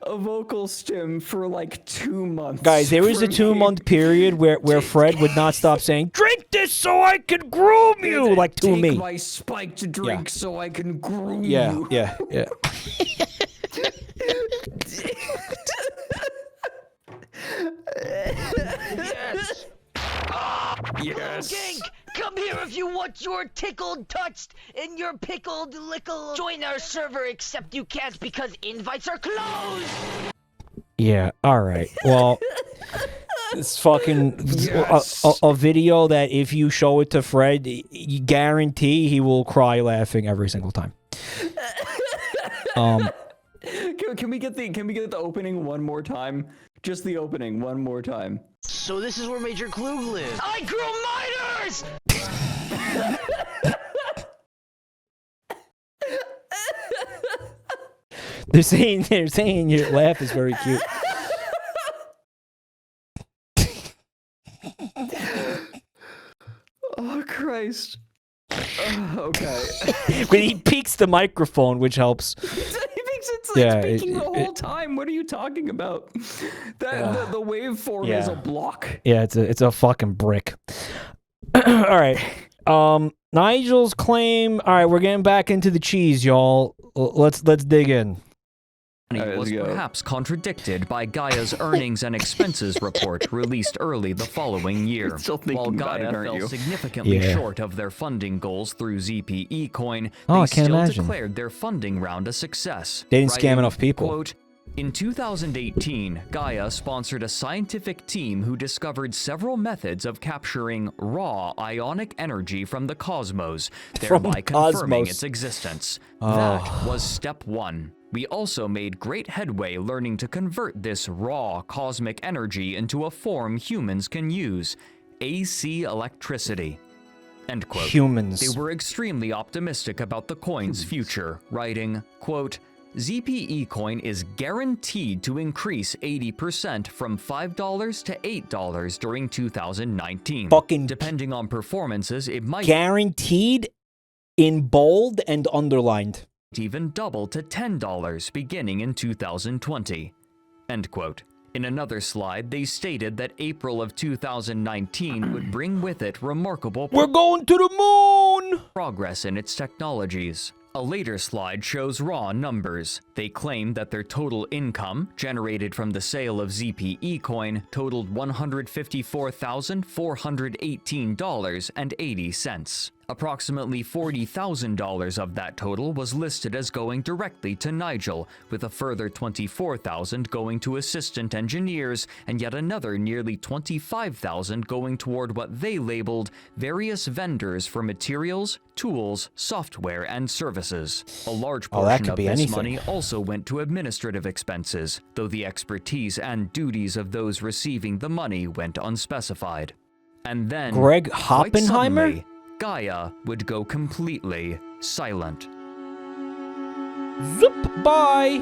S2: a vocal stim for like 2 months.
S1: Guys, there was a 2-month period where Fred would not stop saying, "Drink this so I can groom you," like to me.
S2: Take my spiked drink so I can groom you.
S1: Yeah.
S14: Yes!
S2: Yes.
S14: Gang, come here if you want your tickled, touched, and your pickled lickle. Join our server, except you can't because invites are closed!
S1: Yeah, alright. Well, it's fucking a video that if you show it to Fred, you guarantee he will cry laughing every single time.
S2: Can we get the opening one more time? Just the opening one more time.
S14: So this is where Major Klug lives. I grew miners!
S1: They're saying your laugh is very cute.
S2: Oh Christ. Okay.
S1: But he peeks the microphone, which helps.
S2: It's like speaking the whole time. What are you talking about? The waveform is a block.
S1: Yeah, it's a fucking brick. All right. Nigel's claim. All right, we're getting back into the cheese, y'all. Let's dig in.
S8: Was perhaps contradicted by Gaia's earnings and expenses report released early the following year. While Gaia fell significantly short of their funding goals through ZPE coin, they still declared their funding round a success.
S1: They didn't scam enough people.
S8: Quote, in 2018, Gaia sponsored a scientific team who discovered several methods of capturing raw ionic energy from the cosmos, thereby confirming its existence. That was step 1. We also made great headway learning to convert this raw cosmic energy into a form humans can use, AC electricity. End quote.
S1: Humans.
S8: They were extremely optimistic about the coin's future, writing, quote, ZPE coin is guaranteed to increase 80% from $5 to $8 during 2019.
S1: Fucking
S8: depending on performances, it might
S1: guaranteed in bold and underlined.
S8: Even double to $10 beginning in 2020. End quote. In another slide, they stated that April of 2019 would bring with it remarkable
S1: We're going to the moon!
S8: Progress in its technologies. A later slide shows raw numbers. They claim that their total income, generated from the sale of ZPE coin, totaled $154,418.80. Approximately $40,000 of that total was listed as going directly to Nigel, with a further $24,000 going to assistant engineers, and yet another nearly $25,000 going toward what they labeled various vendors for materials, tools, software, and services. A large portion of this money also went to administrative expenses, though the expertise and duties of those receiving the money went unspecified. And then,
S1: Greg
S8: quite
S1: Oppenheimer?
S8: suddenly, Gaia would go completely silent.
S1: Zoop, bye!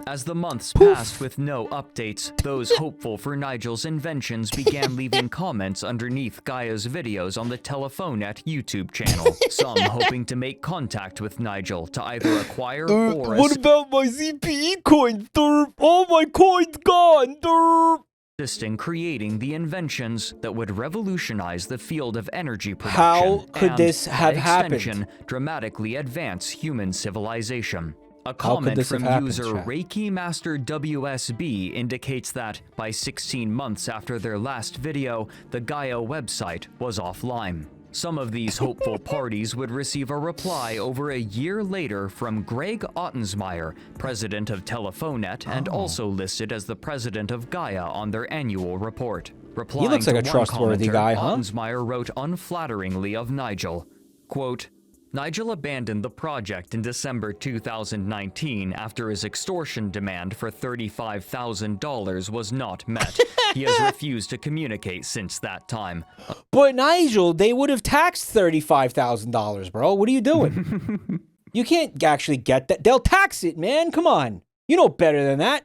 S8: As the months passed with no updates, those hopeful for Nigel's inventions began leaving comments underneath Gaia's videos on the Telephonet YouTube channel, some hoping to make contact with Nigel to either acquire or...
S1: What about my ZPE coin, derp? All my coins gone, derp!
S8: Assist in creating the inventions that would revolutionize the field of energy production.
S1: How could
S8: and,
S1: this have
S8: by extension,
S1: happened?
S8: dramatically advance human civilization. A
S1: How could
S8: comment
S1: this have
S8: from
S1: happened,
S8: user
S1: chat?
S8: Reiki Master WSB indicates that by 16 months after their last video, the Gaia website was offline. Some of these hopeful parties would receive a reply over a year later from Greg Ottensmeyer, president of Telephonet, and also listed as the president of Gaia on their annual report. Replying
S1: He looks like
S8: to
S1: a
S8: one
S1: trustworthy
S8: commenter,
S1: guy, huh?
S8: Ottensmeyer wrote unflatteringly of Nigel, quote, Nigel abandoned the project in December 2019 after his extortion demand for $35,000 was not met. He has refused to communicate since that time.
S1: But Nigel, they would have taxed $35,000, bro. What are you doing? You can't actually get that. They'll tax it, man. Come on. You know better than that.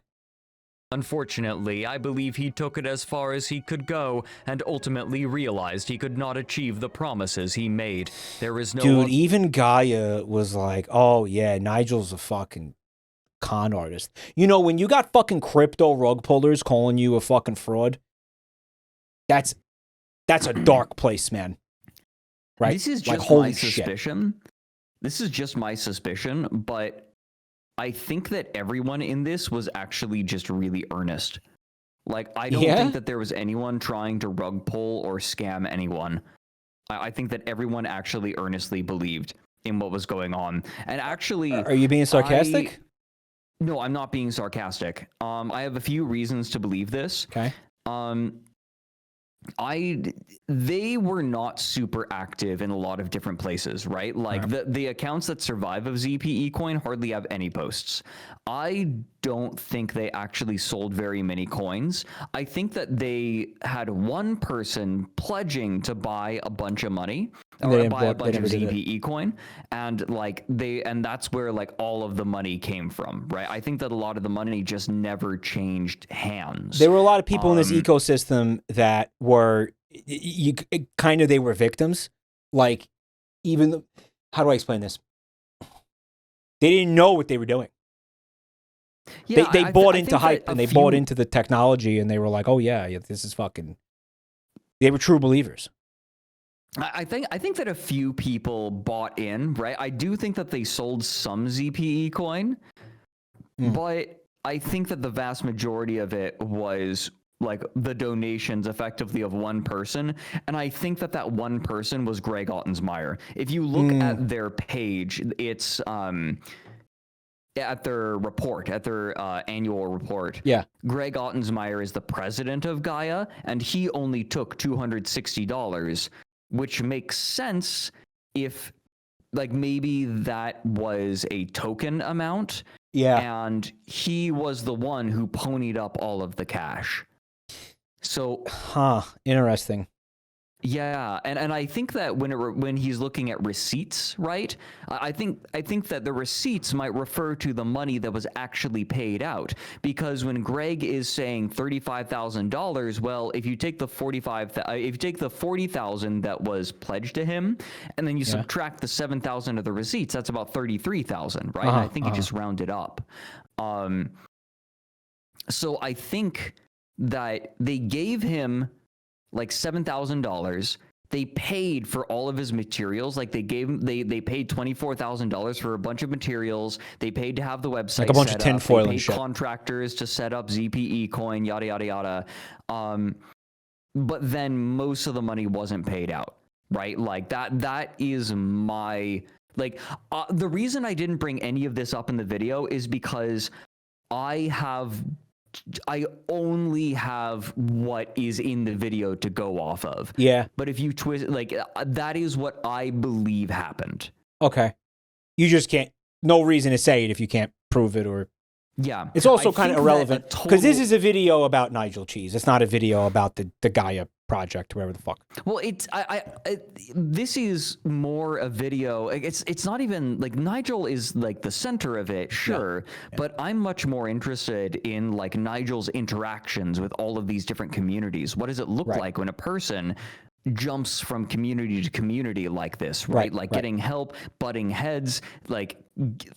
S8: Unfortunately, I believe he took it as far as he could go and ultimately realized he could not achieve the promises he made. There is no...
S1: Dude, even Gaia was like, oh yeah, Nigel's a fucking con artist. You know, when you got fucking crypto rug pullers calling you a fucking fraud, that's a dark place, man. Right?
S2: This is
S1: like,
S2: just
S1: holy
S2: my
S1: shit.
S2: suspicion. This is just my suspicion, but I think that everyone in this was actually just really earnest. Like, I don't think that there was anyone trying to rug pull or scam anyone. I think that everyone actually earnestly believed in what was going on. And actually...
S1: Are you being sarcastic?
S2: No, I'm not being sarcastic. I have a few reasons to believe this.
S1: Okay.
S2: They were not super active in a lot of different places, right? Like the accounts that survive of ZPE coin hardly have any posts. I don't think they actually sold very many coins. I think that they had one person pledging to buy a bunch of money or buy a bunch of ZPE coin, and that's where like all of the money came from, right? I think that a lot of the money just never changed hands.
S1: There were a lot of people in this ecosystem that were they were victims. Like, how do I explain this? They didn't know what they were doing.
S2: Yeah,
S1: they bought into hype and they bought into the technology and they were like, oh yeah, this is fucking... They were true believers.
S2: I think that a few people bought in, right? I do think that they sold some ZPE coin, but I think that the vast majority of it was like the donations effectively of one person. And I think that that one person was Greg Ottensmeyer. If you look at their page, it's at their report, at their annual report.
S1: Yeah.
S2: Greg Ottensmeyer is the president of Gaia, and he only took $260, which makes sense if like maybe that was a token amount.
S1: Yeah.
S2: And he was the one who ponied up all of the cash. So,
S1: interesting.
S2: Yeah, and I think that when he's looking at receipts, right? I think that the receipts might refer to the money that was actually paid out, because when Greg is saying $35,000, well, if you take the $40,000 that was pledged to him, and then you subtract the $7,000 of the receipts, that's about $33,000, right? And I think he just rounded up. So I think that they gave him like $7,000 They paid for all of his materials. Like they paid $24,000 for a bunch of materials. They paid to have the website
S1: like a bunch
S2: set
S1: of tinfoil
S2: up. They
S1: and
S2: paid
S1: shit.
S2: contractors to set up ZPE coin, yada yada yada. But then most of the money wasn't paid out, right? Like that is my like the reason I didn't bring any of this up in the video is because I only have what is in the video to go off of.
S1: Yeah.
S2: But if you twist, like, that is what I believe happened.
S1: Okay. You just can't, no reason to say it if you can't prove it or.
S2: Yeah.
S1: It's also
S2: I
S1: kind of
S2: think
S1: irrelevant
S2: that
S1: because this is a video about Nigel Cheese. It's not a video about the Gaia project, whatever the fuck.
S2: Well, this is more a video. Like, it's not even like Nigel is like the center of it, sure, but I'm much more interested in like Nigel's interactions with all of these different communities. What does it look like when a person jumps from community to community like this, right? Like getting help, butting heads, like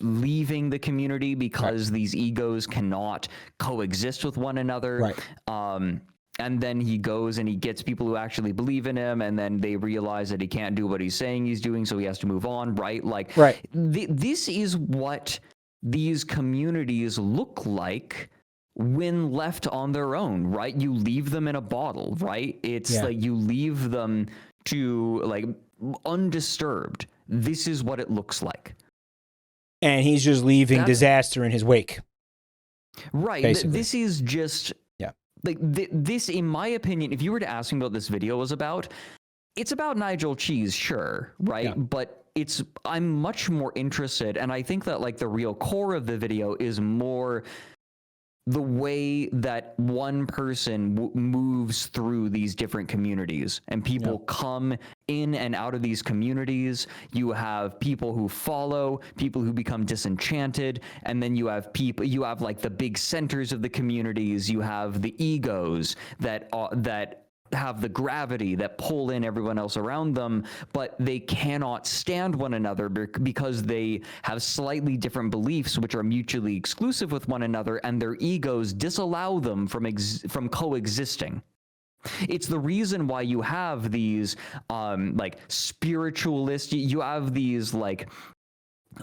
S2: leaving the community because these egos cannot coexist with one another. And then he goes and he gets people who actually believe in him, and then they realize that he can't do what he's saying he's doing, so he has to move on, right? Like, this is what these communities look like when left on their own, right? You leave them in a bottle, right? It's like you leave them to like undisturbed. This is what it looks like.
S1: And he's just leaving disaster in his wake.
S2: Right. This is just like this, in my opinion, if you were to ask me what this video was about, it's about Nigel Cheese, sure, right? But I'm much more interested, and I think that like the real core of the video is more the way that one person moves through these different communities, and people come in and out of these communities. You have people who follow, people who become disenchanted, and then you have like the big centers of the communities. You have the egos that have the gravity that pull in everyone else around them, but they cannot stand one another because they have slightly different beliefs which are mutually exclusive with one another, and their egos disallow them from coexisting. It's the reason why you have these like spiritualist, you have these like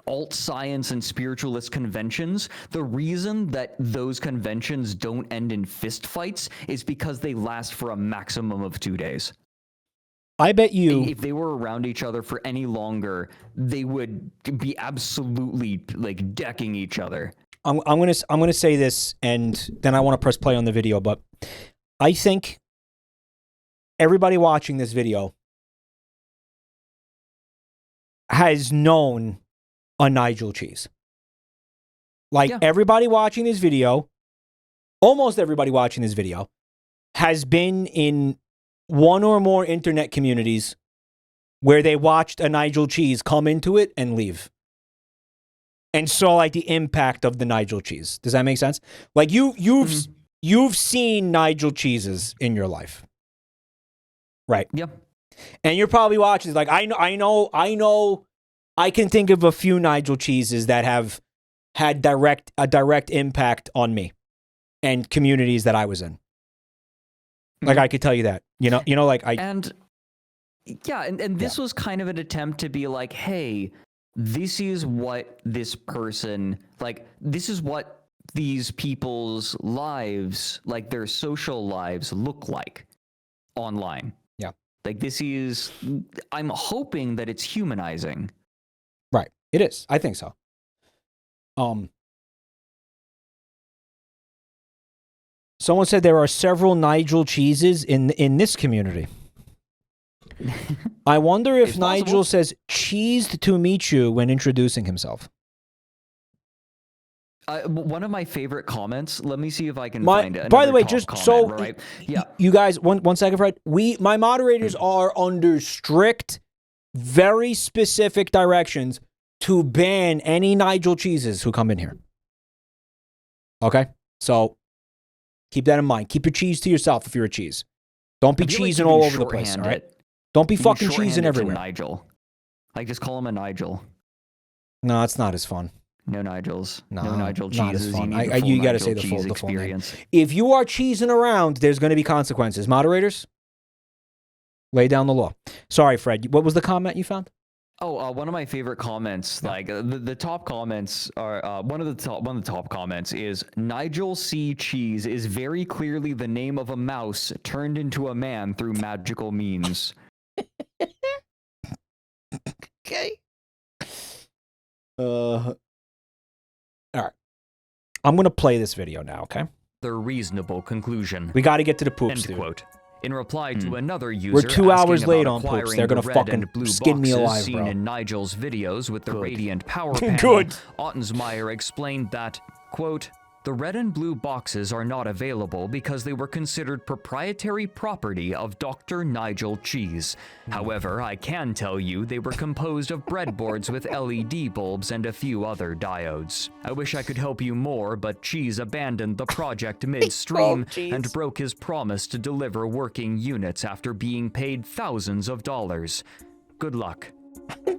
S2: alt science and spiritualist conventions. The reason that those conventions don't end in fist fights is because they last for a maximum of 2 days.
S1: I bet you
S2: if they were around each other for any longer, they would be absolutely like decking each other.
S1: I'm gonna say this, and then I want to press play on the video, but I think everybody watching this video has known a Nigel Cheese. Like everybody watching this video, almost everybody watching this video, has been in one or more internet communities where they watched a Nigel Cheese come into it and leave. And saw like the impact of the Nigel Cheese. Does that make sense? Like you've seen Nigel Cheeses in your life. Right.
S2: Yep.
S1: And you're probably watching like I know I can think of a few Nigel Cheeses that have had a direct impact on me and communities that I was in. Like I could tell you that, you know, like
S2: and this was kind of an attempt to be like, hey, this is what this person, like, this is what these people's lives, like their social lives look like online.
S1: Yeah.
S2: Like this is, I'm hoping that it's humanizing.
S1: Right. It is. I think so. Someone said there are several Nigel Cheeses in this community. I wonder if Nigel says cheesed to meet you when introducing himself.
S2: One of my favorite comments, let me see if I can find it.
S1: By the way, just
S2: comment,
S1: so
S2: right? Yeah.
S1: You guys, one second, Fred. My moderators are under strict, very specific directions to ban any Nigel Cheeses who come in here. Okay? So keep that in mind. Keep your cheese to yourself if you're a cheese. Don't be cheesing all over the place, all right? Don't be fucking cheesing everywhere.
S2: Nigel. Like, just call him a Nigel.
S1: No, it's not as fun.
S2: No Nigels.
S1: No,
S2: Nigel
S1: not
S2: cheeses.
S1: as fun.
S2: You
S1: got to say the full name. If you are cheesing around, there's going to be consequences. Moderators? Lay down the law. Sorry, Fred. What was the comment you found?
S2: Oh, one of my favorite comments, like the top comments are one of the top comments is Nigel Cheese is very clearly the name of a mouse turned into a man through magical means.
S1: Okay. All right. I'm gonna play this video now. Okay.
S8: The reasonable conclusion.
S1: We got to get to the poops,
S8: End
S1: dude.
S8: quote. In reply to another user,
S1: We're 2 hours
S8: asking
S1: late
S8: about
S1: on poops.
S8: acquiring
S1: They're gonna
S8: the red
S1: fucking
S8: and blue
S1: skin me
S8: boxes
S1: alive,
S8: seen
S1: bro.
S8: in Nigel's videos with the
S1: Good.
S8: radiant power panel,
S1: Good.
S8: Ottensmeyer explained that, quote, the red and blue boxes are not available because they were considered proprietary property of Dr. Nigel Cheese. However, I can tell you they were composed of breadboards with LED bulbs and a few other diodes. I wish I could help you more, but Cheese abandoned the project midstream and broke his promise to deliver working units after being paid thousands of dollars. Good luck.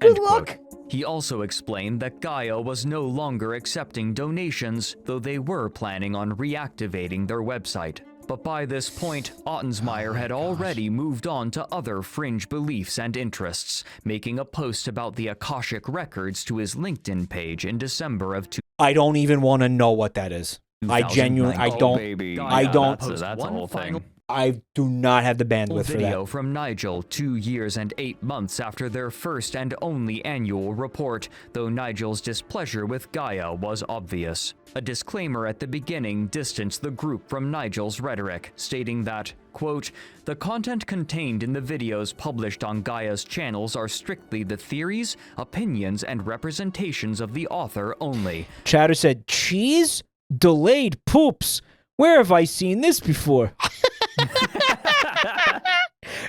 S8: Good luck. He also explained that Gaia was no longer accepting donations, though they were planning on reactivating their website. But by this point, Ottensmeyer had already moved on to other fringe beliefs and interests, making a post about the Akashic records to his LinkedIn page in December of
S1: I don't even want to know what that is. I genuinely, I don't.
S2: Baby.
S1: I don't.
S2: That's a whole thing.
S1: I do not have the bandwidth for
S8: video
S1: that.
S8: from Nigel 2 years and 8 months after their first and only annual report, though Nigel's displeasure with Gaia was obvious. A disclaimer at the beginning distanced the group from Nigel's rhetoric, stating that, quote, the content contained in the videos published on Gaia's channels are strictly the theories, opinions, and representations of the author only.
S1: Chatter said, cheese? Delayed poops. Where have I seen this before?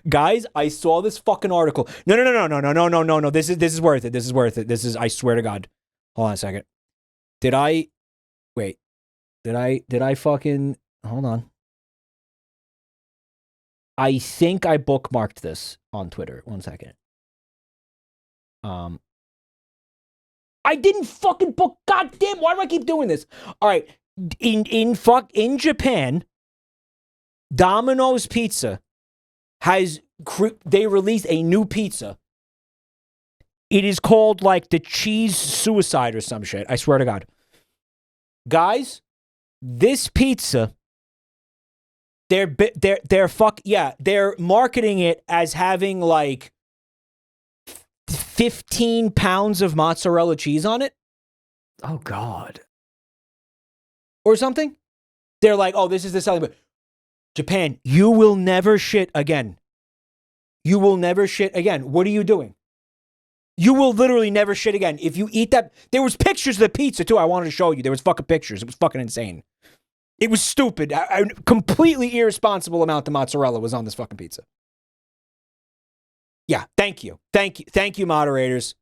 S1: Guys, I saw this fucking article. No. This is worth it. This is worth it. This is, I swear to God. Hold on a second. Did I fucking, hold on. I think I bookmarked this on Twitter. One second. I didn't fucking book. God damn, why do I keep doing this? All right. In Japan, Domino's Pizza they released a new pizza. It is called like the cheese suicide or some shit. I swear to God. Guys, this pizza, they're marketing it as having like 15 pounds of mozzarella cheese on it.
S2: Oh God.
S1: Or something. They're like, oh, this is the selling. Japan, you will never shit again. You will never shit again. What are you doing? You will literally never shit again. If you eat that, there was pictures of the pizza too. I wanted to show you. There was fucking pictures. It was fucking insane. It was stupid. A completely irresponsible amount of mozzarella was on this fucking pizza. Yeah, thank you. Thank you, moderators.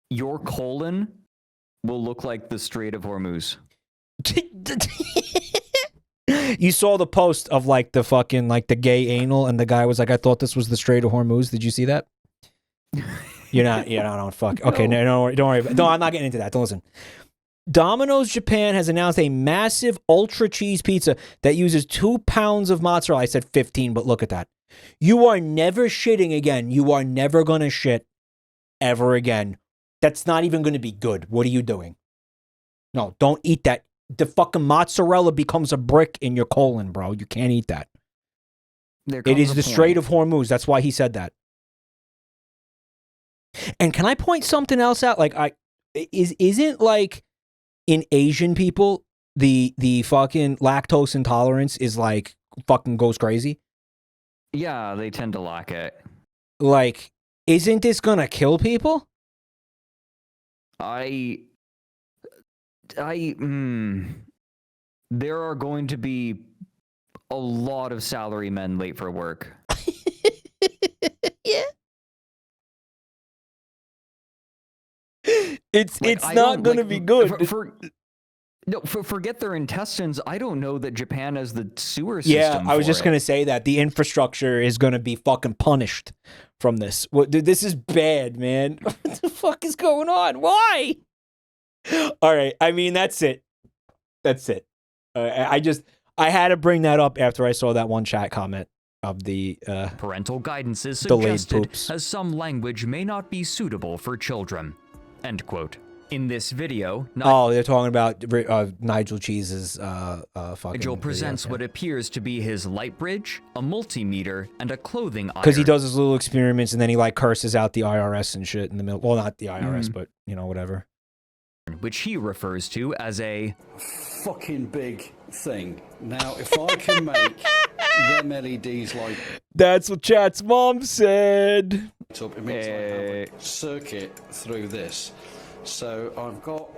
S2: Your colon will look like the Strait of Hormuz.
S1: You saw the post of like the fucking like the gay anal, and the guy was like, I thought this was the Strait of Hormuz. Did you see that? You're not, no, fuck. Okay, no, don't worry. No, I'm not getting into that. Don't listen. Domino's Japan has announced a massive ultra cheese pizza that uses 2 pounds of mozzarella. I said 15, but look at that. You are never shitting again. You are never going to shit ever again. That's not even going to be good. What are you doing? No, don't eat that. The fucking mozzarella becomes a brick in your colon, bro. You can't eat that. It is the Strait of Hormuz. That's why he said that. And can I point something else out? Like, isn't like in Asian people the fucking lactose intolerance is like fucking goes crazy?
S2: Yeah, they tend to lack it.
S1: Like, isn't this gonna kill people?
S2: There are going to be a lot of salarymen late for work.
S1: Yeah. It's not going to be good.
S2: Forget their intestines. I don't know that Japan has the sewer system.
S1: Yeah, I was just going to say that the infrastructure is going to be fucking punished from this. Dude, this is bad, man. What the fuck is going on? Why? All right. I mean, that's it. That's it. I had to bring that up after I saw that one chat comment.
S8: parental guidance is
S1: delayed
S8: suggested
S1: poops.
S8: as some language may not be suitable for children. End quote. In this video,
S1: Oh, they're talking about Nigel Cheese's fucking
S8: Nigel presents what appears to be his light bridge, a multimeter, and a clothing iron.
S1: because he does his little experiments and then he like curses out the IRS and shit in the middle. Well, not the IRS, but you know, whatever.
S8: Which he refers to as a
S15: fucking big thing. Now, if I can make them LEDs like
S1: That's what chat's mom said.
S15: it means I have a circuit through this. So I've got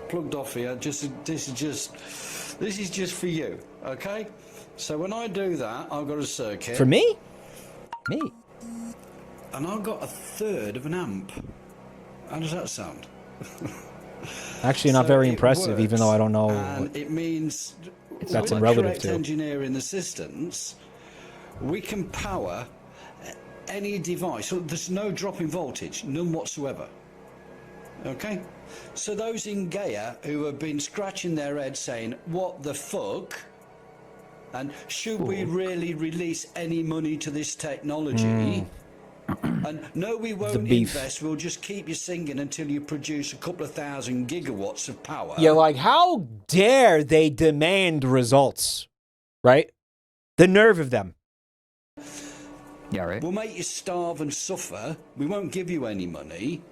S15: plugged off here. This is just for you, okay? So when I do that, I've got a circuit.
S1: For me? Me.
S15: And I've got 1/3 of an amp. How does that sound?
S1: Actually, not
S15: So
S1: very
S15: it
S1: impressive, even
S15: works,
S1: though I don't know.
S15: And it means
S1: That's
S15: with
S1: relative
S15: correct
S1: to.
S15: engineering assistance, we can power any device. So there's no drop in voltage, none whatsoever. Okay? So those in Gaia who have been scratching their head saying, what the fuck? And should we really release any money to this technology? And no, we won't
S1: beef.
S15: invest. We'll just keep you singing until you produce a couple of thousand gigawatts of power.
S1: Yeah, like, how dare they demand results, right? The nerve of them.
S8: Yeah, right.
S15: We'll make you starve and suffer. We won't give you any money,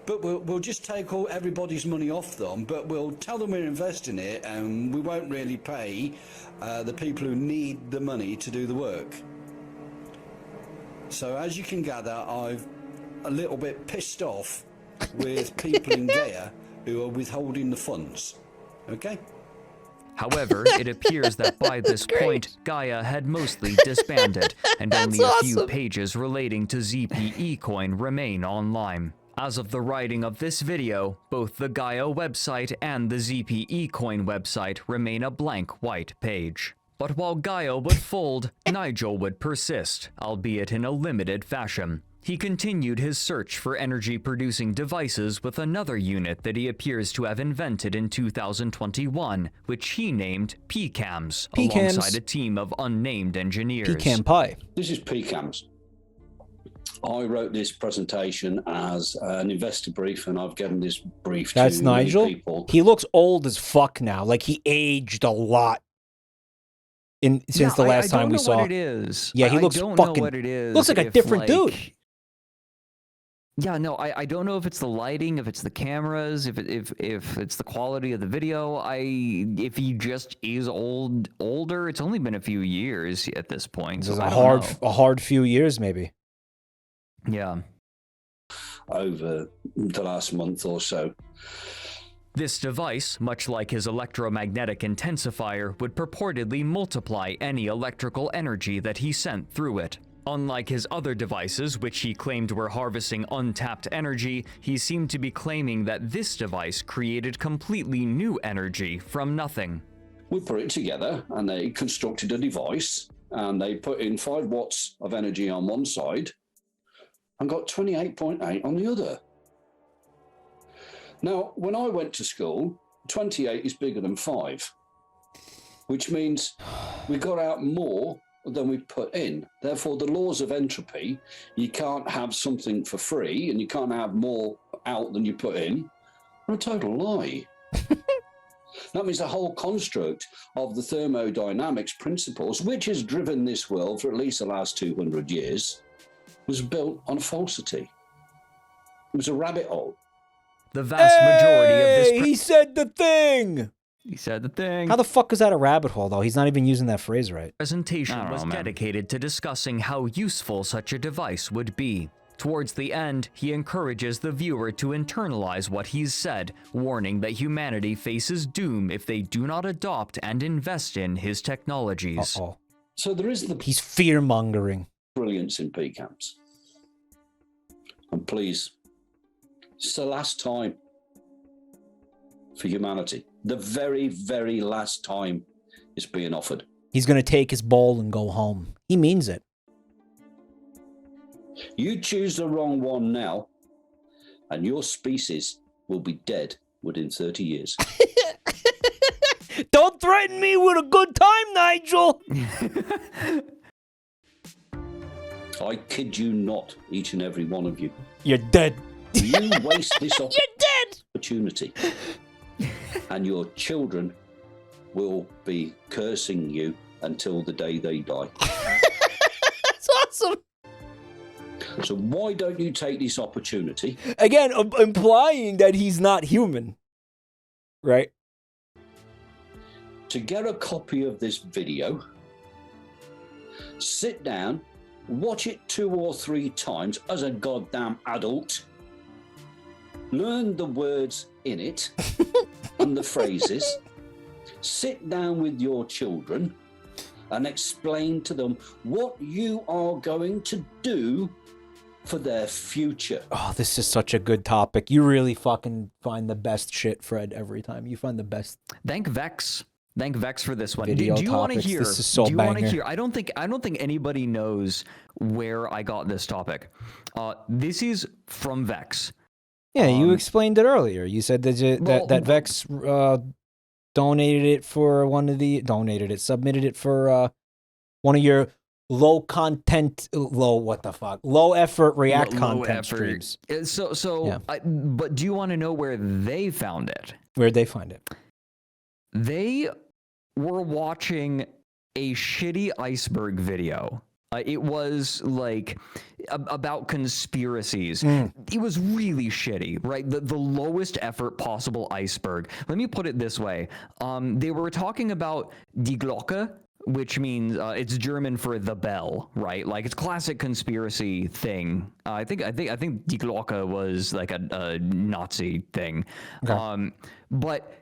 S15: but we'll just take everybody's money off them. But we'll tell them we're investing it, and we won't really pay the people who need the money to do the work. So as you can gather, I'm a little bit pissed off with people in Gaia who are withholding the funds. Okay?
S8: However, it appears that by this point, Gaia had mostly disbanded, and only a few pages relating to ZPE coin remain online. As of the writing of this video, both the Gaia website and the ZPE coin website remain a blank white page. But while Gaia would fold, Nigel would persist, albeit in a limited fashion. He continued his search for energy-producing devices with another unit that he appears to have invented in 2021, which he named PCAMs, alongside a team of unnamed engineers.
S1: Pecan pie.
S9: This is PCAMs. I wrote this presentation as an investor brief, and I've given this brief
S1: That's
S9: to
S1: Nigel?
S9: many people.
S1: He looks old as fuck now. Like, he aged a lot since the last time we saw.
S2: I don't know what it is.
S1: Yeah, he looks
S2: don't
S1: fucking.
S2: know what it is.
S1: Looks like a
S2: if,
S1: different dude.
S2: Yeah, no, I don't know if it's the lighting, if it's the cameras, if it's the quality of the video. If he just is older. It's only been a few years at this point.
S1: This
S2: So
S1: is
S2: I don't know.
S1: a hard few years, maybe.
S2: Yeah.
S9: Over the last month or so.
S8: This device, much like his electromagnetic intensifier, would purportedly multiply any electrical energy that he sent through it. Unlike his other devices, which he claimed were harvesting untapped energy, he seemed to be claiming that this device created completely new energy from nothing.
S9: We put it together, and they constructed a device, and they put in 5 watts of energy on one side and got 28.8 on the other. Now, when I went to school, 28 is bigger than 5, which means we got out more than we put in. Therefore, the laws of entropy, you can't have something for free and you can't have more out than you put in, are a total lie. That means the whole construct of the thermodynamics principles, which has driven this world for at least the last 200 years, was built on falsity. It was a rabbit hole.
S8: The vast majority of this...
S1: He said the thing!
S2: He said the thing.
S1: How the fuck is that a rabbit hole, though? He's not even using that phrase right.
S8: Presentation was dedicated to discussing how useful such a device would be. Towards the end, he encourages the viewer to internalize what he's said, warning that humanity faces doom if they do not adopt and invest in his technologies.
S1: Uh-oh.
S9: So there is the...
S1: He's fear-mongering.
S9: Brilliance in PCAMs. And please, it's the last time for humanity. The very, very last time it's being offered.
S1: He's going to take his ball and go home. He means it.
S9: You choose the wrong one now, and your species will be dead within 30 years.
S1: Don't threaten me with a good time, Nigel!
S15: I kid you not, each and every one of you.
S1: You're dead.
S15: You waste this
S1: You're dead.
S15: opportunity, and your children will be cursing you until the day they die.
S1: That's awesome.
S15: So why don't you take this opportunity?
S1: Again, implying that he's not human, right?
S15: To get a copy of this video, sit down, watch it 2 or 3 times as a goddamn adult, learn the words in it and the phrases, sit down with your children and explain to them what you are going to do for their future.
S1: Oh, this is such a good topic. You really fucking find the best shit, Fred, every time. You find the best.
S2: Thank Vex. Thank Vex for this one.
S1: Video
S2: Do you want to
S1: topics.
S2: hear?
S1: This is so
S2: do you want to
S1: banger.
S2: hear? I don't think anybody knows where I got this topic. This is from Vex.
S1: Yeah, you explained it earlier. You said that that Vex donated it for submitted it for one of your low effort React content streams.
S2: But do you want to know where they found it?
S1: Where'd they find it?
S2: They were watching a shitty iceberg video. It was like about conspiracies. It was really shitty, right? The lowest effort possible iceberg. Let me put it this way. They were talking about Die Glocke, which means it's German for the bell, right? Like it's classic conspiracy thing. I think Die Glocke was like a Nazi thing. Okay. But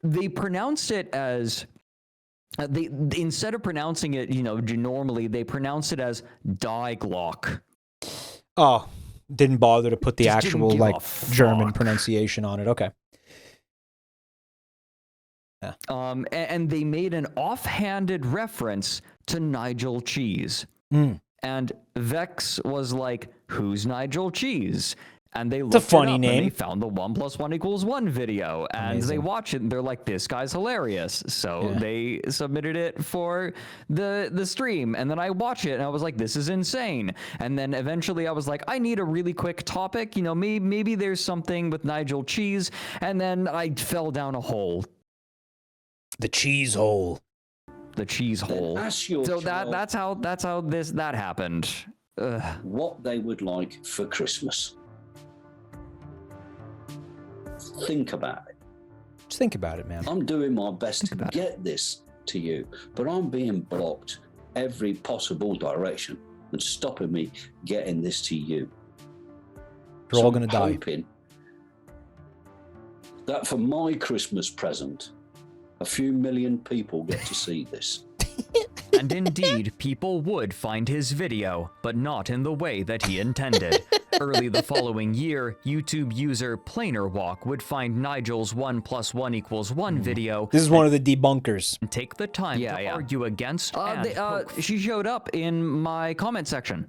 S2: they pronounced it as they instead of pronouncing it, normally they pronounce it as Die Glock.
S1: Oh, didn't bother to put the
S2: Just
S1: actual
S2: didn't give
S1: like
S2: a
S1: German
S2: fuck.
S1: pronunciation on it. Okay. Yeah.
S2: And they made an offhanded reference to Nigel Cheese. And Vex was like, "Who's Nigel Cheese?" And they looked
S1: a funny
S2: it up
S1: name.
S2: And they found the 1 + 1 = 1 video, and
S1: Amazing.
S2: they watch it and they're like, "This guy's hilarious." So they submitted it for the stream, and then I watch it and I was like, "This is insane." And then eventually I was like, "I need a really quick topic. Maybe there's something with Nigel Cheese." And then I fell down a hole.
S1: The cheese hole.
S2: The cheese hole.
S15: Ask your
S2: So
S15: child
S2: that's how that happened. Ugh.
S15: what they would like for Christmas. Think about it.
S1: Just think about it, man.
S15: I'm doing my best to get this to you, but I'm being blocked every possible direction and stopping me getting this to you.
S1: You're all
S15: I'm
S1: gonna die.
S15: hoping that for my Christmas present, a few million people get to see this.
S8: And indeed, people would find his video, but not in the way that he intended. Early the following year, YouTube user Planerwalk would find Nigel's 1 + 1 = 1 video.
S1: This is one of the debunkers.
S8: And take the time to argue against and
S2: She showed up in my comment section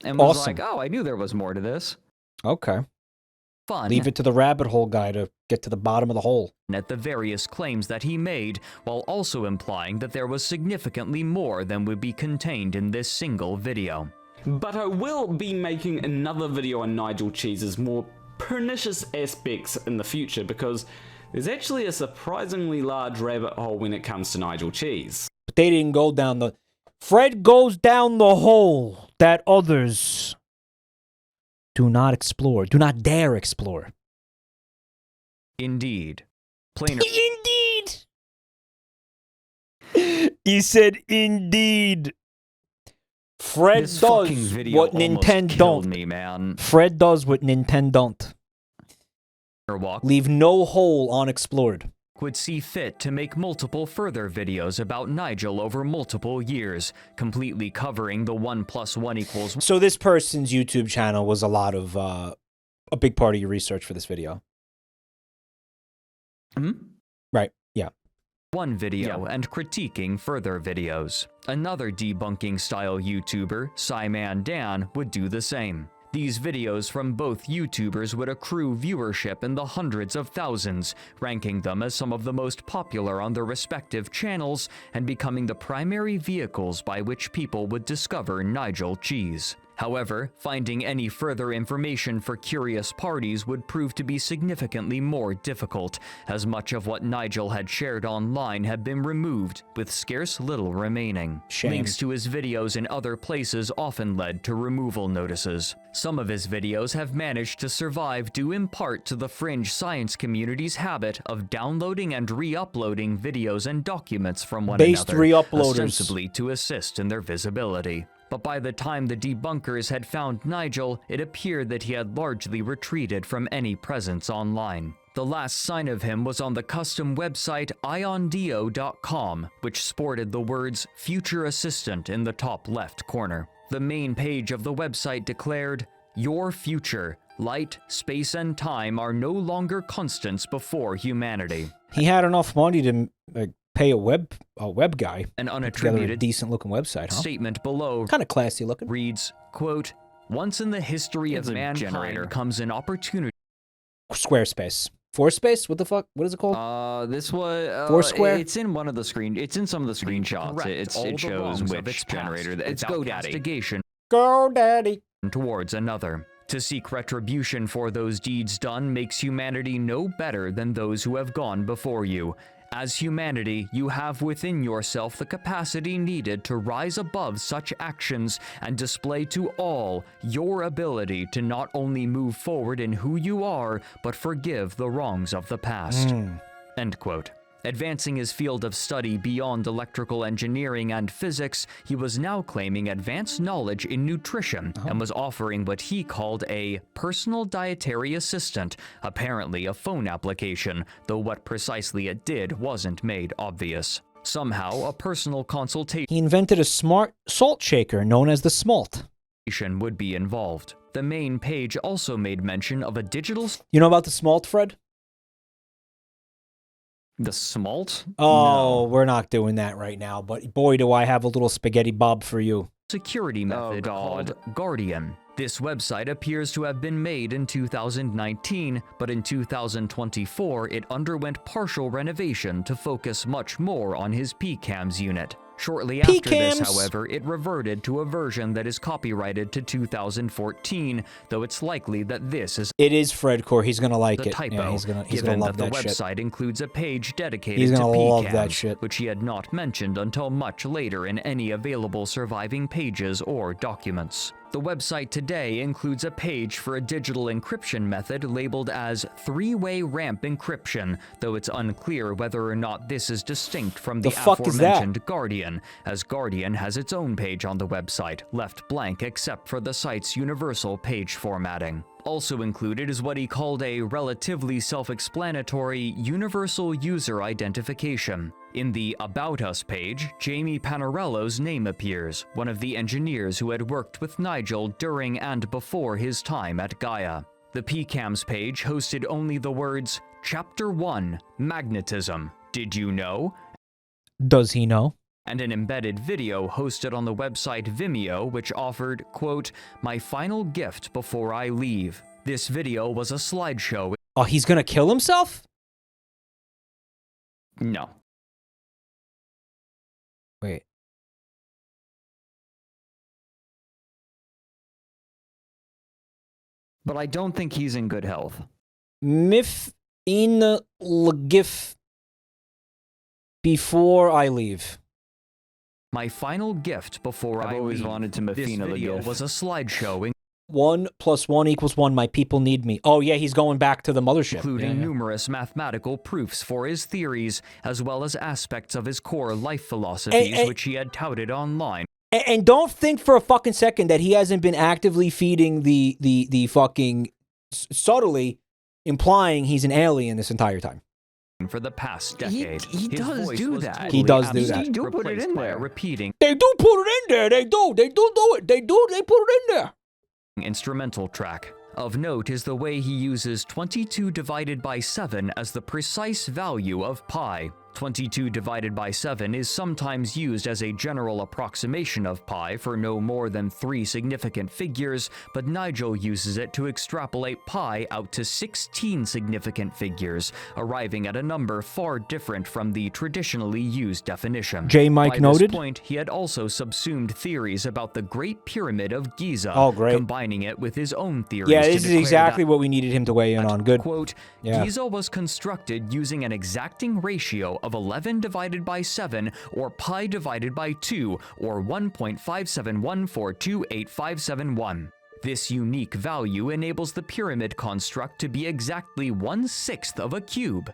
S2: and was
S1: Awesome.
S2: like, "Oh, I knew there was more to this."
S1: Okay.
S2: Fun.
S1: Leave it to the rabbit hole guy to get to the bottom of the hole.
S8: at the various claims that he made, while also implying that there was significantly more than would be contained in this single video.
S16: But I will be making another video on Nigel Cheese's more pernicious aspects in the future, because there's actually a surprisingly large rabbit hole when it comes to Nigel Cheese.
S1: But they didn't go down the... Fred goes down the hole that others do not explore. Do not dare explore.
S8: Indeed. Plainer.
S1: Indeed. He said indeed. Fred
S8: This fucking
S1: does
S8: video
S1: what
S8: almost
S1: Nintendo
S8: killed
S1: don't.
S8: me, man.
S1: Fred does what Nintendo don't. Leave no hole unexplored.
S8: Would see fit to make multiple further videos about Nigel over multiple years, completely covering the 1 + 1 =
S1: So this person's YouTube channel was a lot of a big part of your research for this video. Right. Yeah.
S8: 1 video and critiquing further videos. Another debunking style YouTuber, Cyman Dan, would do the same. These videos from both YouTubers would accrue viewership in the hundreds of thousands, ranking them as some of the most popular on their respective channels and becoming the primary vehicles by which people would discover Nigel Cheese. However, finding any further information for curious parties would prove to be significantly more difficult, as much of what Nigel had shared online had been removed, with scarce little remaining.
S1: Shame.
S8: Links to his videos in other places often led to removal notices. Some of his videos have managed to survive due in part to the fringe science community's habit of downloading and re-uploading videos and documents from one another, ostensibly to assist in their visibility. But by the time the debunkers had found Nigel, it appeared that he had largely retreated from any presence online. The last sign of him was on the custom website iondio.com, which sported the words "Future Assistant" in the top left corner. The main page of the website declared, "Your future, light, space, and time are no longer constants before humanity."
S1: He had enough money to pay a web guy.
S8: An
S1: a
S8: unattributed
S1: decent looking website, huh?
S8: statement below
S1: kind of classy looking
S8: reads, quote, "Once in the history of mankind comes an opportunity."
S1: Squarespace. Fourspace? What the fuck? What is it called?
S2: This was
S1: Foursquare.
S2: It's in one of the It's in some of the screenshots. It shows which generator. It's GoDaddy.
S1: GoDaddy.
S8: Towards another. To seek retribution for those deeds done makes humanity no better than those who have gone before you. As humanity, you have within yourself the capacity needed to rise above such actions and display to all your ability to not only move forward in who you are, but forgive the wrongs of the past. End quote. Advancing his field of study beyond electrical engineering and physics, he was now claiming advanced knowledge in nutrition and was offering what he called a personal dietary assistant, apparently a phone application, though what precisely it did wasn't made obvious. Somehow, a personal consultation
S1: He invented a smart salt shaker known as the Smalt.
S8: Would be involved. The main page also made mention of a digital...
S1: You know about the Smalt, Fred?
S2: The Smalt?
S1: Oh, we're not doing that right now, but boy, do I have a little spaghetti bob for you.
S8: Security method called Guardian. This website appears to have been made in 2019, but in 2024 it underwent partial renovation to focus much more on his PCAMs unit. Shortly after this, however, it reverted to a version that is copyrighted to 2014, though it's likely that this is...
S1: It is Fredcore. He's gonna like it.
S8: Typo,
S1: Yeah, he's gonna
S8: given
S1: love
S8: that the
S1: that shit.
S8: website includes a page dedicated
S1: He's
S8: to
S1: gonna love that
S8: PCAMs,
S1: shit.
S8: which he had not mentioned until much later in any available surviving pages or documents. The website today includes a page for a digital encryption method labeled as three-way ramp encryption, though it's unclear whether or not this is distinct from the aforementioned Guardian, as Guardian has its own page on the website, left blank except for the site's universal page formatting. Also included is what he called a relatively self-explanatory universal user identification. In the About Us page, Jamie Panarello's name appears, one of the engineers who had worked with Nigel during and before his time at Gaia. The PCAMs page hosted only the words, Chapter 1, Magnetism. Did you know?
S1: Does he know?
S8: And an embedded video hosted on the website Vimeo, which offered, quote, my final gift before I leave. This video was a slideshow.
S1: Oh, he's gonna kill himself?
S2: No.
S1: Wait.
S2: But I don't think he's in good health.
S1: Mif in Lgif before I leave.
S8: My final gift before
S2: I've
S8: I
S2: always
S8: leave.
S2: wanted to Mefina
S8: This video
S2: Lgif.
S8: was a slideshow
S1: 1 + 1 = 1. My people need me. Oh yeah, he's going back to the mothership.
S8: including numerous mathematical proofs for his theories, as well as aspects of his core life philosophies, which he had touted online.
S1: And don't think for a fucking second that he hasn't been actively feeding the fucking subtly implying he's an alien this entire time.
S8: For the past decade,
S2: He
S8: His
S2: does
S8: voice
S2: do
S8: was
S2: that.
S8: totally
S1: He does do
S8: absent,
S1: that.
S2: You do put it
S8: replaced
S2: in
S8: by a
S2: there.
S8: repeating
S1: They do put it in there. They do it. They put it in there.
S8: Instrumental track. Of note is the way he uses 22 divided by 7 as the precise value of pi. 22 divided by 7 is sometimes used as a general approximation of pi for no more than 3 significant figures, but Nigel uses it to extrapolate pi out to 16 significant figures, arriving at a number far different from the traditionally used definition.
S1: J. Mike
S8: By
S1: noted.
S8: this point, he had also subsumed theories about the Great Pyramid of Giza,
S1: Oh, great.
S8: combining it with his own theories.
S1: Yeah,
S8: to
S1: this is
S8: declare
S1: exactly
S8: that,
S1: what we needed him to weigh in on. Good.
S8: quote,
S1: Yeah.
S8: Giza was constructed using an exacting ratio of 11 divided by 7, or pi divided by 2, or 1.57142857. This unique value enables the pyramid construct to be exactly 1/6 of a cube.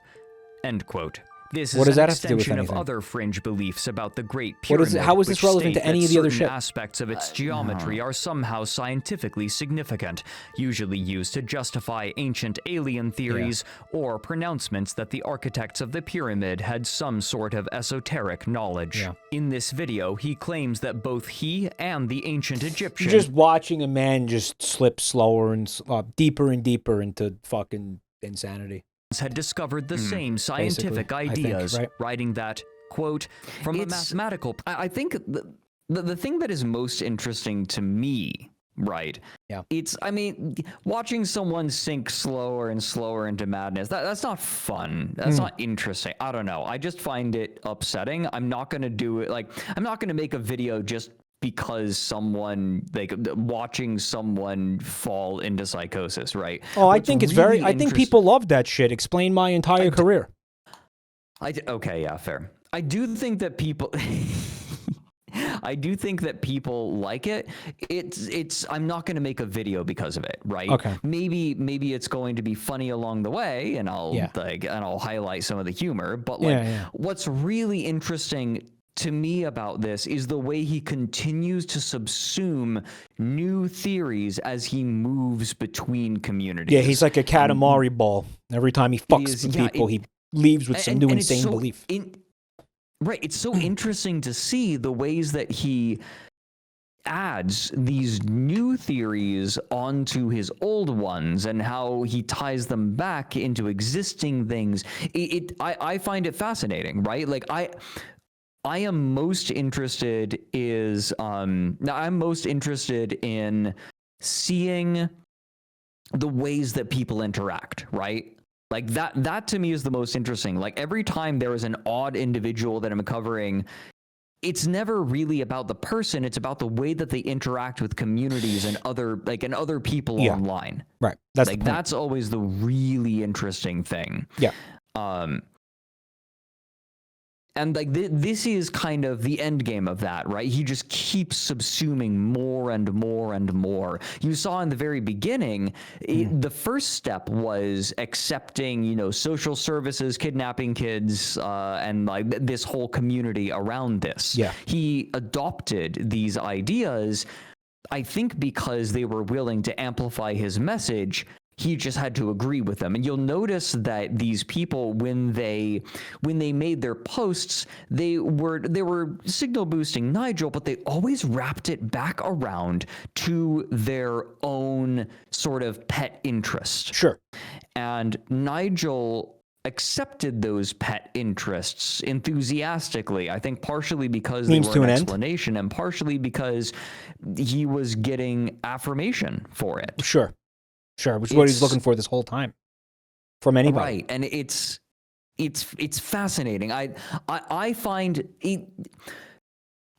S8: End quote. This
S1: What
S8: is
S1: does
S8: an
S1: that have to do with
S8: extension of
S1: anything?
S8: other fringe beliefs about the Great
S1: What is
S8: Pyramid.
S1: it- how is this
S8: which
S1: relevant
S8: state
S1: to any
S8: that
S1: of the other
S8: certain
S1: shit?
S8: aspects of its geometry are somehow scientifically significant, usually used to justify ancient alien theories or pronouncements that the architects of the pyramid had some sort of esoteric knowledge.
S1: Yeah.
S8: In this video, he claims that both he and the ancient Egyptian
S1: You're just watching a man just slip slower and deeper and deeper into fucking insanity.
S8: had discovered the same scientific
S1: Basically, I think,
S8: ideas,
S1: right?
S8: writing that, quote, from a mathematical...
S2: I think the thing that is most interesting to me, right?
S1: Yeah.
S2: It's, I mean, watching someone sink slower and slower into madness, that's not fun. That's not interesting. I don't know. I just find it upsetting. I'm not going to do it. Like, I'm not going to make a video just because someone, like, watching someone fall into psychosis, right?
S1: Oh, I
S2: What's
S1: think it's
S2: really
S1: very. I think people love that shit. Explain my entire career.
S2: Okay, yeah, fair. I do think that people I do think that people like it. It's I'm not going to make a video because of it, right?
S1: Okay.
S2: Maybe it's going to be funny along the way and I'll highlight some of the humor, but like what's really interesting to me about this is the way he continues to subsume new theories as he moves between communities.
S1: Yeah, he's like a Katamari ball. Every time he fucks with people, he leaves with some new insane belief.
S2: Right. It's so interesting to see the ways that he adds these new theories onto his old ones and how he ties them back into existing things. I find it fascinating, right? Like I am most interested I'm most interested in seeing the ways that people interact, right? Like that to me is the most interesting. Like every time there is an odd individual that I'm covering, it's never really about the person, it's about the way that they interact with communities and other people online.
S1: Right. That's
S2: like
S1: the point.
S2: that's always the really interesting thing.
S1: Yeah.
S2: And like this is kind of the end game of that, right? He just keeps subsuming more and more and more. You saw in the very beginning, the first step was accepting, social services, kidnapping kids, and like this whole community around this.
S1: Yeah.
S2: He adopted these ideas, I think because they were willing to amplify his message. He just had to agree with them. And you'll notice that these people, when they made their posts, they were signal boosting Nigel, but they always wrapped it back around to their own sort of pet interest.
S1: Sure.
S2: And Nigel accepted those pet interests enthusiastically. I think partially because they were an explanation and partially because he was getting affirmation for it.
S1: Sure. Sure, which is what he's looking for this whole time from anybody.
S2: Right, and it's fascinating. I find it.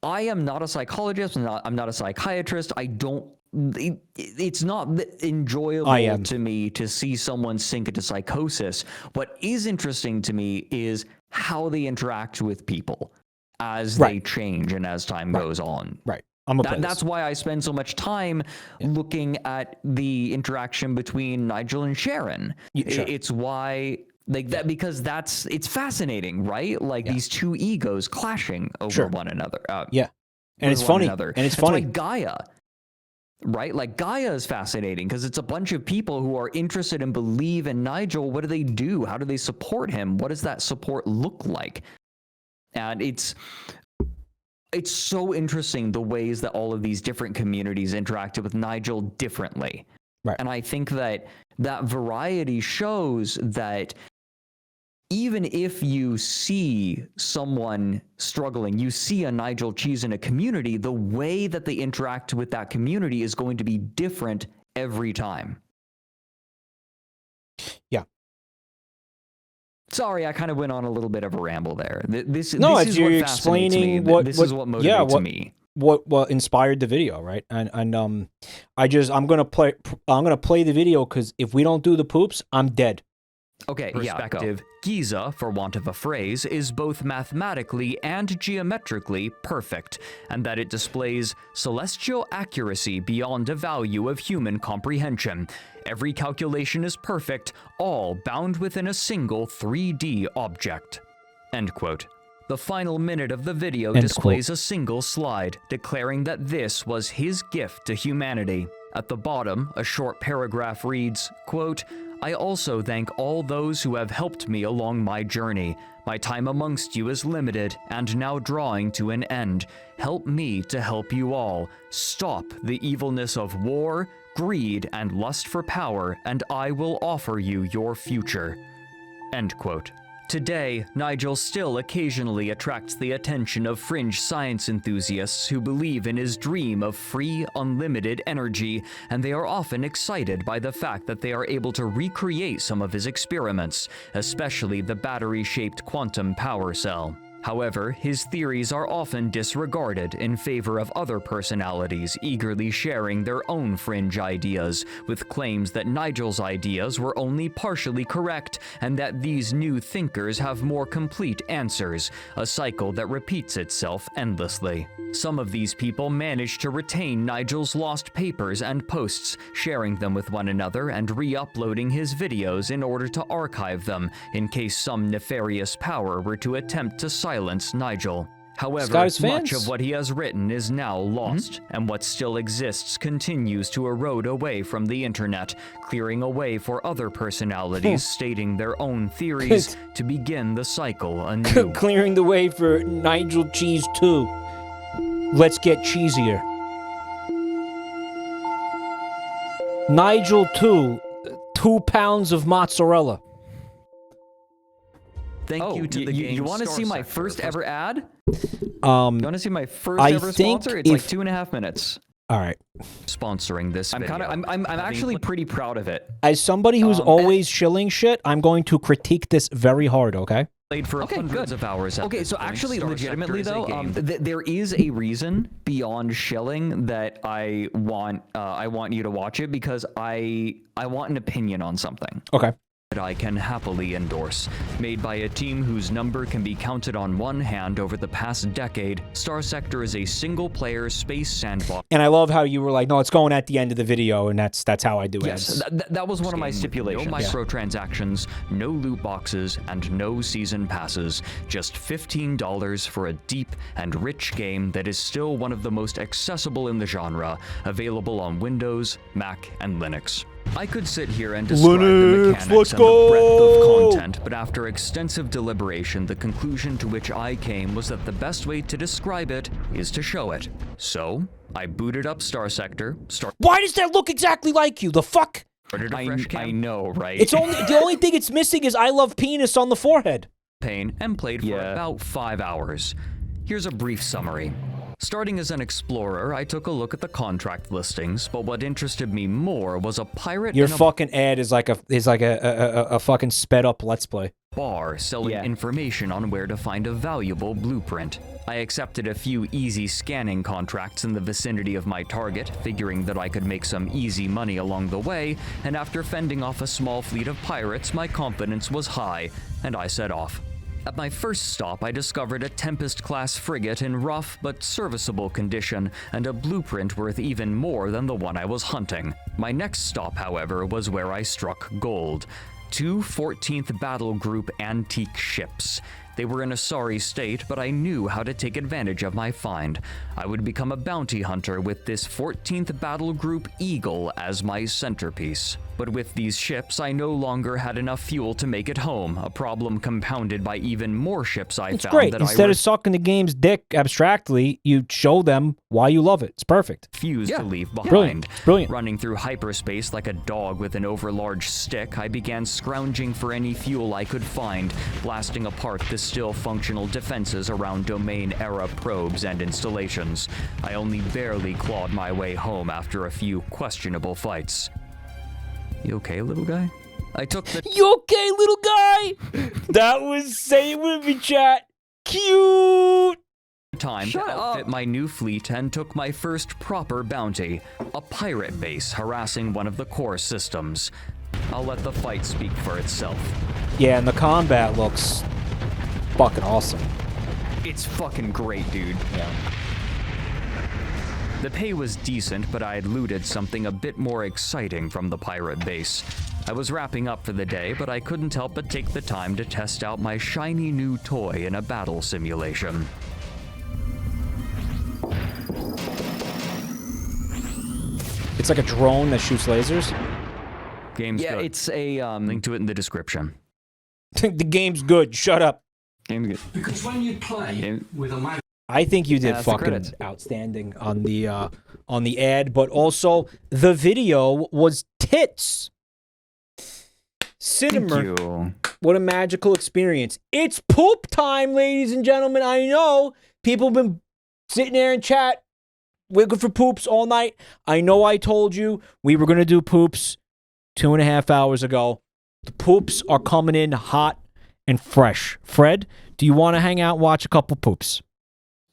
S2: I am not a psychologist. I'm not a psychiatrist. I don't. It's not enjoyable to me to see someone sink into psychosis. What is interesting to me is how they interact with people as they change and as time goes on.
S1: Right.
S2: That's why I spend so much time looking at the interaction between Nigel and Sharon.
S1: Sure.
S2: It's why that because it's fascinating, right? Like these two egos clashing over one another.
S1: And it's funny. And it's funny.
S2: Like Gaia. Right? Like Gaia is fascinating because it's a bunch of people who are interested and believe in Nigel. What do they do? How do they support him? What does that support look like? And it's so interesting the ways that all of these different communities interacted with Nigel differently.
S1: Right.
S2: And I think that variety shows that even if you see someone struggling, you see a Nigel Cheese in a community, the way that they interact with that community is going to be different every time.
S1: Yeah.
S2: Sorry, I kind of went on a little bit of a ramble there. This is
S1: you're
S2: what fascinates me.
S1: explaining
S2: This is what motivates me.
S1: What inspired the video, right? And I'm gonna play the video because if we don't do the poops, I'm dead.
S2: Okay, perspective. Giza, for want of a phrase, is both mathematically and geometrically perfect, and that it displays celestial accuracy beyond a value of human comprehension. Every calculation is perfect, all bound within a single 3D object. End quote. The final minute of the video displays a single slide, declaring that this was his gift to humanity. At the bottom, a short paragraph reads, quote, I also thank all those who have helped me along my journey. My time amongst you is limited and now drawing to an end. Help me to help you all. Stop the evilness of war, greed, and lust for power, and I will offer you your future. End quote. Today, Nigel still occasionally attracts the attention of fringe science enthusiasts who believe in his dream of free, unlimited energy, and they are often excited by the fact that they are able to recreate some of his experiments, especially the battery-shaped quantum power cell. However, his theories are often disregarded in favor of other personalities eagerly sharing their own fringe ideas, with claims that Nigel's ideas were only partially correct and that these new thinkers have more complete answers, a cycle that repeats itself endlessly. Some of these people manage to retain Nigel's lost papers and posts, sharing them with one another and re-uploading his videos in order to archive them in case some nefarious power were to attempt to silence Nigel. However, much of what he has written is now lost, and what still exists continues to erode away from the internet, clearing a way for other personalities stating their own theories to begin the cycle anew.
S1: Clearing the way for Nigel Cheese 2. Let's get cheesier. Nigel 2, 2 pounds of mozzarella.
S2: Thank you to the game. You want to see my first ever ad? You
S1: want
S2: to see my first ever sponsor? It's like 2.5 minutes.
S1: All right.
S2: Sponsoring this video. I'm actually pretty proud of it.
S1: As somebody who's always shilling shit, I'm going to critique this very hard, okay?
S2: Played for hundreds of hours. Okay, so actually, legitimately though, there is a reason beyond shilling that I want you to watch it, because I want an opinion on something.
S1: Okay.
S2: That I can happily endorse. Made by a team whose number can be counted on one hand over the past decade, Star Sector is a single-player space sandbox.
S1: And I love how you were like, no, it's going at the end of the video, and that's how I do it.
S2: Yes, that was one of my stipulations. No microtransactions, no loot boxes, and no season passes. Just $15 for a deep and rich game that is still one of the most accessible in the genre, available on Windows, Mac, and Linux. I could sit here and describe the mechanics and the breadth of content, but after extensive deliberation, the conclusion to which I came was that the best way to describe it is to show it. So, I booted up Star Sector.
S1: Why does that look exactly like you? The fuck?
S2: I know, right?
S1: It's only the only thing it's missing is I love penis on the forehead.
S2: And played for about 5 hours. Here's a brief summary. Starting as an explorer, I took a look at the contract listings, but what interested me more was a pirate.
S1: Your fucking ad is like a fucking sped up Let's Play
S2: bar selling information on where to find a valuable blueprint. I accepted a few easy scanning contracts in the vicinity of my target, figuring that I could make some easy money along the way, and after fending off a small fleet of pirates, my confidence was high, and I set off. At my first stop, I discovered a Tempest-class frigate in rough but serviceable condition, and a blueprint worth even more than the one I was hunting. My next stop, however, was where I struck gold. 2 14th Battle Group antique ships.
S8: They were in a sorry state, but I knew how to take advantage of my find. I would become a bounty hunter with this 14th Battle Group Eagle as my centerpiece. But with these ships, I no longer had enough fuel to make it home, a problem compounded by even more ships I
S1: It's
S8: found
S1: great.
S8: that
S1: Instead
S8: I
S1: of sucking the game's dick abstractly, you show them why you love it. It's perfect.
S8: refused to leave behind.
S1: Brilliant. Brilliant.
S8: Running through hyperspace like a dog with an overlarge stick, I began scrounging for any fuel I could find, blasting apart the still functional defenses around domain-era probes and installations. I only barely clawed my way home after a few questionable fights. You okay, little guy? I took the—
S1: You okay, little guy? That was, say it with me, chat. Cute.
S8: time to outfit my new fleet and took my first proper bounty, a pirate base harassing one of the core systems. I'll let the fight speak for itself.
S1: Yeah, and the combat looks fucking awesome.
S8: It's fucking great, dude.
S1: Yeah.
S8: The pay was decent, but I had looted something a bit more exciting from the pirate base. I was wrapping up for the day, but I couldn't help but take the time to test out my shiny new toy in a battle simulation.
S1: It's like a drone that shoots lasers?
S8: Game's good. It's a link to it in the description.
S1: The game's good. Shut up.
S8: Game's good.
S15: Because when you play with a mag,
S1: I think you did
S8: that's the
S1: fucking
S8: credits.
S1: outstanding on the ad, but also the video was tits. Cinema. What a magical experience. It's poop time, ladies and gentlemen. I know people have been sitting there in chat waiting for poops all night. I know I told you we were going to do poops 2.5 hours ago. The poops are coming in hot and fresh. Fred, do you want to hang out and watch a couple poops?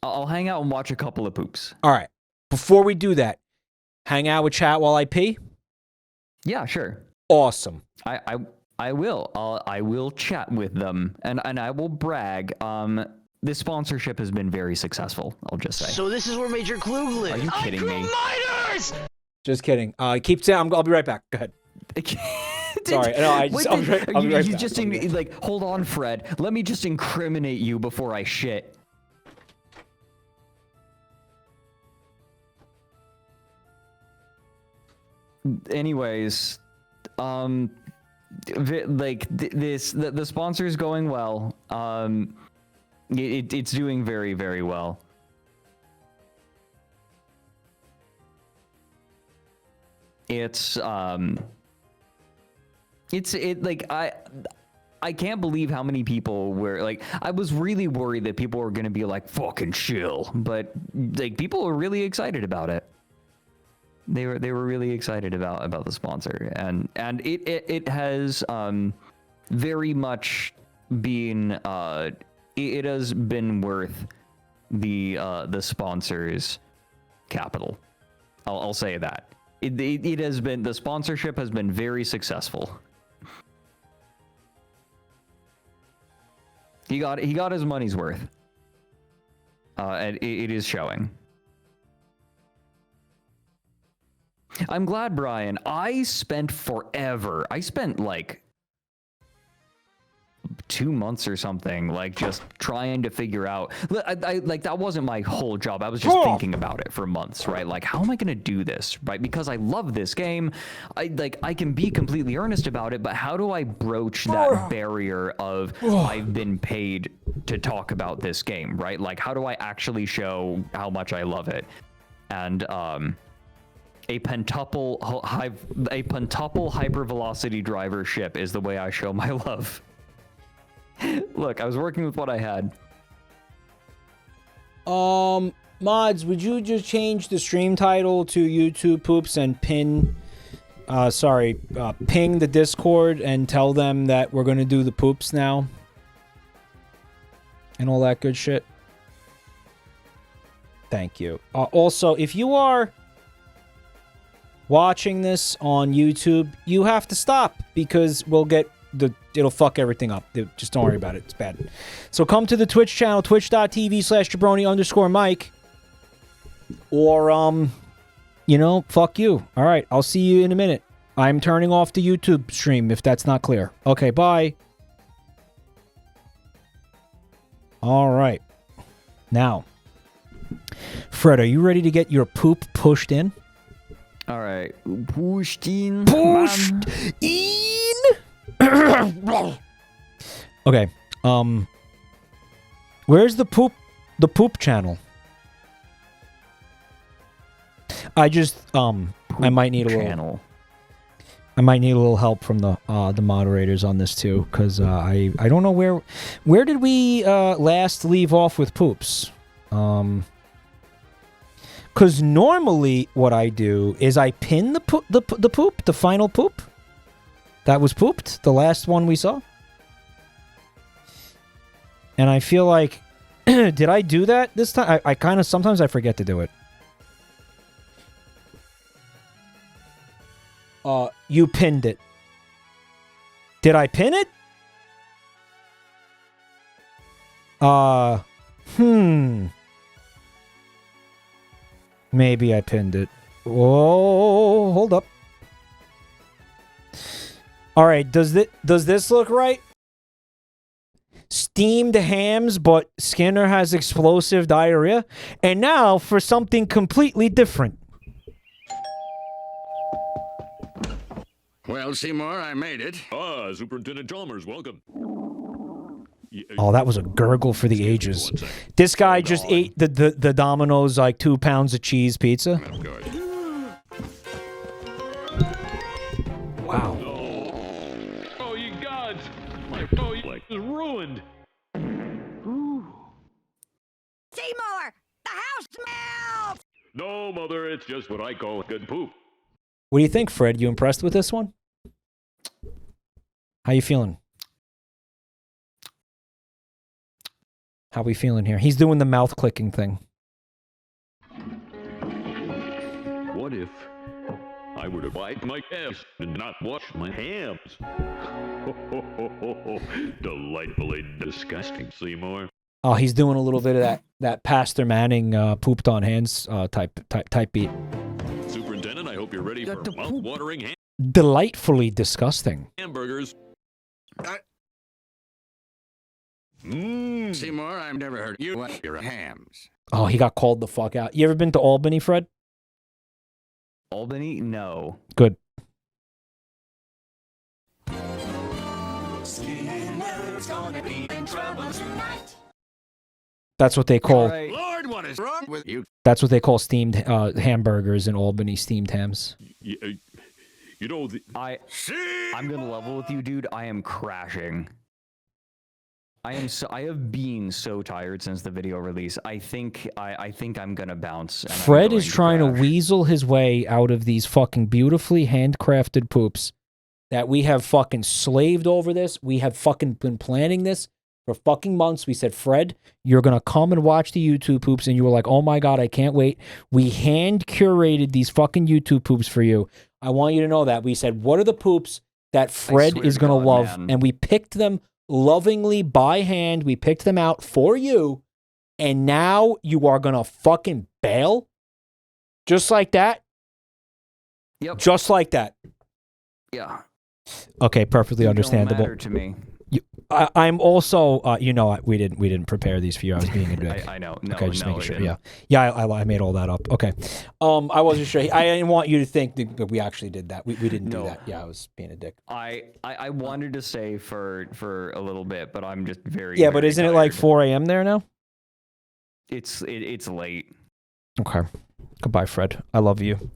S8: I'll hang out and watch a couple of poops.
S1: All right. Before we do that, hang out with chat while I pee?
S8: Yeah, sure.
S1: Awesome.
S8: I will. I will chat with them, and I will brag. This sponsorship has been very successful, I'll just say.
S14: So this is where Major Klug lives.
S8: Are you kidding me?
S14: Miners!
S1: Just kidding. Keep saying. I'll be right back. Go ahead. Sorry. No, I'll be right
S8: You
S1: back.
S8: just like, hold on, Fred. Let me just incriminate you before I shit. Anyways, the sponsor is going well. It's doing very, very well. I can't believe how many people were like, I was really worried that people were gonna be like, fucking chill, but like people were really excited about it. They were really excited about the sponsor, and it has very much been it has been worth the sponsor's capital. I'll say that. It has been, the sponsorship has been very successful. He got his money's worth. And it is showing. I'm glad, Brian. I spent forever. I spent like 2 months or something, like just trying to figure out. Like that wasn't my whole job. I was just thinking about it for months, right? Like, how am I gonna do this, right? Because I love this game. I can be completely earnest about it, but how do I broach that barrier of I've been paid to talk about this game, right? Like, how do I actually show how much I love it? And a pentuple hypervelocity driver ship is the way I show my love. Look, I was working with what I had.
S1: Mods, would you just change the stream title to YouTube Poops and ping the Discord and tell them that we're gonna do the poops now? And all that good shit. Thank you. Also, if you are watching this on YouTube, you have to stop because it'll fuck everything up. Just don't worry about it. It's bad. So come to the Twitch channel, twitch.tv/jabroni_Mike. Or, fuck you. All right, I'll see you in a minute. I'm turning off the YouTube stream if that's not clear. Okay, bye. All right. Now, Fred, are you ready to get your poop pushed in?
S2: All right. Pushed in.
S1: Pushed in. Okay. Where's the poop channel? I just I might need a little. I might need a little help from the moderators on this too, because I don't know where did we last leave off with poops. Because normally what I do is I pin the final poop that was pooped, the last one we saw. And I feel like, did I do that this time? I kind of, sometimes I forget to do it. You pinned it. Did I pin it? Maybe I pinned it. Whoa, hold up. All right, does this look right? Steamed hams, but Skinner has explosive diarrhea. And now for something completely different.
S17: Well, Seymour, I made it.
S18: Ah, Superintendent Chalmers, welcome.
S1: Oh, that was a gurgle for the ages. This guy just ate the Domino's like 2 pounds of cheese pizza. Wow.
S18: Oh, you gods! My life is ruined.
S14: Seymour, the house smells!
S18: No, Mother, it's just what I call good poop.
S1: What do you think, Fred? You impressed with this one? How you feeling? How we feeling here? He's doing the mouth clicking thing.
S18: What if I were to bite my ass and not wash my hands? Delightfully disgusting, Seymour.
S1: Oh, he's doing a little bit of that Pastor Manning pooped on hands type beat.
S18: Superintendent, I hope you're ready for mouth-watering
S1: Delightfully disgusting.
S18: hamburgers.
S17: Seymour, I've never heard you want your hams.
S1: Oh, he got called the fuck out. You ever been to Albany, Fred?
S2: Albany? No.
S1: Good.
S11: Skinner's gonna be in trouble tonight.
S1: That's what they call.
S17: Lord, what is wrong with you?
S1: That's what they call steamed hamburgers in Albany. Steamed hams.
S18: You know,
S2: I'm gonna level with you, dude. I am crashing. I have been so tired since the video release. I think I'm gonna bounce.
S1: Fred is trying to weasel his way out of these fucking beautifully handcrafted poops that we have fucking slaved over this. We have fucking been planning this for fucking months. We said, Fred, you're gonna come and watch the YouTube poops, and you were like, oh my god, I can't wait. We hand curated these fucking YouTube poops for you. I want you to know that. We said, what are the poops that Fred is gonna love?
S2: Man.
S1: And we picked them lovingly by hand. We picked them out for you, and now you are gonna fucking bail just like that.
S2: Yep.
S1: Just like that.
S2: Yeah.
S1: Okay, perfectly understandable.
S2: Don't matter to me.
S1: I'm also, we didn't prepare these for you. I was being a dick.
S2: I know. No,
S1: okay, just
S2: no,
S1: making sure.
S2: didn't.
S1: Yeah. I made all that up. Okay. I wasn't sure. I didn't want you to think that we actually did that. We didn't do that. Yeah, I was being a dick.
S2: I wanted to stay for a little bit, but I'm just very.
S1: Yeah, but
S2: very
S1: isn't
S2: tired.
S1: it like 4 a.m. there now?
S2: It's late.
S1: Okay. Goodbye, Fred. I love you.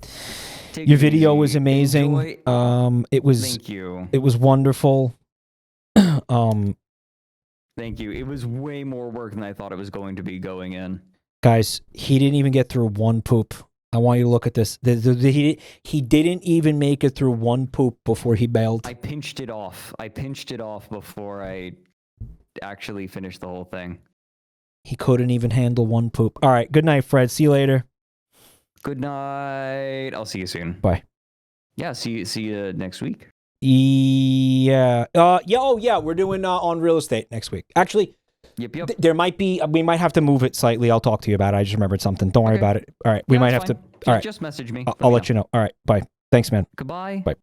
S2: Take
S1: Your
S2: it
S1: video
S2: easy.
S1: was amazing.
S2: Enjoy.
S1: It was.
S2: Thank you.
S1: It was wonderful.
S2: Thank you. It was way more work than I thought it was going to be going in.
S1: Guys, he didn't even get through one poop. I want you to look at this. He didn't even make it through one poop before he bailed.
S2: I pinched it off. Before I actually finished the whole thing.
S1: He couldn't even handle one poop. All right. Good night, Fred. See you later.
S2: Good night. I'll see you soon.
S1: Bye.
S2: Yeah. See you next week.
S1: Yeah. Yeah. We're doing on real estate next week. Actually,
S2: yep.
S1: There might be. We might have to move it slightly. I'll talk to you about it. I just remembered something. Don't worry about it. All right. We might have to. All right.
S2: Just message me.
S1: I'll let you know. All right. Bye. Thanks, man.
S2: Goodbye.
S1: Bye.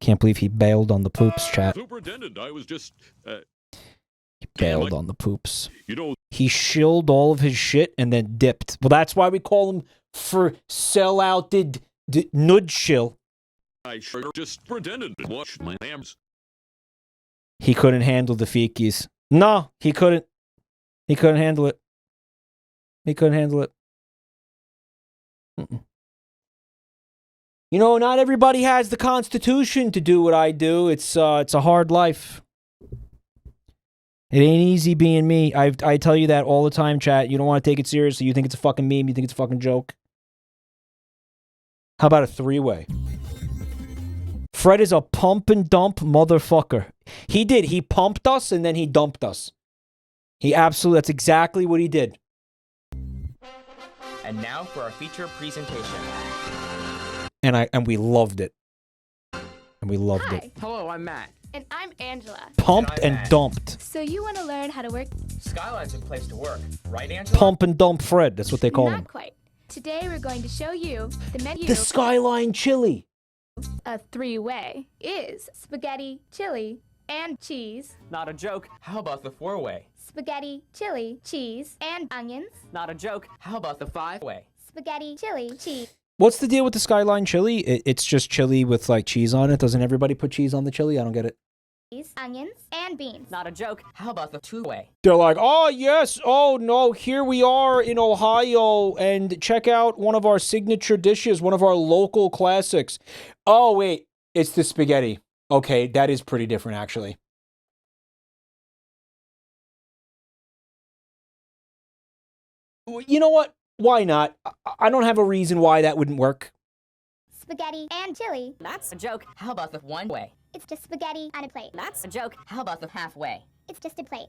S1: Can't believe he bailed on the poops chat.
S18: Superintendent, I was just...
S1: He bailed on the poops.
S18: You know,
S1: He shilled all of his shit and then dipped. Well, that's why we call him for sellout did nud shill.
S18: I sure just pretended to watch my hams.
S1: He couldn't handle the fikis. No, he couldn't. He couldn't handle it. He couldn't handle it. Mm-mm. You know, not everybody has the constitution to do what I do. It's a hard life. It ain't easy being me. I tell you that all the time, chat. You don't want to take it seriously. You think it's a fucking meme. You think it's a fucking joke. How about a three-way? Fred is a pump and dump motherfucker. He did. He pumped us and then he dumped us. He absolutely, that's exactly what he did.
S19: And now for our feature presentation.
S1: And we loved it. And we loved it.
S19: Hello, I'm Matt.
S20: And I'm Angela.
S1: Pumped and dumped.
S20: So you want to learn how to work?
S19: Skyline's a place to work, right, Angela?
S1: Pump and dump Fred. That's what they call him.
S20: Not quite. Today we're going to show you the menu.
S1: The Skyline Chili.
S20: A three-way is spaghetti, chili, and cheese.
S19: Not a joke. How about the four-way?
S20: Spaghetti, chili, cheese, and onions.
S19: Not a joke. How about the five-way?
S20: Spaghetti, chili, cheese.
S1: What's the deal with the Skyline Chili? It's just chili with like cheese on it. Doesn't everybody put cheese on the chili? I don't get it.
S20: Onions, and beans.
S19: Not a joke. How about the two-way?
S1: They're like, oh, yes. Oh, no. Here we are in Ohio. And check out one of our signature dishes, one of our local classics. Oh, wait. It's the spaghetti. Okay, that is pretty different, actually. You know what? Why not? I don't have a reason why that wouldn't work.
S20: Spaghetti and chili.
S19: That's a joke. How about the one-way?
S20: It's just spaghetti on a plate.
S19: That's a joke. How about the halfway?
S20: It's just a plate.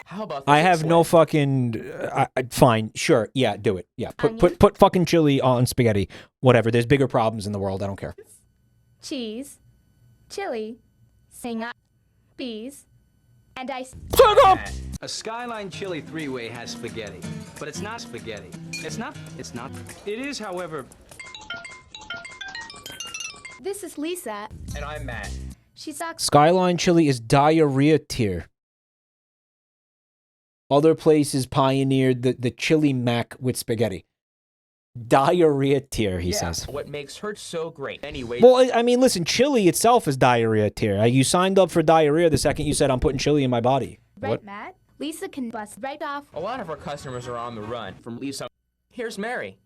S19: How about the
S1: I have
S19: six-way?
S1: no fucking... fine. Sure. Yeah, do it. Yeah. Put fucking chili on spaghetti. Whatever. There's bigger problems in the world. I don't care.
S20: Cheese, chili, bees, and ice.
S1: Shut up!
S9: A Skyline Chili three-way has spaghetti, but it's not spaghetti. It's not. It is, however...
S20: This is Lisa.
S19: And I'm Matt.
S20: She sucks.
S1: Skyline Chili is diarrhea tier. Other places pioneered the chili mac with spaghetti. Diarrhea tier, he says.
S19: What makes her so great? Anyway.
S1: Well, I mean, listen, chili itself is diarrhea tier. You signed up for diarrhea the second you said, I'm putting chili in my body.
S20: Right,
S1: What?
S20: Matt? Lisa can bust right off.
S19: A lot of our customers are on the run from Lisa. Here's Mary.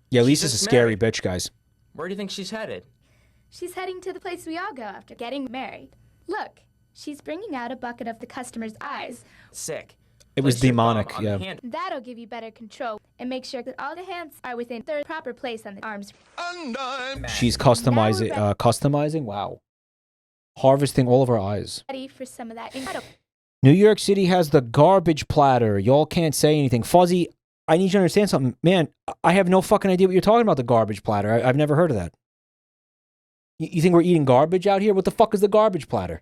S1: Yeah,
S19: She's
S1: Lisa's a
S19: just
S1: scary
S19: married.
S1: bitch, guys.
S19: Where do you think she's headed?
S20: She's heading to the place we all go after getting married. Look, she's bringing out a bucket of the customer's eyes.
S19: Sick.
S1: It was
S19: Place your thumb
S1: demonic,
S19: on the
S1: yeah.
S19: hand.
S20: That'll give you better control and make sure that all the hands are within their proper place on the arms.
S1: She's customizing? Wow. Harvesting all of our eyes.
S20: Ready for some of that incredible.
S1: New York City has the garbage platter. Y'all can't say anything. Fuzzy, I need you to understand something. Man, I have no fucking idea what you're talking about, the garbage platter. I've never heard of that. You think we're eating garbage out here? What the fuck is the garbage platter?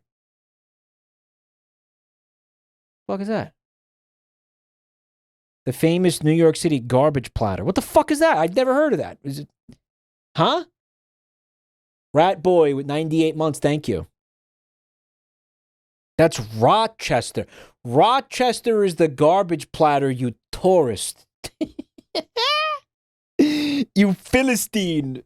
S1: What the fuck is that? The famous New York City garbage platter. What the fuck is that? I've never heard of that. Is it? Huh? Rat Boy with 98 months, thank you. That's Rochester. Rochester is the garbage platter, you tourist. You Philistine.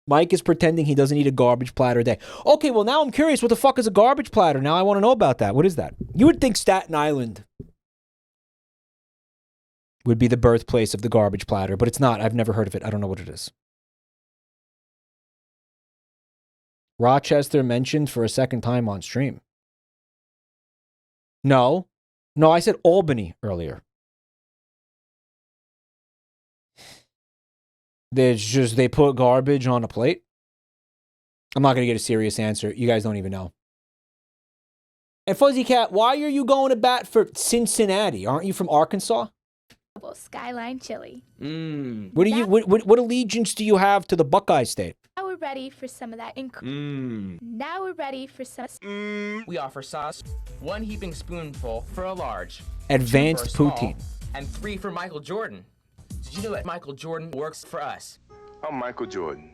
S1: Mike is pretending he doesn't eat a garbage platter a day. Okay, well, now I'm curious. What the fuck is a garbage platter? Now I want to know about that. What is that? You would think Staten Island would be the birthplace of the garbage platter, but it's not. I've never heard of it. I don't know what it is. Rochester mentioned for a second time on stream. No, I said Albany earlier. They put garbage on a plate. I'm not going to get a serious answer. You guys don't even know. And Fuzzy Cat, why are you going to bat for Cincinnati? Aren't you from Arkansas?
S20: Skyline chili.
S1: What allegiance do you have to the Buckeye State?
S20: Now we're ready for some of that. Now we're ready for some.
S19: We offer sauce, 1 heaping spoonful for a large,
S1: Advanced
S19: 2 for a small,
S1: poutine.
S19: and 3 for Michael Jordan. Did you know that Michael Jordan works for us?
S21: I'm Michael Jordan.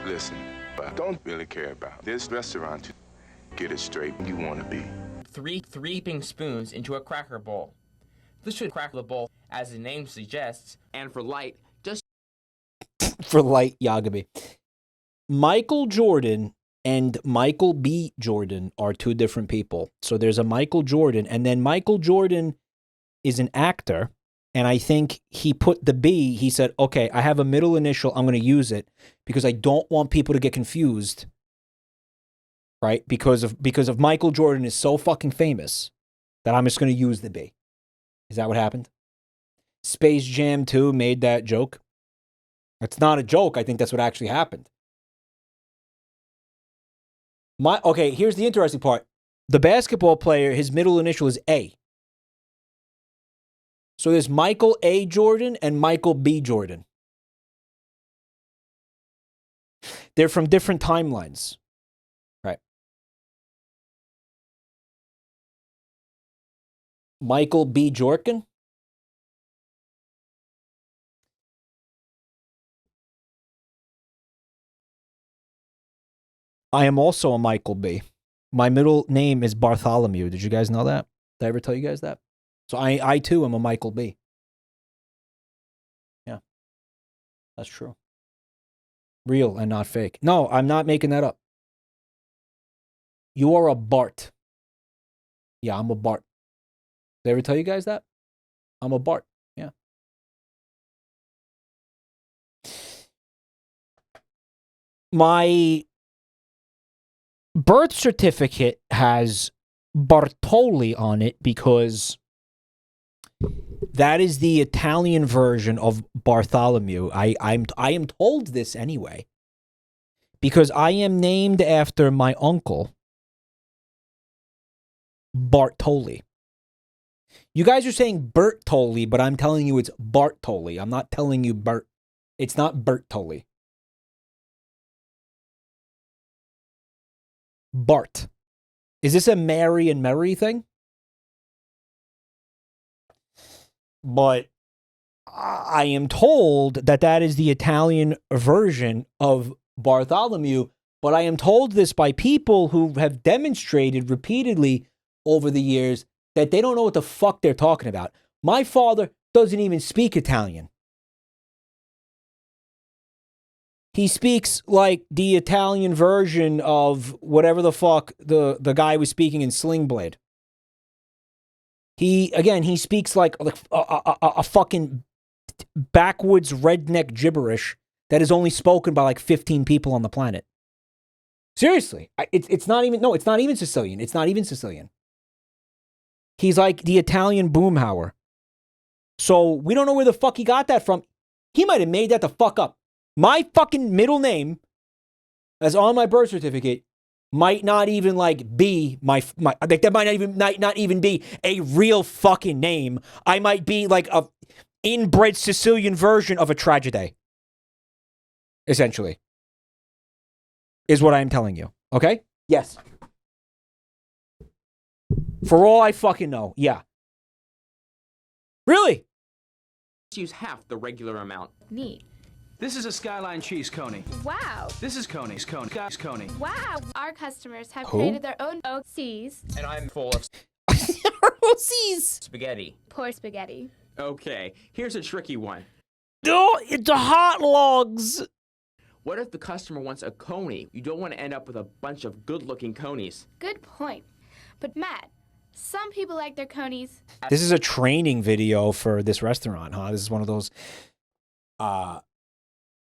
S21: Listen, I don't really care about this restaurant. Get it straight. You want to be
S19: 3 heaping spoons into a cracker bowl. This should crack the bowl, as the name suggests, and for light, just
S1: For light Yagabe. Michael Jordan and Michael B. Jordan are two different people. So there's a Michael Jordan, and then Michael Jordan is an actor, and I think he put the B, he said, okay, I have a middle initial, I'm going to use it because I don't want people to get confused, right? Because of Michael Jordan is so fucking famous that I'm just going to use the B. Is that what happened? Space Jam 2 made that joke. It's not a joke. I think that's what actually happened. Okay, here's the interesting part. The basketball player, his middle initial is A. So there's Michael A. Jordan and Michael B. Jordan. They're from different timelines. Right. Michael B. Jordan? I am also a Michael B. My middle name is Bartholomew. Did you guys know that? Did I ever tell you guys that? So I too am a Michael B. Yeah. That's true. Real and not fake. No, I'm not making that up. You are a Bart. Yeah, I'm a Bart. Did I ever tell you guys that? I'm a Bart. Yeah. My birth certificate has Bartoli on it because that is the Italian version of Bartholomew. I am told this anyway because I am named after my uncle Bartoli. You guys are saying Bertoli, but I'm telling you it's Bartoli. I'm not telling you Bert. It's not Bertoli. Bart. Is this a Mary and Mary thing? But I am told that that is the Italian version of Bartholomew, but I am told this by people who have demonstrated repeatedly over the years that they don't know what the fuck they're talking about. My father doesn't even speak Italian. He speaks like the Italian version of whatever the fuck the guy was speaking in Sling Blade. He speaks like a fucking backwoods redneck gibberish that is only spoken by like 15 people on the planet. Seriously. It's not even Sicilian. It's not even Sicilian. He's like the Italian Boomhauer. So we don't know where the fuck he got that from. He might have made that the fuck up. My fucking middle name, that's on my birth certificate, might not even like be that might not even be a real fucking name. I might be like a inbred Sicilian version of a tragedy. Essentially. Is what I'm telling you. Okay? Yes. For all I fucking know. Yeah. Really?
S19: Let's use half the regular amount.
S20: Neat.
S7: This is a Skyline cheese coney.
S20: Wow.
S7: This is Coney's coney. Guys, coney.
S20: Wow. Our customers have
S1: Who?
S20: created their own OCs.
S19: And I'm full of
S1: OCs.
S19: Spaghetti.
S20: Poor spaghetti.
S19: Okay, here's a tricky one.
S1: No, it's a hot logs.
S19: What if the customer wants a coney? You don't want to end up with a bunch of good-looking conies.
S20: Good point. But Matt, some people like their conies.
S1: This is a training video for this restaurant, huh? This is one of those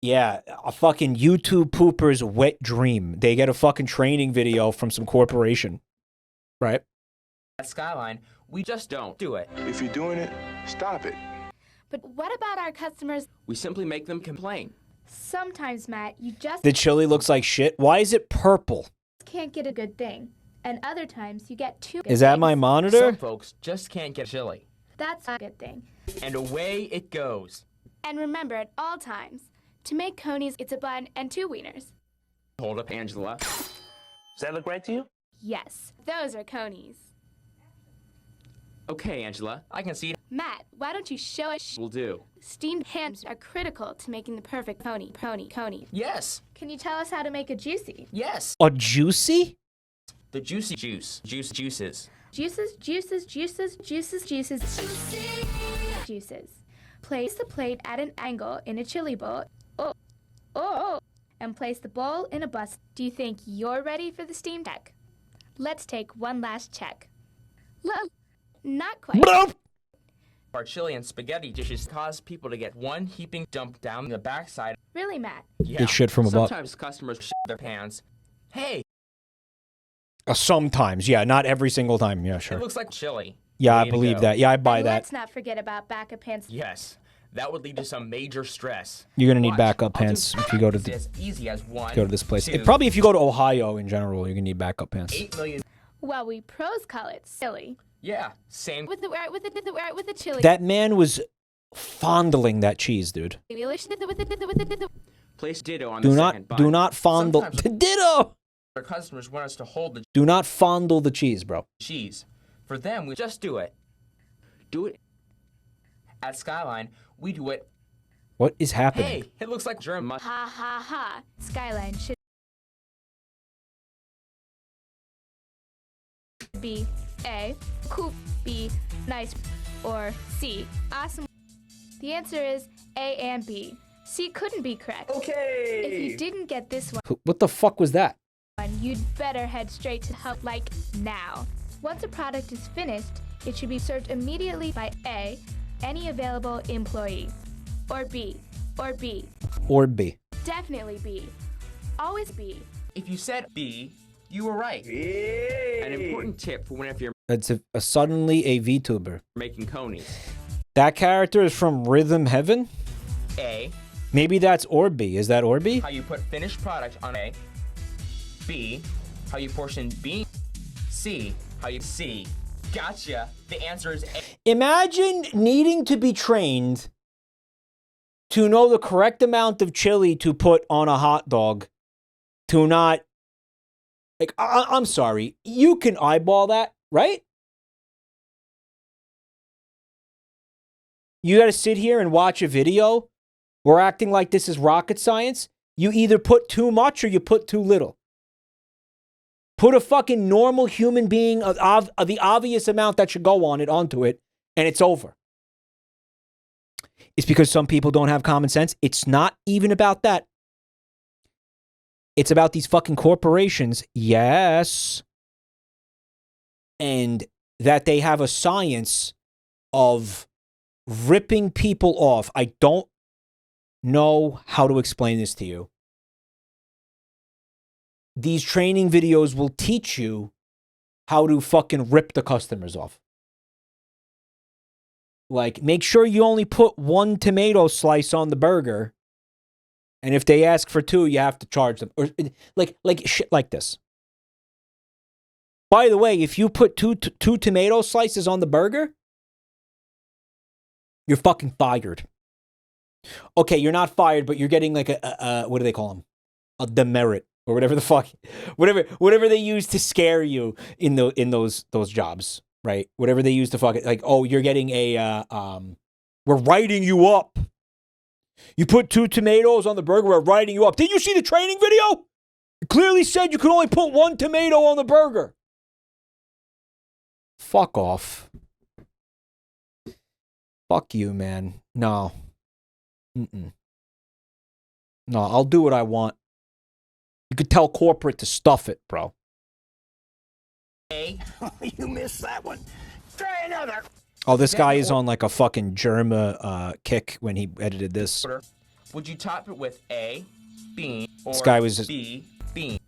S1: yeah, a fucking YouTube pooper's wet dream. They get a fucking training video from some corporation. Right?
S19: At Skyline, we just don't do it.
S21: If you're doing it, stop it.
S20: But what about our customers?
S19: We simply make them complain.
S20: Sometimes, Matt, you just
S1: The chili looks like shit. Why is it purple?
S20: can't get a good thing. And other times you get two good
S1: Is that
S20: things.
S1: my monitor?
S19: Some folks just can't get chili.
S20: That's a good thing.
S19: And away it goes.
S20: And remember at all times, to make conies, it's a bun and 2 wieners.
S19: Hold up, Angela.
S21: Does that look right to you?
S20: Yes, those are conies.
S19: Okay, Angela, I can see it.
S20: Matt, why don't you show us?
S19: Will do.
S20: Steamed hams are critical to making the perfect coney.
S19: Yes.
S20: Can you tell us how to make a juicy?
S19: Yes.
S1: A juicy?
S19: The juicy juice. Juices.
S20: Juices, juices, juices, juices, juices, juices. Place the plate at an angle in a chili bowl. And place the bowl in a bus. Do you think you're ready for the steam check? Let's take one last check. Not quite.
S19: Our chili and spaghetti dishes cause people to get one heaping dump down the backside.
S20: Really, Matt?
S19: Yeah.
S1: Get shit from above.
S19: Sometimes customers shit their pants. Hey,
S1: Sometimes, yeah, not every single time. Yeah, sure.
S19: it looks like chili.
S1: Yeah, I
S19: Way to
S1: believe
S19: go.
S1: that. Yeah, I buy
S20: And
S1: that.
S20: let's not forget about backup pants.
S19: Yes, that would lead to some major stress.
S1: You're gonna need
S19: Watch,
S1: backup
S19: I'll do
S1: pants if you go to
S19: it's as easy as one,
S1: go to this place.
S19: two,
S1: Probably if you go to Ohio in general, you're gonna need backup pants.
S19: 8 million.
S20: Well, we pros call it silly.
S19: Yeah, same.
S20: With the chili.
S1: That man was fondling that cheese, dude.
S19: Place ditto on
S1: Do
S19: the
S1: not,
S19: second bun.
S1: do not fondle.
S19: Sometimes
S1: Ditto.
S19: our customers want us to hold the
S1: Do not fondle the cheese, bro.
S19: cheese. For them, we just do it. Do it. At Skyline, we do it.
S1: What is happening?
S19: Hey, it looks like German.
S20: Ha ha ha. Skyline should be A, cool, B, nice, or C, awesome. The answer is A and B. C couldn't be correct.
S19: Okay.
S20: If you didn't get this
S1: What the fuck was that?
S20: one, you'd better head straight to help like now. Once a product is finished, it should be served immediately by A, any available employee, or B,
S1: Or B.
S20: definitely B, always B.
S19: If you said B, you were right. An important tip for whenever you're
S1: That's suddenly a VTuber.
S19: making conies.
S1: That character is from Rhythm Heaven?
S19: A,
S1: Maybe that's Orby. Is that Orby?
S19: how you put finished product on A. B, how you portion B. C, how you C. Gotcha. The answer is A.
S1: Imagine needing to be trained to know the correct amount of chili to put on a hot dog to not... Like, I'm sorry. You can eyeball that, right? You got to sit here and watch a video. We're acting like this is rocket science. You either put too much or you put too little. Put a fucking normal human being of the obvious amount that should go on it onto it, and it's over. It's because some people don't have common sense. It's not even about that. It's about these fucking corporations, yes, and that they have a science of ripping people off. I don't know how to explain this to you. These training videos will teach you how to fucking rip the customers off. Like, make sure you only put one tomato slice on the burger. And if they ask for two, you have to charge them. Or like shit like this. By the way, if you put two tomato slices on the burger, you're fucking fired. Okay, you're not fired, but you're getting like a what do they call them? A demerit or whatever the fuck, whatever they use to scare you in those jobs, right? Whatever they use to fuck it, like, oh, you're getting a we're writing you up. You put 2 tomatoes on the burger, we're writing you up. Did you see the training video? It clearly said you could only put 1 tomato on the burger. Fuck off. Fuck you, man. No. No, I'll do what I want. You could tell corporate to stuff it, bro.
S19: A.
S17: You missed that one. Try another.
S1: Oh, this guy is on like a fucking Germa kick when he edited this.
S19: Would you top it with A, B, or
S1: This guy was just-
S19: B, B?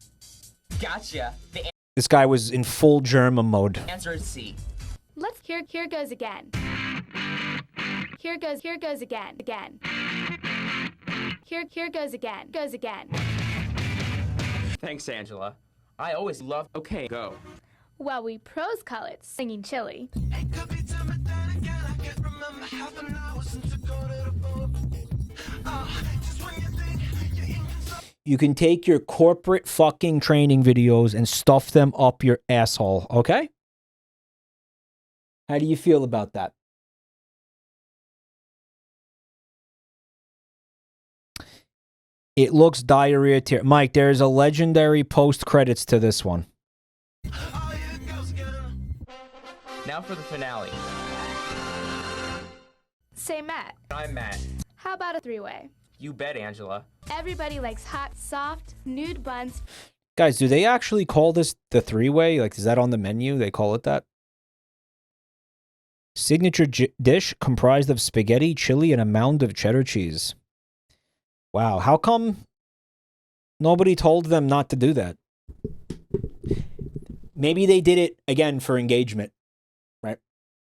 S19: Gotcha. The
S1: This guy was in full Germa mode.
S19: answer is C.
S20: Let's here goes again. Here goes again. Here goes again.
S19: Thanks, Angela. I always love. Okay, go.
S20: Well, we pros call it singing chili.
S1: You can take your corporate fucking training videos and stuff them up your asshole, okay? How do you feel about that? It looks diarrhea tier. Mike, there's a legendary post-credits to this one.
S19: Now for the finale.
S20: Say Matt.
S19: I'm Matt.
S20: How about a three-way?
S19: You bet, Angela.
S20: Everybody likes hot, soft, nude buns.
S1: Guys, do they actually call this the three-way? Like, is that on the menu? They call it that? Signature dish comprised of spaghetti, chili, and a mound of cheddar cheese. Wow, how come nobody told them not to do that? Maybe they did it, again, for engagement, right?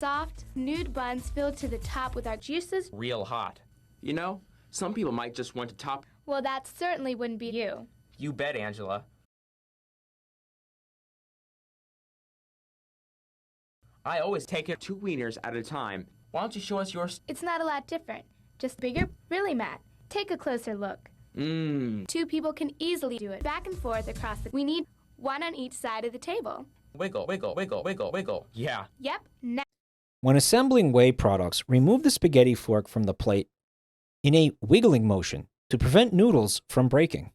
S20: Soft, nude buns filled to the top with our juices.
S19: Real hot. You know, some people might just want to top.
S20: Well, that certainly wouldn't be you.
S19: You bet, Angela. I always take it 2 wieners at a time. Why don't you show us yours?
S20: It's not a lot different. Just bigger. Really, Matt? Take a closer look.
S19: Mmm.
S20: 2 people can easily do it back and forth across the... We need 1 on each side of the table.
S19: Wiggle, wiggle, wiggle, wiggle, wiggle. Yeah.
S20: Yep. Now.
S1: When assembling whey products, remove the spaghetti fork from the plate in a wiggling motion to prevent noodles from breaking.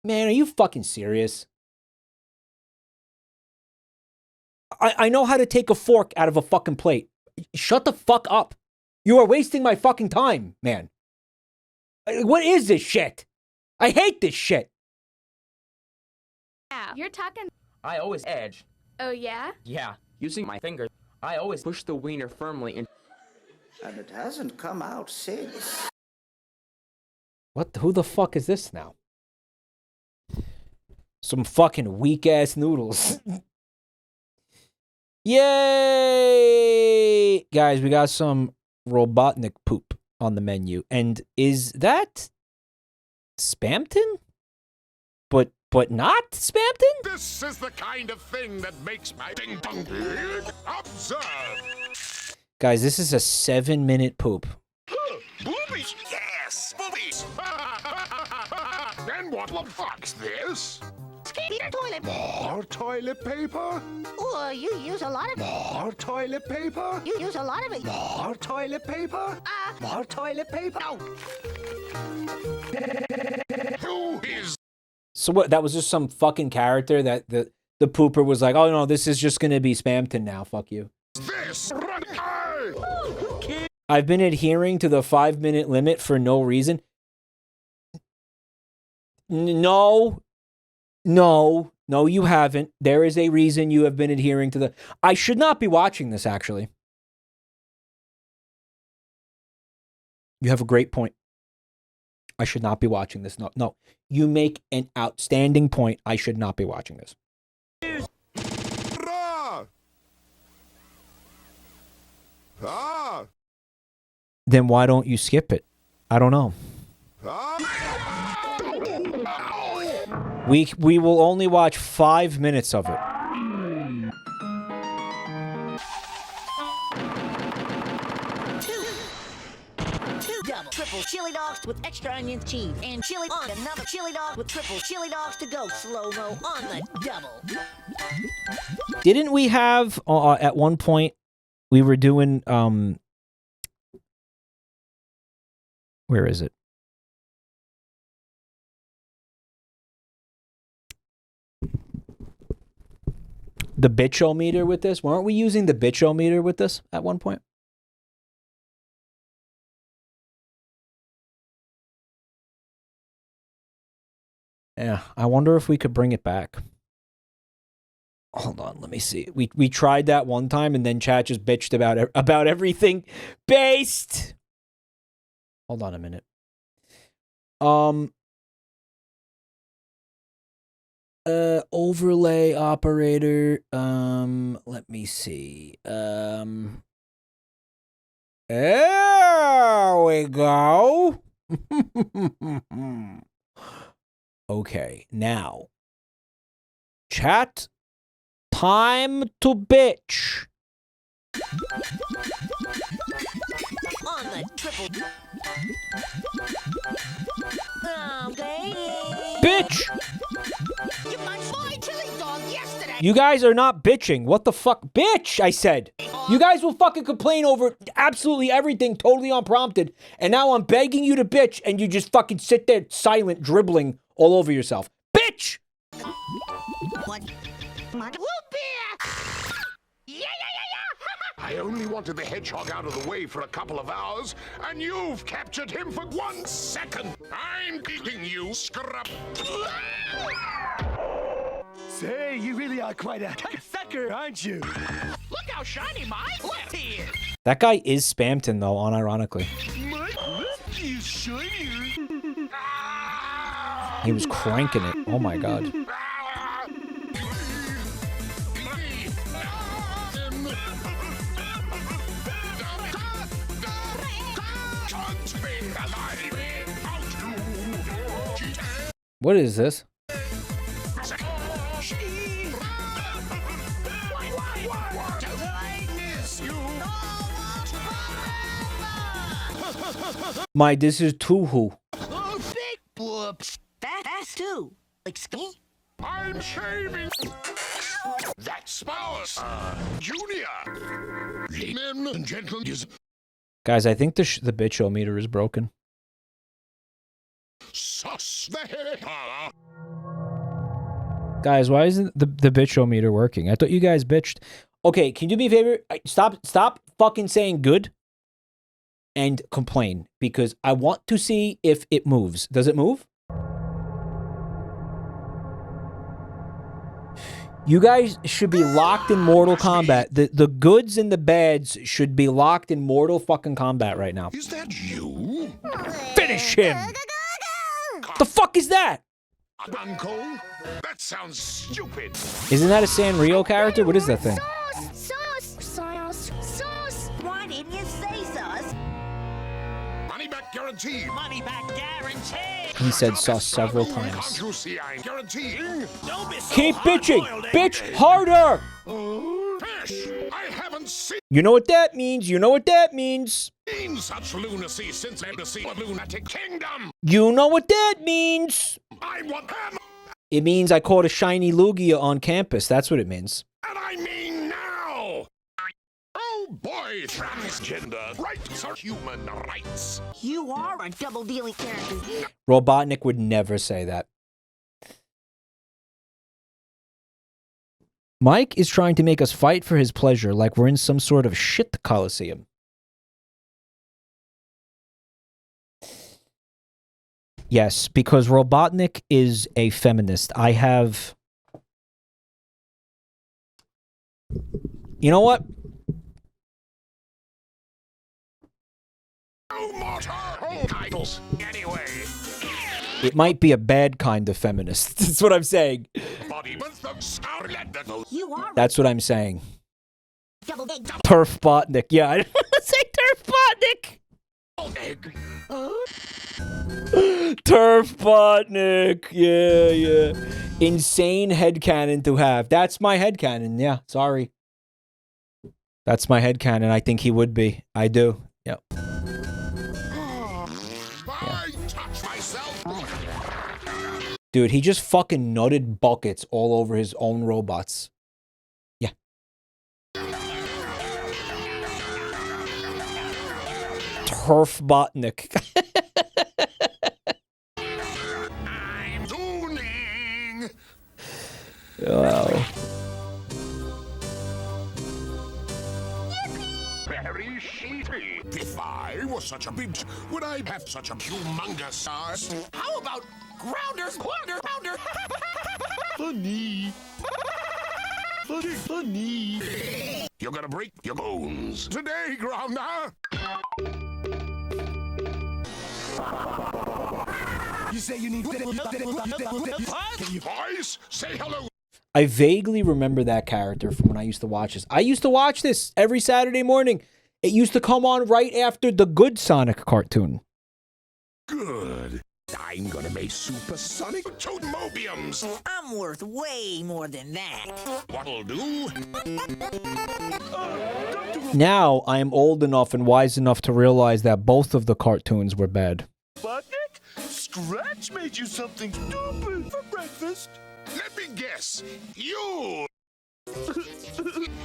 S1: Man, are you fucking serious? I know how to take a fork out of a fucking plate. Shut the fuck up. You are wasting my fucking time, man. What is this shit? I hate this shit.
S20: Now, you're talking...
S19: I always edge.
S20: Oh, yeah?
S19: Yeah, using my finger. I always push the wiener firmly in.
S17: And it hasn't come out since.
S1: What? Who the fuck is this now? Some fucking weak-ass noodles. Yay! Guys, we got some Robotnik poop on the menu. And is that Spampton? But not Spampton?
S4: This is the kind of thing that makes my ding-dong observe.
S1: Guys, this is a 7-minute poop.
S4: Boobies! Yes! Boobies! And what the fuck's this?
S17: Your toilet.
S4: More toilet paper?
S17: Or you use a lot of...
S4: More toilet paper?
S17: You use a lot of it.
S4: More toilet paper? More toilet paper?
S17: No.
S4: Who is...
S1: So what? That was just some fucking character that the pooper was like, oh no, this is just gonna be Spampton now. Fuck you.
S4: this?
S1: I've been adhering to the 5-minute limit for no reason. No, you haven't. There is a reason you have been adhering to the... I should not be watching this, actually. You have a great point. I should not be watching this. No. You make an outstanding point. I should not be watching this. Then why don't you skip it? I don't know. We will only watch 5 minutes of it.
S17: Two double triple chili dogs with extra onions, cheese, and chili on another chili dog with triple chili dogs to go slow-mo on the double.
S1: Didn't we have at one point we were doing where is it? The bitch-o-meter with this? Weren't we using the bitch-o-meter with this at one point? Yeah, I wonder if we could bring it back. Hold on, let me see. We tried that one time, and then chat just bitched about everything based. Hold on a minute. Overlay operator. Let me see. There we go. Okay, now. Chat. Time to bitch.
S17: On the triple. Okay.
S1: Bitch!
S17: You munched my chili dog yesterday.
S1: You guys are not bitching. What the fuck? Bitch, I said. You guys will fucking complain over absolutely everything totally unprompted. And now I'm begging you to bitch and you just fucking sit there silent, dribbling all over yourself. Bitch!
S17: What? Root beer!
S5: I only wanted the hedgehog out of the way for a couple of hours, and you've captured him for 1 second. I'm eating you, scrub.
S4: Say, you really are quite a sucker, aren't you?
S14: Look how shiny my left is.
S1: That guy is Spamton, though, unironically.
S4: My left is shinier.
S1: He was cranking it. Oh my god. What is this? My, this is Tuhu.
S4: Oh, big whoops.
S17: That's two. Excuse me?
S5: I'm shaving. That's Mouse. Junior. Men and gentlemen.
S1: Guys, I think the bitch meter is broken.
S5: Sus the head.
S1: Guys, why isn't the bitch meter working? I thought you guys bitched. Okay, can you do me a favor? Stop fucking saying good and complain, because I want to see if it moves. Does it move? You guys should be locked in Mortal Kombat. The goods and the bads should be locked in Mortal fucking Kombat right now.
S5: Is that you?
S1: Finish him! The fuck is that?
S5: Uncle? That sounds stupid.
S1: Isn't that a Sanrio character? What is that thing?
S17: Sauce. Why didn't you say sauce?
S5: Money back guarantee.
S14: Money back guarantee.
S1: He said sauce several
S5: Can't
S1: times.
S5: you see I'm guaranteeing?
S14: Don't be so
S1: Keep bitching!
S14: hard-boiled,
S1: Bitch
S14: Angry.
S1: harder!
S5: Fish! I haven't seen
S1: You know what that means. You know what that means.
S5: such lunacy since Embassy of Lunatic Kingdom.
S1: You know what that means.
S5: I want him,
S1: It means I caught a shiny Lugia on campus. That's what it means.
S5: and I mean now. Oh boy, transgender rights are human rights.
S17: You are a double-dealing character.
S1: Robotnik would never say that. Mike is trying to make us fight for his pleasure like we're in some sort of shit coliseum. Yes, because Robotnik is a feminist. I have... You know what?
S5: No more titles. Anyway.
S1: It might be a bad kind of feminist. That's what I'm saying.
S17: You are
S1: That's what I'm saying.
S17: double egg.
S1: Turf Botnik. Yeah, I didn't want to say Turf Botnik. Turf Botnik. Yeah. Insane headcanon to have. That's my headcanon. Yeah, sorry. That's my headcanon. I think he would be. I do. Yep.
S5: I touch myself.
S1: Dude, he just fucking nutted buckets all over his own robots. Yeah. Turf Botnik.
S5: I'm tuning.
S1: Wow.
S5: Very sheepy. If I was such a bitch, would I have such a humongous size?
S14: How about grounders, pounder?
S4: Funny. Funny.
S5: You're gonna break your bones today, Grounder.
S4: You say you need...
S5: Can you boys say hello?
S1: I vaguely remember that character from when I used to watch this. I used to watch this every Saturday morning. It used to come on right after the good Sonic cartoon.
S5: Good. I'm gonna make supersonic Toadmobiums.
S17: I'm worth way more than that.
S5: What'll do?
S1: Now I am old enough and wise enough to realize that both of the cartoons were bad.
S4: Butnick, Scratch made you something stupid for breakfast.
S5: Let me guess. You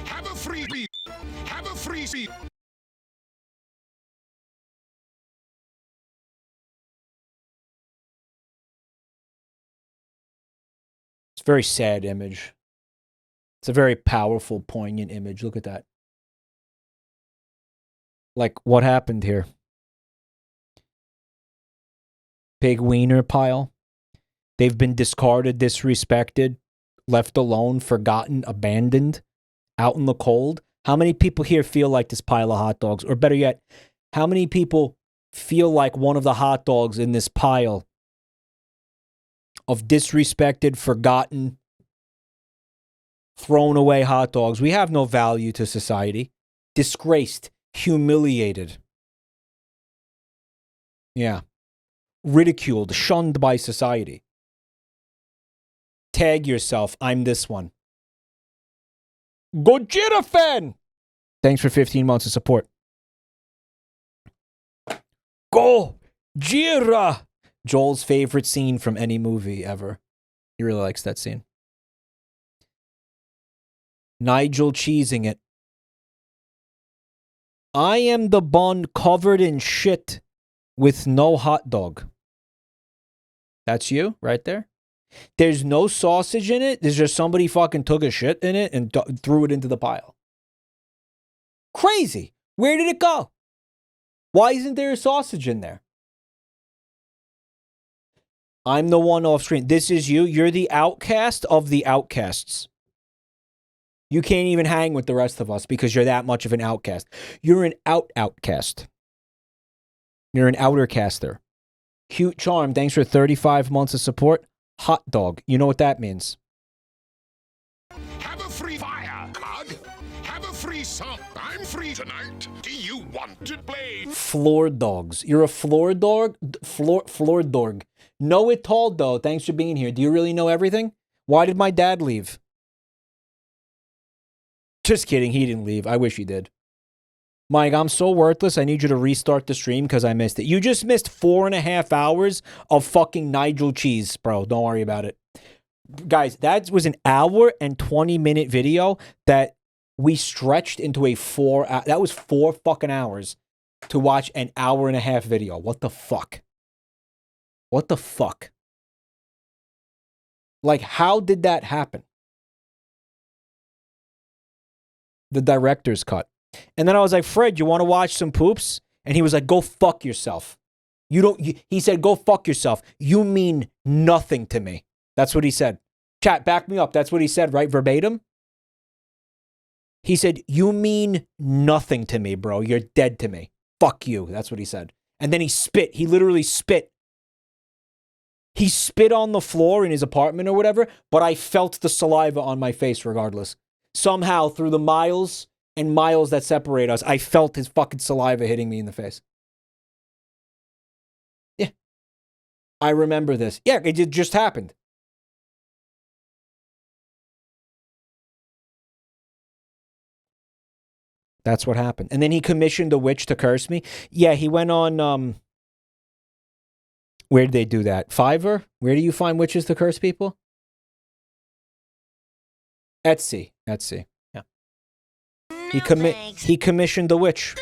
S5: have a freebie. Have a free seat.
S1: It's a very sad image. It's a very powerful, poignant image. Look at that. Like, what happened here? Big wiener pile. They've been discarded, disrespected, left alone, forgotten, abandoned, out in the cold. How many people here feel like this pile of hot dogs? Or better yet, how many people feel like one of the hot dogs in this pile of disrespected, forgotten, thrown away hot dogs? We have no value to society. Disgraced, humiliated. Yeah. Ridiculed, shunned by society. Tag yourself. I'm this one. Gojira fan! Thanks for 15 months of support. Gojira! Joel's favorite scene from any movie ever. He really likes that scene. Nigel cheesing it. I am the bun covered in shit with no hot dog. That's you right there? There's no sausage in it. There's just somebody fucking took a shit in it and threw it into the pile. Crazy. Where did it go? Why isn't there a sausage in there? I'm the one off screen. This is you. You're the outcast of the outcasts. You can't even hang with the rest of us because you're that much of an outcast. You're an outcast. You're an outer caster. Cute Charm, thanks for 35 months of support. Hot dog. You know what that means.
S5: Have a free fire, card. Have a free song. I'm free tonight. Do you want to play?
S1: Floor dogs. You're a floor dog? Floor dog. Know it all, though. Thanks for being here. Do you really know everything? Why did my dad leave? Just kidding. He didn't leave. I wish he did. Mike, I'm so worthless. I need you to restart the stream because I missed it. You just missed 4.5 hours of fucking Nigel Cheese, bro. Don't worry about it. Guys, that was an hour and 20-minute video that we stretched into a 4 hour. That was 4 fucking hours to watch an hour-and-a-half video. What the fuck? What the fuck? Like, how did that happen? The director's cut. And then I was like, Fred, you want to watch some poops? And he was like, go fuck yourself. He said, go fuck yourself. You mean nothing to me. That's what he said. Chat, back me up. That's what he said, right? Verbatim. He said, you mean nothing to me, bro. You're dead to me. Fuck you. That's what he said. And then he spit. He literally spit. He spit on the floor in his apartment or whatever, but I felt the saliva on my face regardless. Somehow, through the miles and miles that separate us, I felt his fucking saliva hitting me in the face. Yeah. I remember this. Yeah, it just happened. That's what happened. And then he commissioned a witch to curse me. Yeah, he went on, where did they do that? Fiverr? Where do you find witches to curse people? Etsy. Yeah. He commissioned the witch.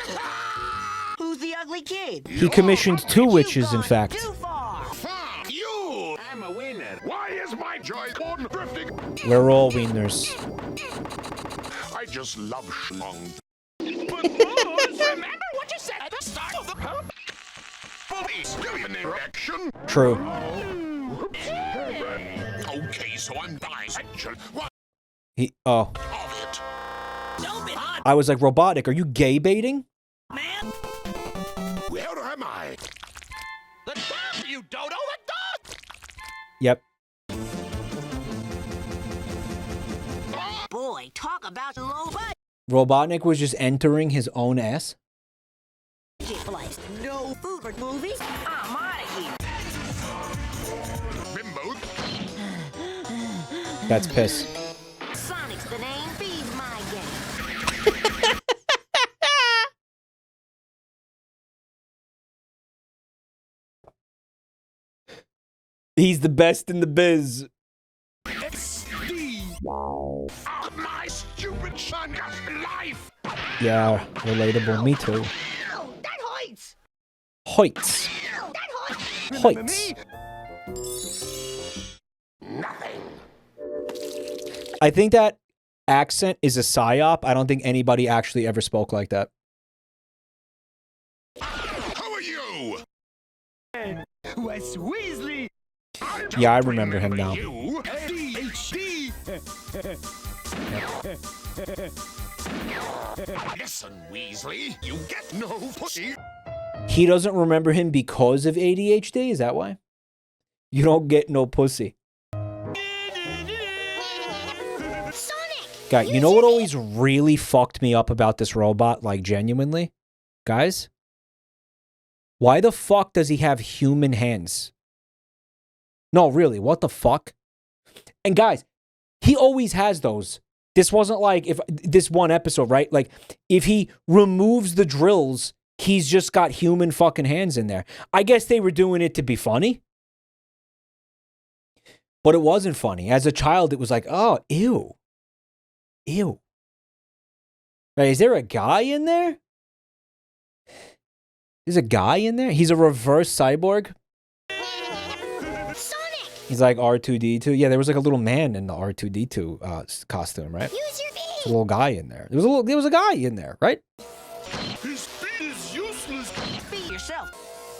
S17: Who's the ugly kid?
S1: He commissioned 2 witches, in fact.
S5: Fuck you! I'm a winner. Why is my joy corn drifting?
S1: We're all wieners.
S5: I just love schlong. But remember what you said at the start of the police. Give me an erection.
S1: True.
S5: Okay, so I'm bisexual. What?
S1: I was like, Robotic, are you gay baiting?
S5: Where am I? The dog, you dodo, the dog!
S1: Yep.
S17: Boy, talk about low budget.
S1: Robotnik was just entering his own ass.
S17: Place. No food for movies. I'm out of here.
S5: Bimbo.
S1: That's piss.
S17: Sonic's the name. Feeds my game.
S1: He's the best in the biz.
S5: It's my stupid son got life.
S1: Yeah, relatable. Me too.
S17: That hurts.
S1: Hoits. Hoits.
S5: Nothing.
S1: I think that accent is a psyop. I don't think anybody actually ever spoke like that.
S4: Weasley.
S1: Yeah, I remember him now.
S4: ADHD.
S5: Listen, Weasley, you get no pussy.
S1: He doesn't remember him because of ADHD? Is that why? You don't get no pussy. Guy, you know what always really fucked me up about this robot? Like, genuinely? Guys? Why the fuck does he have human hands? No, really, what the fuck? And guys, he always has those. This wasn't like if this one episode, right? Like, if he removes the drills, he's just got human fucking hands in there. I guess they were doing it to be funny. But it wasn't funny. As a child, it was like, oh, ew. Ew. Right, is there a guy in there? There's a guy in there? He's a reverse cyborg? Sonic! He's like R2-D2. Yeah, there was like a little man in the R2-D2 costume, right? There's a little guy in there. There was a guy in there, right?
S5: His speed is useless.
S17: Be yourself.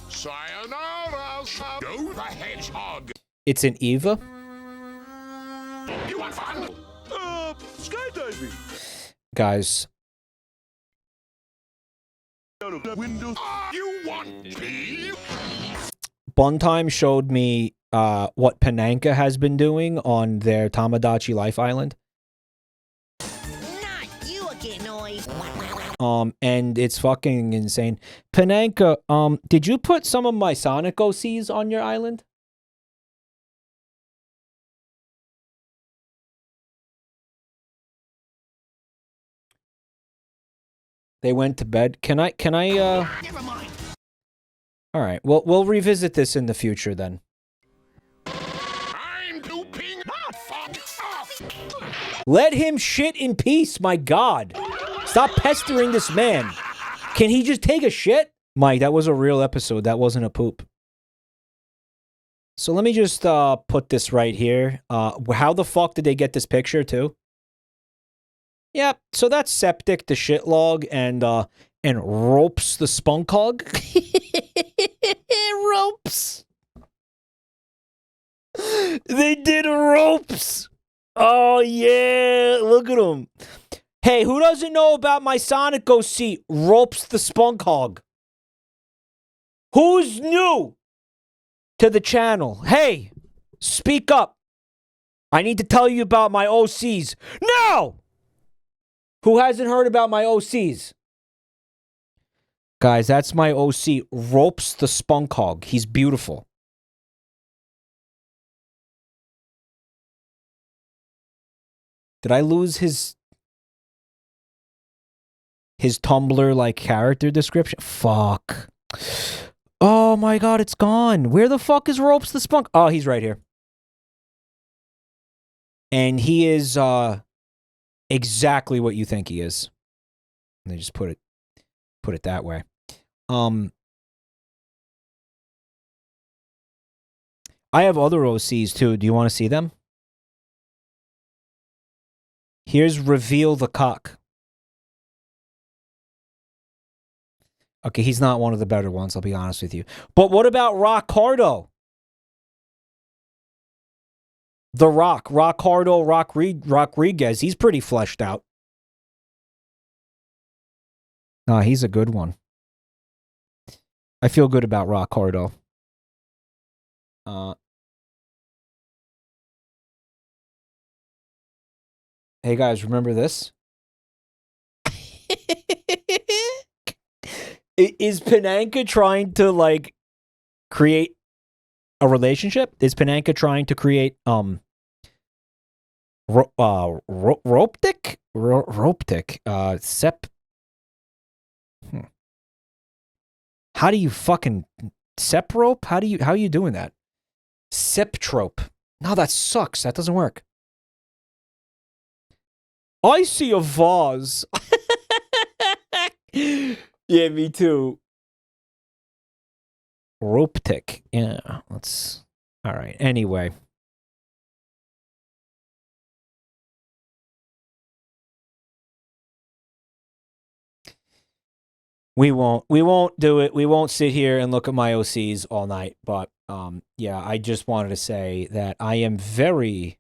S5: Sayonara, Shadow the Hedgehog.
S1: It's an Eva?
S5: You want fun?
S4: Skydiving.
S1: Guys.
S5: You want me?
S1: Buntime showed me what Pananka has been doing on their Tamagotchi Life Island.
S17: Not you again, noise.
S1: And it's fucking insane. Pananka, did you put some of my Sonic OCs on your island? They went to bed. Can I
S5: Never mind.
S1: All right. Well, we'll revisit this in the future then.
S5: I'm looping. Not fuck off.
S1: Let him shit in peace, my God. Stop pestering this man. Can he just take a shit? Mike, that was a real episode. That wasn't a poop. So let me just put this right here. How the fuck did they get this picture too? Yep, so that's Septic the shit log and Ropes the spunk hog. Ropes. They did Ropes. Oh yeah, look at him. Hey, who doesn't know about my Sonic OC, Ropes the spunk hog? Who's new to the channel? Hey, speak up. I need to tell you about my OCs. No! Who hasn't heard about my OCs? Guys, that's my OC, Ropes the spunk hog. He's beautiful. Did I lose his Tumblr like character description? Fuck. Oh my God, it's gone. Where the fuck is Ropes the spunk? Oh, he's right here. And he is exactly what you think he is. Let me just put it that way. I have other OCs too. Do you want to see them? Here's Reveal the Cock. Okay, he's not one of the better ones, I'll be honest with you. But what about Rockardo? The Rock, Rockardo Rodriguez. He's pretty fleshed out. Nah, he's a good one. I feel good about Rockardo. Hey guys, remember this? Is Pananka trying to like create a relationship? Is Pananka trying to create Roptic? Sep. How do you fucking Seprope? How are you doing that? Septrope. No, that sucks. That doesn't work. I see a vase. Yeah, me too. Roptic. Yeah, let's... All right, anyway. We won't do it. We won't sit here and look at my OCs all night, but Yeah, I just wanted to say that I am very,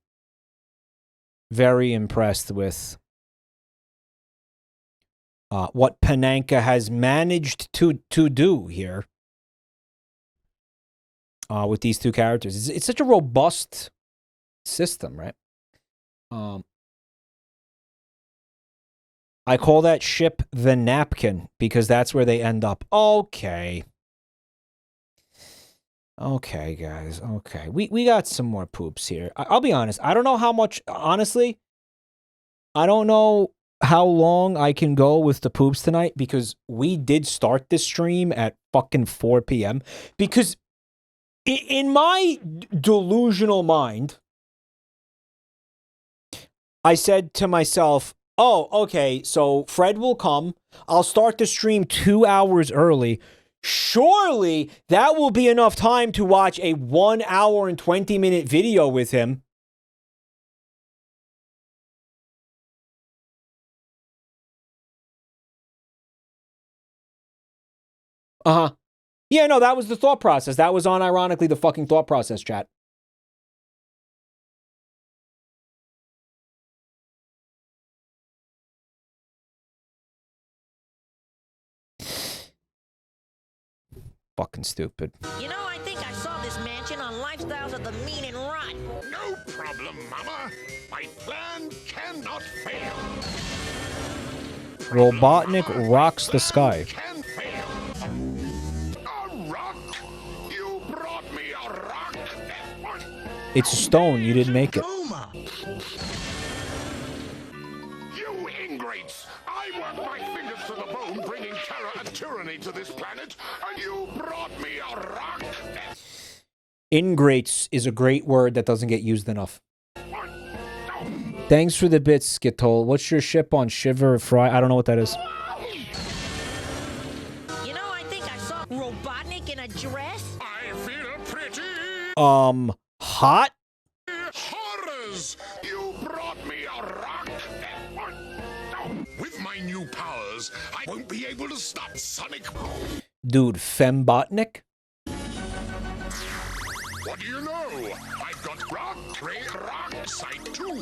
S1: very impressed with what Panenka has managed to do here with these two characters. It's such a robust system, right? I call that ship the napkin because that's where they end up. Okay. Okay, guys. Okay. We got some more poops here. I'll be honest. I don't know how much, honestly, I don't know how long I can go with the poops tonight because we did start this stream at fucking 4 p.m. Because in my delusional mind, I said to myself, oh, okay, so Fred will come. I'll start the stream 2 hours early. Surely that will be enough time to watch a 1 hour and 20-minute video with him. Uh-huh. Yeah, no, that was the thought process. That was unironically the fucking thought process, chat. Fucking stupid.
S17: You know, I think I saw this mansion on Lifestyles of the Mean and Rotten.
S5: No problem, Mama. My plan cannot fail.
S1: Robotnik rocks the sky.
S5: Can fail. A rock? You brought me a rock?
S1: It's a stone. You didn't make it.
S5: You ingrates! I worked my fingers to the bone bringing terror and tyranny to this planet, and you brought me a rock?
S1: Ingrates is a great word that doesn't get used enough. Thanks for the bits, Skittle. What's your ship on Shiver Fry? I don't know what that is.
S17: You know, I think I saw Robotnik in a dress.
S5: I feel pretty.
S1: Hot?
S5: Horrors! You brought me a rock? With my new powers, I won't be able to stop Sonic.
S1: Dude, Fembotnik?
S5: What do you know? I've got rock side too.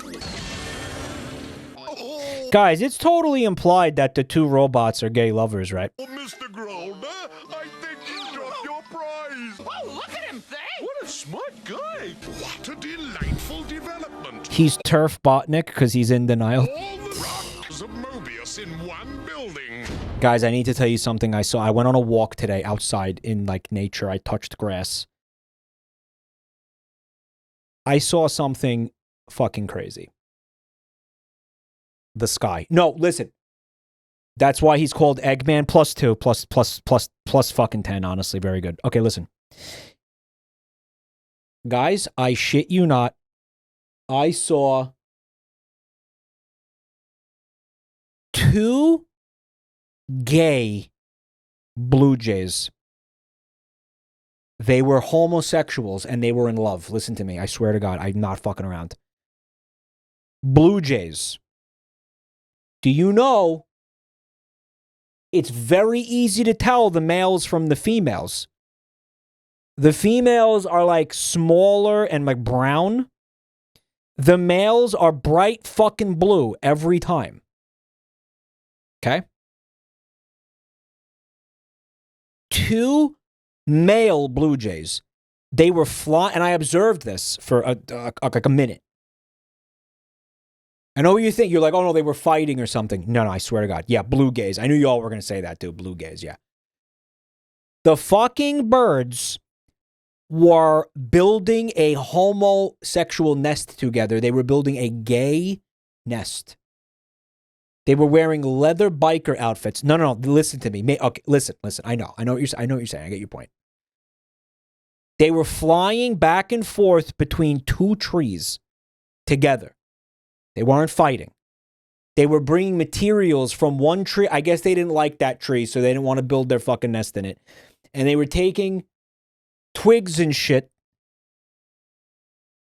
S5: Oh,
S1: Guys, it's totally implied that the two robots are gay lovers, right?
S5: Mr. Grolda, I think you dropped your prize. Oh, look at him, What a smart guy. What a delightful development.
S1: He's Turf Botnik because he's in denial.
S5: All the rocks of Mobius in one building.
S1: Guys, I need to tell you something I saw. I went on a walk today outside in, like, nature. I touched grass. I saw something fucking crazy. The sky. No, listen. That's why he's called Eggman +2 plus fucking 10, honestly. Very good. Okay, listen. Guys, I shit you not. I saw 2 gay Blue Jays. They were homosexuals and they were in love. Listen to me. I swear to God, I'm not fucking around. Blue Jays. Do you know it's very easy to tell the males from the females? The females are like smaller and like brown. The males are bright fucking blue every time. Okay? 2 male Blue Jays. They were flying, and I observed this for like a minute. I know what you think. You're like, oh no, they were fighting or something. No, I swear to God. Yeah, blue gays. I knew y'all were going to say that too. Blue gays, yeah. The fucking birds were building a homosexual nest together. They were building a gay nest. They were wearing leather biker outfits. No. Listen to me. Okay, listen. I know what you're saying. I get your point. They were flying back and forth between 2 trees together. They weren't fighting. They were bringing materials from one tree. I guess they didn't like that tree, so they didn't want to build their fucking nest in it. And they were taking twigs and shit,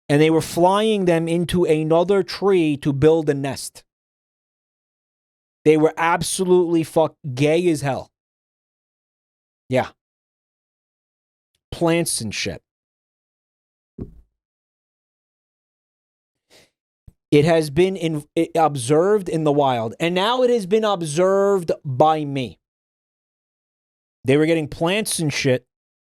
S1: and they were flying them into another tree to build a nest. They were absolutely gay as hell. Yeah. Plants and shit. It has been observed in the wild, and now it has been observed by me. They were getting plants and shit,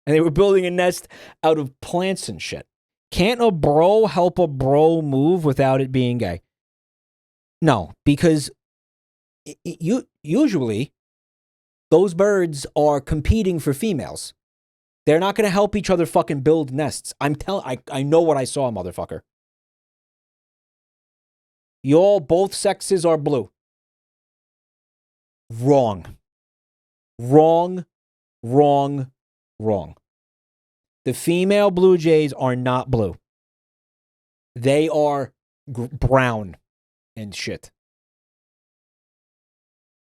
S1: and they were building a nest out of plants and shit. Can't a bro help a bro move without it being gay? No, because usually those birds are competing for females. They're not going to help each other fucking build nests. I know what I saw, motherfucker. Both sexes are blue. Wrong. Wrong. Wrong. Wrong. The female blue jays are not blue. They are brown and shit.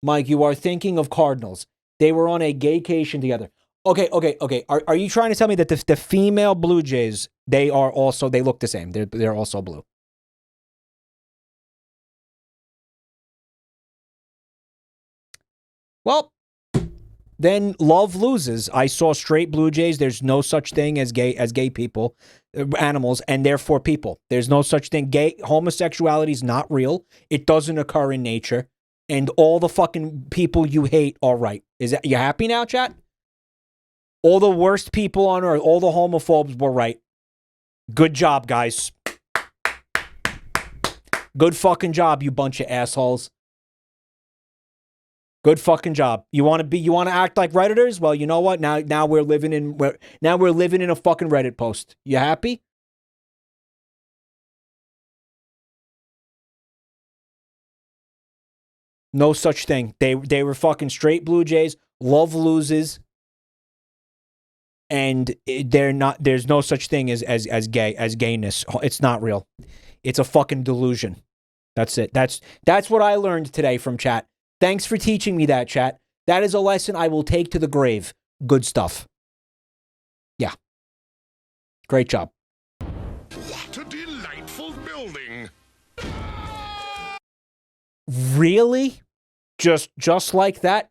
S1: Mike, you are thinking of cardinals. They were on a gaycation together. Okay. Are you trying to tell me that the female blue jays, they look the same? They're also blue. Well, then love loses. I saw straight blue jays. There's no such thing as gay people, animals, and therefore people. There's no such thing. Homosexuality is not real. It doesn't occur in nature. And all the fucking people you hate are right. You happy now, chat? All the worst people on earth, all the homophobes were right. Good job, guys. Good fucking job, you bunch of assholes. Good fucking job. You want to act like Redditors? Well, you know what? Now we're living in a fucking Reddit post. You happy? No such thing. They were fucking straight blue jays. Love loses. And there's no such thing as gayness. It's not real. It's a fucking delusion. That's it. That's what I learned today from chat. Thanks for teaching me that, chat. That is a lesson I will take to the grave. Good stuff. Yeah. Great job.
S5: What a delightful building.
S1: Really? Just like that?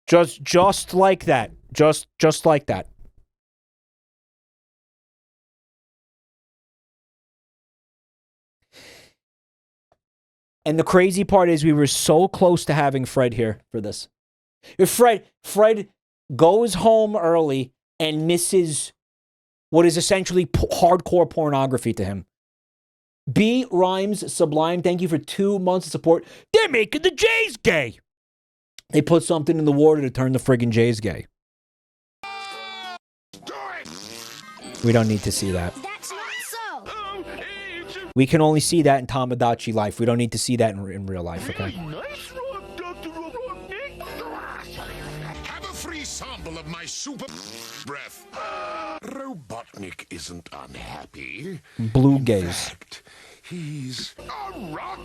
S1: Just like that. Just like that. And the crazy part is we were so close to having Fred here for this. If Fred goes home early and misses what is essentially hardcore pornography to him. B Rhymes Sublime, thank you for 2 months of support. They're making the Jays gay. They put something in the water to turn the friggin' Jays gay. We don't need to see that.
S11: That's not so.
S1: We can only see that in Tamagotchi life. We don't need to see that in real life, okay?
S5: Have a free sample of my super breath. Robotnik isn't unhappy.
S1: Blue gays.
S5: He's a rock.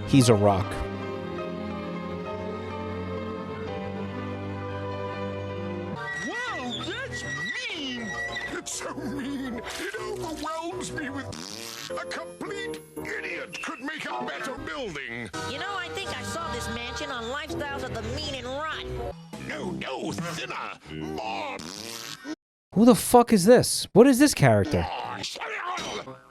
S1: He's a rock.
S5: Whoa, that's mean. It's so mean. It overwhelms me with a complete idiot could make a better building.
S17: You know, I think I saw this mansion on Lifestyles of the Mean and Rotten.
S5: No, thinner. More.
S1: Who the fuck is this? What is this character?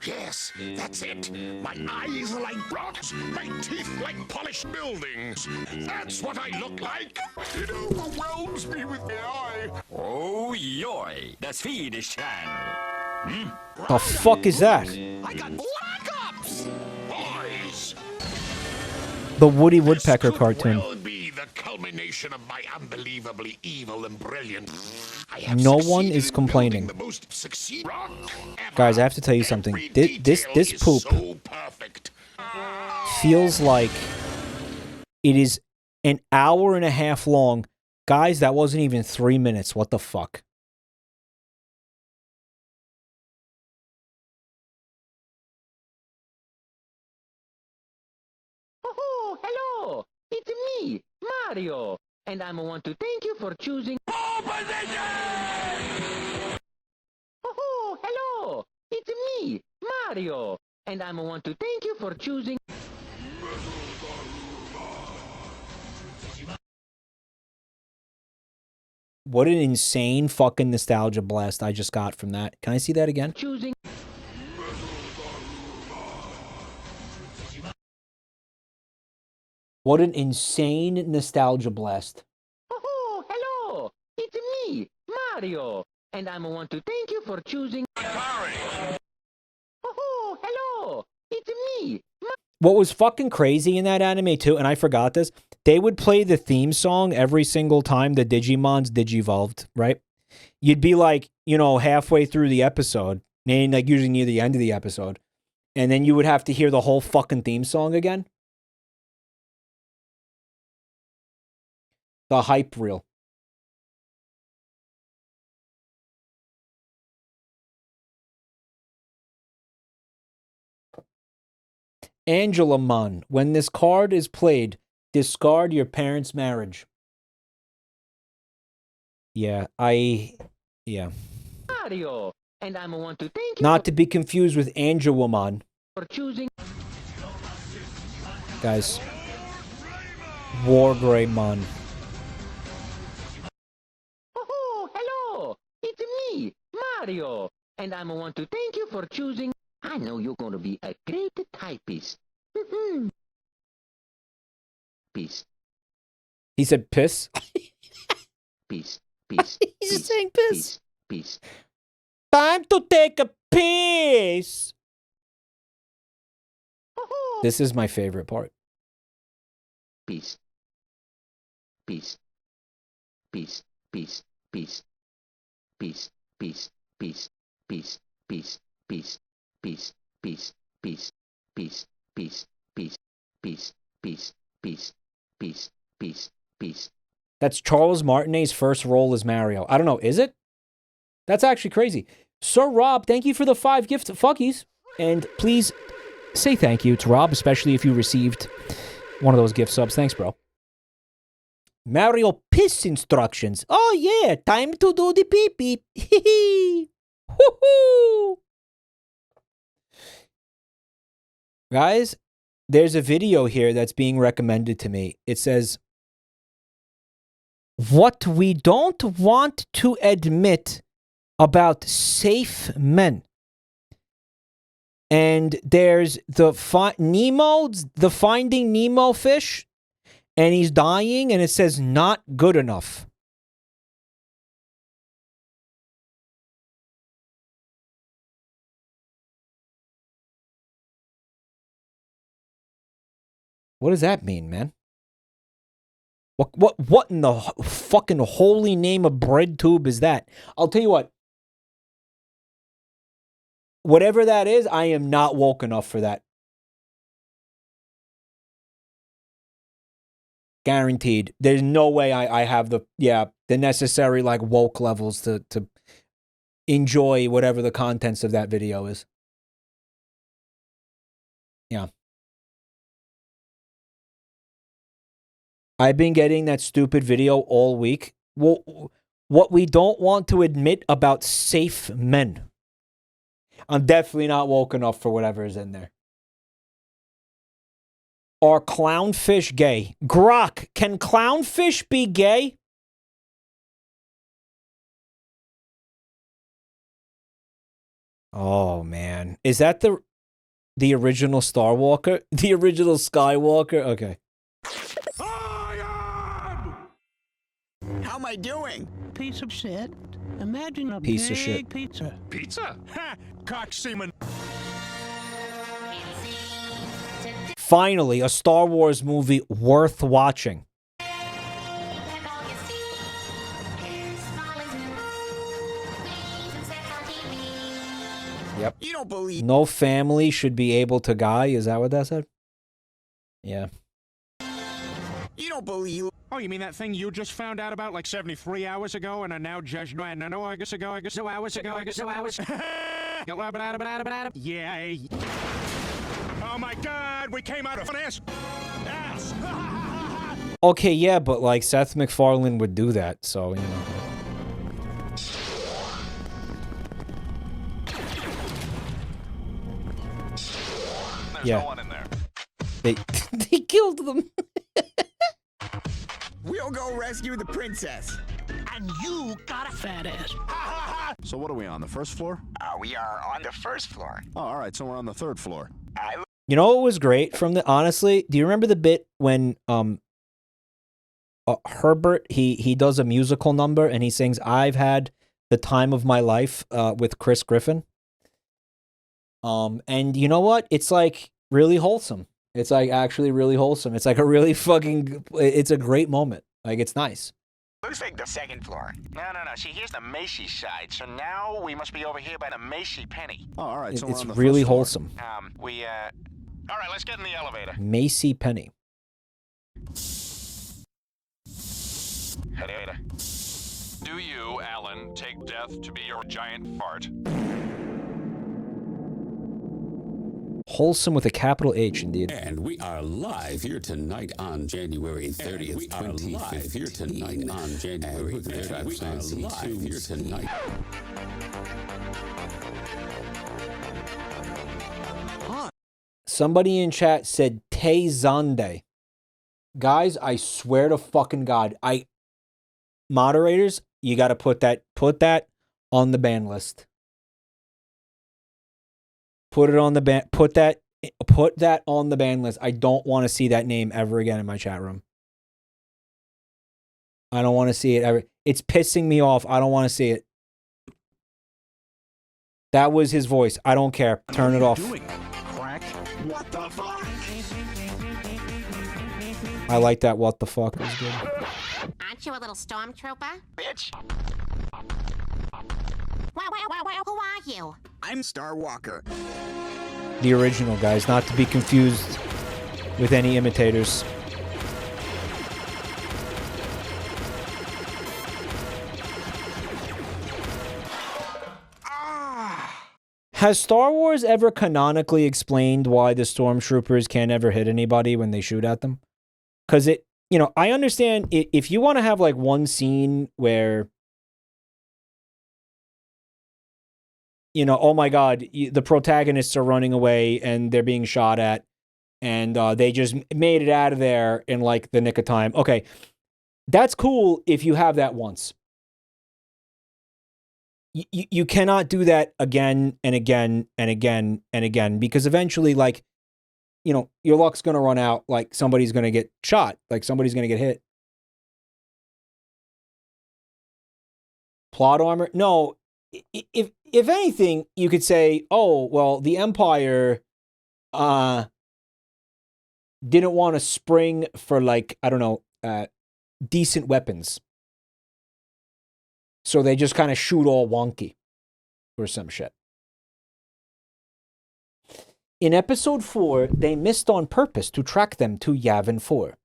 S5: Yes, that's it. My eyes are like rocks, my teeth like polished buildings. That's what I look like. It overwhelms me with the eye.
S11: Oh, yoy. The Swedish channel.
S1: The fuck is that?
S5: I got black ops. Boys.
S1: The Woody Woodpecker cartoon.
S5: Will be the culmination of my unbelievably evil and brilliant. I have
S1: No one is complaining.
S5: the most succeed rock ever.
S1: Guys, I have to tell you something. This poop feels like it is an hour and a half long. Guys, that wasn't even 3 minutes. What the fuck?
S14: Oh, hello! It's me, Mario! And I want to thank you for choosing... Oh, hello! It's me, Mario! And I want to thank you for choosing...
S1: What an insane fucking nostalgia blast I just got from that. Can I see that again?
S14: Choosing.
S1: What an insane nostalgia blast.
S14: Oh, hello! It's me, Mario, and I want to thank you for choosing. Oh, hello! It's me.
S1: What was fucking crazy in that anime too, and I forgot this, they would play the theme song every single time the Digimons digivolved, right? You'd be like, you know, halfway through the episode, and like usually near the end of the episode, and then you would have to hear the whole fucking theme song again. The hype reel. Angela Mon, when this card is played, discard your parents' marriage. Yeah.
S14: Mario, and I want to thank you.
S1: Not to be confused with Angela Mon.
S14: For choosing.
S1: Guys. Wargreymon.
S14: Oh, hello! It's me, Mario, and I want to thank you for choosing. I know you're going to be a great typist. Peace.
S1: He said piss?
S14: Peace.
S1: He's just saying piss.
S14: Peace.
S1: Time to take a piss. This is my favorite part.
S14: Peace. Peace. Peace. Peace. Peace. Peace. Peace. Peace. Peace. Peace. Peace. Peace, peace, peace, peace, peace, peace, peace, peace, peace, peace, peace, peace.
S1: That's Charles Martinet's first role as Mario. I don't know, is it? That's actually crazy. Sir Rob, thank you for the 5 gift fuckies. And please say thank you to Rob, especially if you received one of those gift subs. Thanks, bro. Mario piss instructions. Oh, yeah, time to do the pee-pee. Hee-hee. Woohoo! Guys, there's a video here that's being recommended to me. It says, what we don't want to admit about safe men. And there's the Finding Nemo fish, and he's dying, and it says not good enough. What does that mean, man? What in the fucking holy name of bread tube is that? I'll tell you what. Whatever that is, I am not woke enough for that. Guaranteed. There's no way I have the necessary like woke levels to enjoy whatever the contents of that video is. Yeah. I've been getting that stupid video all week. Well, what we don't want to admit about safe men. I'm definitely not woke enough for whatever is in there. Are clownfish gay? Grok, can clownfish be gay? Oh, man. Is that the original Star Walker? The original Skywalker? Okay.
S6: How am I doing? Piece of shit. Imagine a
S1: Piece of
S6: big
S1: shit.
S6: pizza.
S4: Pizza? Ha! Cock semen.
S1: Finally, a Star Wars movie worth watching. Yep.
S6: You don't believe.
S1: No family should be able to guy. Is that what that said? Yeah.
S6: You don't believe. Oh, you mean that thing you just found out about like 73 hours ago and are now judged? No, hours ago. Yeah. Oh my God, we came out of ass.
S1: Okay, yeah, but like Seth MacFarlane would do that, so, you know.
S4: There's
S1: Yeah.
S4: no one in there.
S1: They killed them.
S6: We'll go rescue the princess.
S4: And you got a fat ass.
S3: So what are we on, the first floor?
S22: We are on the first floor.
S3: Oh, all right, so we're on the third floor.
S1: You know what was great from the, honestly, do you remember the bit when Herbert, he does a musical number and he sings "I've Had the Time of My Life" with Chris Griffin? And you know what? It's like really wholesome. It's like actually really wholesome. It's like a really fucking, it's a great moment. Like, it's nice.
S22: Looks like the second floor. No. See, here's the Macy side. So now we must be over here by the Macy Penny.
S3: Oh, all right. So we're
S1: It's
S3: on the
S1: really
S3: first floor.
S1: wholesome.
S22: All right, let's get in the elevator.
S1: Macy Penny.
S22: Elevator.
S23: Do you, Alan, take death to be your giant fart?
S1: Wholesome with a capital H, indeed.
S24: And we are live here tonight on January 30th, 2015. Here tonight on January 30th, 2015. Here tonight.
S1: Somebody in chat said Tay Zonde. Guys, I swear to fucking God, moderators, you got to put that on the ban list. Put it on the ban. Put that on the ban list. I don't want to see that name ever again in my chat room. I don't want to see it ever. It's pissing me off. I don't want to see it. That was his voice. I don't care. Turn it off.
S4: Crack? What the fuck?
S1: I like that. What the fuck is good.
S25: Aren't you a little stormtrooper?
S22: Bitch.
S25: Who are you?
S22: I'm Star Walker.
S1: The original, guys, not to be confused with any imitators. Has Star Wars ever canonically explained why the stormtroopers can't ever hit anybody when they shoot at them? Because it, you know, I understand if you want to have like one scene where, you know, oh my God, the protagonists are running away and they're being shot at and they just made it out of there in like the nick of time. Okay, that's cool if you have that once. You cannot do that again and again and again and again because eventually, like, you know, your luck's going to run out. Like somebody's going to get shot. Like somebody's going to get hit. Plot armor? No. If anything, you could say, oh, well, the Empire didn't want to spring for, like, I don't know, decent weapons. So they just kind of shoot all wonky or some shit. In episode 4, they missed on purpose to track them to Yavin 4.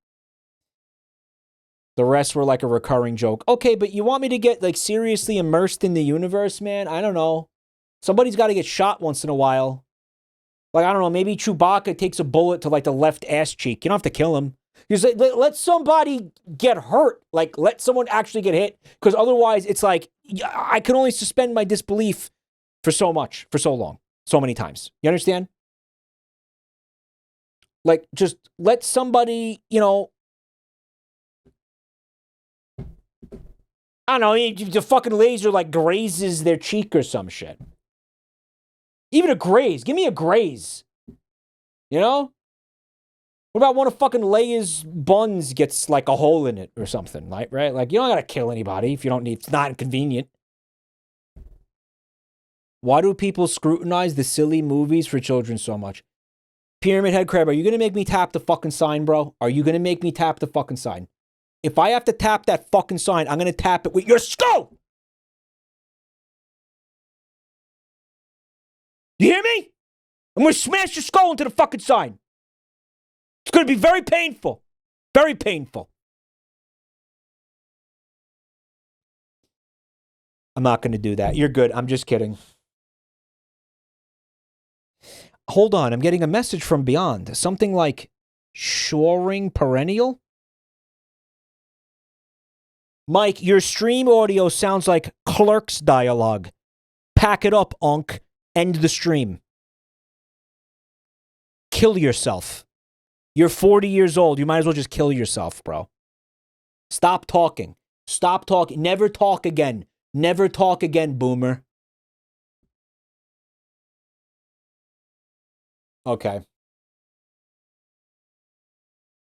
S1: The rest were like a recurring joke. Okay, but you want me to get like seriously immersed in the universe, man? I don't know. Somebody's got to get shot once in a while. Like, I don't know, maybe Chewbacca takes a bullet to like the left ass cheek. You don't have to kill him. You say, let somebody get hurt. Like, let someone actually get hit. Because otherwise, it's like, I can only suspend my disbelief for so long, so many times. You understand? Like, just let somebody, you know, I don't know, the fucking laser, like, grazes their cheek or some shit. Even a graze. Give me a graze. You know? What about one of fucking Leia's buns gets, like, a hole in it or something, right? Like, you don't gotta kill anybody if you don't need, it's not inconvenient. Why do people scrutinize the silly movies for children so much? Pyramid Head Crab, are you gonna make me tap the fucking sign, bro? Are you gonna make me tap the fucking sign? If I have to tap that fucking sign, I'm gonna tap it with your skull! You hear me? I'm gonna smash your skull into the fucking sign. It's going to be very painful. Very painful. I'm not going to do that. You're good. I'm just kidding. Hold on. I'm getting a message from beyond. Something like shoring perennial? Mike, your stream audio sounds like Clerks dialogue. Pack it up, Onk. End the stream. Kill yourself. You're 40 years old. You might as well just kill yourself, bro. Stop talking. Stop talking. Never talk again. Never talk again, boomer. Okay.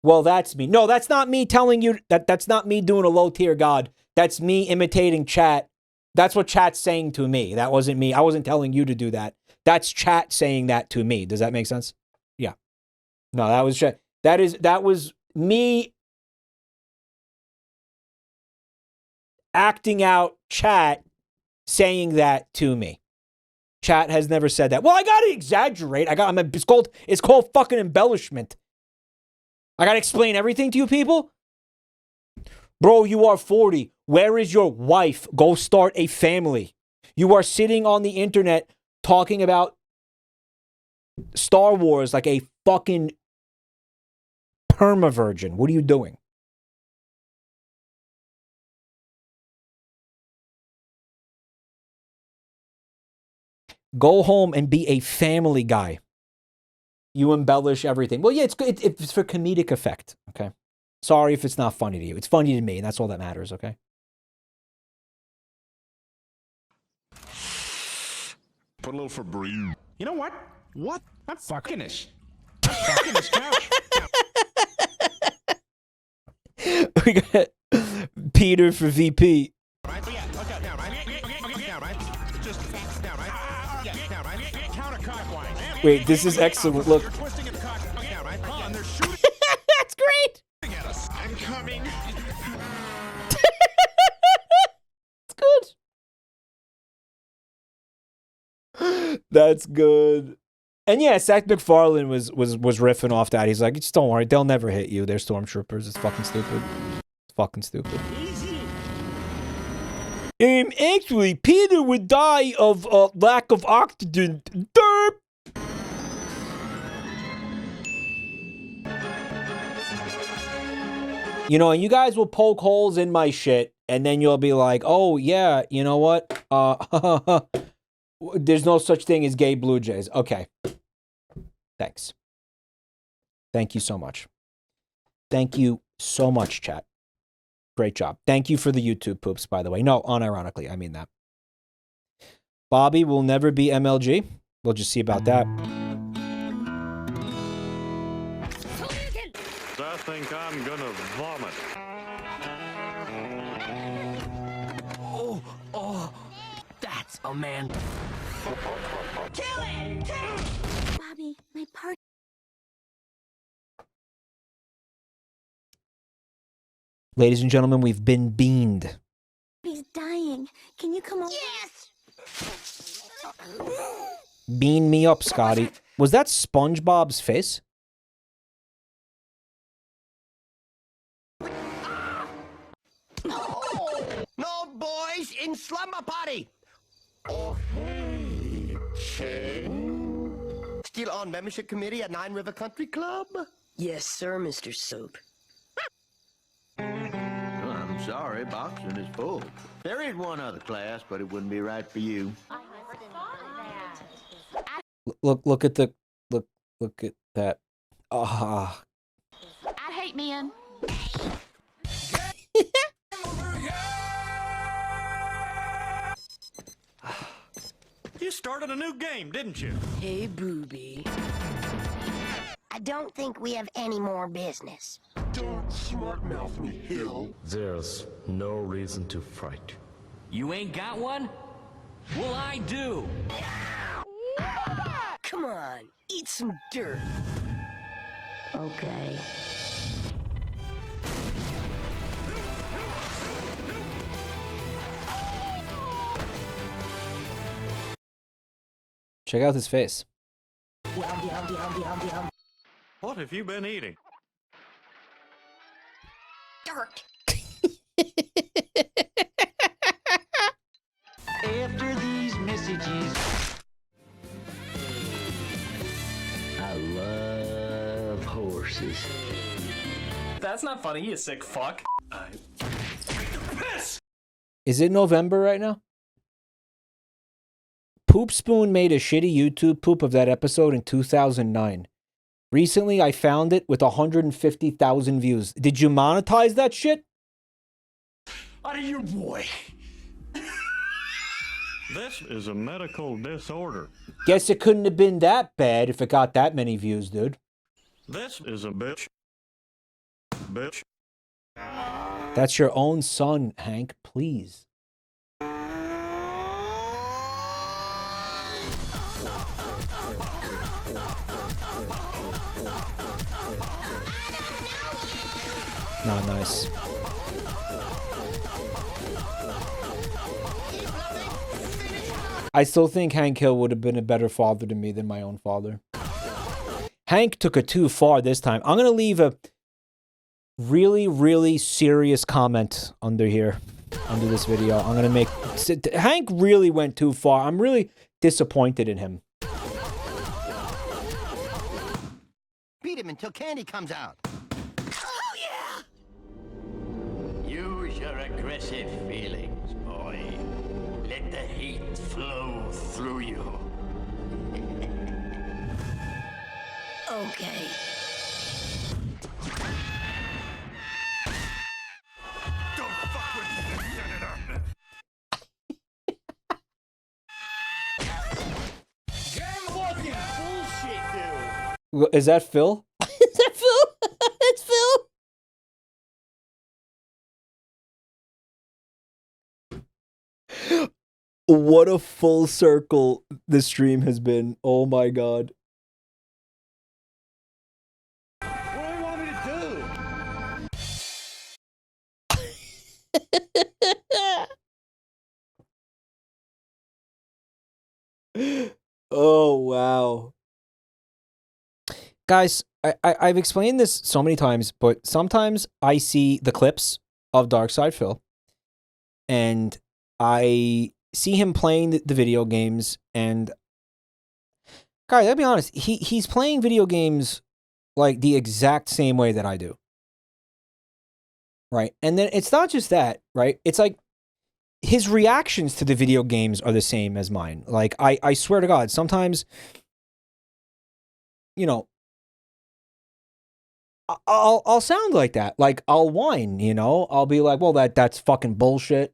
S1: Well, that's me. No, that's not me telling you that's not me doing a low tier god. That's me imitating chat. That's what chat's saying to me. That wasn't me. I wasn't telling you to do that. That's chat saying that to me. Does that make sense? Yeah. No, that was chat. That was me acting out chat saying that to me. Chat has never said that. Well, I gotta exaggerate. It's called fucking embellishment. I gotta explain everything to you people? Bro, you are 40. Where is your wife? Go start a family. You are sitting on the internet talking about Star Wars like a fucking perma-virgin. What are you doing? Go home and be a family guy. You embellish everything. Well, yeah, it's for comedic effect, okay? Sorry if it's not funny to you. It's funny to me, and that's all that matters, okay?
S3: Put a little for breathe.
S6: You know what? What? I'm fucking this. I'm fucking this couch.
S1: We got Peter for VP.
S6: Right? Yeah, okay, down, right? Okay, down, right? Just down, right? Yeah, down, right? Counterclockwise.
S1: Wait, this is excellent. Look.
S6: You're twisting it down, right? Hold on, they're shooting.
S1: That's great.
S6: At us. I'm coming.
S1: It's good. That's good. And yeah, Zach McFarlane was riffing off that. He's like, just don't worry, they'll never hit you. They're stormtroopers. It's fucking stupid. It's fucking stupid. Actually, Peter would die of lack of oxygen. Derp. You know, and you guys will poke holes in my shit, and then you'll be like, oh, yeah, you know what? There's no such thing as gay Blue Jays. Okay. Thanks. Thank you so much. Thank you so much, chat. Great job. Thank you for the YouTube poops, by the way. No, unironically, I mean that. Bobby will never be MLG. We'll just see about that.
S18: I think I'm gonna vomit.
S11: Oh, that's a man. Kill it! Kill it!
S17: Bobby, my part.
S1: Ladies and gentlemen, we've been beamed.
S17: He's dying. Can you come over?
S11: Yes!
S1: Bean me up, Scotty. Was that SpongeBob's face?
S11: No, boys, in slumber party.
S4: Oh, hey, Chen.
S11: Still on membership committee at Nine River Country Club? Yes, sir, Mr. Soap.
S10: I'm sorry, boxing is full. There is one other class, but it wouldn't be right for you.
S1: Look at that. Ah.
S25: I'd hate men.
S6: You started a new game, didn't you?
S11: Hey, booby.
S17: I don't think we have any more business.
S4: Don't smart mouth me, Hill.
S12: There's no reason to fight.
S11: You ain't got one? Well, I do. Come on, eat some dirt.
S17: Okay.
S1: Check out his face.
S18: What have you been eating?
S17: Dirt.
S11: After these messages,
S12: I love horses.
S19: That's not funny, you sick fuck.
S1: Is it November right now? Poop Spoon made a shitty YouTube poop of that episode in 2009. Recently, I found it with 150,000 views. Did you monetize that shit?
S21: out of your boy.
S18: This is a medical disorder.
S1: Guess it couldn't have been that bad if it got that many views, dude.
S18: This is a bitch. Bitch.
S1: That's your own son, Hank. Please. Not nice. I still think Hank Hill would have been a better father to me than my own father. Hank took it too far this time. I'm going to leave a really, really serious comment under here, under this video. I'm going to make... Hank really went too far. I'm really disappointed in him.
S2: Beat him until candy comes out.
S17: Oh, yeah!
S12: Use your aggressive feelings, boy. Let the heat flow through you.
S17: Okay.
S4: Don't fuck with me, Senator.
S11: Gang walking bullshit, dude.
S1: Is that Phil?
S17: Is that Phil? It's Phil.
S1: What a full circle this stream has been. Oh my god.
S11: What do you want me to do?
S1: Oh wow. Guys, I've explained this so many times, but sometimes I see the clips of Darkside Phil and I see him playing the video games, and guys, I'll be honest, he's playing video games like the exact same way that I do. Right? And then it's not just that, right? It's like his reactions to the video games are the same as mine. Like I swear to God, sometimes, you know, I'll sound like that. Like I'll whine, you know? I'll be like, well, that's fucking bullshit.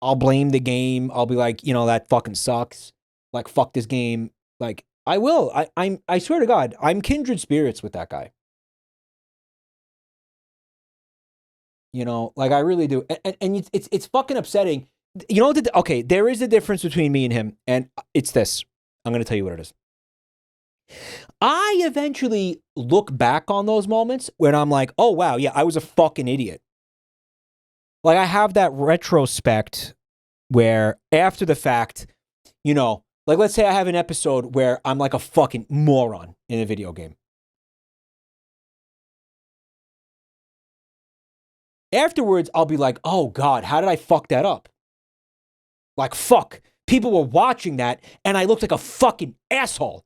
S1: I'll blame the game. I'll be like, you know, that fucking sucks. Like, fuck this game. Like, I will. I swear to God, I'm kindred spirits with that guy. You know, like I really do. And it's fucking upsetting. You know, okay, there is a difference between me and him, and it's this. I'm going to tell you what it is. I eventually look back on those moments when I'm like, oh, wow, yeah, I was a fucking idiot. Like, I have that retrospect where after the fact, you know, like, let's say I have an episode where I'm like a fucking moron in a video game. Afterwards, I'll be like, oh, God, how did I fuck that up? Like, fuck. People were watching that, and I looked like a fucking asshole.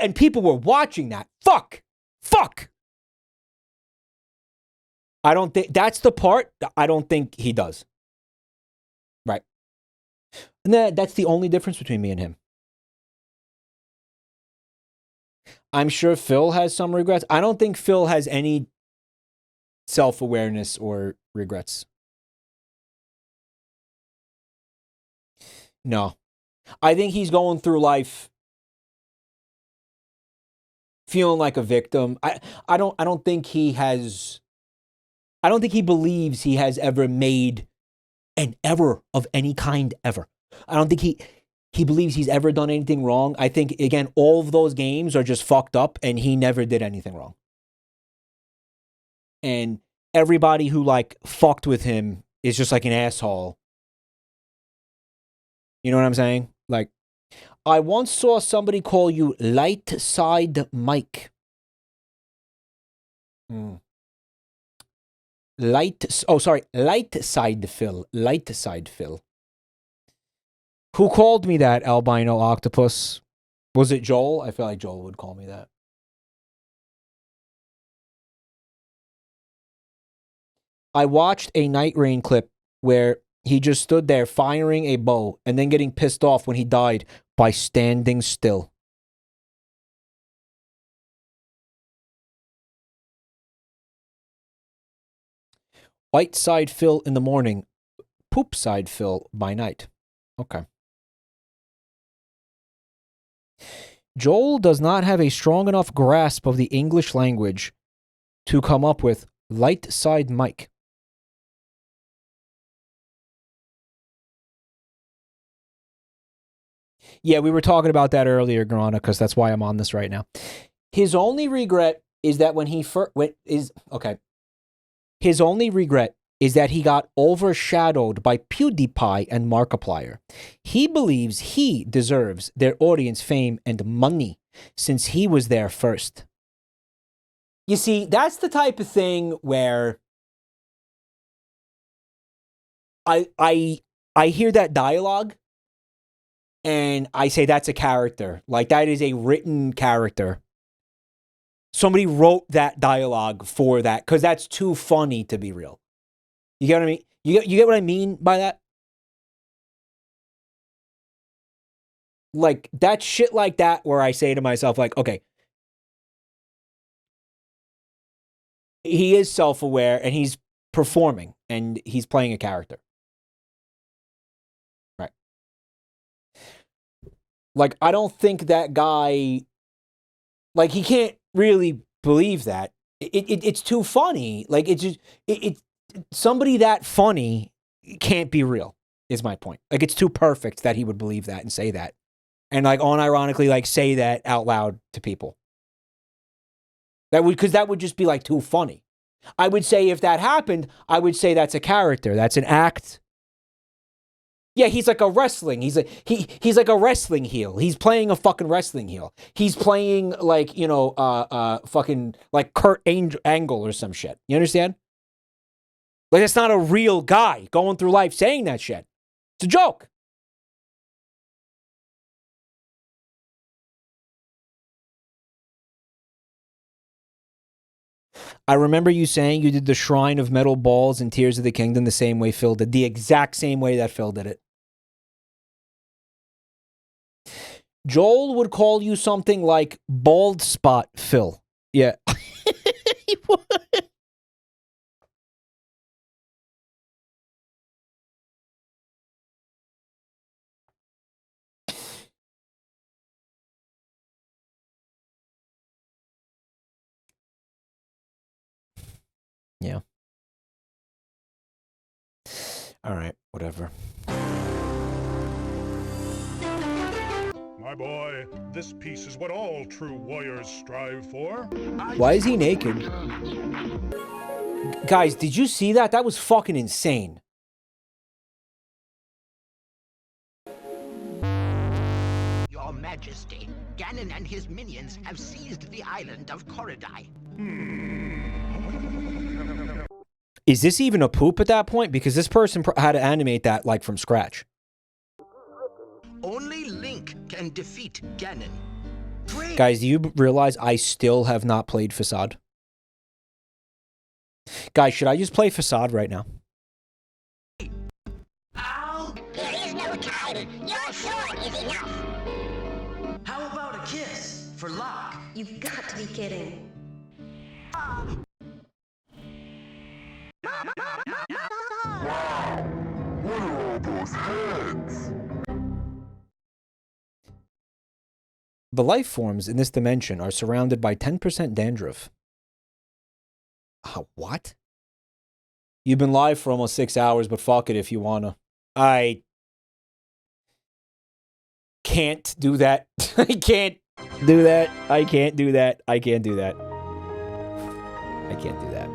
S1: And people were watching that. Fuck. Fuck. I don't think that's the part I don't think he does. Right. And that's the only difference between me and him. I'm sure Phil has some regrets. I don't think Phil has any self-awareness or regrets. No. I think he's going through life feeling like a victim. I don't think he has... I don't think he believes he has ever made an error of any kind ever. I don't think he believes he's ever done anything wrong. I think, again, all of those games are just fucked up and he never did anything wrong. And everybody who, like, fucked with him is just like an asshole. You know what I'm saying? Like, I once saw somebody call you Light Side Mike. Light Side Phil. Light Side Phil. Who called me that, albino octopus? Was it Joel? I feel like Joel would call me that. I watched a Night Rain clip where he just stood there firing a bow and then getting pissed off when he died by standing still. White side fill in the morning, poop side fill by night. Okay. Joel does not have a strong enough grasp of the English language to come up with light side Mike. Yeah, we were talking about that earlier, Grana, because that's why I'm on this right now. His only regret is that when he His only regret is that he got overshadowed by PewDiePie and Markiplier. He believes he deserves their audience fame and money since he was there first. You see, that's the type of thing where I hear that dialogue and I say that's a character. Like, that is a written character. Somebody wrote that dialogue for that because that's too funny to be real. You get what I mean? You get what I mean by that? Like, that shit like that where I say to myself, like, okay, he is self-aware and he's performing and he's playing a character. Right. Like, I don't think that guy, like, he can't really believe that. It's too funny. Like, it's just, somebody that funny can't be real, is my point. Like, it's too perfect that he would believe that and say that. And, like, unironically, like, say that out loud to people. Because that would just be, like, too funny. I would say if that happened, I would say that's a character. That's an act. Yeah, he's like a wrestling. He's like a wrestling heel. He's playing a fucking wrestling heel. He's playing, like, you know, fucking, like, Kurt Angle or some shit. You understand? Like, it's not a real guy going through life saying that shit. It's a joke. I remember you saying you did the Shrine of Metal Balls and Tears of the Kingdom the same way Phil did. The exact same way that Phil did it. Joel would call you something like Bald Spot Phil. Yeah. He would. Yeah. All right, whatever.
S3: My boy, this peace is what all true warriors strive for.
S1: Why is he naked? Guys, did you see that? That was fucking insane.
S2: Your Majesty, Ganon and his minions have seized the island of Korodai.
S1: Is this even a poop at that point? Because this person had to animate that, like, from scratch.
S2: Only Link can defeat Ganon.
S1: Guys, do you realize I still have not played Facade? Guys, should I just play Facade right now?
S17: Ow! There is no time. Your sword is enough.
S11: How about a kiss for luck?
S17: You've got to be kidding.
S3: Wow! What are all those heads?
S1: The life forms in this dimension are surrounded by 10% dandruff. What? You've been live for almost 6 hours, but fuck it if you wanna. I can't do that. I can't do that. I can't do that. I can't do that. I can't do that.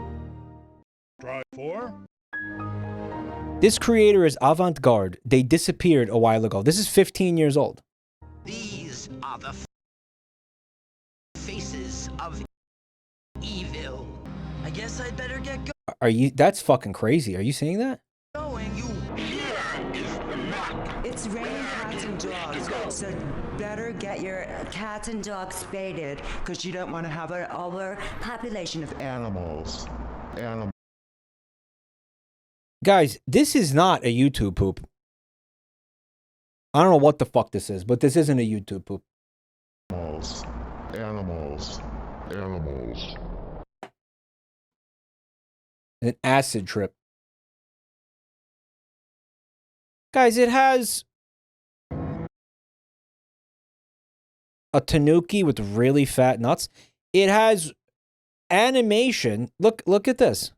S3: Strive for?
S1: This creator is avant-garde. They disappeared a while ago. This is 15 years old.
S2: These are the faces of evil.
S11: I guess I'd better get going.
S1: Are you? That's fucking crazy. Are you seeing that?
S8: It's raining cats and dogs, so better get your cats and dogs spaded, because you don't want to have an overpopulation of animals.
S1: Guys, this is not a YouTube poop. I don't know what the fuck this is, but this isn't a YouTube poop.
S3: Animals.
S1: An acid trip. Guys, it has a tanuki with really fat nuts. It has animation. Look at this.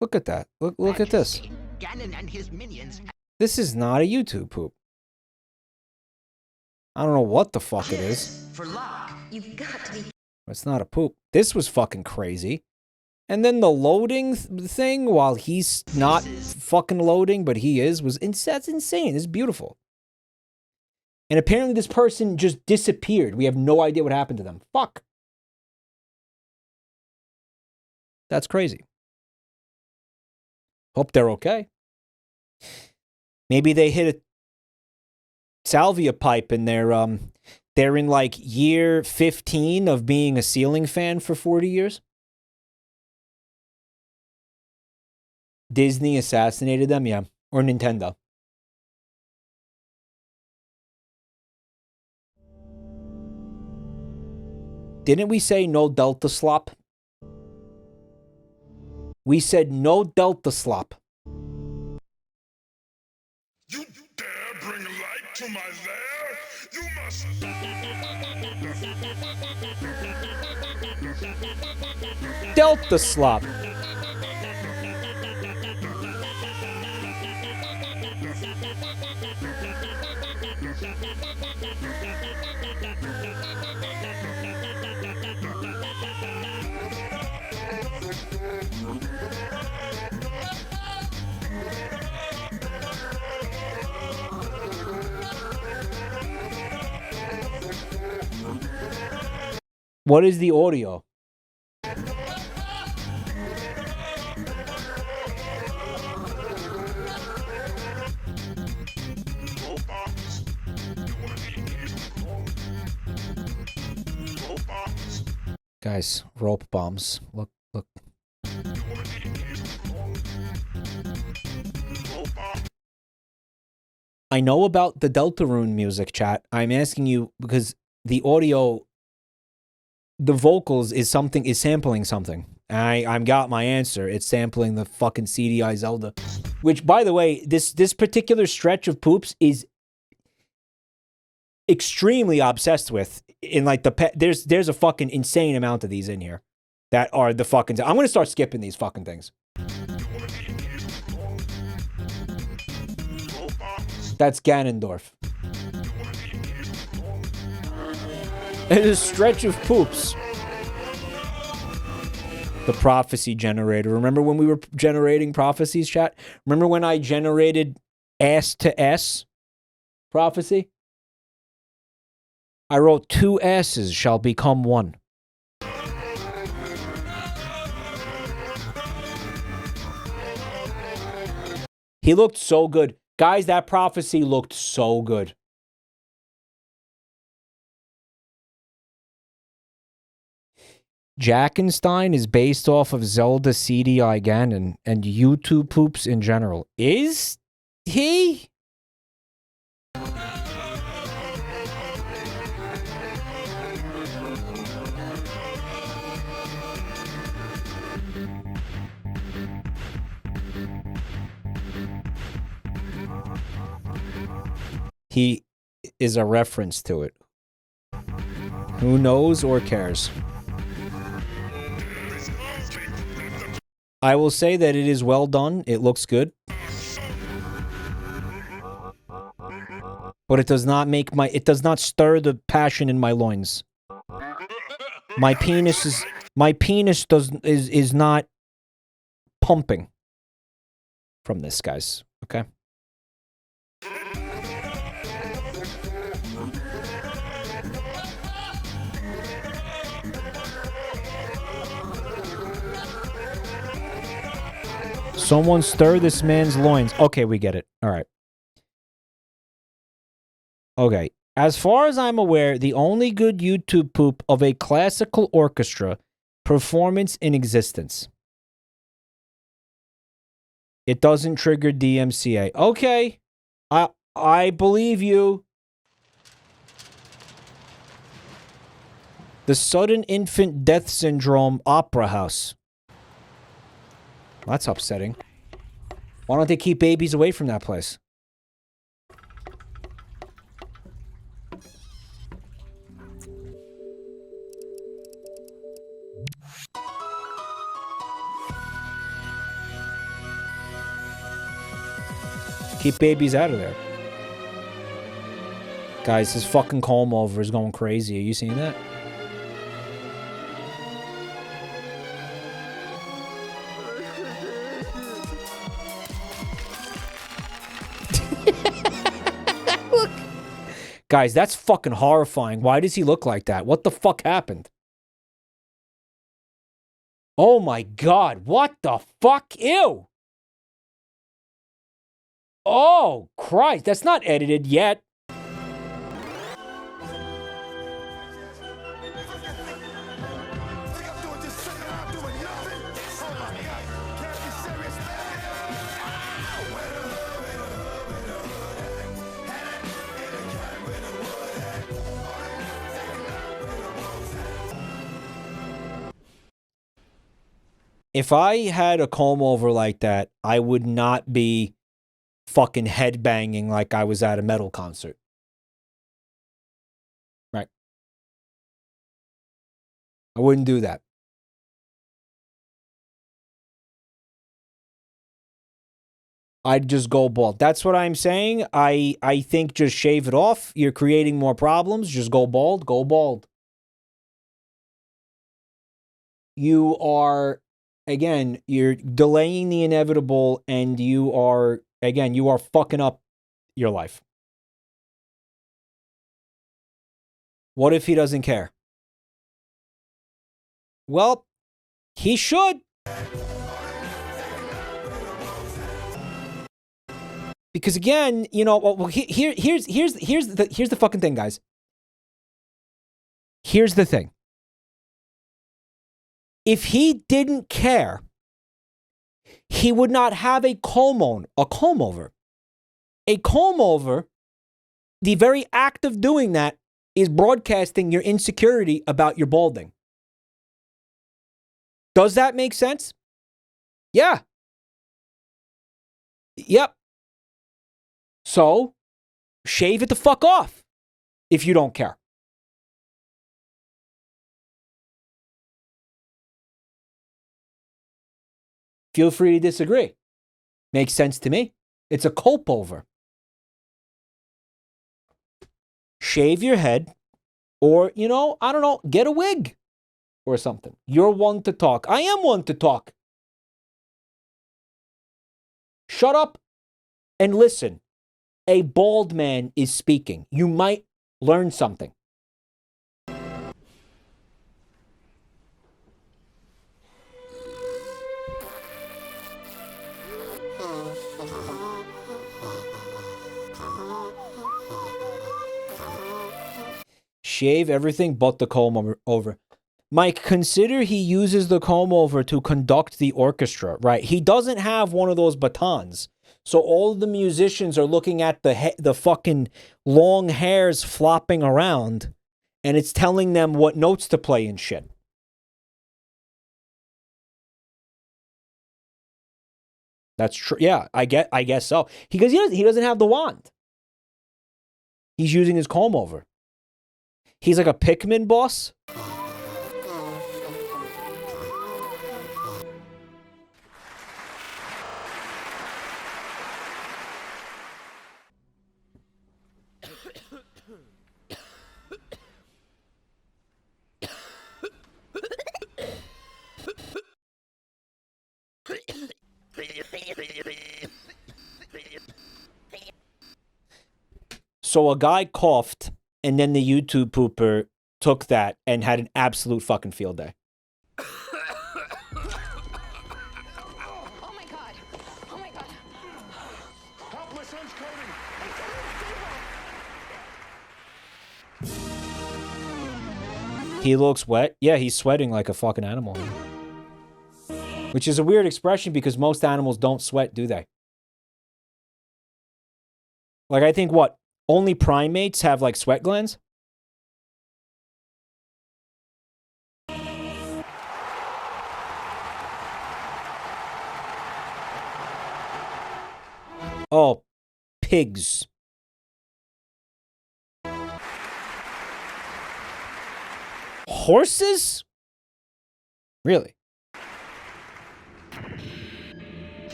S1: Look at that. Look at this.
S2: Ganon and his minions.
S1: This is not a YouTube poop. I don't know what the fuck it is.
S8: For luck, you've got to be.
S1: It's not a poop. This was fucking crazy. And then the loading thing, while he's not fucking loading, but he is, that's insane. It's beautiful. And apparently this person just disappeared. We have no idea what happened to them. Fuck. That's crazy. Hope they're okay. Maybe they hit a salvia pipe and they're in like year 15 of being a ceiling fan for 40 years. Disney assassinated them, yeah. Or Nintendo. Didn't we say no Delta slop? We said no Delta slop.
S3: You dare bring light to my lair? You must...
S1: Delta slop. What is the audio? Guys, rope bombs. Look. I know about the Deltarune music, chat. I'm asking you because the audio, the vocals is sampling something. I'm got my answer. It's sampling the fucking CDI Zelda. Which, by the way, this particular stretch of poops is extremely obsessed with. In like there's a fucking insane amount of these in here that are the fucking. I'm gonna start skipping these fucking things. That's Ganondorf. It is a stretch of poops. The prophecy generator. Remember when we were generating prophecies, chat? Remember when I generated S to S prophecy? I wrote 2 S's shall become 1. He looked so good. Guys, that prophecy looked so good. Jackenstein is based off of Zelda CDI Ganon and YouTube poops in general. Is he? He is a reference to it. Who knows or cares? I will say that it is well done. It looks good. But it does not stir the passion in my loins. My penis is not pumping from this, guys. Okay? Someone stir this man's loins. Okay, we get it. All right. Okay. As far as I'm aware, the only good YouTube poop of a classical orchestra performance in existence. It doesn't trigger DMCA. Okay. I believe you. The Sudden Infant Death Syndrome Opera House. That's upsetting. Why don't they keep babies away from that place? Keep babies out of there. Guys, this fucking comb over is going crazy. Are you seeing that? Look. Guys, that's fucking horrifying. Why does he look like that? What the fuck happened? Oh my god, what the fuck? Ew! Oh, Christ, that's not edited yet. If I had a comb over like that, I would not be fucking headbanging like I was at a metal concert. Right. I wouldn't do that. I'd just go bald. That's what I'm saying. I think just shave it off. You're creating more problems. Just go bald. Go bald. You are, again, you're delaying the inevitable, and you are, again, you are fucking up your life. What if he doesn't care? Well, he should. Because again, you know, well, here's the fucking thing, guys. Here's the thing. If he didn't care, he would not have a comb over. A comb over, the very act of doing that is broadcasting your insecurity about your balding. Does that make sense? Yeah. Yep. So, shave it the fuck off if you don't care. Feel free to disagree. Makes sense to me. It's a cope over. Shave your head, or, you know, I don't know, get a wig or something. You're one to talk. I am one to talk. Shut up and listen. A bald man is speaking. You might learn something. Shave everything but the comb over. Mike, consider he uses the comb over to conduct the orchestra, right? He doesn't have one of those batons. So all of the musicians are looking at the fucking long hairs flopping around, and it's telling them what notes to play and shit. That's true. Yeah, I guess so. Because he doesn't have the wand. He's using his comb over. He's like a Pikmin boss. So a guy coughed, and then the YouTube pooper took that and had an absolute fucking field day.
S7: Oh my god. Oh my god.
S3: Help, my son's coming.
S1: He looks wet. Yeah, he's sweating like a fucking animal. Which is a weird expression because most animals don't sweat, do they? Like, I think what? Only primates have, like, sweat glands? Oh, pigs. Horses? Really?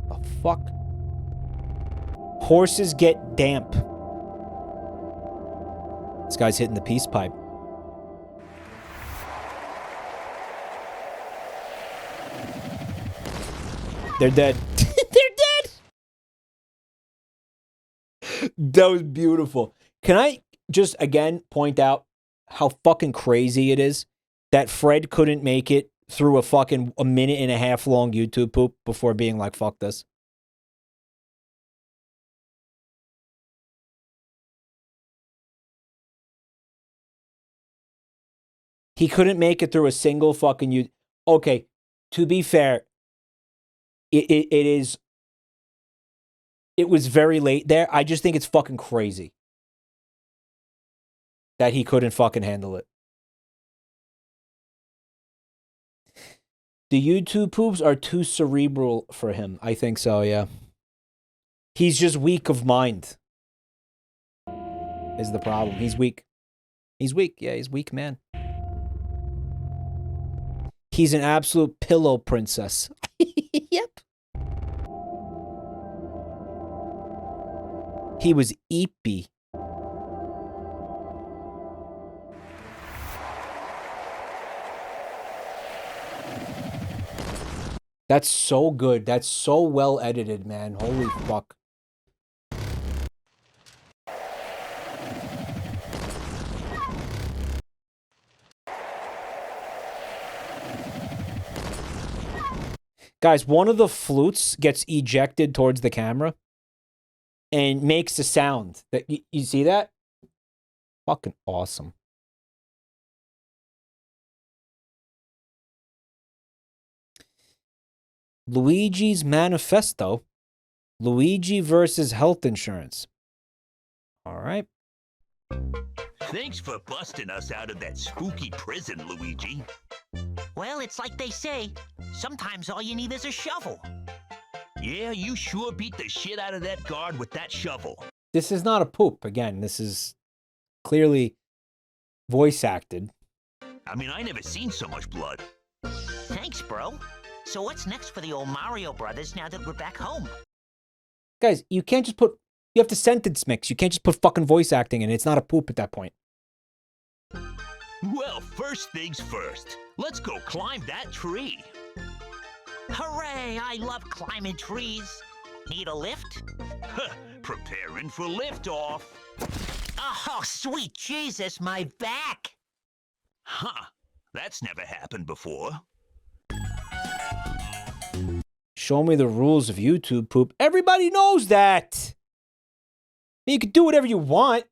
S1: The fuck? Horses get damp. This guy's hitting the peace pipe. They're dead. They're dead! That was beautiful. Can I just again point out how fucking crazy it is that Fred couldn't make it through a fucking a minute and a half long YouTube poop before being like, fuck this? He couldn't make it through a single fucking YouTube. Okay, to be fair, it was very late there. I just think it's fucking crazy that he couldn't fucking handle it. The YouTube poops are too cerebral for him. I think so, yeah. He's just weak of mind. Is the problem. He's weak. He's weak. Yeah, he's weak, man. He's an absolute pillow princess. Yep. He was eepy. That's so good. That's so well edited, man. Holy fuck. Guys, one of the flutes gets ejected towards the camera and makes a sound. That you see that? Fucking awesome. Luigi's Manifesto. Luigi versus health insurance. All right.
S9: Thanks for busting us out of that spooky prison, Luigi.
S17: Well, it's like they say, sometimes all you need is a shovel.
S9: Yeah, you sure beat the shit out of that guard with that shovel.
S1: This is not a poop. Again, this is clearly voice acted.
S9: I mean, I never seen so much blood.
S17: Thanks, bro. So what's next for the old Mario brothers now that we're back home?
S1: Guys, you can't just put... You have to sentence mix. You can't just put fucking voice acting in. It's not a poop at that point.
S9: Well, first things first. Let's go climb that tree.
S17: Hooray! I love climbing trees. Need a lift?
S9: Preparing for liftoff.
S17: Oh, sweet Jesus, my back!
S9: Huh. That's never happened before.
S1: Show me the rules of YouTube poop. Everybody knows that. You can do whatever you want.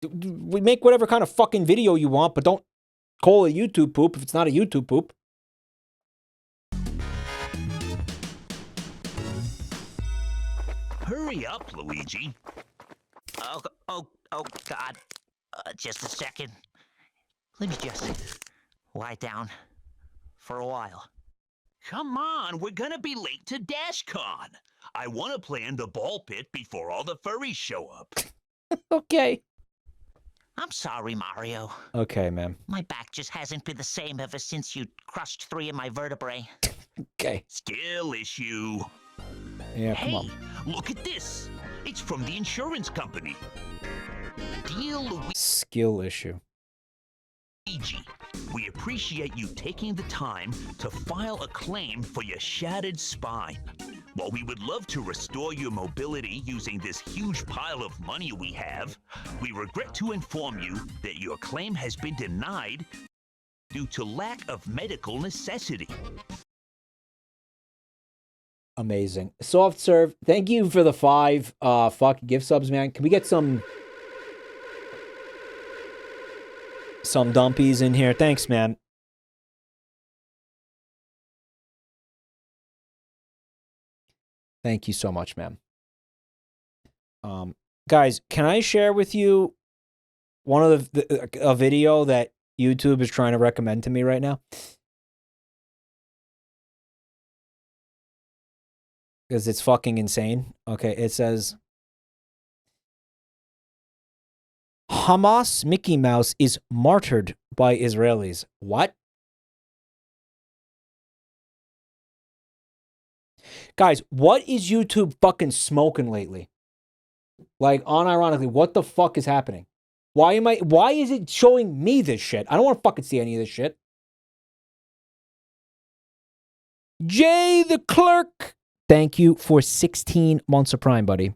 S1: We make whatever kind of fucking video you want, but don't call it YouTube poop if it's not a YouTube poop.
S9: Hurry up, Luigi.
S17: Oh, God. Just a second. Let me just lie down for a while.
S9: Come on, we're gonna be late to DashCon. I want to plan the ball pit before all the furries show up.
S1: Okay.
S17: I'm sorry, Mario.
S1: Okay, man.
S17: My back just hasn't been the same ever since you crushed 3 of my vertebrae.
S1: Okay.
S9: Skill issue.
S1: Yeah, come on.
S9: Hey, look at this. It's from the insurance company. Dear Luigi.
S1: Skill issue.
S9: We appreciate you taking the time to file a claim for your shattered spine. While we would love to restore your mobility using this huge pile of money we have, we regret to inform you that your claim has been denied due to lack of medical necessity.
S1: Amazing. Soft serve. Thank you for the 5 fucking gift subs, man. Can we get some dumpies in here? Thanks, man. Thank you so much, man. Guys, can I share with you one of a video that YouTube is trying to recommend to me right now? because it's fucking insane. Okay, it says Hamas Mickey Mouse is martyred by Israelis. What? Guys, what is YouTube fucking smoking lately? Like, unironically, what the fuck is happening? Why is it showing me this shit? I don't want to fucking see any of this shit. Jay the Clerk, thank you for 16 months of Prime, buddy.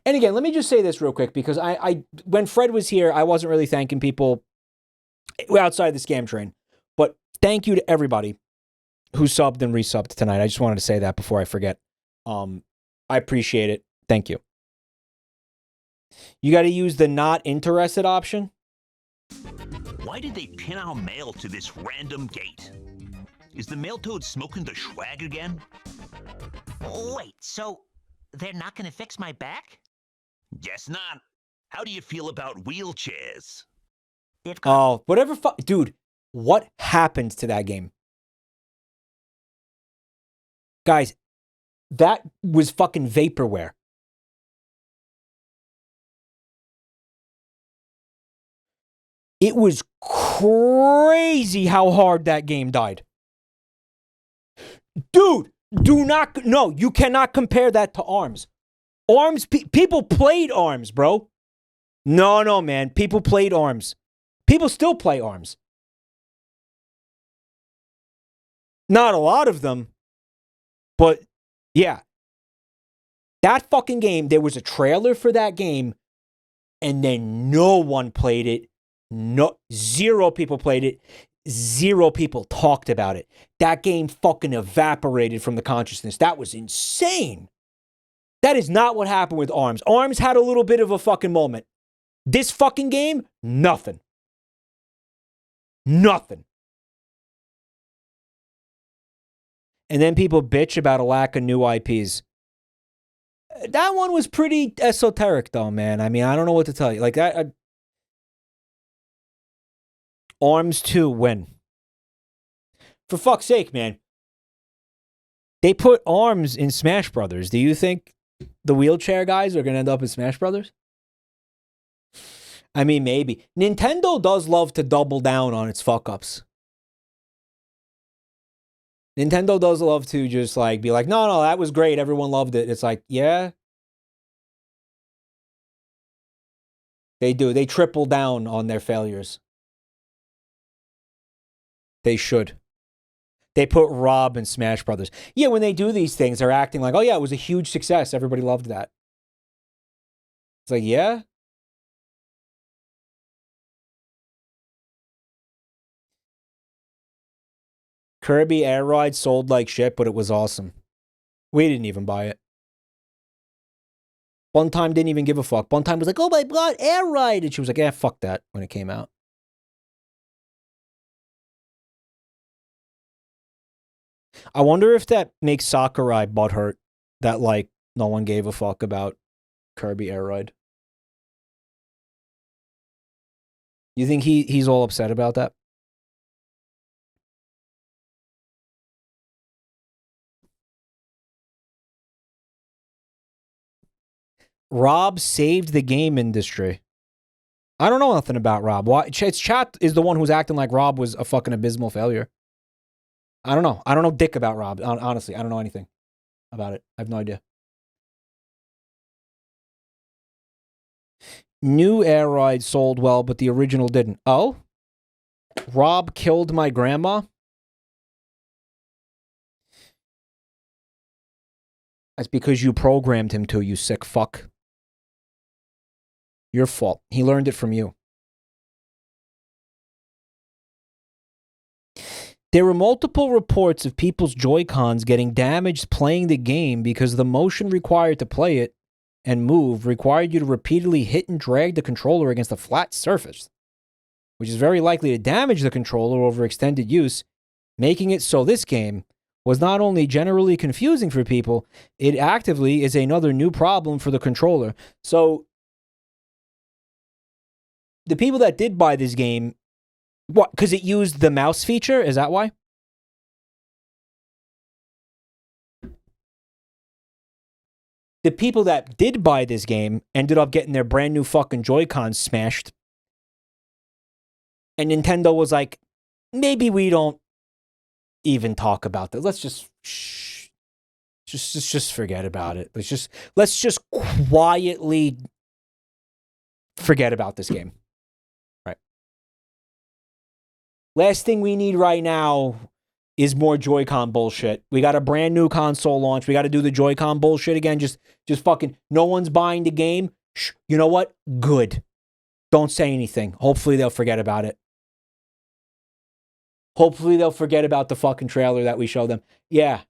S1: And again, let me just say this real quick, because I when Fred was here, I wasn't really thanking people outside the scam train. But thank you to everybody who subbed and resubbed tonight. I just wanted to say that before I forget. I appreciate it. Thank you. You got to use the not interested option.
S9: Why did they pin our mail to this random gate? Is the mail toad smoking the swag again?
S17: Wait, so they're not gonna fix my back?
S9: Guess not. How do you feel about wheelchairs?
S1: Oh, whatever. Dude, what happened to that game? Guys, that was fucking vaporware. It was crazy how hard that game died. Dude, no, you cannot compare that to ARMS. ARMS, people played ARMS, bro. No, man. People played ARMS. People still play ARMS. Not a lot of them, but yeah. That fucking game, there was a trailer for that game, and then no one played it. No, zero people played it. Zero people talked about it. That game fucking evaporated from the consciousness. That was insane. That is not what happened with ARMS. ARMS had a little bit of a fucking moment. This fucking game, nothing. Nothing. And then people bitch about a lack of new IPs. That one was pretty esoteric, though, man. I mean, I don't know what to tell you. Like that. ARMS 2 win. For fuck's sake, man. They put ARMS in Smash Brothers. Do you think the wheelchair guys are going to end up in Smash Brothers? I mean, maybe. Nintendo does love to double down on its fuck-ups. Nintendo does love to just like be like, no, that was great. Everyone loved it. It's like, yeah. They do. They triple down on their failures. They should. They put Rob in Smash Brothers. Yeah, when they do these things, they're acting like, oh yeah, it was a huge success. Everybody loved that. It's like, yeah. Kirby Air Ride sold like shit, but it was awesome. We didn't even buy it. Funtime didn't even give a fuck. Funtime was like, oh my god, Air Ride. And she was like, yeah, fuck that when it came out. I wonder if that makes Sakurai butthurt that, like, no one gave a fuck about Kirby Air Ride. You think he's all upset about that? Rob saved the game industry. I don't know nothing about Rob. Why? It's chat is the one who's acting like Rob was a fucking abysmal failure. I don't know. I don't know dick about Rob. Honestly, I don't know anything about it. I have no idea. New Air Ride sold well, but the original didn't. Oh? Rob killed my grandma? That's because you programmed him to, you sick fuck. Your fault. He learned it from you. There were multiple reports of people's Joy-Cons getting damaged playing the game because the motion required to play it and move required you to repeatedly hit and drag the controller against a flat surface, which is very likely to damage the controller over extended use, making it so this game was not only generally confusing for people, it actively is another new problem for the controller. So, the people that did buy this game, what? Because it used the mouse feature? Is that why? the people that did buy this game ended up getting their brand new fucking Joy-Cons smashed. And Nintendo was like, maybe we don't even talk about that. Let's just just forget about it. Let's just quietly forget about this game. Right. Last thing we need right now is more Joy-Con bullshit. We got a brand new console launch. We got to do the Joy-Con bullshit again. Just fucking, no one's buying the game. You know what? Good. Don't say anything. Hopefully they'll forget about it. Hopefully they'll forget about the fucking trailer that we showed them. Yeah.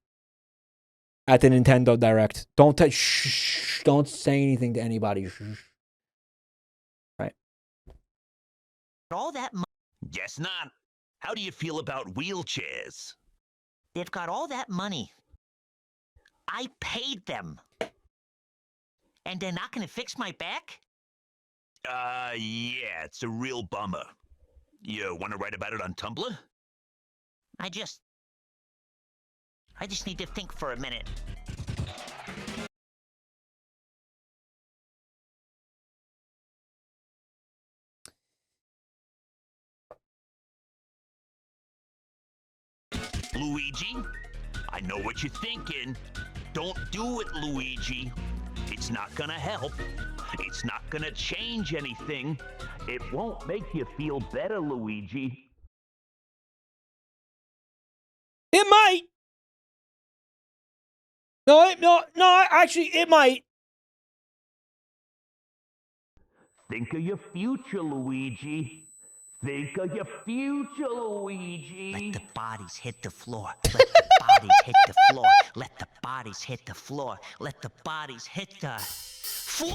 S1: At the Nintendo Direct. Don't say anything to anybody. Right.
S17: All that money.
S9: Guess not. How do you feel about wheelchairs?
S17: They've got all that money. I paid them. And they're not going to fix my back?
S9: Yeah, it's a real bummer. You want to write about it on Tumblr?
S17: I just need to think for a minute.
S9: Luigi, I know what you're thinking. Don't do it, Luigi. It's not gonna help. It's not gonna change anything. It won't make you feel better, Luigi.
S1: It might. No, actually, it might.
S9: Think of your future, Luigi. Think of your future, Luigi.
S17: Let the bodies hit the floor. Let the bodies hit the floor. Let the bodies hit the floor. Let the bodies hit the floor.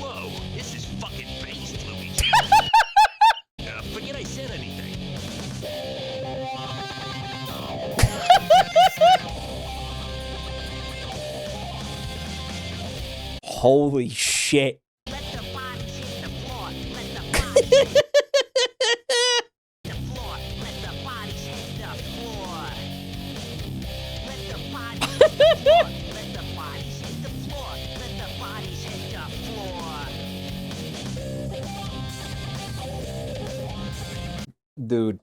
S9: Whoa, this is fucking based, Luigi. Forget I said anything.
S1: Holy shit.
S17: Let the bodies hit the floor. Let the bodies hit the floor. Let the bodies hit the floor. Let the bodies hit the floor. Let the bodies hit the floor. Let the bodies hit the floor.
S1: Dude.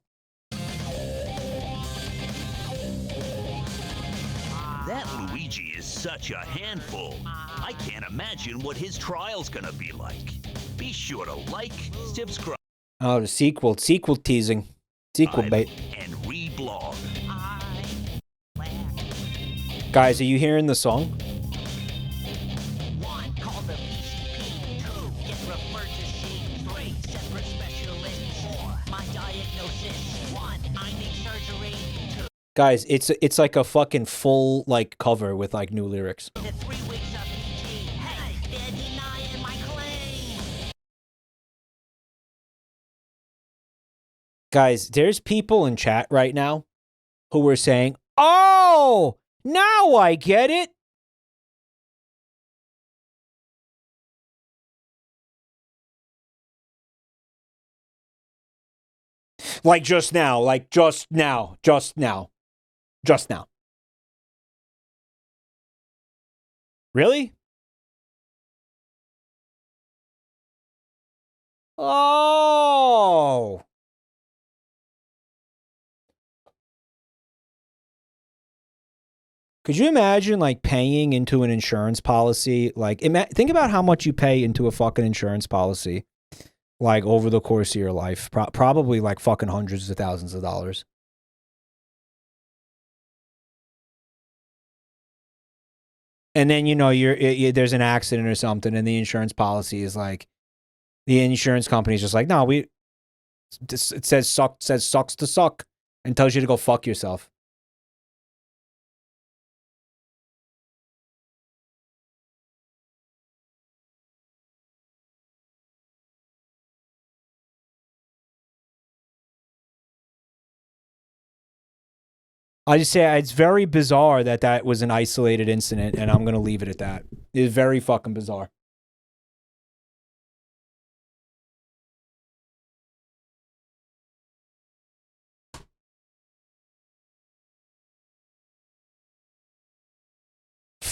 S9: That Luigi is such a handful. I can't imagine what his trial's gonna be like. Be sure to like, subscribe.
S1: Oh, the sequel teasing. Sequel bait.
S9: And reblog.
S1: Guys, are you hearing the song?
S17: 1. Call the PCP. 2. Get referred to scene. 3. Separate specialists. 4. My diagnosis. 1. I need surgery. 2.
S1: Guys, it's like a fucking full like cover with like new lyrics.
S17: The 3 weeks of PT. Hey, they're denying my claim.
S1: Guys, there's people in chat right now who were saying, "Oh, now I get it." Like just now. Really? Oh. Could you imagine like paying into an insurance policy? Like think about how much you pay into a fucking insurance policy like over the course of your life. Probably like fucking hundreds of thousands of dollars. And then, you know, there's an accident or something and the insurance policy is like, the insurance company is just like, no, it says sucks to suck and tells you to go fuck yourself. I just say it's very bizarre that was an isolated incident, and I'm going to leave it at that. It's very fucking bizarre.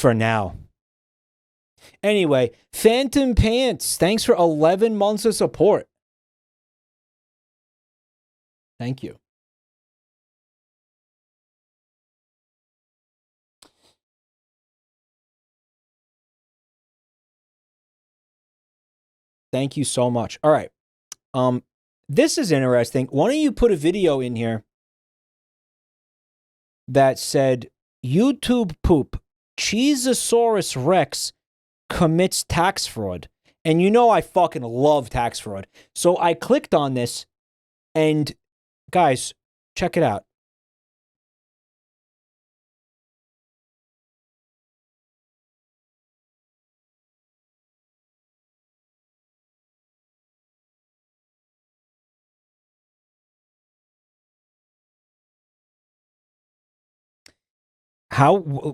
S1: For now. Anyway, Phantom Pants, thanks for 11 months of support. Thank you. Thank you so much. All right. This is interesting. Why don't you put a video in here that said YouTube poop Cheezosaurus Rex commits tax fraud. And you know I fucking love tax fraud. So I clicked on this and guys, check it out.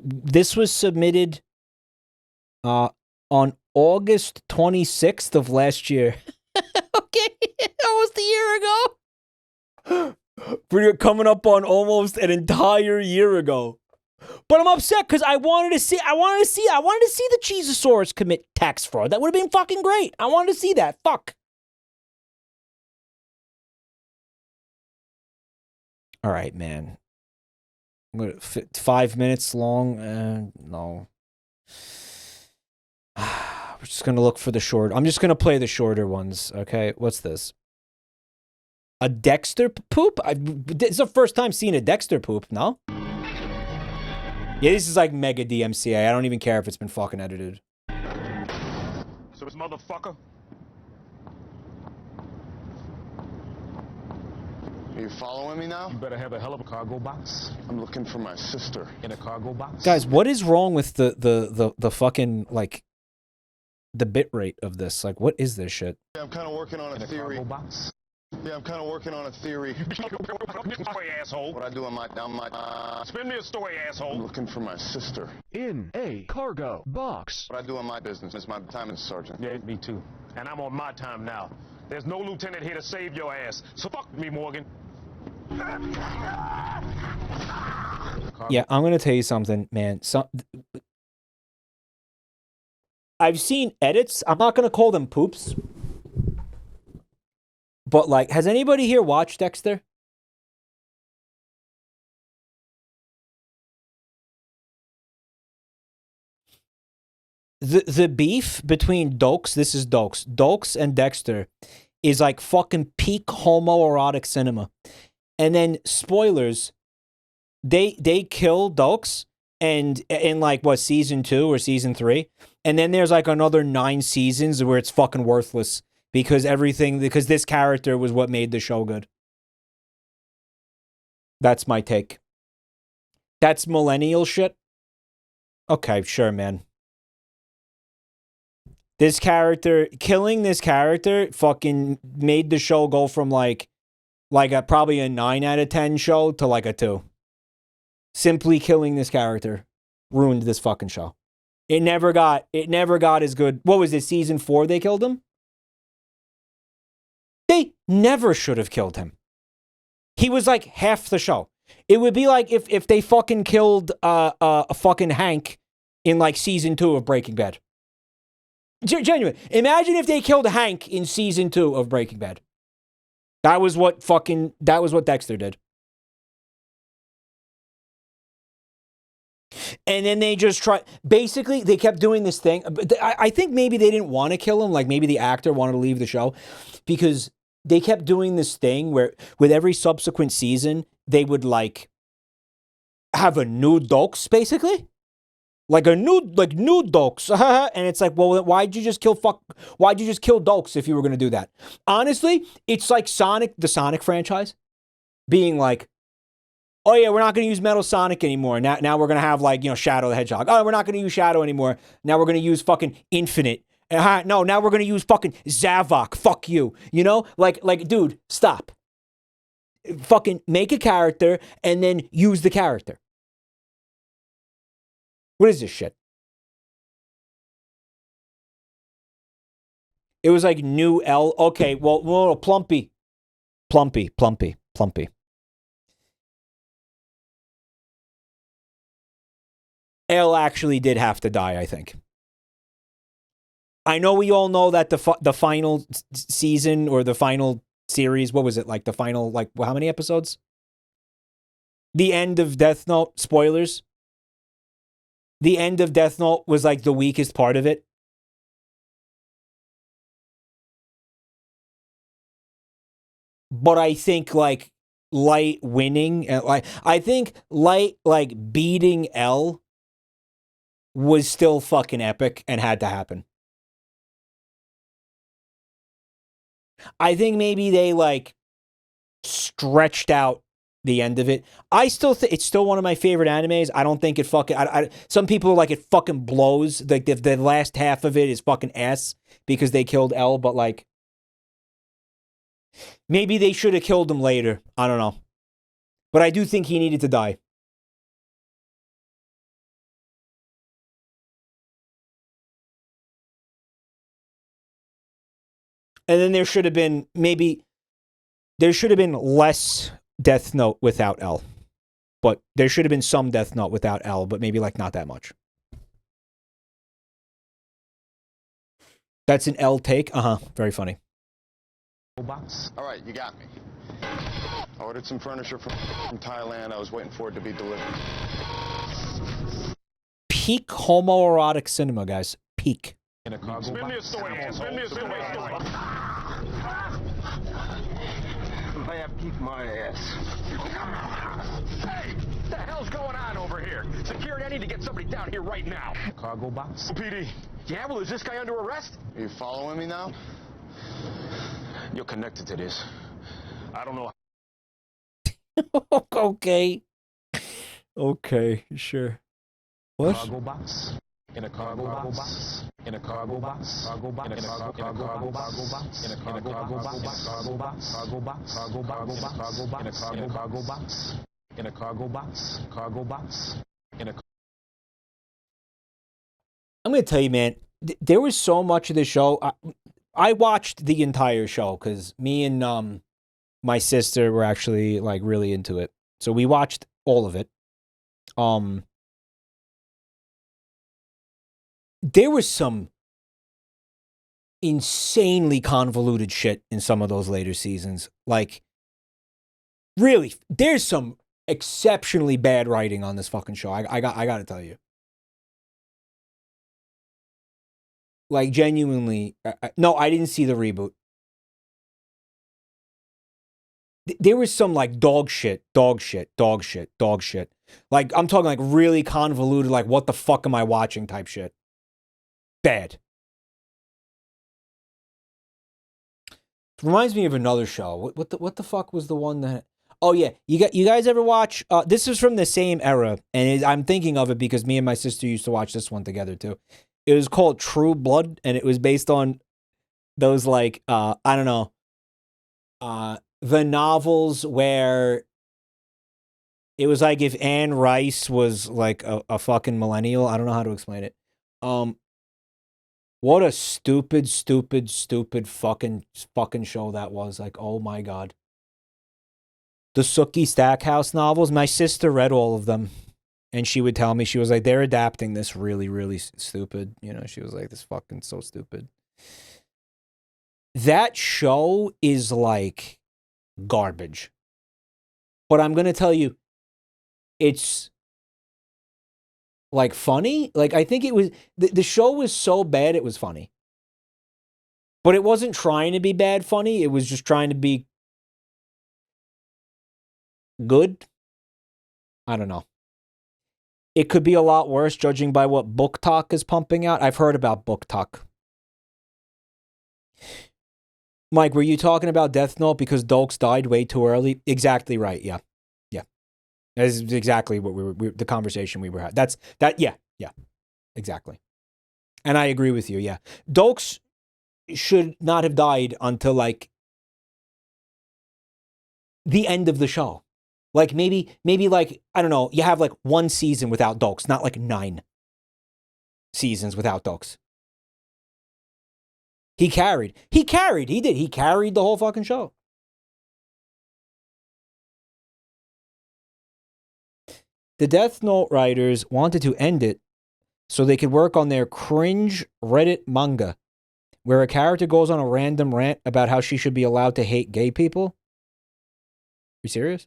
S1: This was submitted on August 26th of last year. Okay, almost a year ago. We're coming up on almost an entire year ago. But I'm upset because I wanted to see the Cheezosaurus commit tax fraud. That would have been fucking great. I wanted to see that. Fuck. All right, man. I'm gonna 5 minutes long. No. We're just gonna look for the short. I'm just gonna play the shorter ones. Okay, what's this? A Dexter poop? It's the first time seeing a Dexter poop. No. Yeah, this is like mega DMCA. I don't even care if it's been fucking edited.
S3: So this motherfucker.
S5: Are you following me now?
S3: You better have a hell of a cargo box.
S5: I'm looking for my sister.
S3: In a cargo box?
S1: Guys, what is wrong with the fucking, like, the bit rate of this? Like, what is this shit?
S5: Yeah, I'm kind of working on a theory.
S3: Cargo box?
S5: Yeah, I'm kind of working on a theory.
S3: Story, asshole.
S5: What I do on my
S3: Spin me a story, asshole.
S5: I'm looking for my sister.
S3: In a cargo box.
S5: What I do on my business is my time as sergeant.
S3: Yeah, me too. And I'm on my time now. There's no lieutenant here to save your ass. So fuck me, Morgan.
S1: Yeah, I'm gonna tell you something, man. I've seen edits. I'm not gonna call them poops. But, like, has anybody here watched Dexter? The beef between Dokes, this is Dokes and Dexter is like fucking peak homoerotic cinema. And then, spoilers, they kill Dokes and in like, what, season 2 or season 3? And then there's like another 9 seasons where it's fucking worthless. Because this character was what made the show good. That's my take. That's millennial shit? Okay, sure, man. Killing this character fucking made the show go from like probably a 9 out of 10 show to like a 2. Simply killing this character ruined this fucking show. It never got as good. What was it, season 4 they killed him? They never should have killed him. He was like half the show. It would be like if they fucking killed a fucking Hank in like season 2 of Breaking Bad. Genuine. Imagine if they killed Hank in season 2 of Breaking Bad. That was what Dexter did. And then they just basically, they kept doing this thing. I think maybe they didn't want to kill him. Like maybe the actor wanted to leave the show because they kept doing this thing where with every subsequent season, they would like have a new Dokes, basically. Like new Dokes. And it's like, well, why'd you just kill Dokes if you were going to do that? Honestly, it's like the Sonic franchise being like, oh yeah, we're not going to use Metal Sonic anymore. Now we're going to have like, Shadow the Hedgehog. Oh, we're not going to use Shadow anymore. Now we're going to use fucking Infinite. No, now we're going to use fucking Zavok. Fuck you. Like, dude, stop. Fucking make a character and then use the character. What is this shit? It was like new L. Okay, well, Plumpy. L actually did have to die, I think. I know we all know that the final season or the final series, what was it? Like the final, like how many episodes? The end of Death Note, spoilers. The end of Death Note was like the weakest part of it. But I think like Light winning, like I think Light like beating L was still fucking epic and had to happen. I think maybe they like stretched out the end of it. I still think it's still one of my favorite animes. I don't think it fucking. Some people are like it fucking blows. Like the last half of it is fucking ass because they killed L. But like, maybe they should have killed him later. I don't know. But I do think he needed to die. And then there should have been less Death Note without L. But there should have been some Death Note without L, but maybe like not that much. That's an L take? Uh-huh. Very funny.
S5: All right, you got me. I ordered some furniture from Thailand. I was waiting for it to be delivered.
S1: Peak homoerotic cinema, guys. Peak.
S21: In a cargo
S3: Spin me a story, spin me a story.
S21: I have kicked my ass.
S23: Hey! What the hell's going on over here? Security, I need to get somebody down here right now.
S21: Cargo box?
S23: PD. Yeah, well, is this guy under arrest?
S5: Are you following me now?
S21: You're connected to this. I don't know.
S1: Okay. Okay, sure. What?
S21: Cargo box. In a cargo box. In a cargo box. Cargo box. In a cargo box. In a cargo box. Cargo box. Cargo box. Cargo box. Cargo box. In a cargo box. In a cargo box. Cargo box. In a.
S1: I'm going to tell you, man, there was so much of the show. I watched the entire show because me and my sister were actually like really into it. So we watched all of it. There was some insanely convoluted shit in some of those later seasons. Like, really, there's some exceptionally bad writing on this fucking show. I got to tell you. Like, genuinely, no, I didn't see the reboot. There was some, like, dog shit. Like, I'm talking, like, really convoluted, like, what the fuck am I watching type shit. Bad. Reminds me of another show. What the fuck was the one that... Oh, yeah. You guys ever watch... this is from the same era, and I'm thinking of it because me and my sister used to watch this one together, too. It was called True Blood, and it was based on those, like, I don't know, the novels where it was like if Anne Rice was, like, a fucking millennial. I don't know how to explain it. What a stupid fucking show that was. Like, oh my God. The Sookie Stackhouse novels, my sister read all of them. And she would tell me, she was like, they're adapting this really stupid. You know, she was like, this fucking so stupid. That show is like garbage. But I'm going to tell you, it's like funny. Like, I think it was, the show was so bad it was funny. But it wasn't trying to be bad funny. It was just trying to be good. I don't know. It could be a lot worse judging by what Book Talk is pumping out. I've heard about Book Talk. Mike, were you talking about Death Note because Dokes died way too early? Exactly right. Yeah. That's exactly what the conversation we were having. Yeah. Exactly. And I agree with you. Yeah. Dokes should not have died until like the end of the show. Like maybe like, I don't know, you have like one season without Dokes, not like 9 seasons without Dokes. He carried, he did. He carried the whole fucking show. The Death Note writers wanted to end it so they could work on their cringe Reddit manga, where a character goes on a random rant about how she should be allowed to hate gay people. You serious?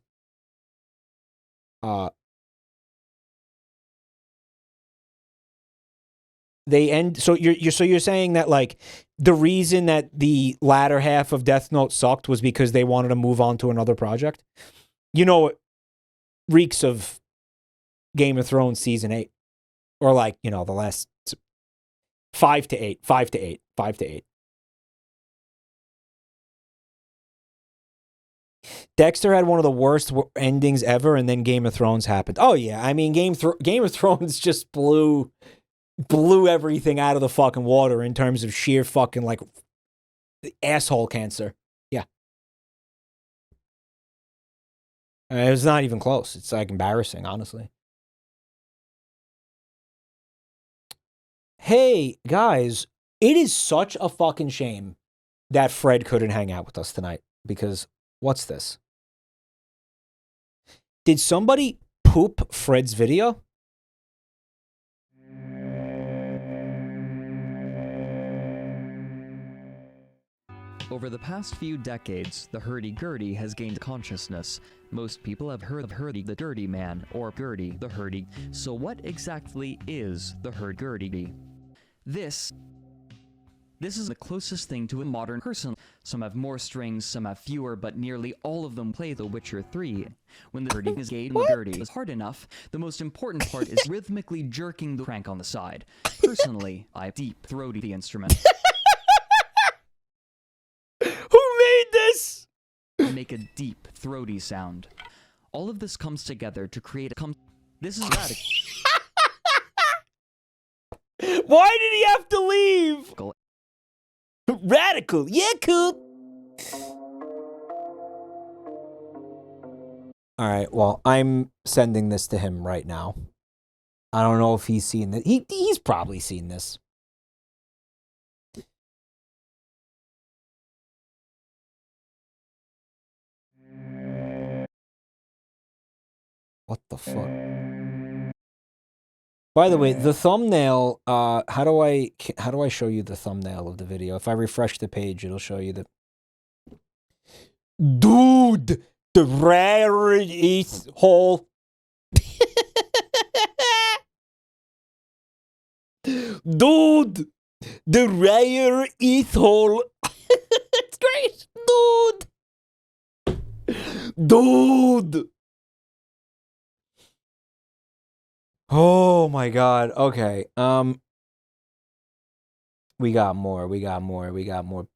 S1: They end. So you're saying that like the reason that the latter half of Death Note sucked was because they wanted to move on to another project? You know, it reeks of Game of Thrones season 8, or like, you know, the last 5 to 8, 5 to 8, 5 to 8. Dexter had one of the worst endings ever, and then Game of Thrones happened. Oh yeah, I mean Game of Thrones just blew everything out of the fucking water in terms of sheer fucking like asshole cancer. Yeah. It was not even close. It's like embarrassing, honestly. Hey, guys, it is such a fucking shame that Fred couldn't hang out with us tonight, because what's this? Did somebody poop Fred's video?
S13: Over the past few decades, the hurdy-gurdy has gained consciousness. Most people have heard of Hurdy the Dirty Man, or Gurdy the Hurdy. So what exactly is the hurdy-gurdy? This is the closest thing to a modern person. Some have more strings, some have fewer, but nearly all of them play The Witcher 3. When the hurdy is gay and the dirty is hard enough, the most important part is rhythmically jerking the crank on the side. Personally, I deep-throaty the instrument.
S1: Who made this?
S13: Make a deep, throaty sound. All of this comes together to create a This is radical.
S1: Why did he have to leave? Radical. Yeah, cool. All right, well, I'm sending this to him right now. I don't know if he's seen this. He's probably seen this. What the fuck? By the way, the thumbnail, how do I show you the thumbnail of the video? If I refresh the page, it'll show you the... Dude! The rare ETH hole. Dude! The rare ETH hole. It's great! Dude! Dude! Oh my god. Okay. We got more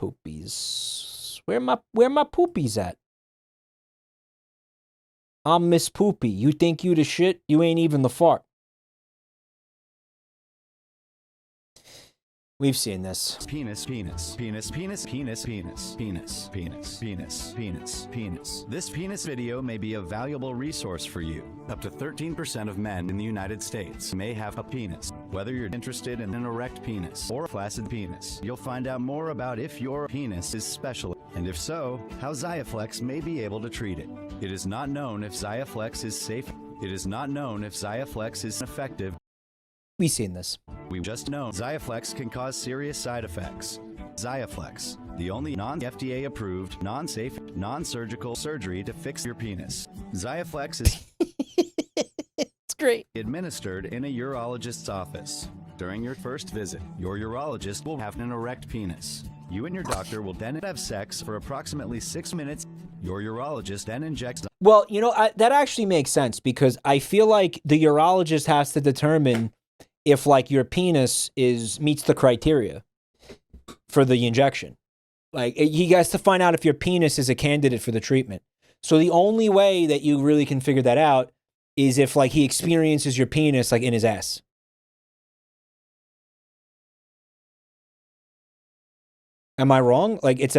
S1: poopies. Where my poopies at? I'm Miss Poopy. You think you the shit? You ain't even the fart. We've seen this.
S14: Penis, penis, penis, penis, penis, penis, penis, penis, penis, penis, penis. This penis video may be a valuable resource for you. Up to 13% of men in the United States may have a penis. Whether you're interested in an erect penis or a flaccid penis, you'll find out more about if your penis is special, and if so, how Xiaflex may be able to treat it. It is not known if Xiaflex is safe. It is not known if Xiaflex is effective.
S1: We've seen this.
S14: We just know Xiaflex can cause serious side effects. Xiaflex, the only non-FDA approved, non-safe, non-surgical surgery to fix your penis. Xiaflex is
S1: it's great.
S14: Administered in a urologist's office. During your first visit, your urologist will have an erect penis. You and your doctor will then have sex for approximately 6 minutes. Your urologist then injects...
S1: Well, you know, that actually makes sense, because I feel like the urologist has to determine if like your penis meets the criteria for the injection. Like he has to find out if your penis is a candidate for the treatment. So the only way that you really can figure that out is if like he experiences your penis like in his ass. Am I wrong? Like it's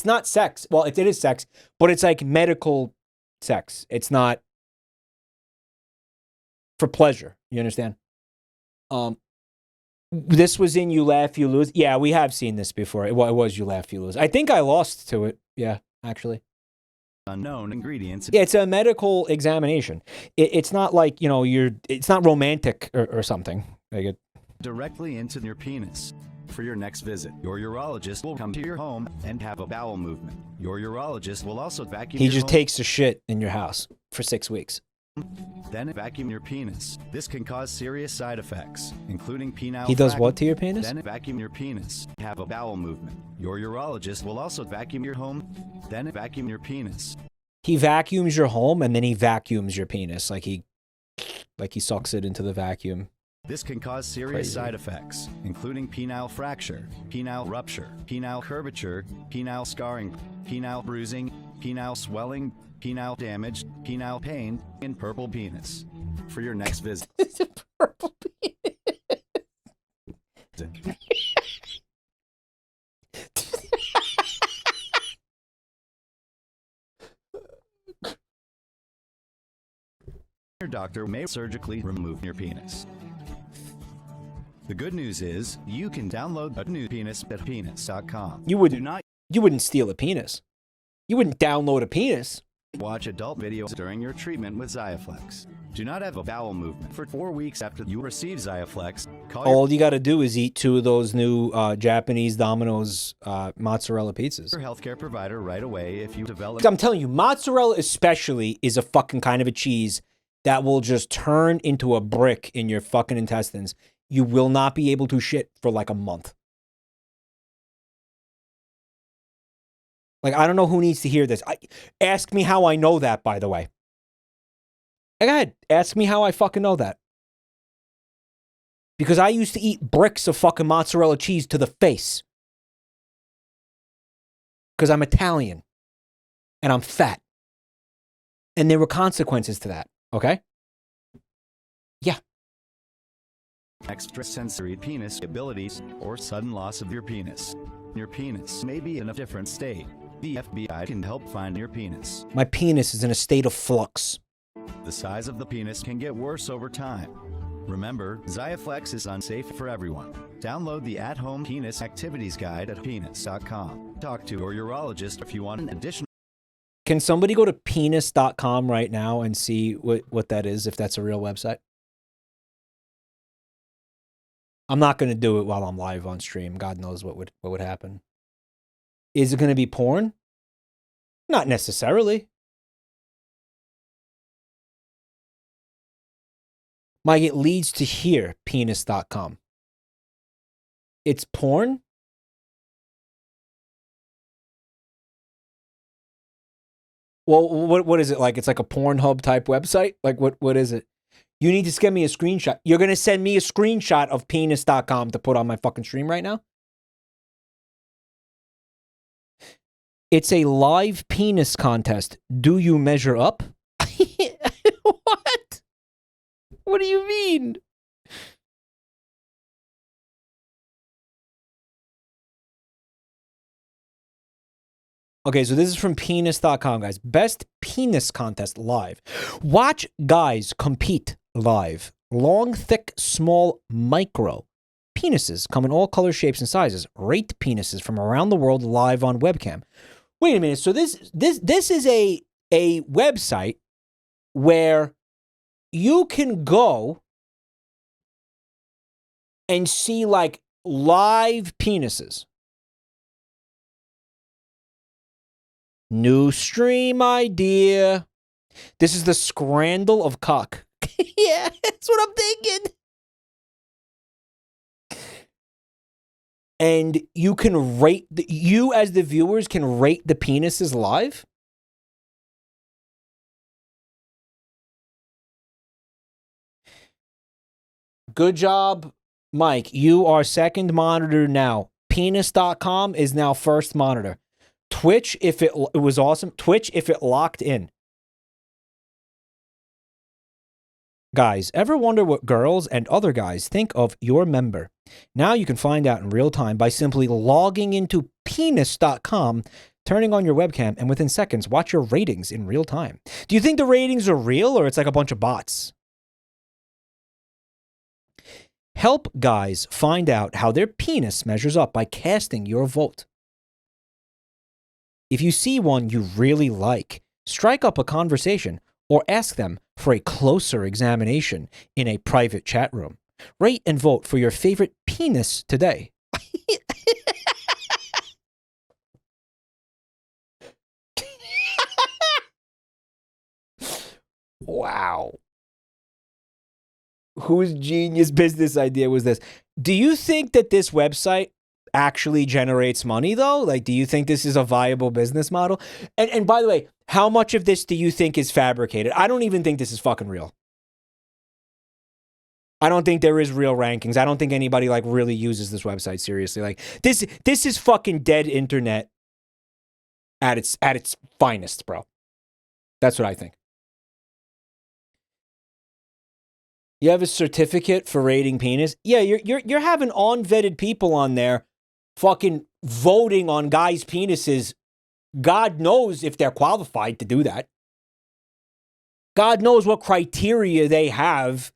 S1: not sex. Well, it is sex, but it's like medical sex. It's not for pleasure. You understand? This was in You Laugh, You Lose. Yeah, we have seen this before. It was You Laugh, You Lose. I think I lost to it. Yeah, actually.
S14: unknown ingredients.
S1: Yeah, it's a medical examination. It's not like, you know, it's not romantic or something. Like
S14: directly into your penis. For your next visit, your urologist will come to your home and have a bowel movement. Your urologist will also vacuum
S1: he
S14: your
S1: just
S14: home,
S1: takes a shit in your house for 6 weeks.
S14: then vacuum your penis. This can cause serious side effects, including penile
S1: He does
S14: fracture.
S1: what to your penis?
S14: Then vacuum your penis. Have a bowel movement. Your urologist will also vacuum your home, then vacuum your penis.
S1: He vacuums your home and then he vacuums your penis. Like he sucks it into the vacuum.
S14: This can cause serious
S1: Crazy.
S14: side effects, including penile fracture, penile rupture, penile curvature, penile scarring, penile bruising, penile swelling, penile damage, penile pain, and purple penis. For your next visit.
S1: Purple penis.
S14: Your doctor may surgically remove your penis. The good news is, you can download a new penis at penis.com.
S1: You wouldn't steal a penis. You wouldn't download a penis.
S14: Watch adult videos during your treatment with Xiaflex. Do not have a bowel movement for 4 weeks after you receive Xiaflex.
S1: All you got to do is eat 2 of those new Japanese Domino's mozzarella pizzas.
S14: Your healthcare provider right away if you develop.
S1: I'm telling you, mozzarella especially is a fucking kind of a cheese that will just turn into a brick in your fucking intestines. You will not be able to shit for like a month. Like, I don't know who needs to hear this. Ask me how I know that, by the way. Go ahead. Ask me how I fucking know that. Because I used to eat bricks of fucking mozzarella cheese to the face. Because I'm Italian. And I'm fat. And there were consequences to that. Okay? Yeah.
S14: Extrasensory penis abilities or sudden loss of your penis. Your penis may be in a different state. The FBI can help find your penis.
S1: My penis is in a state of flux.
S14: The size of the penis can get worse over time. Remember, Xiaflex is unsafe for everyone. Download the at-home penis activities guide at penis.com. Talk to your urologist if you want an additional.
S1: Can somebody go to penis.com right now and see what that is, if that's a real website? I'm not going to do it while I'm live on stream. God knows what would happen. Is it going to be porn? Not necessarily. Mike, it leads to here, penis.com. It's porn? Well, what is it like? It's like a Pornhub type website? Like what is it? You need to send me a screenshot. You're going to send me a screenshot of penis.com to put on my fucking stream right now? It's a live penis contest. Do you measure up? What? What do you mean? Okay, so this is from penis.com, guys. Best penis contest live. Watch guys compete live. Long, thick, small, micro. Penises come in all colors, shapes, and sizes. Rate penises from around the world live on webcam. Wait a minute. So this is a website where you can go and see like live penises. New stream idea. This is the scrandle of cock. Yeah, that's what I'm thinking. And you can rate, you as the viewers can rate the penises live? Good job, Mike. You are second monitor now. Penis.com is now first monitor. Twitch, if it was awesome. Twitch, if it locked in. Guys, ever wonder what girls and other guys think of your member? Now you can find out in real time by simply logging into penis.com, turning on your webcam, and within seconds, watch your ratings in real time. Do you think the ratings are real or it's like a bunch of bots? Help guys find out how their penis measures up by casting your vote. If you see one you really like, strike up a conversation, or ask them for a closer examination in a private chat room. Rate and vote for your favorite penis today. Wow. Whose genius business idea was this? Do you think that this website actually generates money, though? Like, do you think this is a viable business model? And by the way, how much of this do you think is fabricated? I don't even think this is fucking real. I don't think there is real rankings. I don't think anybody like really uses this website seriously. Like this is fucking dead internet at its finest, bro. That's what I think. You have a certificate for rating penis? Yeah, you're having unvetted people on there fucking voting on guys' penises. God knows if they're qualified to do that. God knows what criteria they have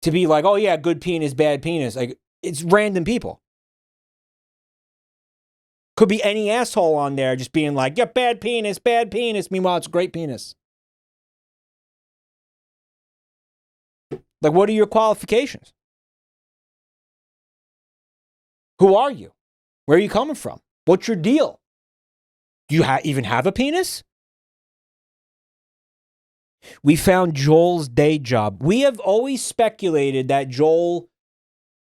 S1: to be like, oh yeah, good penis, bad penis. Like, it's random people. Could be any asshole on there just being like, yeah, bad penis, bad penis. Meanwhile, it's a great penis. Like, what are your qualifications? Who are you? Where are you coming from? What's your deal? Do you even have a penis? We found Joel's day job. We have always speculated that Joel,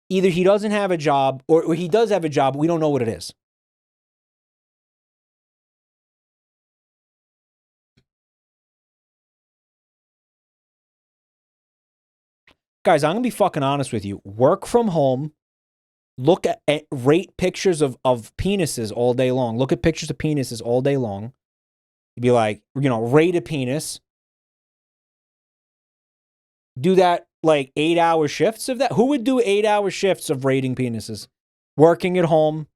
S1: either he doesn't have a job or he does have a job, but we don't know what it is. Guys, I'm going to be fucking honest with you. Work from home. Look at rate pictures of penises all day long. Look at pictures of penises all day long. You'd be like, rate a penis. Do that like 8-hour shifts of that. Who would do 8-hour shifts of rating penises? Working at home.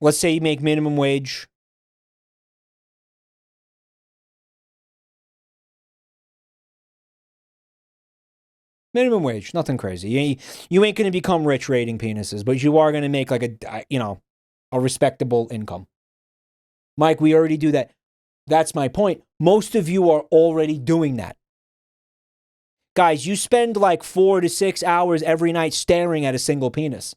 S1: Let's say you make minimum wage. Minimum wage, nothing crazy. You ain't going to become rich rating penises, but you are going to make like a respectable income. Mike, we already do that. That's my point. Most of you are already doing that. Guys, you spend like 4 to 6 hours every night staring at a single penis.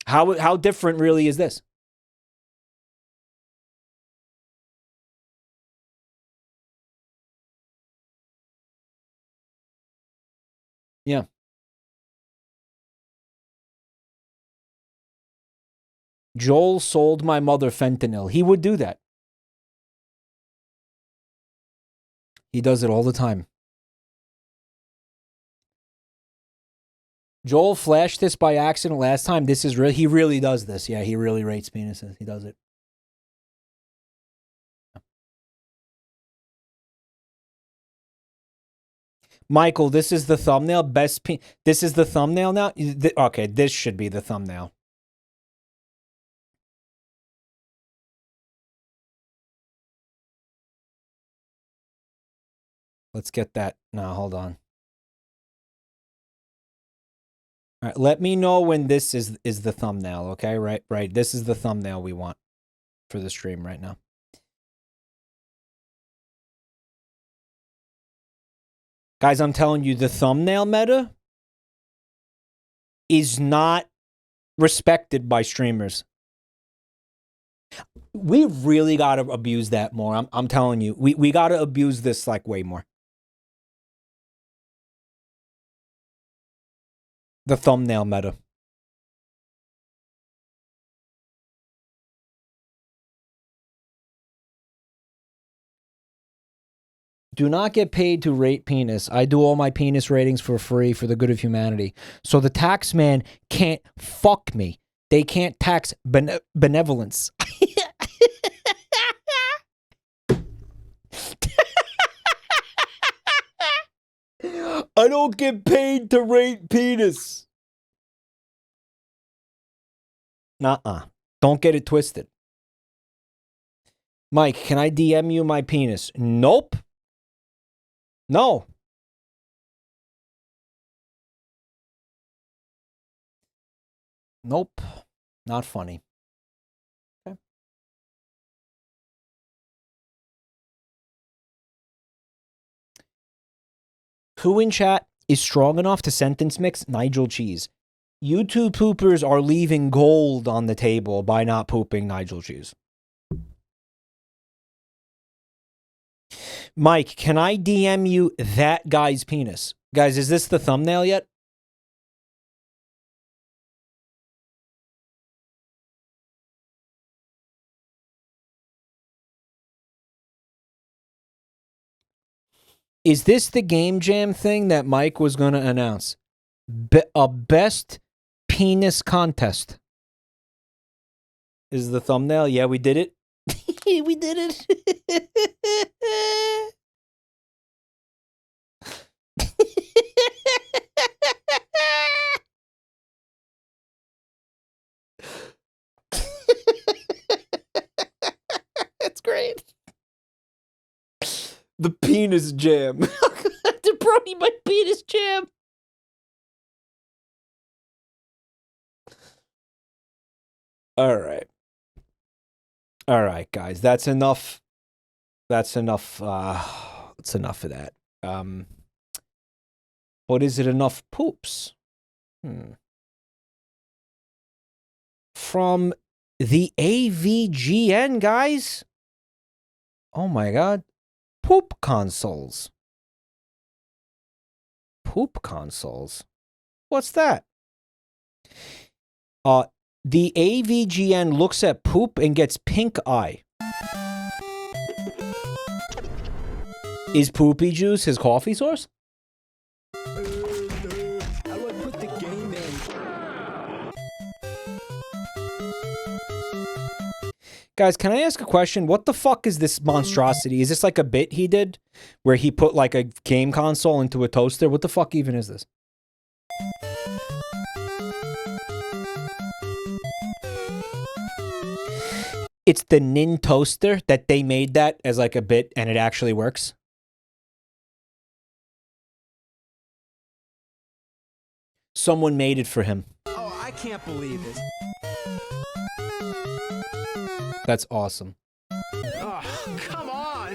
S1: How different really is this? Yeah. Joel sold my mother fentanyl. He would do that. He does it all the time. Joel flashed this by accident last time. This is real. He really does this. Yeah, he really rates penises. He does it. Michael, this is the thumbnail. This is the thumbnail now? Okay, this should be the thumbnail. Let's get that. No, hold on. All right, let me know when this is the thumbnail, okay? Right. This is the thumbnail we want for the stream right now. Guys, I'm telling you, the thumbnail meta is not respected by streamers. We really got to abuse that more. I'm telling you, we got to abuse this like way more. The thumbnail meta. Do not get paid to rate penis. I do all my penis ratings for free for the good of humanity. So the tax man can't fuck me. They can't tax benevolence. I don't get paid to rate penis. Nuh-uh. Don't get it twisted. Mike, can I DM you my penis? Nope. No. Nope. Not funny. Okay. Who in chat is strong enough to sentence mix Nigel Cheese? YouTube poopers are leaving gold on the table by not pooping Nigel Cheese. Mike, can I DM you that guy's penis? Guys, is this the thumbnail yet? Is this the Game Jam thing that Mike was going to announce? A best penis contest. Is the thumbnail? Yeah, we did it. We did it. That's great. The penis jam. Jabroni, my penis jam. All right. All right, guys. That's enough. That's enough. That's enough of that. But is it enough poops? From the AVGN, guys? Oh my god. Poop consoles. Poop consoles? What's that? The AVGN looks at poop and gets pink eye. Is Poopy Juice his coffee source?
S11: I would put the game in.
S1: Guys, can I ask a question? What the fuck is this monstrosity? Is this like a bit he did? Where he put like a game console into a toaster? What the fuck even is this? It's the Nin toaster that they made that as like a bit and it actually works. Someone made it for him.
S11: Oh, I can't believe this.
S1: That's awesome.
S11: Oh, come on.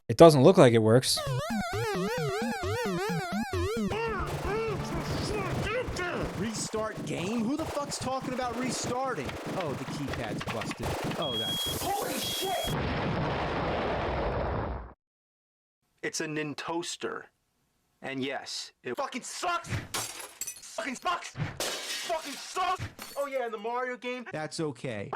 S1: It doesn't look like it works.
S11: Restart game? Who the fuck's talking about restarting? Oh, the keypad's busted. Oh, that's... Holy shit!
S15: It's a Nin toaster. And yes, it fucking sucks! Fucking sucks! Fucking sucks! Oh yeah, in the Mario game?
S11: That's okay.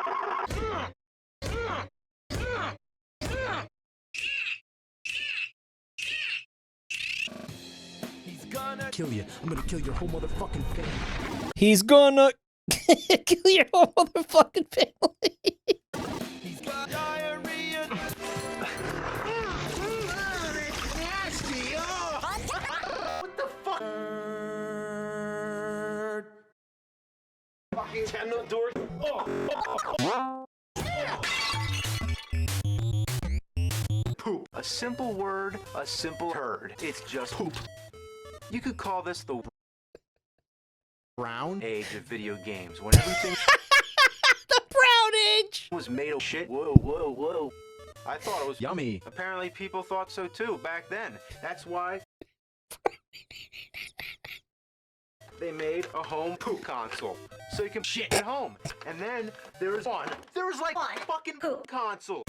S11: He's gonna kill you. I'm gonna kill your whole motherfucking family.
S1: He's gonna kill your whole motherfucking family.
S11: He's got diarrhea. Nasty. Oh.
S15: What the fuck? Fucking channel door. Poop. A simple word, a simple turd. It's just poop. You could call this the brown age of video games, when everything
S1: the brown age
S15: was made of shit. Whoa, whoa, whoa. I thought it was
S11: yummy.
S15: Apparently people thought so too back then. That's why they made a home poop console. So you can shit at home. And then there was one. There was like one fucking poop console.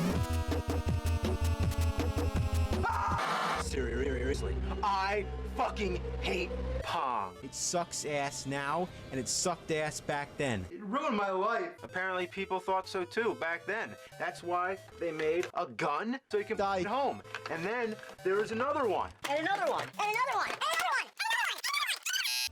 S15: Seriously, I fucking hate Pong.
S11: It sucks ass now, and it sucked ass back then.
S15: It ruined my life. Apparently people thought so too back then. That's why they made a gun so you can die at home. And then there is another one.
S17: And another one. And another one. And another one.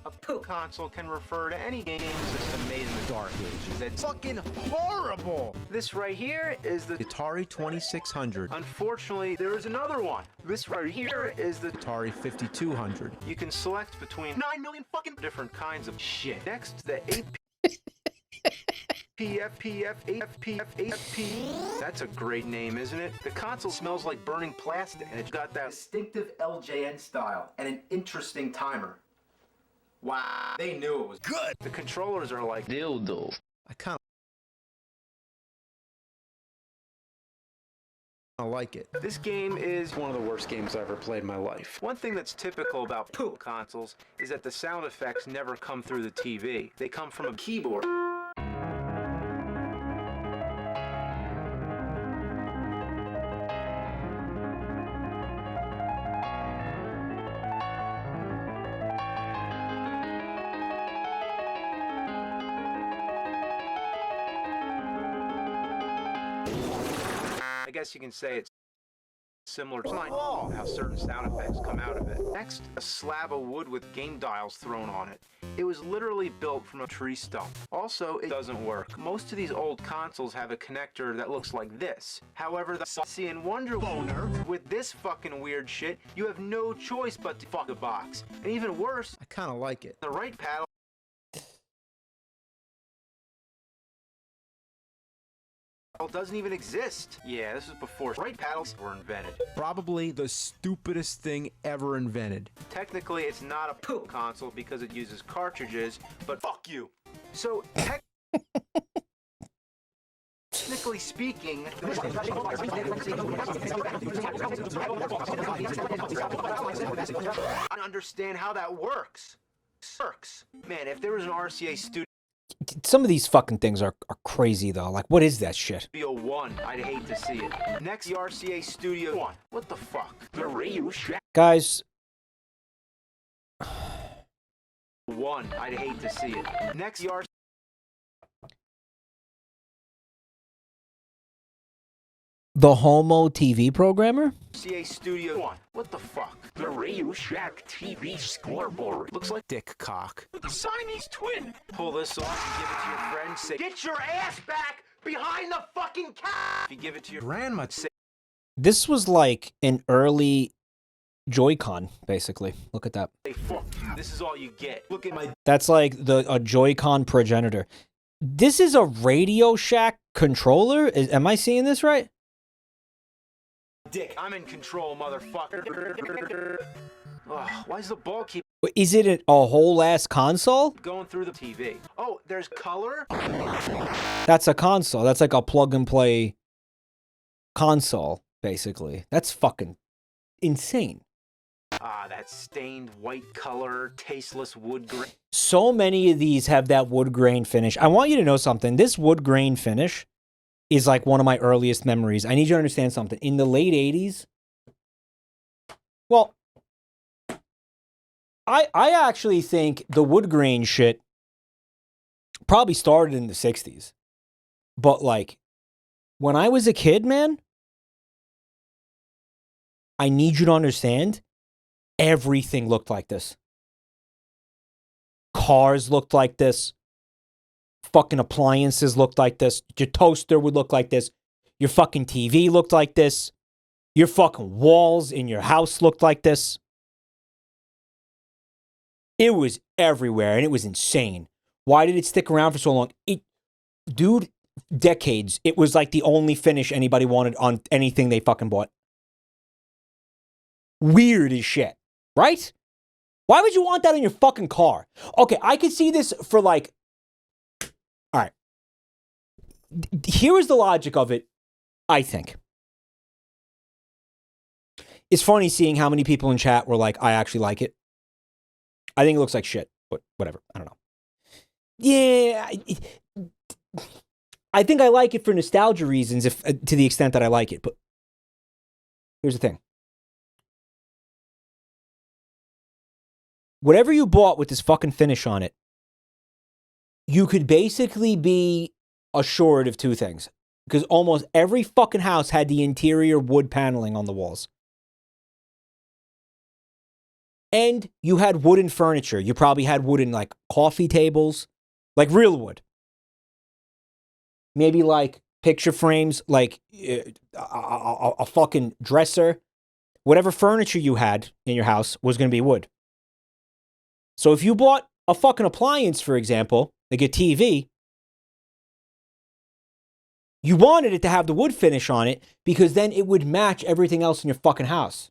S15: A poop console can refer to any game system made in the Dark Ages. That's
S11: Fucking horrible.
S15: this right here is the
S11: Atari 2600.
S15: Unfortunately, there is another one. This right here is the
S11: Atari 5200.
S15: You can select between 9 million fucking different kinds of shit. Next, the AFP. That's a great name, isn't it? The console smells like burning plastic, and it's got that distinctive LJN style and an interesting timer. Wow, they knew it was good. The controllers are like dildos.
S11: I kind of I like it.
S15: This game is one of the worst games I ever played in my life. One thing that's typical about poop consoles is that the sound effects never come through the TV. They come from a keyboard. I guess you can say it's similar to how certain sound effects come out of it. Next, a slab of wood with game dials thrown on it. It was literally built from a tree stump. Also, it doesn't work. Most of these old consoles have a connector that looks like this. However, the see and wonder boner with this fucking weird shit, you have no choice but to fuck the box. And even worse,
S11: I kind of like it.
S15: the right paddle doesn't even exist. Yeah, this was before right paddles were invented.
S11: Probably the stupidest thing ever invented.
S15: Technically, it's not a poop console because it uses cartridges, but fuck you. So, technically speaking, I understand how that works. Man, if there was an RCA Studio
S1: Some of these fucking things are crazy, though. Like, what is that shit?
S15: Studio 1, I'd hate to see it. Next, the RCA Studio 1. What the fuck? The Radio Shack
S1: Guys,
S15: 1, I'd hate to see it. Next, the
S1: the Homo TV programmer?
S15: RCA Studio 1. What the fuck? The Radio Shack TV scoreboard. Looks like dick cock. The Siamese twin. Pull this off and give it to your friend. Say, get your ass back behind the fucking cat. If you give it to your grandma, say,
S1: This was like an early Joy-Con, basically. Look at that.
S15: fuck you. This is all you get. Look at my
S1: That's like a Joy-Con progenitor. This is a Radio Shack controller? Am I seeing this right?
S15: dick. I'm in control, motherfucker. Ugh, why does the ball keep
S1: Is it a whole ass console?
S15: going through the TV? Oh, there's color?
S1: That's a console. That's like a plug and play console, basically. That's fucking insane.
S15: Ah, that stained white color, tasteless wood grain.
S1: So many of these have that wood grain finish. I want you to know something. This wood grain finish is like one of my earliest memories. I need you to understand something. In the late 80s, well, I actually think the wood grain shit probably started in the 60s. But like, when I was a kid, man, I need you to understand, everything looked like this. Cars looked like this. Fucking appliances looked like this. Your toaster would look like this. Your fucking TV looked like this. Your fucking walls in your house looked like this. It was everywhere, and it was insane. Why did it stick around for so long? Dude, decades. It was like the only finish anybody wanted on anything they fucking bought. Weird as shit, right? Why would you want that in your fucking car? Okay, I could see this for like, all right. Here is the logic of it, I think. It's funny seeing how many people in chat were like, I actually like it. I think it looks like shit, but whatever. I don't know. Yeah, I think I like it for nostalgia reasons, if to the extent that I like it. But here's the thing. Whatever you bought with this fucking finish on it, you could basically be assured of two things. Because almost every fucking house had the interior wood paneling on the walls. And you had wooden furniture. You probably had wooden, like, coffee tables. Like, real wood. Maybe, like, picture frames, like a fucking dresser. Whatever furniture you had in your house was going to be wood. So if you bought a fucking appliance, for example, like a TV, you wanted it to have the wood finish on it because then it would match everything else in your fucking house.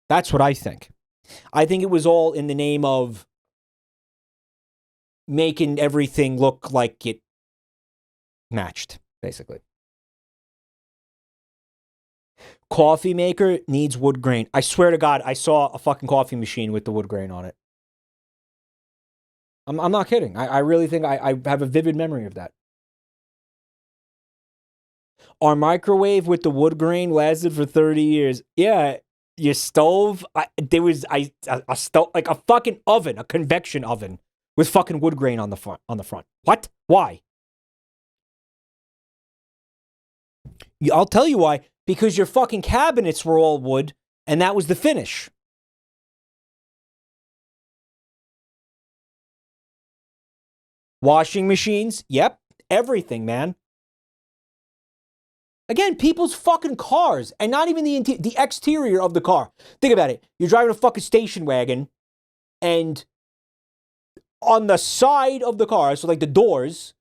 S1: That's what I think. I think it was all in the name of making everything look like it matched, basically. Coffee maker needs wood grain. I swear to God, I saw a fucking coffee machine with the wood grain on it. I'm not kidding. I really think I have a vivid memory of that. Our microwave with the wood grain lasted for 30 years. Yeah, your stove, there was a stove, like a fucking oven, a convection oven with fucking wood grain on the front. What? Why? I'll tell you why. Because your fucking cabinets were all wood, and that was the finish. Washing machines, yep, everything, man. Again, people's fucking cars, and not even the exterior of the car. Think about it. You're driving a fucking station wagon, and on the side of the car, so like the doors,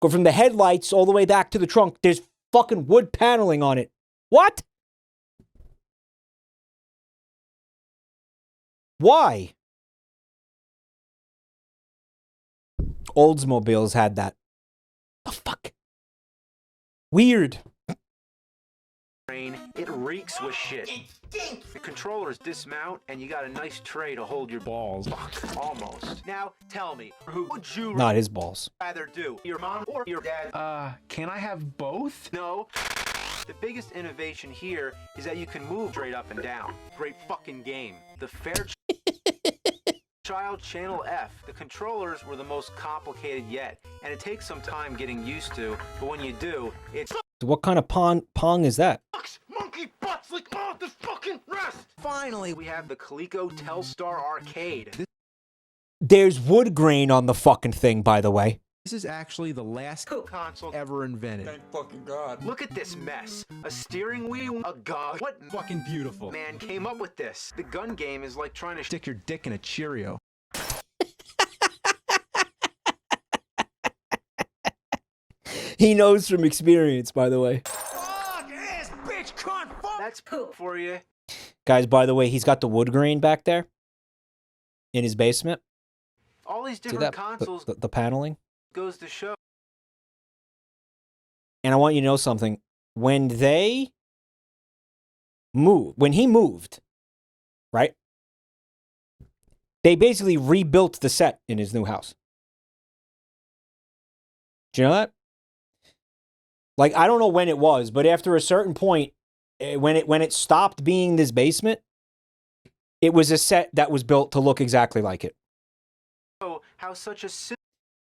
S1: go from the headlights all the way back to the trunk, there's fucking wood paneling on it. What? Why? Oldsmobiles had that. The fuck? Weird.
S15: It reeks with shit. The controllers dismount, and you got a nice tray to hold your balls. Fuck, almost. Now, tell me, who would you
S1: Not his balls.
S15: rather do? Your mom or your dad?
S11: Can I have both?
S15: No. The biggest innovation here is that you can move straight up and down. Great fucking game. The Fairchild Channel F. The controllers were the most complicated yet, and it takes some time getting used to, but when you do, it's...
S1: What kind of pong is that?
S15: Monkey butts like all the fucking rest! Finally, we have the Coleco Telstar Arcade.
S1: There's wood grain on the fucking thing, by the way.
S11: This is actually the last
S15: console
S11: ever invented.
S15: Thank fucking God. Look at this mess. A steering wheel, a gun. What
S11: Fucking beautiful.
S15: man came up with this? The gun game is like trying to
S11: Stick your dick in a Cheerio.
S1: He knows from experience, by the way.
S15: Fuck ass bitch cunt fuck. That's poop for you.
S1: Guys, by the way, he's got the wood grain back there in his basement.
S15: All these
S1: See
S15: different
S1: that?
S15: consoles
S1: The paneling.
S15: goes to show.
S1: And I want you to know something. When he moved, right? They basically rebuilt the set in his new house. Do you know that? Like, I don't know when it was, but after a certain point, when it stopped being this basement, it was a set that was built to look exactly like it.
S15: Oh, how such a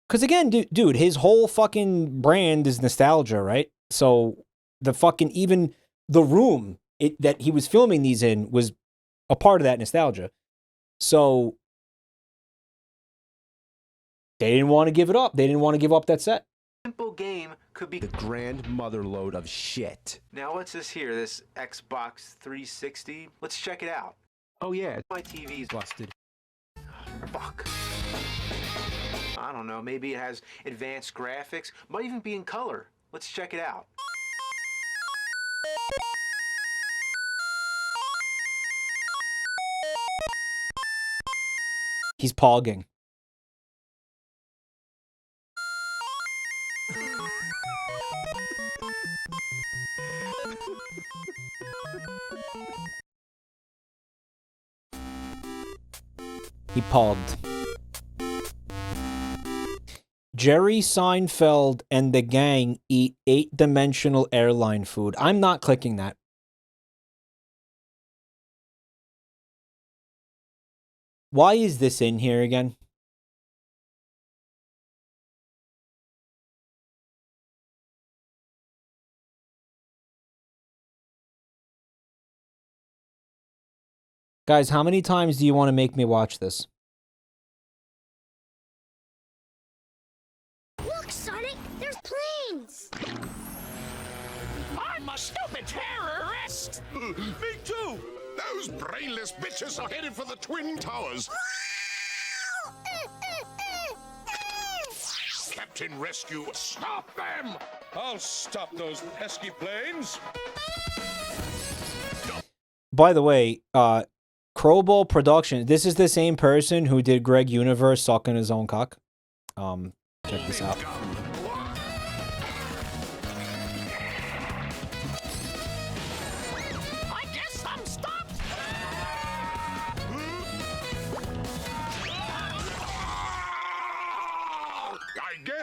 S1: Because again, dude, his whole fucking brand is nostalgia, right? So the fucking, even the room that he was filming these in was a part of that nostalgia. So they didn't want to give it up. They didn't want to give up that set.
S15: simple game could be
S11: The grandmother load of shit.
S15: Now what's this here? This Xbox 360? Let's check it out.
S11: Oh yeah,
S15: My TV's
S11: busted.
S15: fuck. I don't know, maybe it has advanced graphics, might even be in color. Let's check it out.
S1: He's pogging. He pogged. Jerry Seinfeld and the gang eat 8-dimensional airline food. I'm not clicking that. Why is this in here again? Guys, how many times do you want to make me watch this?
S17: Look, Sonic, there's planes.
S12: I'm a stupid terrorist!
S3: Me too! Those brainless bitches are headed for the Twin Towers. Captain Rescue, stop them! I'll stop those pesky planes.
S1: By the way, Crowball Productions, this is the same person who did Greg Universe sucking his own cock. Check this out.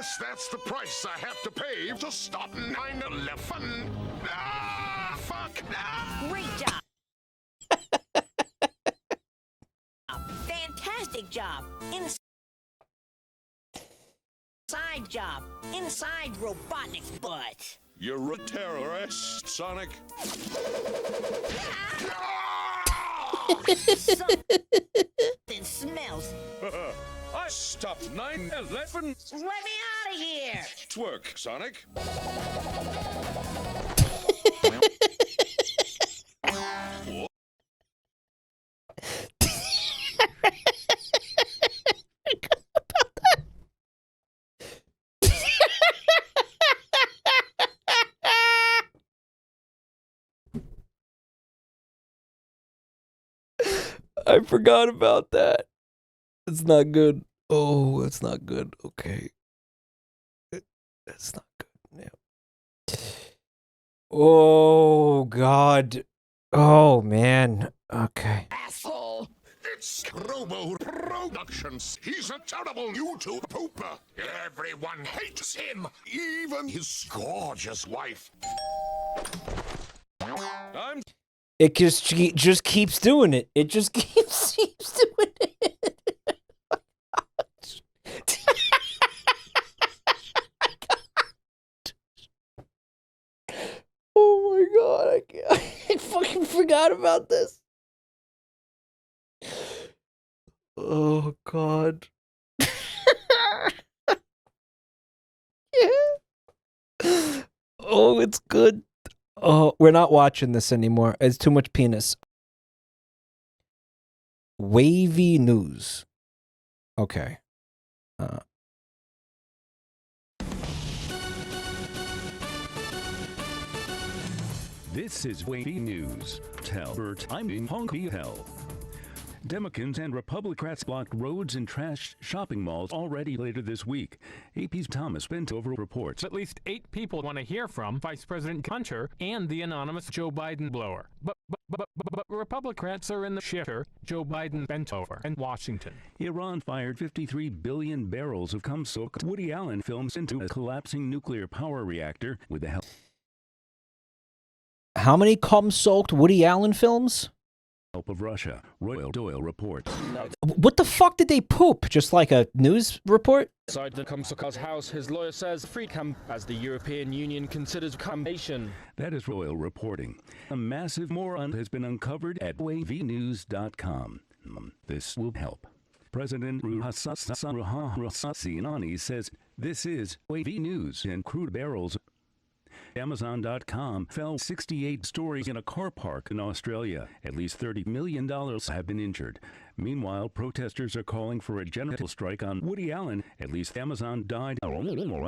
S3: guess that's the price I have to pay to stop 9/11. Ah, fuck. Ah.
S17: Great job. Fantastic job. Inside job. Inside robotics butt.
S3: You're a terrorist, Sonic.
S17: Something smells.
S3: I stopped 9/11.
S17: Let me out of here.
S3: Twerk, Sonic.
S1: I forgot about that. It's not good. Oh, it's not good. Okay. That's not good. Yeah. Oh, God. Oh, man. Okay.
S3: Asshole. It's Robo Productions. He's a terrible YouTube pooper. Everyone hates him, even his gorgeous wife.
S1: It just keeps doing it. It just keeps doing it. Oh my God, I can't. I fucking forgot about this. Oh God. Yeah. Oh, it's good. Oh, we're not watching this anymore. It's too much penis. Wavy news. Okay.
S18: This is Wavy News. Talbert, I'm in Honky Hell. Democrats and Republicans blocked roads and trashed shopping malls already later this week. AP's Thomas Bentover reports.
S10: At least 8 people want to hear from Vice President Hunter and the anonymous Joe Biden blower. But Republicans are in the shitter, Joe Biden bent over, and Washington.
S18: Iran fired 53 billion barrels of cum-soaked Woody Allen films into a collapsing nuclear power reactor with the help.
S1: How many cum-soaked Woody Allen films?
S18: Of Russia, Royal Doyle reports.
S1: What the fuck did they poop? Just like a news report?
S16: Inside the Kumsukar's house, his lawyer says free camp as the European Union considers combination.
S18: That is Royal reporting. A massive moron has been uncovered at wavynews.com. This will help. President Rouhani says this is Wavy News and crude barrels. Amazon.com fell 68 stories in a car park in Australia. At least $30 million have been injured. Meanwhile, protesters are calling for a general strike on Woody Allen. At least Amazon died.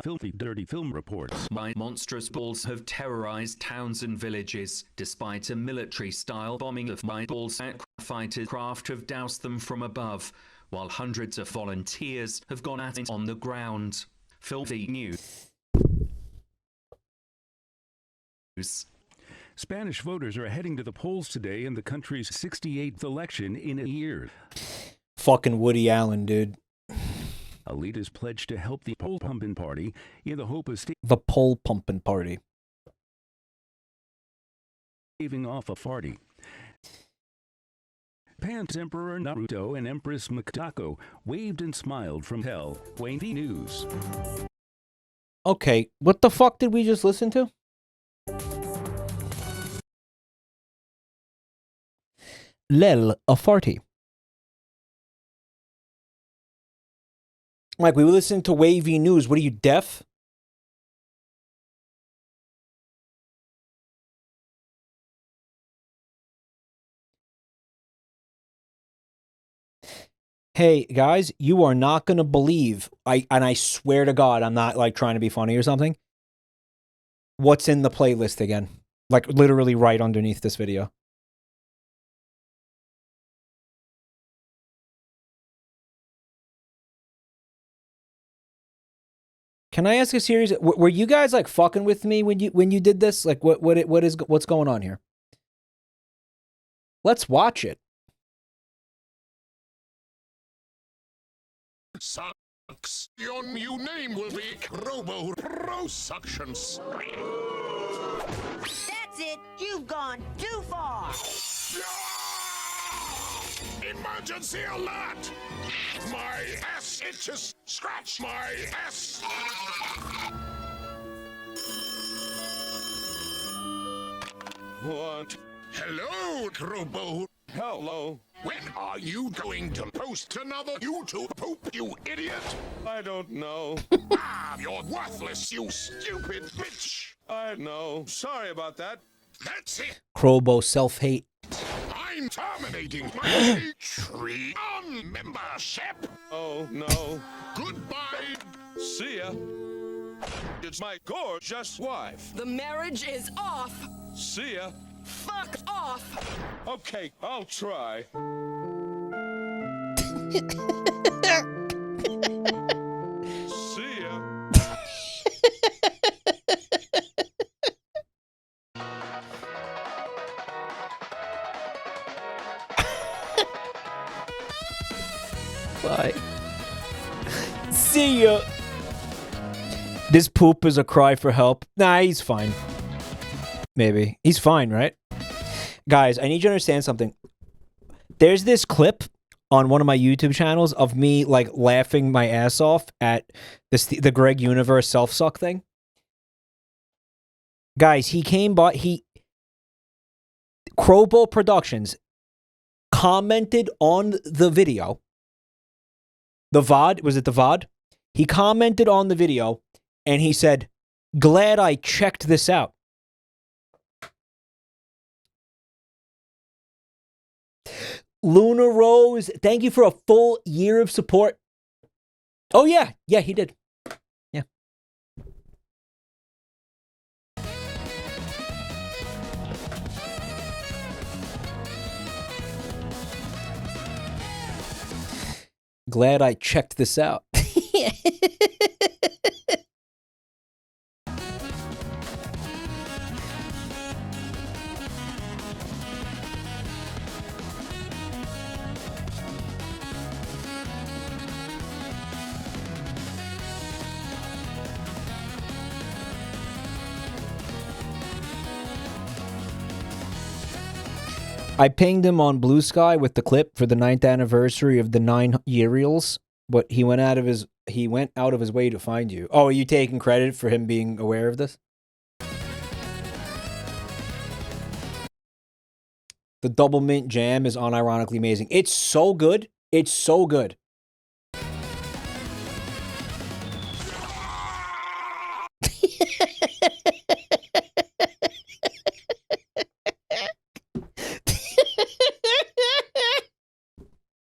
S18: Filthy, dirty film reports.
S20: Monstrous balls have terrorized towns and villages. Despite a military-style bombing of my balls, fighter craft have doused them from above, while hundreds of volunteers have gone at it on the ground. Filthy news.
S18: Spanish voters are heading to the polls today in the country's 68th election in a year.
S1: Fucking Woody Allen, dude.
S18: A leaders pledged to help the poll pumping party in the hope of
S1: the poll pumping party.
S18: Staving off a farty. Japan's Emperor Naruto and Empress Mikako waved and smiled from hell. Wavy News.
S1: Okay, what the fuck did we just listen to? Lel, a farty. Like, we listen to Wavy News. What are you, deaf? Hey, guys, you are not going to believe, and I swear to God, I'm not, like, trying to be funny or something. What's in the playlist again? Like, literally right underneath this video. Can I ask a serious? Were you guys like fucking with me when you did this? Like, what's going on here? Let's watch it.
S3: Son, sucks. Your new name will be Robo Pro Suctions.
S17: That's it. You've gone too far.
S3: Emergency alert! My ass itches. Scratch my ass. What? Hello, Robo. Hello. When are you going to post another YouTube poop, you idiot? I don't know. You're worthless, you stupid bitch. I know. Sorry about that. That's it.
S1: Crobo self-hate.
S3: I'm terminating my Patreon membership. Oh, no. Goodbye. See ya. It's my gorgeous wife.
S6: The marriage is off.
S3: See ya.
S6: Fuck off.
S3: Okay, I'll try. See ya.
S1: Bye. See ya. This poop is a cry for help. Nah, he's fine. Maybe. He's fine, right? Guys, I need you to understand something. There's this clip on one of my YouTube channels of me, like, laughing my ass off at the Greg Universe self-suck thing. Guys, he came by... Crobo Productions commented on the video. The VOD. Was it the VOD? He commented on the video, and he said, "Glad I checked this out." Luna Rose, thank you for a full year of support. Oh, yeah. Yeah, he did. Yeah. Glad I checked this out. I pinged him on Blue Sky with the clip for the 9th anniversary of the 9 Uriels, but he went out of his way to find you. Oh, are you taking credit for him being aware of this? The double mint jam is unironically amazing. It's so good. It's so good.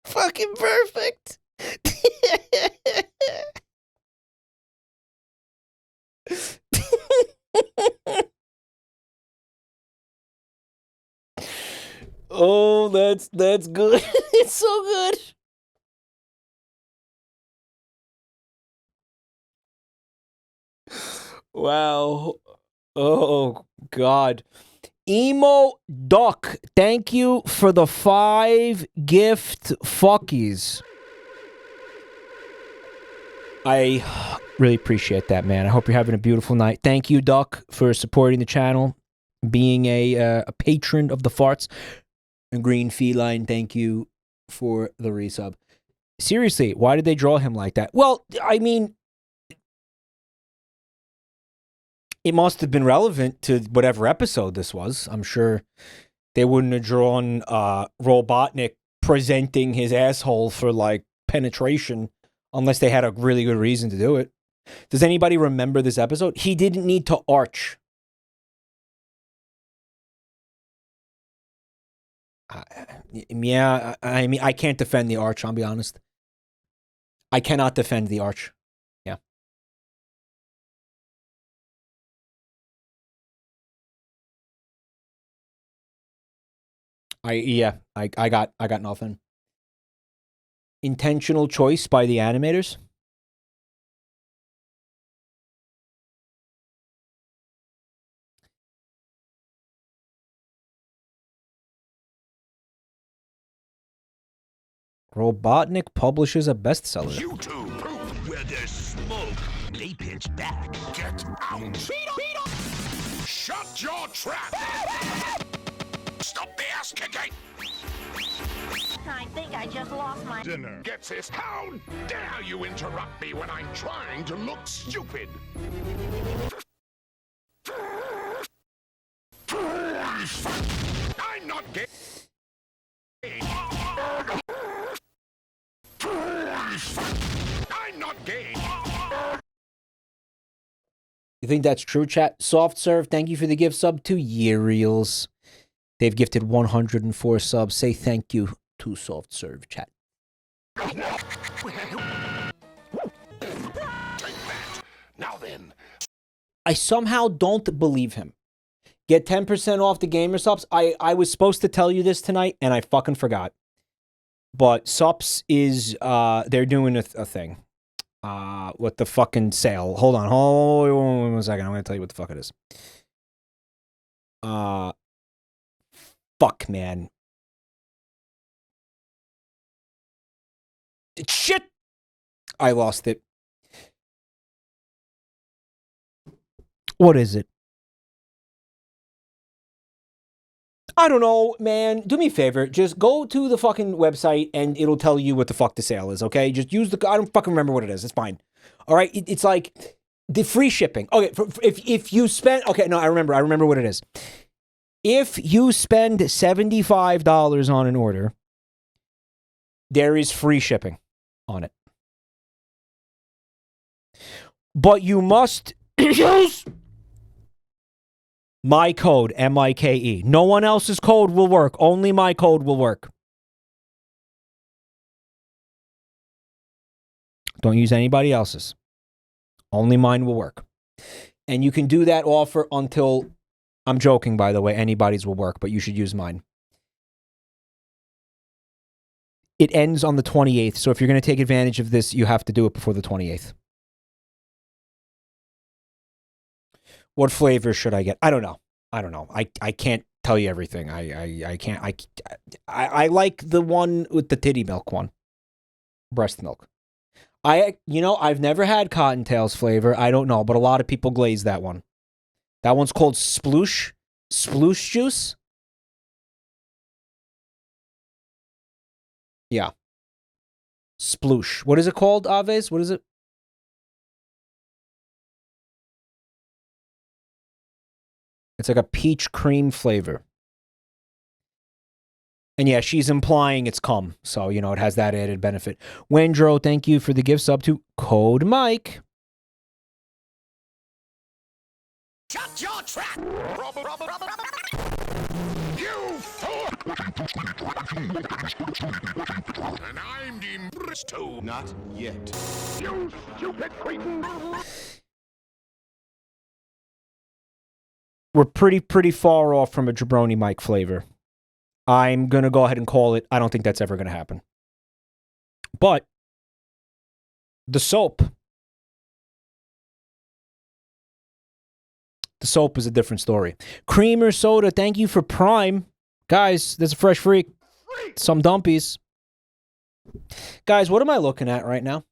S1: Fucking perfect. Oh, that's good. It's so good. Wow. Oh, God. Emo Duck, thank you for the 5 gift fuckies. I really appreciate that, man. I hope you're having a beautiful night. Thank you, Duck, for supporting the channel, being a patron of the farts. And Green Feline, thank you for the resub. Seriously, why did they draw him like that? Well, I mean, it must have been relevant to whatever episode this was. I'm sure they wouldn't have drawn Robotnik presenting his asshole for, like, penetration unless they had a really good reason to do it. Does anybody remember this episode? He didn't need to arch. Yeah, I mean, I can't defend the arch, I'll be honest. I cannot defend the arch. Yeah. I got nothing. Intentional choice by the animators. Robotnik publishes a bestseller.
S3: YouTube poop will
S9: there's smoke, they pitch back.
S3: Get out! Shut your trap! Stop the ass kicking!
S17: I think I just lost my
S3: Dinner gets this. How dare you interrupt me when I'm trying to look stupid? I'm not gay. I'm not gay.
S1: You think that's true, chat? Soft serve, thank you for the gift sub to Yereals. They've gifted 104 subs. Say thank you to Soft Serve, chat.
S3: Take that. Now then.
S1: I somehow don't believe him. Get 10% off the gamer subs. I was supposed to tell you this tonight, and I fucking forgot. But subs is, they're doing a thing. With the fucking sale. Hold on 1 second. I'm going to tell you what the fuck it is. Fuck, man. Shit! I lost it. What is it? I don't know, man. Do me a favor. Just go to the fucking website and it'll tell you what the fuck the sale is, okay? Just use the... I don't fucking remember what it is. It's fine. All right? It's like the free shipping. Okay, if you spend... Okay, no, I remember what it is. If you spend $75 on an order, there is free shipping on it. But you must use my code, M-I-K-E. No one else's code will work. Only my code will work. Don't use anybody else's. Only mine will work. And you can do that offer until... I'm joking, by the way. Anybody's will work, but you should use mine. It ends on the 28th, so if you're going to take advantage of this, you have to do it before the 28th. What flavor should I get? I don't know. I can't tell you everything. I can't. I like the one with the titty milk one. Breast milk. I've never had Cottontail's flavor. I don't know, but a lot of people glaze that one. That one's called Sploosh. Sploosh juice? Yeah. Sploosh. What is it called, Aves? What is it? It's like a peach cream flavor. And yeah, she's implying it's cum. So, it has that added benefit. Wendro, thank you for the gift sub to Code Mike.
S3: Shut your trap! You fool! And I'm the Bristow. Not yet. You stupid cretin!
S1: We're pretty far off from a Jabroni Mike flavor. I'm going to go ahead and call it. I don't think that's ever going to happen. But the soap is a different story. Creamer Soda, thank you for Prime. Guys, there's a fresh freak. Some dumpies. Guys, what am I looking at right now?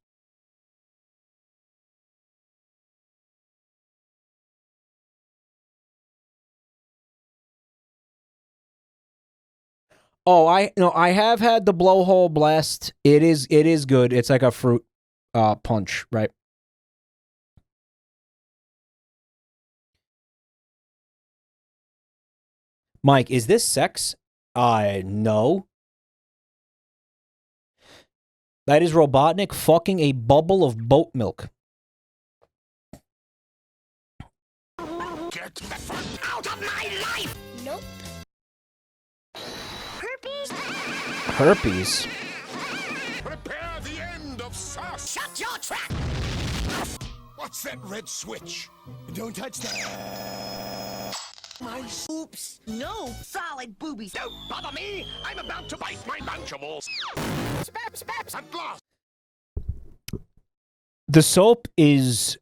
S1: Oh, I have had the Blowhole Blast. It is good. It's like a fruit punch, right? Mike, is this sex? No. That is Robotnik fucking a bubble of boat milk.
S3: Get the fuck out of my life!
S7: Nope.
S1: Herpes?
S3: Prepare the end of sus!
S17: Shut your trap!
S3: What's that red switch? Don't touch that!
S17: My oops. No solid boobies.
S3: Don't bother me! I'm about to bite my Lunchables! Spap, at last!
S1: The soap is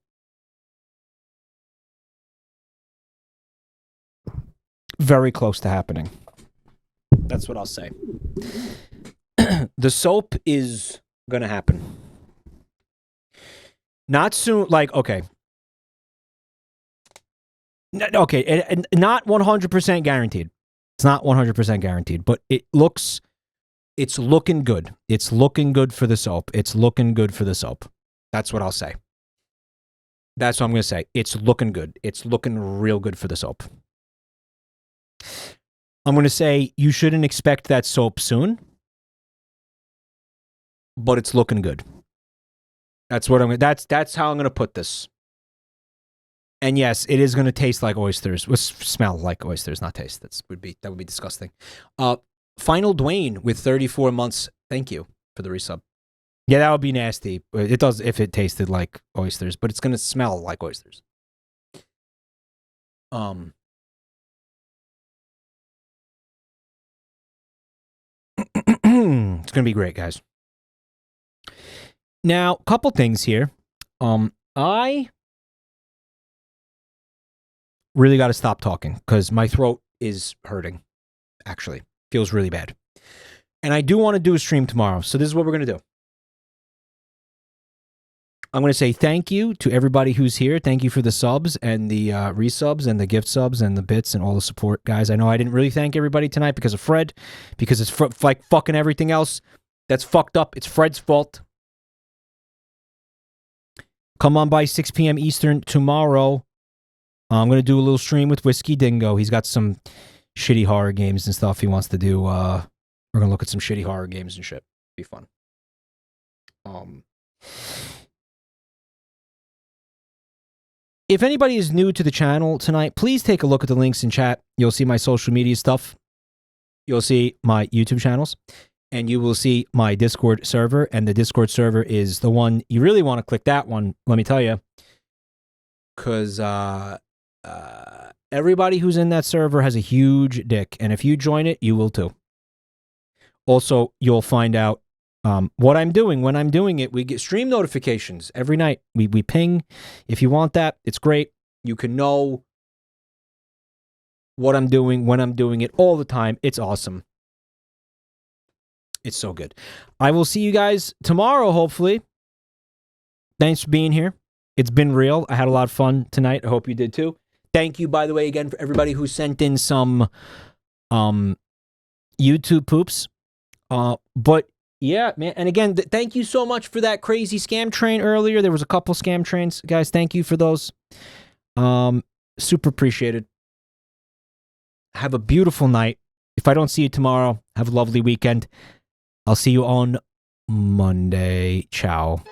S1: very close to happening. That's what I'll say. The soap is going to happen. Not soon. Like, okay. Okay, not 100% guaranteed. It's not 100% guaranteed, but it's looking good. It's looking good for the soap. It's looking good for the soap. That's what I'll say. That's what I'm going to say. It's looking good. It's looking real good for the soap. I'm going to say you shouldn't expect that soap soon, but it's looking good. That's what I'm going to, that's how I'm going to put this. And yes, it is going to taste like oysters. Smell like oysters, not taste. That would be disgusting. Final Dwayne with 34 months. Thank you for the resub. Yeah, that would be nasty. It does if it tasted like oysters, but it's going to smell like oysters. It's going to be great, guys. Now, a couple things here. I really got to stop talking because my throat is hurting, actually. Feels really bad. And I do want to do a stream tomorrow, so this is what we're going to do. I'm going to say thank you to everybody who's here. Thank you for the subs and the resubs and the gift subs and the bits and all the support, guys. I know I didn't really thank everybody tonight because of Fred, because it's like fucking everything else that's fucked up. It's Fred's fault. Come on by 6 p.m. Eastern tomorrow. I'm going to do a little stream with Whiskey Dingo. He's got some shitty horror games and stuff he wants to do. We're going to look at some shitty horror games and shit. Be fun. If anybody is new to the channel tonight, please take a look at the links in chat. You'll see my social media stuff. You'll see my YouTube channels. And you will see my Discord server. And the Discord server is the one. You really want to click that one, let me tell you. Because everybody who's in that server has a huge dick. And if you join it, you will too. Also, you'll find out what I'm doing when I'm doing it. We get stream notifications every night. We ping. If you want that, it's great. You can know what I'm doing, when I'm doing it, all the time. It's awesome. It's so good. I will see you guys tomorrow, hopefully. Thanks for being here. It's been real. I had a lot of fun tonight. I hope you did too. Thank you, by the way, again, for everybody who sent in some YouTube poops. But yeah, man. And again, thank you so much for that crazy scam train earlier. There was a couple scam trains. Guys, thank you for those. Super appreciated. Have a beautiful night. If I don't see you tomorrow, have a lovely weekend. I'll see you on Monday. Ciao.